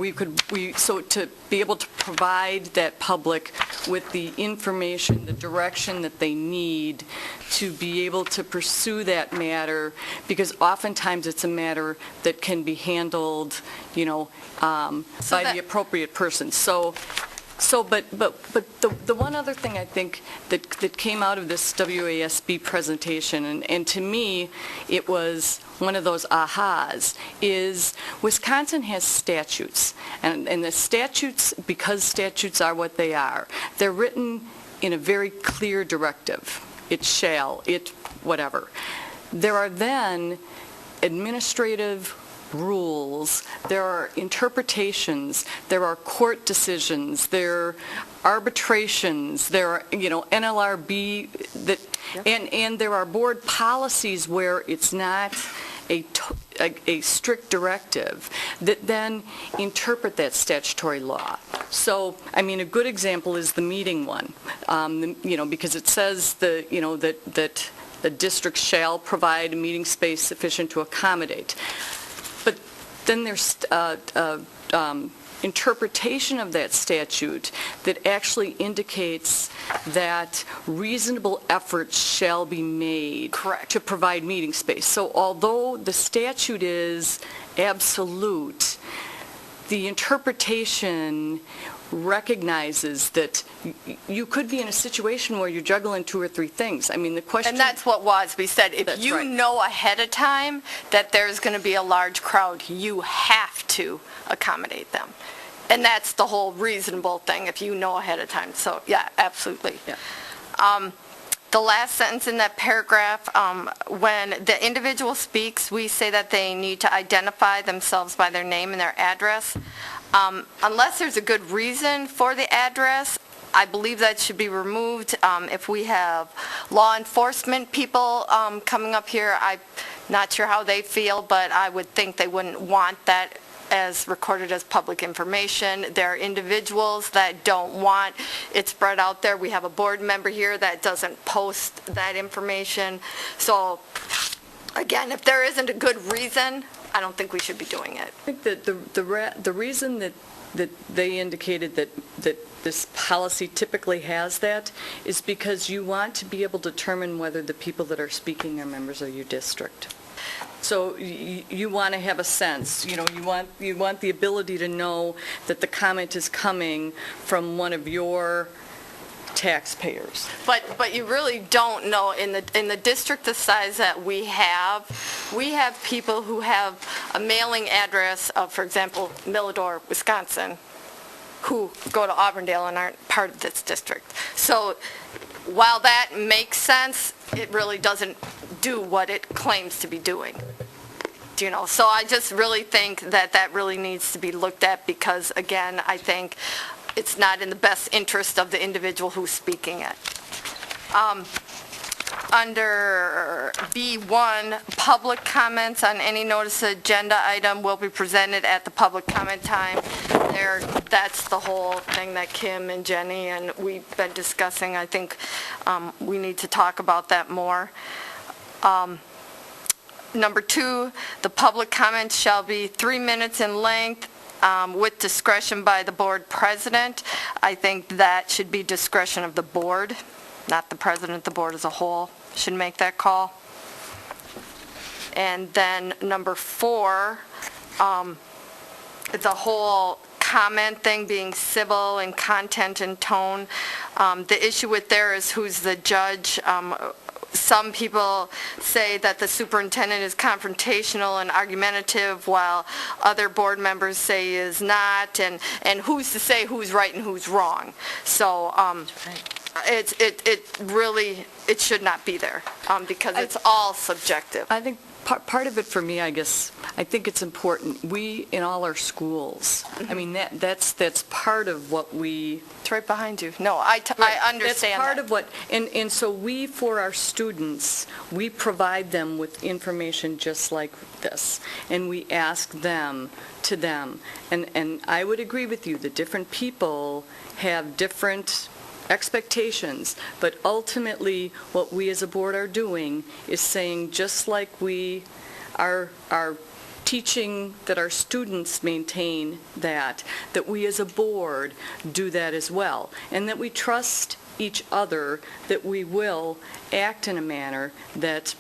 C: so to be able to provide that public with the information, the direction that they need to be able to pursue that matter, because oftentimes it's a matter that can be handled, by the appropriate person. But the one other thing I think that came out of this WASB presentation, and to me it was one of those ahas, is Wisconsin has statutes, and the statutes, because statutes are what they are, they're written in a very clear directive. It shall, whatever. There are then administrative rules, there are interpretations, there are court decisions, there are arbitrations, there are, NLRB, and there are board policies where it's not a strict directive that then interpret that statutory law. So, a good example is the meeting one, because it says that the district shall provide a meeting space sufficient to accommodate. But then there's interpretation of that statute that actually indicates that reasonable efforts shall be made to provide meeting space. So although the statute is absolute, the interpretation recognizes that you could be in a situation where you're juggling two or three things. I mean, the question...
I: And that's what Wasby said. If you know ahead of time that there's going to be a large crowd, you have to accommodate them. And that's the whole reasonable thing, if you know ahead of time. So, yeah, absolutely.
C: Yeah.
I: The last sentence in that paragraph, when the individual speaks, we say that they need to identify themselves by their name and their address. Unless there's a good reason for the address, I believe that should be removed. If we have law enforcement people coming up here, I'm not sure how they feel, but I would think they wouldn't want that as recorded as public information. There are individuals that don't want it spread out there. We have a board member here that doesn't post that information. So, again, if there isn't a good reason, I don't think we should be doing it.
C: I think that the reason that they indicated that this policy typically has that is because you want to be able to determine whether the people that are speaking are members of your district. So you want to have a sense, you want the ability to know that the comment is coming from one of your taxpayers.
I: But you really don't know in the district the size that we have people who have a mailing address of, for example, Milladore, Wisconsin, who go to Auburndale and aren't part of this district. So while that makes sense, it really doesn't do what it claims to be doing. So I just really think that really needs to be looked at because, again, I think it's not in the best interest of the individual who's speaking it. Under B1, public comments on any notice agenda item will be presented at the public comment time. That's the whole thing that Kim and Jenny and we've been discussing. I think we need to talk about that more. Number 2, the public comments shall be 3 minutes in length with discretion by the board president. I think that should be discretion of the board, not the president. The board as a whole should make that call. And then number 4, the whole comment thing being civil in content and tone. The issue with there is who's the judge. Some people say that the superintendent is confrontational and argumentative, while other board members say he is not, and who's to say who's right and who's wrong. So it should not be there because it's all subjective.
C: I think part of it for me, I guess, I think it's important. We, in all our schools, I mean, that's part of what we...
I: It's right behind you. No, I understand
C: that's part of what, and so we, for our students, we provide them with information just like this, and we ask them to them. And I would agree with you that different people have different expectations, but ultimately what we as a board are doing is saying, just like we are teaching that our students maintain that we as a board do that as well, and that we trust each other that we will act in a manner that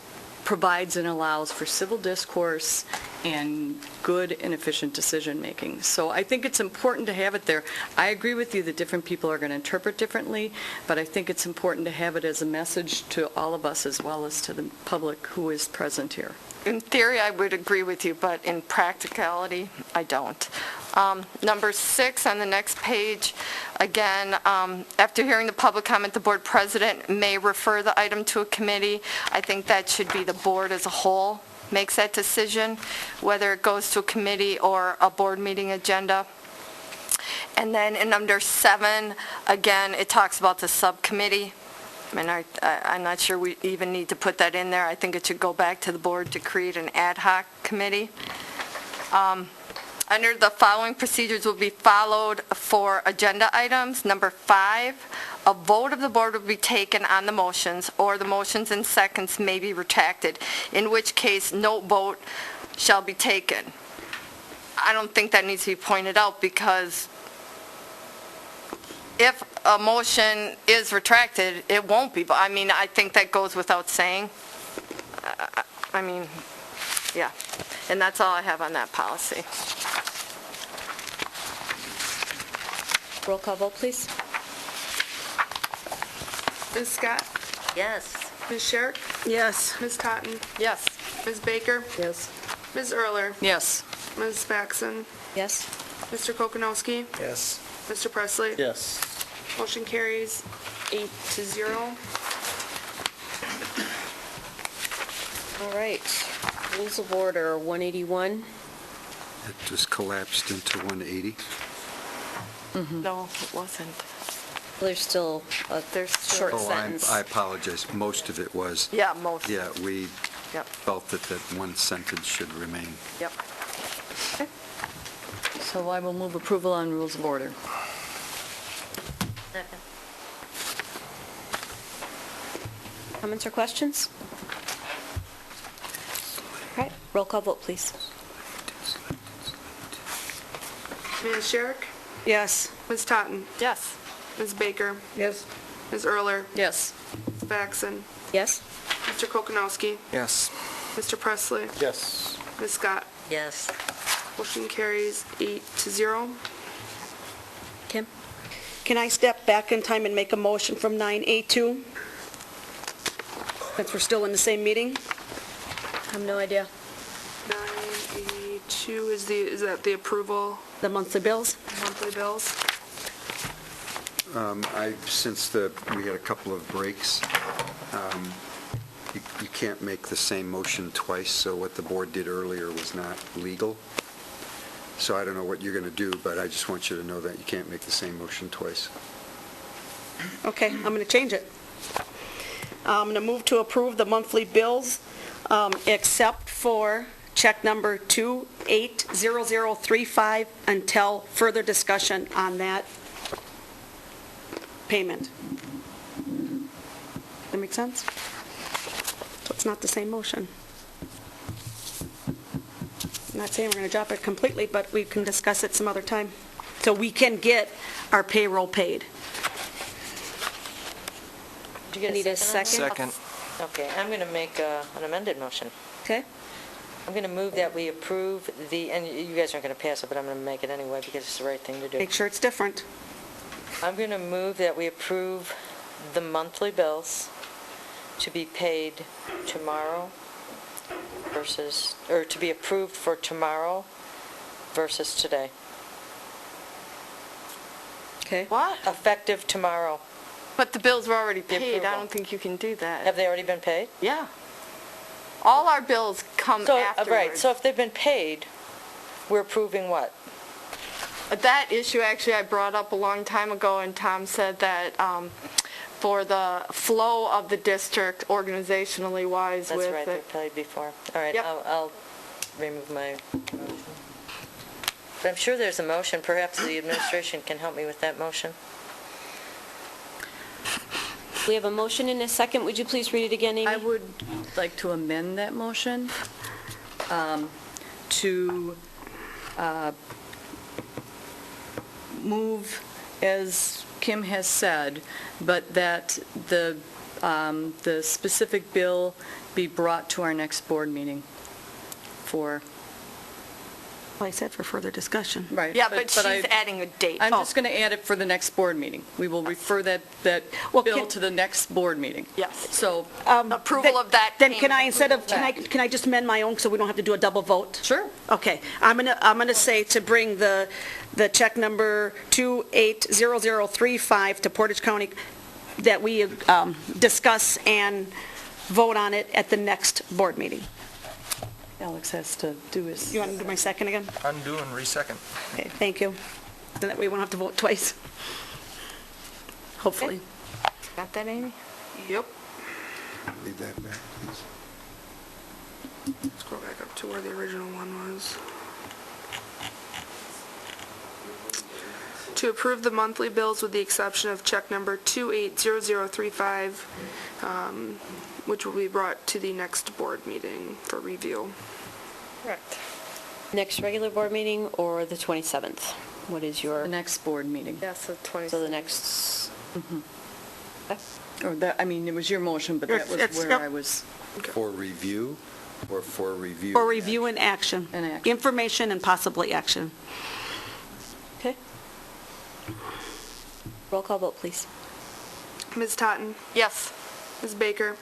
C: provides and allows for civil discourse and good and efficient decision-making. So I think it's important to have it there. I agree with you that different people are going to interpret differently, but I think it's important to have it as a message to all of us as well as to the public who is present here.
I: In theory, I would agree with you, but in practicality, I don't. Number 6 on the next page, again, after hearing the public comment, the board president may refer the item to a committee. I think that should be the board as a whole makes that decision, whether it goes to a committee or a board meeting agenda. And then in number 7, again, it talks about the subcommittee. I mean, I'm not sure we even need to put that in there. I think it should go back to the board to create an ad hoc committee. Under the following procedures will be followed for agenda items. Number 5, a vote of the board will be taken on the motions, or the motions and seconds may be retracted, in which case no vote shall be taken. I don't think that needs to be pointed out, because if a motion is retracted, it won't be, I mean, I think that goes without saying. I mean, yeah, and that's all I have on that policy.
A: Roll call vote, please.
B: Ms. Scott?
H: Yes.
B: Ms. Sherrick?
N: Yes.
B: Ms. Totten?
I: Yes.
B: Ms. Baker?
C: Yes.
B: Ms. Erler?
C: Yes.
B: Ms. Paxson?
A: Yes.
B: Mr. Kokonowski?
L: Yes.
B: Mr. Presley?
L: Yes.
B: Motion carries 8-0.
A: All right. Rules of Order 181.
D: It just collapsed into 180.
I: No, it wasn't.
A: There's still a short sentence.
D: I apologize. Most of it was.
I: Yeah, most.
D: Yeah, we
I: Yep.
D: felt that one sentence should remain.
I: Yep.
C: So I will move approval on rules of order.
H: Second.
A: Comments or questions? All right, roll call vote, please.
B: Ms. Sherrick?
N: Yes.
B: Ms. Totten?
I: Yes.
B: Ms. Baker?
N: Yes.
B: Ms. Erler?
C: Yes.
B: Ms. Paxson?
A: Yes.
B: Mr. Kokonowski?
L: Yes.
B: Mr. Presley?
L: Yes.
B: Ms. Scott?
H: Yes.
B: Motion carries 8-0.
A: Kim?
N: Can I step back in time and make a motion from 9A2? Since we're still in the same meeting?
A: I have no idea.
B: 9A2 is that the approval,
N: The monthly bills?
B: monthly bills?
D: Since we had a couple of breaks, you can't make the same motion twice, so what the board did earlier was not legal. So I don't know what you're going to do, but I just want you to know that you can't make the same motion twice.
N: Okay, I'm going to change it. I'm going to move to approve the monthly bills, except for check number 280035 until further discussion on that payment. That make sense? So it's not the same motion. I'm not saying we're going to drop it completely, but we can discuss it some other time, so we can get our payroll paid.
H: Did you get
A: Need a
H: a second? on
L: Second.
H: that? Okay, I'm going to make an amended motion.
N: Okay?
H: I'm going to move that we approve and you guys aren't going to pass it, but I'm going to make it anyway because it's the right thing to do.
N: Make sure it's different.
H: I'm going to move that we approve the monthly bills to be paid tomorrow or to be approved for tomorrow versus today.
N: Okay.
I: What?
H: Effective tomorrow.
I: But the bills were already paid. I
H: approval.
I: don't think you can do that.
H: Have they already been paid?
I: Yeah. All our bills come afterwards.
H: Right, so if they've been paid, we're approving what?
I: That issue, actually, I brought up a long time ago, and Tom said that for the flow of the district organizationally wise
H: That's
I: with
H: right, they're
I: it.
H: paid before. All right,
I: Yep.
H: I'll remove my motion. But I'm sure there's a motion. Perhaps the administration can help me with that motion.
A: We have a motion and a second. Would you please read it again, Amy?
C: I would like to amend that motion to move, as Kim has said, but that the specific bill be brought to our next board meeting for...
N: Well, I said for further discussion.
C: Right.
I: Yeah, but she's adding a date.
C: I'm just going to add it for the next board meeting. We will refer that bill to the next board meeting.
I: Yes.
C: So,
I: Approval of that
N: Then can I,
I: payment.
N: instead of, can I just amend my own so we don't have to do a double vote?
C: Sure.
N: Okay. I'm gonna say to bring the check number 280035 to Portage County, that we discuss and vote on it at the next board meeting.
C: Alex has to do his...
N: You want to do my second again?
L: Undo and resecond.
N: Okay, thank you. Then that way we won't have to vote twice. Hopefully.
I: Got that, Amy?
B: Yep.
D: Leave that back, please.
B: Scroll back up to where the original one was. To approve the monthly bills with the exception of check number 280035, which will be brought to the next board meeting for review.
H: Correct.
A: Next regular board meeting or the 27th? What is your?
C: The next board meeting.
I: Yes, the 27th.
A: So the next.
C: Or that, I mean, it was your motion, but that was where I was.
D: For review or for review?
N: For review and action. Information and possibly action.
A: Okay. Roll call vote, please.
B: Ms. Totten?
I: Yes.
B: Ms. Baker?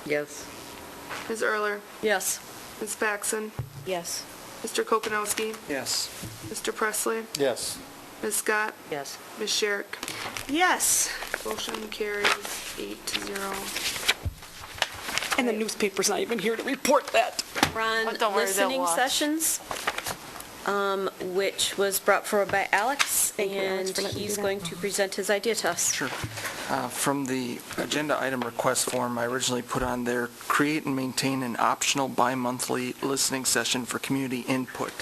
H: Yes.
B: Ms. Erler?
C: Yes.
B: Ms. Paxson?
A: Yes.
B: Mr. Kopanowski?
L: Yes.
B: Mr. Presley?
S: Yes.
B: Ms. Scott?
H: Yes.
B: Ms. Sherrick?
N: Yes.
B: Motion carries 8-0.
N: And the newspaper's not even here to report that.
A: We're on
I: don't worry, they'll
A: listening
I: watch.
A: sessions, which was brought forward by Alex,
N: Thank you, Alex,
A: and
N: for letting me do
A: he's
N: that.
A: going to present his idea to us.
L: Sure. From the agenda item request form, I originally put on there, create and maintain an optional bi-monthly listening session for community input.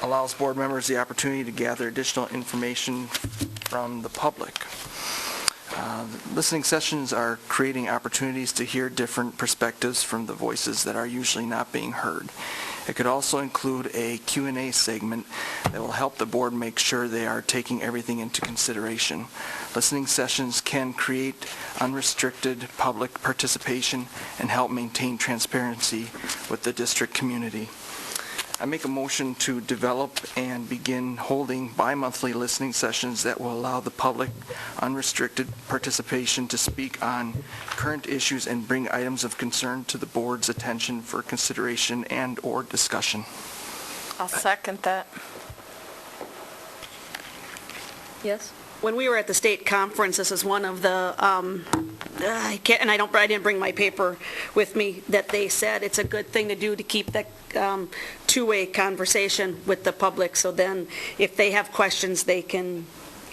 L: Allows board members the opportunity to gather additional information from the public. Listening sessions are creating opportunities to hear different perspectives from the voices that are usually not being heard. It could also include a Q&A segment that will help the board make sure they are taking everything into consideration. Listening sessions can create unrestricted public participation and help maintain transparency with the district community. I make a motion to develop and begin holding bi-monthly listening sessions that will allow the public unrestricted participation to speak on current issues and bring items of concern to the board's attention for consideration and/or discussion.
I: I'll second that.
A: Yes?
N: When we were at the state conference, this is one of the, I didn't bring my paper with me, that they said it's a good thing to do to keep that two-way conversation with the public, so then if they have questions, they can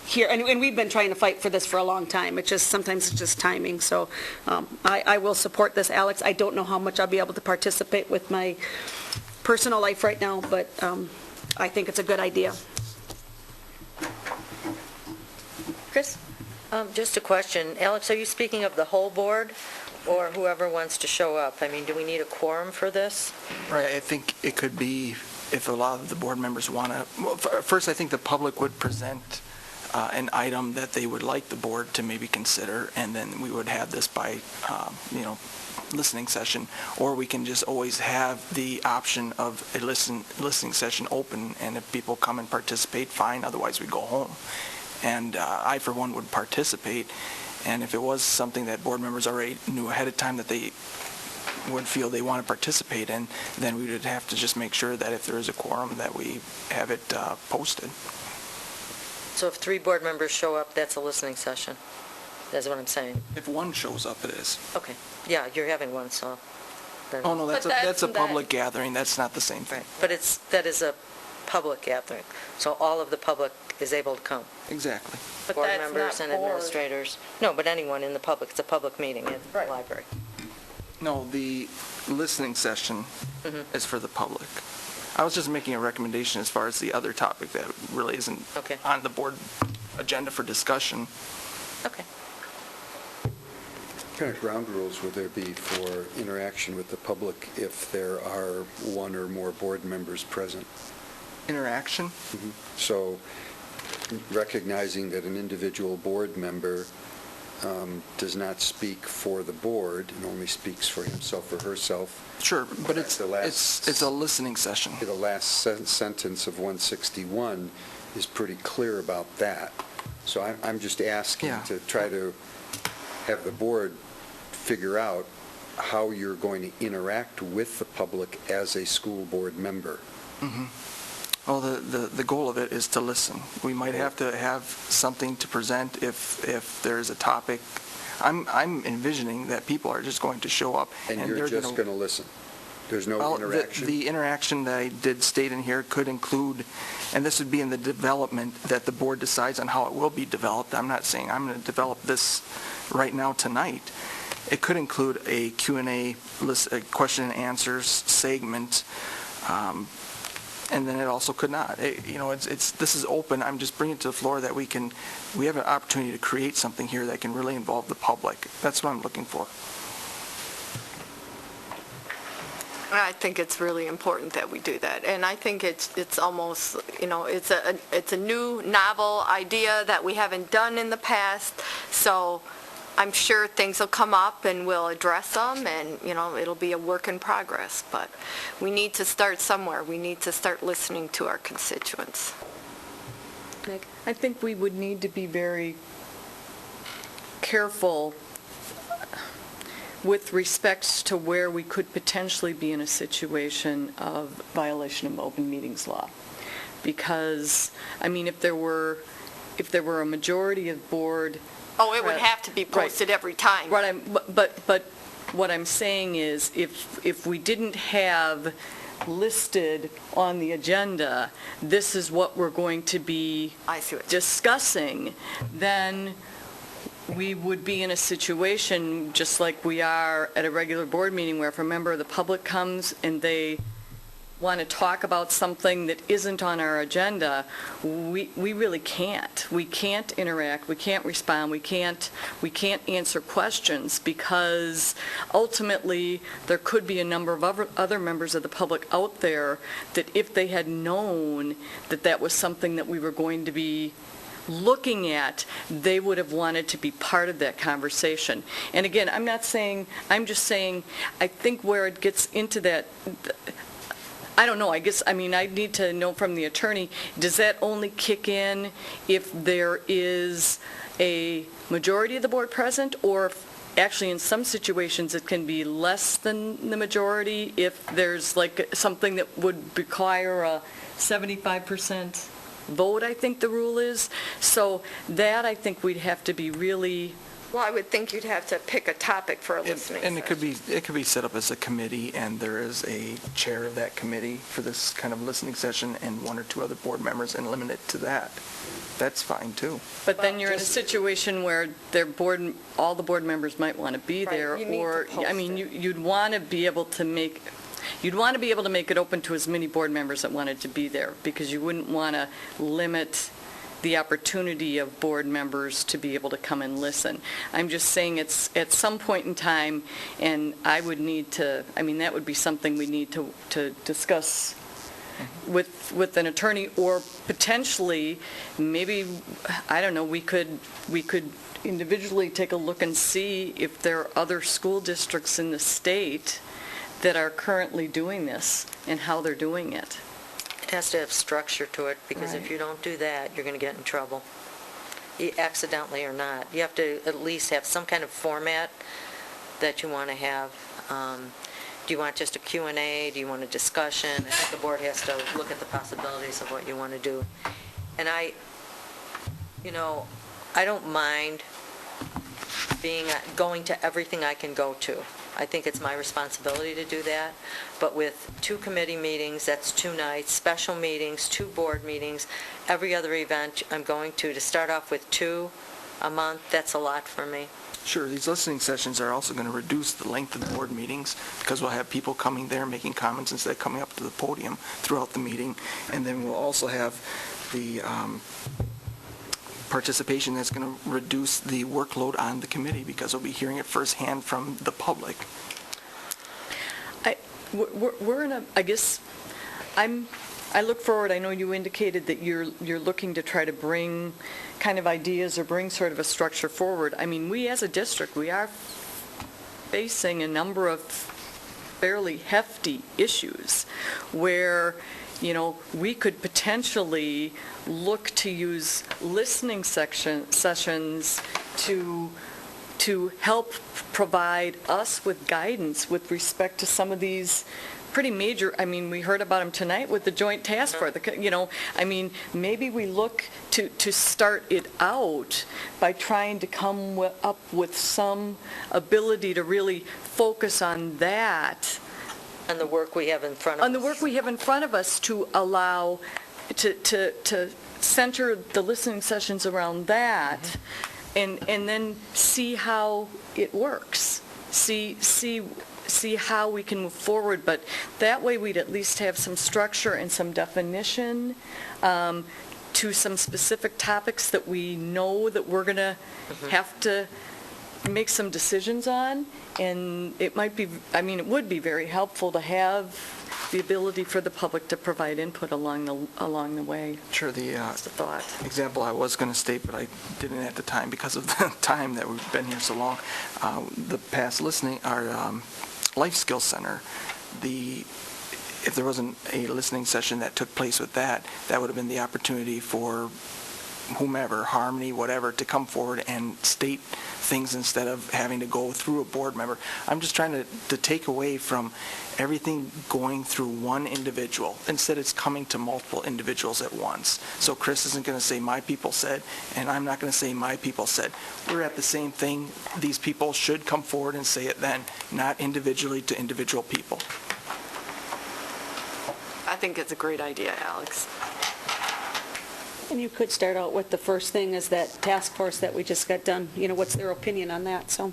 N: hear, and we've been trying to fight for this for a long time. Sometimes it's just timing, so I will support this, Alex. I don't know how much I'll be able to participate with my personal life right now, but I think it's a good idea.
A: Chris?
H: Just a question. Alex, are you speaking of the whole board or whoever wants to show up? I mean, do we need a quorum for this?
L: Right, I think it could be if a lot of the board members want to, well, first I think the public would present an item that they would like the board to maybe consider, and then we would have this by, listening session, or we can just always have the option of a listening session open, and if people come and participate, fine, otherwise we go home. And I, for one, would participate, and if it was something that board members already knew ahead of time that they would feel they want to participate in, then we would have to just make sure that if there is a quorum, that we have it posted.
H: So if 3 board members show up, that's a listening session. That's what I'm saying.
L: If one shows up, it is.
H: Okay. Yeah, you're having one, so.
L: Oh, no, that's a public gathering. That's not the same thing.
H: Right. But that is a public gathering, so all of the public is able to come.
L: Exactly.
I: But
H: Board
I: that's
H: members
I: not
H: and
I: board.
H: administrators. No, but anyone in the public. It's a public meeting at the library.
L: No, the listening session is for the public. I was just making a recommendation as far as the other topic that really isn't on the board agenda for discussion.
H: Okay.
D: What kind of ground rules would there be for interaction with the public if there are one or more board members present?
L: Interaction?
D: So recognizing that an individual board member does not speak for the board and only speaks for himself or herself.
L: Sure, but it's a listening session.
D: The last sentence of 161 is pretty clear about that. So I'm just asking to try to have the board figure out how you're going to interact with the public as a school board member.
L: Well, the goal of it is to listen. We might have to have something to present if there's a topic. I'm envisioning that people are just going to show up.
D: And you're just going to listen? There's no interaction?
L: The interaction that I did state in here could include, and this would be in the development that the board decides on how it will be developed. I'm not saying I'm going to develop this right now tonight. It could include a Q&A list, a question and answers segment, and then it also could not. This is open. I'm just bringing it to the floor that we have an opportunity to create something here that can really involve the public. That's what I'm looking for.
I: I think it's really important that we do that, and I think it's almost, it's a new, novel idea that we haven't done in the past, so I'm sure things will come up and we'll address them, and, it'll be a work in progress, but we need to start somewhere. We need to start listening to our constituents.
A: Meg?
C: I think we would need to be very careful with respect to where we could potentially be in a situation of violation of open meetings law. Because, if there were a majority of board...
I: Oh, it would have to be posted every time.
C: But what I'm saying is, if we didn't have listed on the agenda, this is what we're going to be discussing, then we would be in a situation just like we are at a regular board meeting, where if a member of the public comes and they want to talk about something that isn't on our agenda, we really can't. We can't interact, we can't respond, we can't answer questions, because ultimately there could be a number of other members of the public out there that, if they had known that that was something that we were going to be looking at, they would have wanted to be part of that conversation. And again, I'm just saying, I think where it gets into that, I don't know, I need to know from the attorney, does that only kick in if there is a majority of the board present, or actually in some situations it can be less than the majority if there's something that would require a 75% vote, I think the rule is. So that, I think we'd have to be really...
I: Well, I would think you'd have to pick a topic for a listening session.
L: And it could be set up as a committee, and there is a chair of that committee for this kind of listening session, and one or two other board members, and limit it to that. That's fine too.
C: But then you're in a situation where all the board members might want to be there, or you'd want to be able to make... You'd want to be able to make it open to as many board members that wanted to be there, because you wouldn't want to limit the opportunity of board members to be able to come and listen. I'm just saying it's at some point in time, and I would need to, that would be something we need to discuss with an attorney, or potentially, maybe, I don't know, we could individually take a look and see if there are other school districts in the state that are currently doing this and how they're doing it.
H: It has to have structure to it, because if you don't do that, you're going to get in trouble, accidentally or not. You have to at least have some kind of format that you want to have. Do you want just a Q&A? Do you want a discussion? I think the board has to look at the possibilities of what you want to do. And I don't mind going to everything I can go to. I think it's my responsibility to do that. But with 2 committee meetings, that's 2 nights, special meetings, 2 board meetings, every other event I'm going to start off with 2 a month, that's a lot for me.
L: Sure, these listening sessions are also going to reduce the length of the board meetings, because we'll have people coming there making comments instead of coming up to the podium throughout the meeting. And then we'll also have the participation that's going to reduce the workload on the committee, because we'll be hearing it firsthand from the public.
C: I look forward, I know you indicated that you're looking to try to bring kind of ideas, or bring sort of a structure forward. We as a district, we are facing a number of fairly hefty issues where we could potentially look to use listening sessions to help provide us with guidance with respect to some of these pretty major, we heard about them tonight with the joint task force, maybe we look to start it out by trying to come up with some ability to really focus on that.
H: And the work we have in front of us.
C: On the work we have in front of us, to allow, to center the listening sessions around that, and then see how it works. See how we can move forward, but that way we'd at least have some structure and some definition to some specific topics that we know that we're going to have to make some decisions on, and it might be, I mean, it would be very helpful to have the ability for the public to provide input along the way.
L: Sure,
C: That's the thought.
L: example I was going to state, but I didn't at the time because of the time that we've been here so long. The past listening, our Life Skills Center, if there wasn't a listening session that took place with that would have been the opportunity for whomever, Harmony, whatever, to come forward and state things instead of having to go through a board member. I'm just trying to take away from everything going through one individual. Instead, it's coming to multiple individuals at once. So Chris isn't going to say, my people said, and I'm not going to say, my people said. We're at the same thing. These people should come forward and say it then, not individually to individual people.
I: I think it's a great idea, Alex.
N: And you could start out with the first thing is that task force that we just got done, what's their opinion on that? So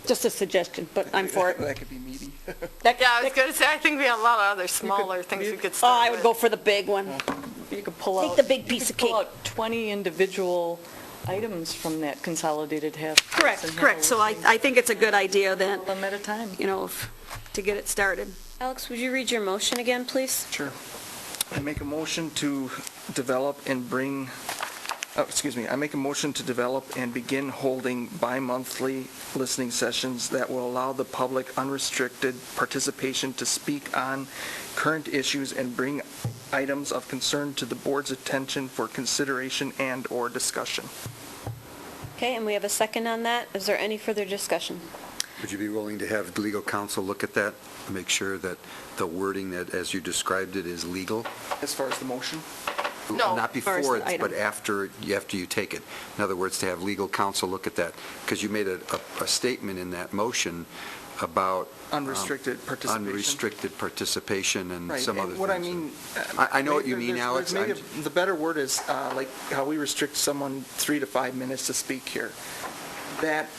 N: just a suggestion, but I'm for it.
L: That could be meaty.
I: Yeah, I was going to say, I think we have a lot of other smaller things we could start
N: I would
I: with.
N: go for the big one.
C: You could pull
N: Take
C: out.
N: the big piece of
C: Pull
N: cake.
C: out 20 individual items from that consolidated task force.
N: Correct,
C: and have
N: correct.
C: a
N: So I think it's a good idea then,
C: them at a time.
N: to get it started.
A: Alex, would you read your motion again, please?
L: Sure. I make a motion to develop and I make a motion to develop and begin holding bi-monthly listening sessions that will allow the public unrestricted participation to speak on current issues and bring items of concern to the board's attention for consideration and/or discussion.
A: Okay, and we have a second on that. Is there any further discussion?
D: Would you be willing to have legal counsel look at that, make sure that the wording that, as you described it, is legal?
L: As far as the motion?
I: No,
D: Not
N: as far as
D: before,
N: the item.
D: but after you take it. In other words, to have legal counsel look at that, because you made a statement in that motion about
L: Unrestricted participation.
D: unrestricted participation and
L: Right,
D: some
L: and
D: other things.
L: what I mean...
D: I know what you mean,
L: there's
D: Alex.
L: maybe
D: I'm-
L: the better word is like how we restrict someone 3 to 5 minutes to speak here. That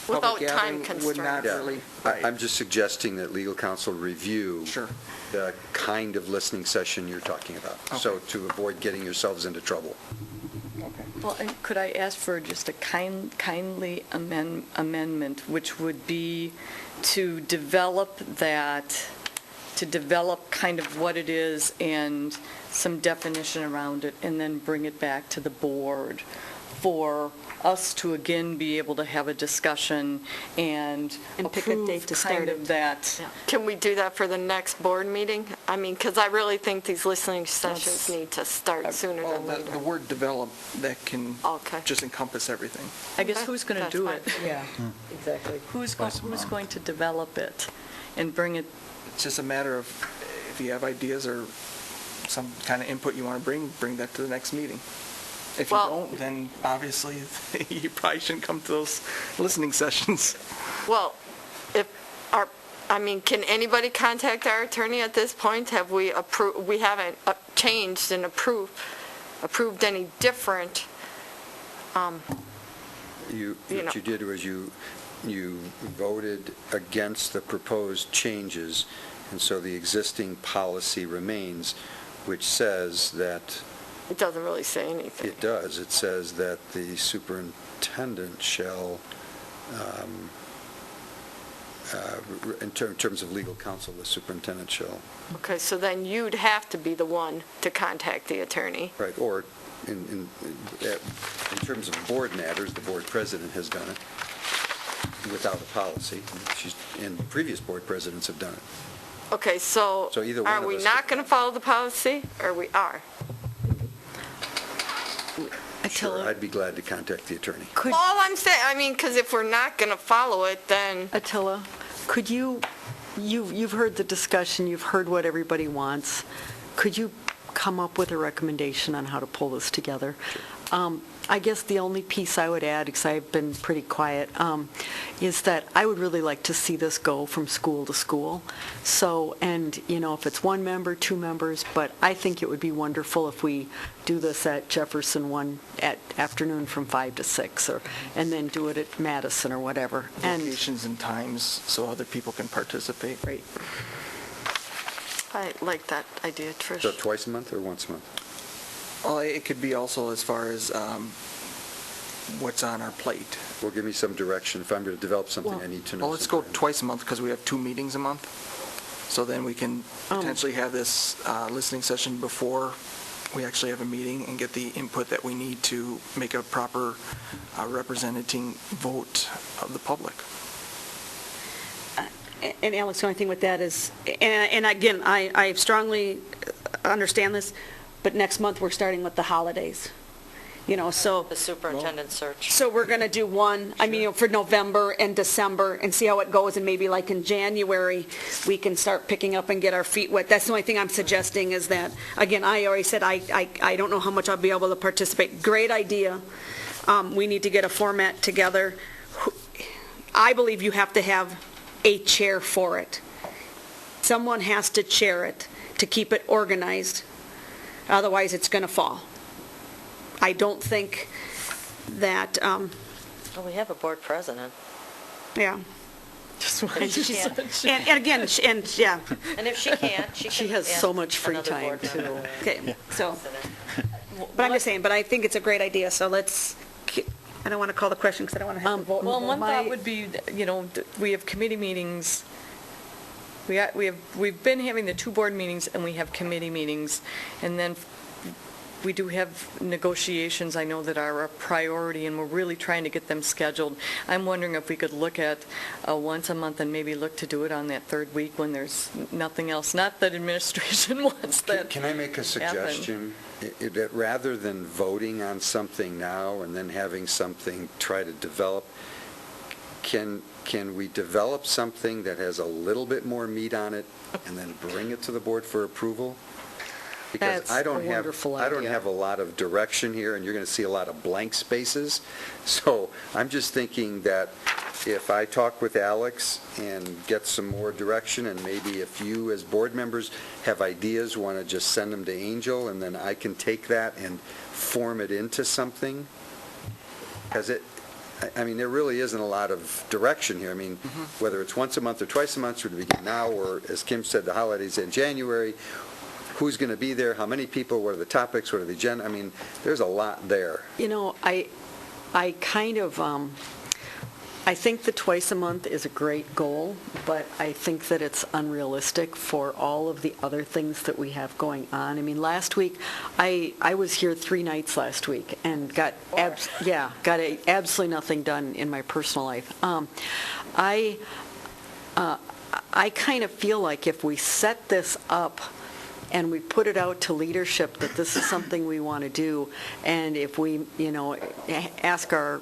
I: Without
L: public
I: time
L: gathering would not
D: Yeah.
L: really...
D: I'm just suggesting that legal counsel review
L: Sure.
D: the kind of listening session you're talking about, so to avoid getting yourselves into trouble.
C: Well, and could I ask for just a kindly amendment, which would be to develop kind of what it is and some definition around it, and then bring it back to the board for us to again be able to have a discussion and
N: pick a date to start
C: kind
N: it.
C: of that.
I: Can we do that for the next board meeting? I mean, because I really think these listening sessions need to start sooner
L: Well,
I: than later.
L: the word develop, that can
I: Okay.
L: just encompass everything.
C: I guess
I: Okay,
C: who's going to
I: that's
C: do
I: fine.
C: it?
J: Yeah, exactly.
C: Who's going to develop it and bring it?
L: It's just a matter of if you have ideas or some kind of input you want to bring that to the next meeting. If you
I: Well-
L: don't, then obviously you probably shouldn't come to those listening sessions.
I: Well, can anybody contact our attorney at this point? Have we approved, we haven't changed and approved any different,
D: What
I: know.
D: you did was you voted against the proposed changes, and so the existing policy remains, which says that,
I: it doesn't really say anything.
D: it does, it says that the superintendent shall, in terms of legal counsel, the superintendent shall,
I: Okay, so then you'd have to be the one to contact the attorney.
D: right, or in terms of board matters, the board president has done it without a policy, and previous board presidents have done it.
I: Okay, so
D: So either one
I: are
D: of
I: we
D: us
I: not
D: could-
I: going to follow the policy, or we are?
D: Sure, I'd be glad to contact the attorney.
I: All I'm saying, because if we're not going to follow it, then...
J: Attila, could you've heard the discussion, you've heard what everybody wants. Could you come up with a recommendation on how to pull this together? I guess the only piece I would add, because I've been pretty quiet, is that I would really like to see this go from school to school. So, and, if it's 1 member, 2 members, but I think it would be wonderful if we do this at Jefferson one at afternoon from 5 to 6, and then do it at Madison or whatever.
L: Locations and times so other people can participate.
J: Right.
I: I like that idea, Trish.
D: So twice a month or once a month?
L: Well, it could be also as far as what's on our plate.
D: Well, give me some direction. If I'm going to develop something, I need to know.
L: Well, let's go twice a month because we have 2 meetings a month. So then we can potentially have this listening session before we actually have a meeting and get the input that we need to make a proper representing vote of the public.
N: And Alex, the only thing with that is, and again, I strongly understand this, but next month we're starting with the holidays. So
H: The superintendent search.
N: So we're going to do one, for November and December and see how it goes, and maybe like in January, we can start picking up and get our feet wet. That's the only thing I'm suggesting is that, again, I already said I don't know how much I'll be able to participate. Great idea. We need to get a format together. I believe you have to have a chair for it. Someone has to chair it to keep it organized. Otherwise, it's going to fall. I don't think that,
H: Well, we have a board president.
N: yeah.
J: Just
N: And
J: wanted to
N: she's-
J: say.
N: and again, yeah.
H: And if she can't, she
J: She
H: can
J: has
H: ask
J: so much free
H: another
J: time,
H: board
J: too.
H: member.
N: Okay, so, but I'm just saying, but I think it's a great idea, so I don't want to call the question because I don't want to have to vote.
C: Well, one thought would be, we have committee meetings. We've been having the 2 board meetings and we have committee meetings. And then we do have negotiations, I know, that are a priority, and we're really trying to get them scheduled. I'm wondering if we could look at once a month and maybe look to do it on that 3rd week when there's nothing else. Not that administration wants that.
D: Can I make a suggestion? That rather than voting on something now and then having something try to develop, can we develop something that has a little bit more meat on it and then bring it to the board for approval? Because
J: That's
D: I don't
J: a wonderful idea.
D: have a lot of direction here, and you're going to see a lot of blank spaces. So I'm just thinking that if I talk with Alex and get some more direction, and maybe if you as board members have ideas, want to just send them to Angel, and then I can take that and form it into something. Because there really isn't a lot of direction here. Whether it's once a month or twice a month, or to begin now, or as Kim said, the holidays in January, who's going to be there, how many people, what are the topics, what are the agenda? There's a lot there.
J: I kind of, I think the twice a month is a great goal, but I think that it's unrealistic for all of the other things that we have going on. Last week, I was here 3 nights last week and got absolutely nothing done in my personal life. I kind of feel like if we set this up and we put it out to leadership that this is something we want to do, and if we, ask our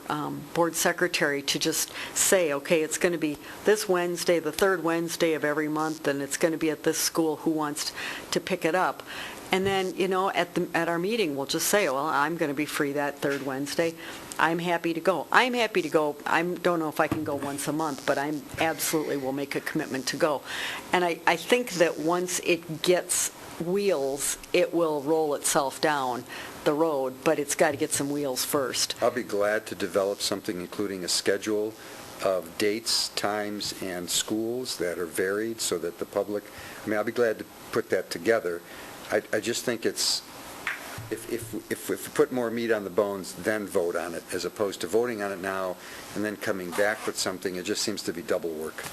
J: board secretary to just say, okay, it's going to be this Wednesday, the 3rd Wednesday of every month, and it's going to be at this school, who wants to pick it up? And then, at our meeting, we'll just say, well, I'm going to be free that 3rd Wednesday. I'm happy to go. I don't know if I can go once a month, but I absolutely will make a commitment to go. And I think that once it gets wheels, it will roll itself down the road, but it's got to get some wheels first.
D: I'll be glad to develop something including a schedule of dates, times, and schools that are varied so that the public, I'll be glad to put that together. I just think it's, if we put more meat on the bones, then vote on it, as opposed to voting on it now and then coming back with something, it just seems to be double work.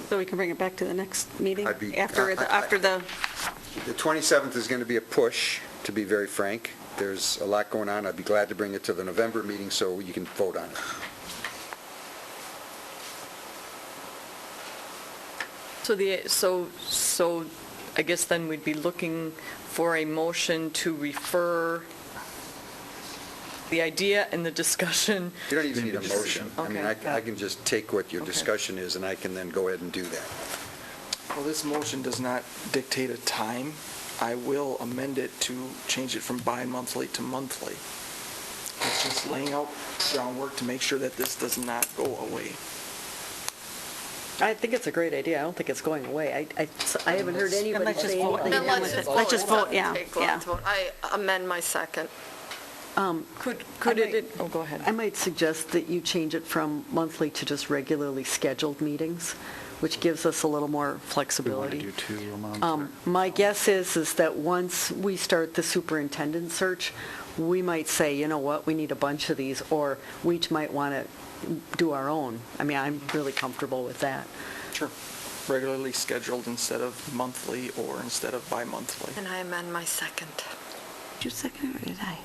N: So we can bring it back to the next meeting
D: I'd be-
N: after the...
D: The 27th is going to be a push, to be very frank. There's a lot going on. I'd be glad to bring it to the November meeting so you can vote on it.
C: So I guess then we'd be looking for a motion to refer the idea and the discussion.
D: You don't even need a motion.
C: Okay.
D: I can just take what your discussion is, and I can then go ahead and do that.
L: Well, this motion does not dictate a time. I will amend it to change it from bi-monthly to monthly. It's just laying out groundwork to make sure that this does not go away.
J: I think it's a great idea. I don't think it's going away. I haven't heard anybody say anything.
I: Then
N: Let's just vote, yeah.
I: I amend my second.
C: Go ahead.
J: I might suggest that you change it from monthly to just regularly scheduled meetings, which gives us a little more flexibility.
S: We want to do 2 a month?
J: My guess is that once we start the superintendent search, we might say, you know what, we need a bunch of these, or we each might want to do our own. I mean, I'm really comfortable with that.
L: Sure. Regularly scheduled instead of monthly or instead of bi-monthly.
I: And I amend my second.
F: Did you second it or did I?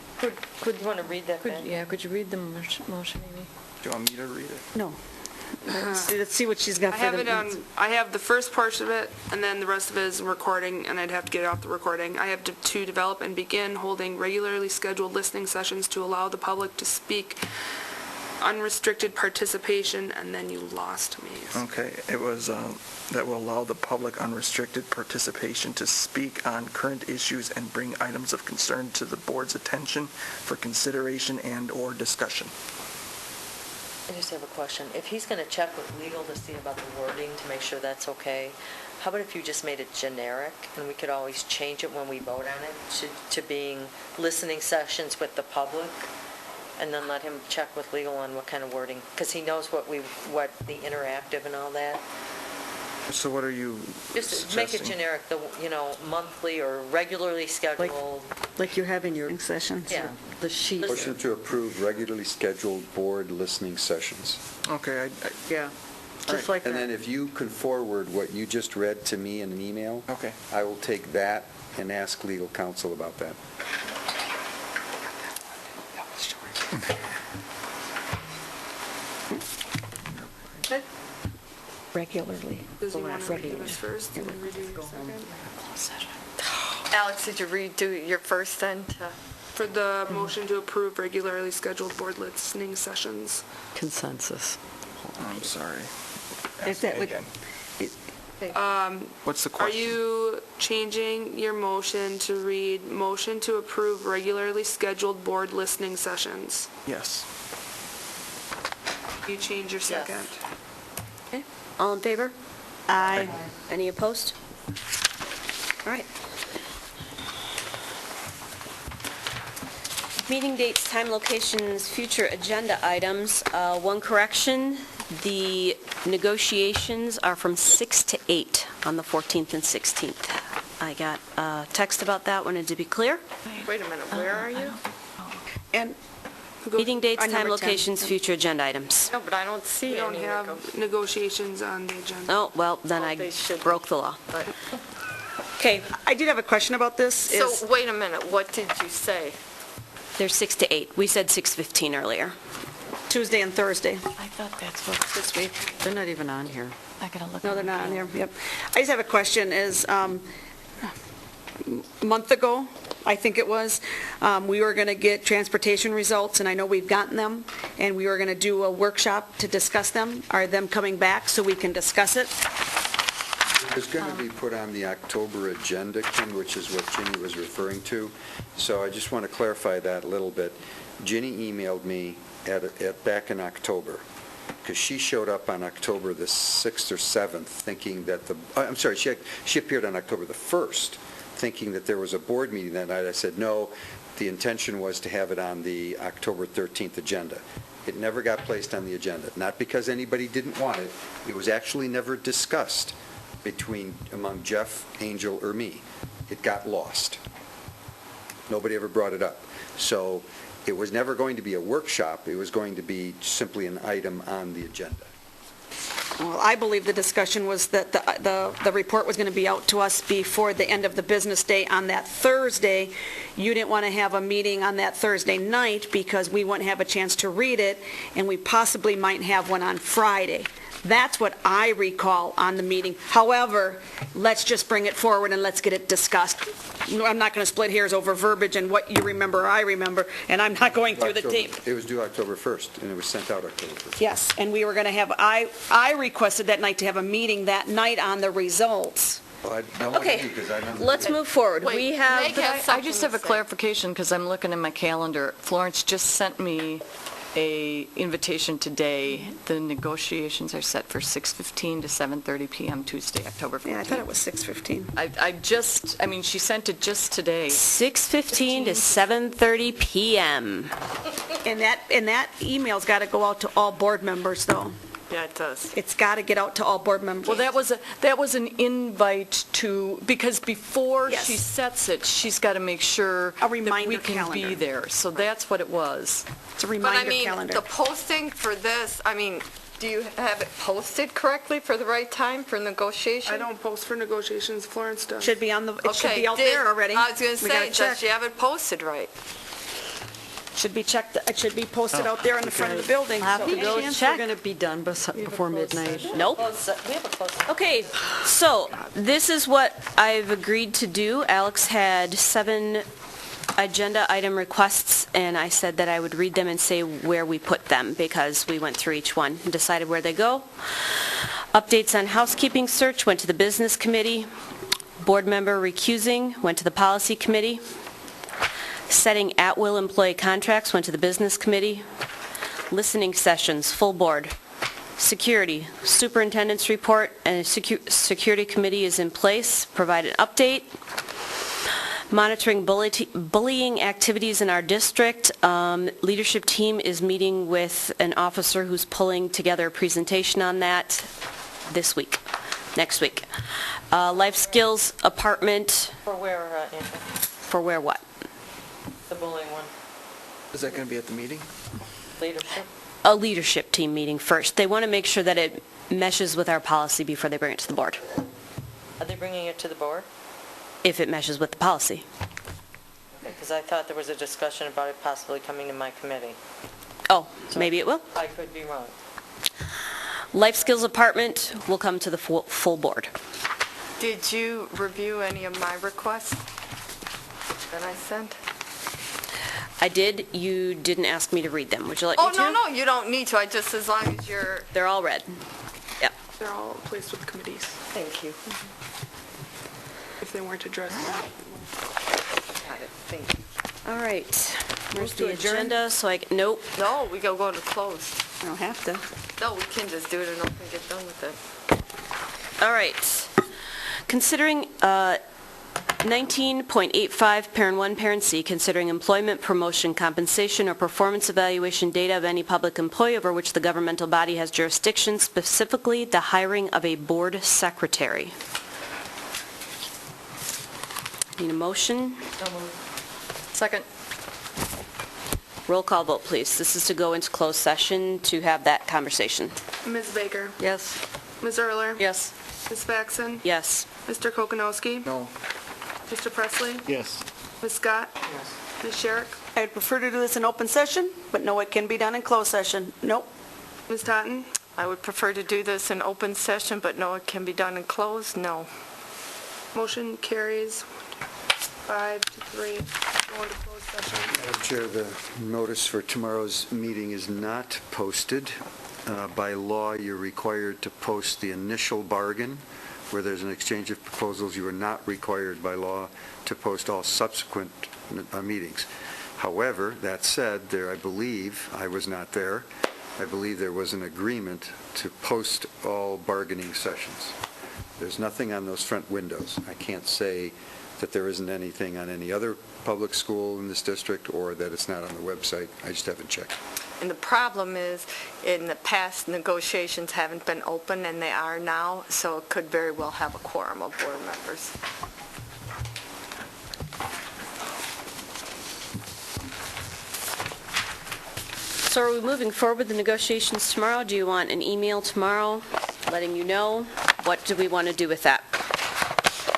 H: Could you want to read that, Ben?
F: Yeah, could you read the motion, Amy?
L: Do you want me to read it?
N: No. Let's see what she's got
B: I
N: for
B: have
N: the
B: it on, I have the first portion of it, and then the rest of it is recording, and I'd have to get it off the recording. I have to develop and begin holding regularly scheduled listening sessions to allow the public to speak, unrestricted participation, and then you lost me.
L: Okay, it was that will allow the public unrestricted participation to speak on current issues and bring items of concern to the board's attention for consideration and/or discussion.
H: I just have a question. If he's going to check with legal to see about the wording to make sure that's okay, how about if you just made it generic and we could always change it when we vote on it to being listening sessions with the public, and then let him check with legal on what kind of wording, because he knows what the interactive and all that.
L: So what are you
H: Just make it
L: suggesting?
H: generic, monthly or regularly scheduled.
N: Like you have in your sessions.
H: Yeah.
J: The sheet.
D: Motion to approve regularly scheduled board listening sessions.
L: Okay,
N: Yeah, just like
D: And
N: that.
D: then if you can forward what you just read to me in an email,
L: okay.
D: I will take that and ask legal counsel about that.
F: Regularly.
B: Does he want to redo this first and then redo your second?
I: Alex, did you redo your first then?
B: For the motion to approve regularly scheduled board listening sessions.
J: Consensus.
L: I'm sorry.
N: Is that what-
L: Again. What's the
B: Are
L: question?
B: you changing your motion to read, motion to approve regularly scheduled board listening sessions?
L: Yes.
B: You change your second?
A: Okay. All in favor?
N: Aye.
A: Any opposed? All right. Meeting dates, time, locations, future agenda items. One correction, the negotiations are from 6 to 8 on the 14th and 16th. I got a text about that, wanted to be clear.
I: Wait a minute, where are you?
N: And
A: Meeting dates,
N: on
A: time,
N: number 10.
A: locations, future agenda items.
I: No, but I don't see
B: We don't
I: any.
B: have negotiations on the agenda.
A: Oh, well, then I broke the law.
N: Okay, I did have a question about this.
I: So, wait a minute, what did you say?
A: They're 6 to 8. We said 6:15 earlier.
N: Tuesday and Thursday
F: I thought that's what,
N: this week.
J: They're not even on here.
F: I gotta look.
N: No, they're not on there, yep. I just have a question, is, a month ago, I think it was, we were going to get transportation results, and I know we've gotten them, and we were going to do a workshop to discuss them. Are them coming back so we can discuss it?
D: It's going to be put on the October agenda, Kim, which is what Ginny was referring to. So I just want to clarify that a little bit. Ginny emailed me back in October, because she showed up on October the 6th or 7th thinking that I'm sorry, she appeared on October the 1st thinking that there was a board meeting that night. I said, no, the intention was to have it on the October 13th agenda. It never got placed on the agenda, not because anybody didn't want it. It was actually never discussed among Jeff, Angel, or me. It got lost. Nobody ever brought it up. So it was never going to be a workshop. It was going to be simply an item on the agenda.
N: Well, I believe the discussion was that the report was going to be out to us before the end of the business day on that Thursday. You didn't want to have a meeting on that Thursday night because we wouldn't have a chance to read it, and we possibly might have one on Friday. That's what I recall on the meeting. However, let's just bring it forward and let's get it discussed. I'm not going to split hairs over verbiage and what you remember or I remember, and I'm not going through the tape.
D: It was due October 1st, and it was sent out October 1st.
N: Yes, and we were going to have, I requested that night to have a meeting that night on the results.
D: Well, I don't want
A: Okay,
D: to because I remember.
A: let's move forward. We have,
F: I just have a clarification because I'm looking in my calendar. Florence just sent me a invitation today. The negotiations are set for 6:15 to 7:30 p.m. Tuesday, October 14th.
N: Yeah, I thought it was 6:15.
F: She sent it just today.
A: 6:15 to 7:30 p.m.
N: And that email's got to go out to all board members, though.
I: Yeah, it does.
N: It's got to get out to all board members.
C: Well, that was an invite to, because before
N: Yes.
C: she sets it, she's got to make sure
N: A reminder
C: that we can
N: calendar.
C: be there. So that's what it was.
N: It's a
I: But I
N: reminder
I: mean,
N: calendar.
I: the posting for this, I mean, do you have it posted correctly for the right time for negotiation?
B: I don't post for negotiations, Florence does.
N: Should be on the, it should
I: Okay,
N: be out there already.
I: I was going to
N: We gotta
I: say,
N: check.
I: does she have it posted right?
N: Should be checked, it should be posted out there in the front of the building.
J: Have to
N: So-
J: go
N: Chance,
J: check. We're going to be done before midnight.
A: Nope.
H: We have a closed session.
A: Okay, so this is what I've agreed to do. Alex had 7 agenda item requests, and I said that I would read them and say where we put them, because we went through each one and decided where they go. Updates on housekeeping search went to the business committee. Board member recusing went to the policy committee. Setting at-will employee contracts went to the business committee. Listening sessions, full board. Security, superintendent's report and a security committee is in place. Provide an update. Monitoring bullying activities in our district. Leadership team is meeting with an officer who's pulling together a presentation on that next week. Life skills apartment,
H: For where, Andrew?
A: for where what?
H: The bullying one?
L: Is that going to be at the meeting?
H: Leadership?
A: A leadership team meeting first. They want to make sure that it meshes with our policy before they bring it to the board,
H: Are they bringing it to the board?
A: if it meshes with the policy.
H: Because I thought there was a discussion about it possibly coming to my committee.
A: Oh, maybe it will.
H: I could be wrong.
A: Life skills apartment will come to the full board.
I: Did you review any of my requests that I sent?
A: I did. You didn't ask me to read them. Would you like me
I: Oh,
A: to?
I: no, you don't need to. I just, as long as you're...
A: They're all read. Yep.
B: They're all placed with committees,
I: Thank you.
B: if they weren't addressed.
I: Got it. Thank you.
A: All right. Where's
N: Move to
A: the
N: adjourn?
A: agenda? So nope.
I: No, we gotta go to close.
N: I don't have to.
I: No, we can just do it and open and get done with it.
A: All right. Considering 19.85, Parent 1, Parent C, considering employment, promotion, compensation, or performance evaluation data of any public employee over which the governmental body has jurisdiction, specifically the hiring of a board secretary. Need a motion?
C: Second.
A: Roll call vote, please. This is to go into closed session to have that conversation.
B: Ms. Baker?
C: Yes.
B: Ms. Earler?
C: Yes.
B: Ms. Faxon?
A: Yes.
B: Mr. Kokonowski?
L: No.
B: Mr. Presley?
S: Yes.
B: Ms. Scott? Yes. Ms. Sherrick?
N: I'd prefer to do this in open session, but no, it can be done in closed session. Nope.
B: Ms. Totten?
I: I would prefer to do this in open session, but no, it can be done in closed, no.
B: Motion carries 5 to 3. Go into closed session.
D: Madam Chair, the notice for tomorrow's meeting is not posted. By law, you're required to post the initial bargain. Where there's an exchange of proposals, you are not required by law to post all subsequent meetings. However, that said, I believe, I was not there, I believe there was an agreement to post all bargaining sessions. There's nothing on those front windows. I can't say that there isn't anything on any other public school in this district or that it's not on the website. I just haven't checked.
I: And the problem is, in the past, negotiations haven't been open, and they are now, so it could very well have a quorum of board members.
A: So are we moving forward with the negotiations tomorrow? Do you want an email tomorrow letting you know? What do we want to do with that?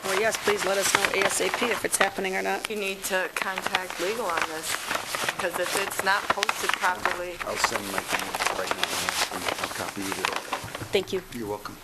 N: Well, yes, please let us know ASAP if it's happening or not.
I: You need to contact legal on this, because if it's not posted properly...
D: I'll send my email right now and I'll copy you.
A: Thank you.
D: You're welcome.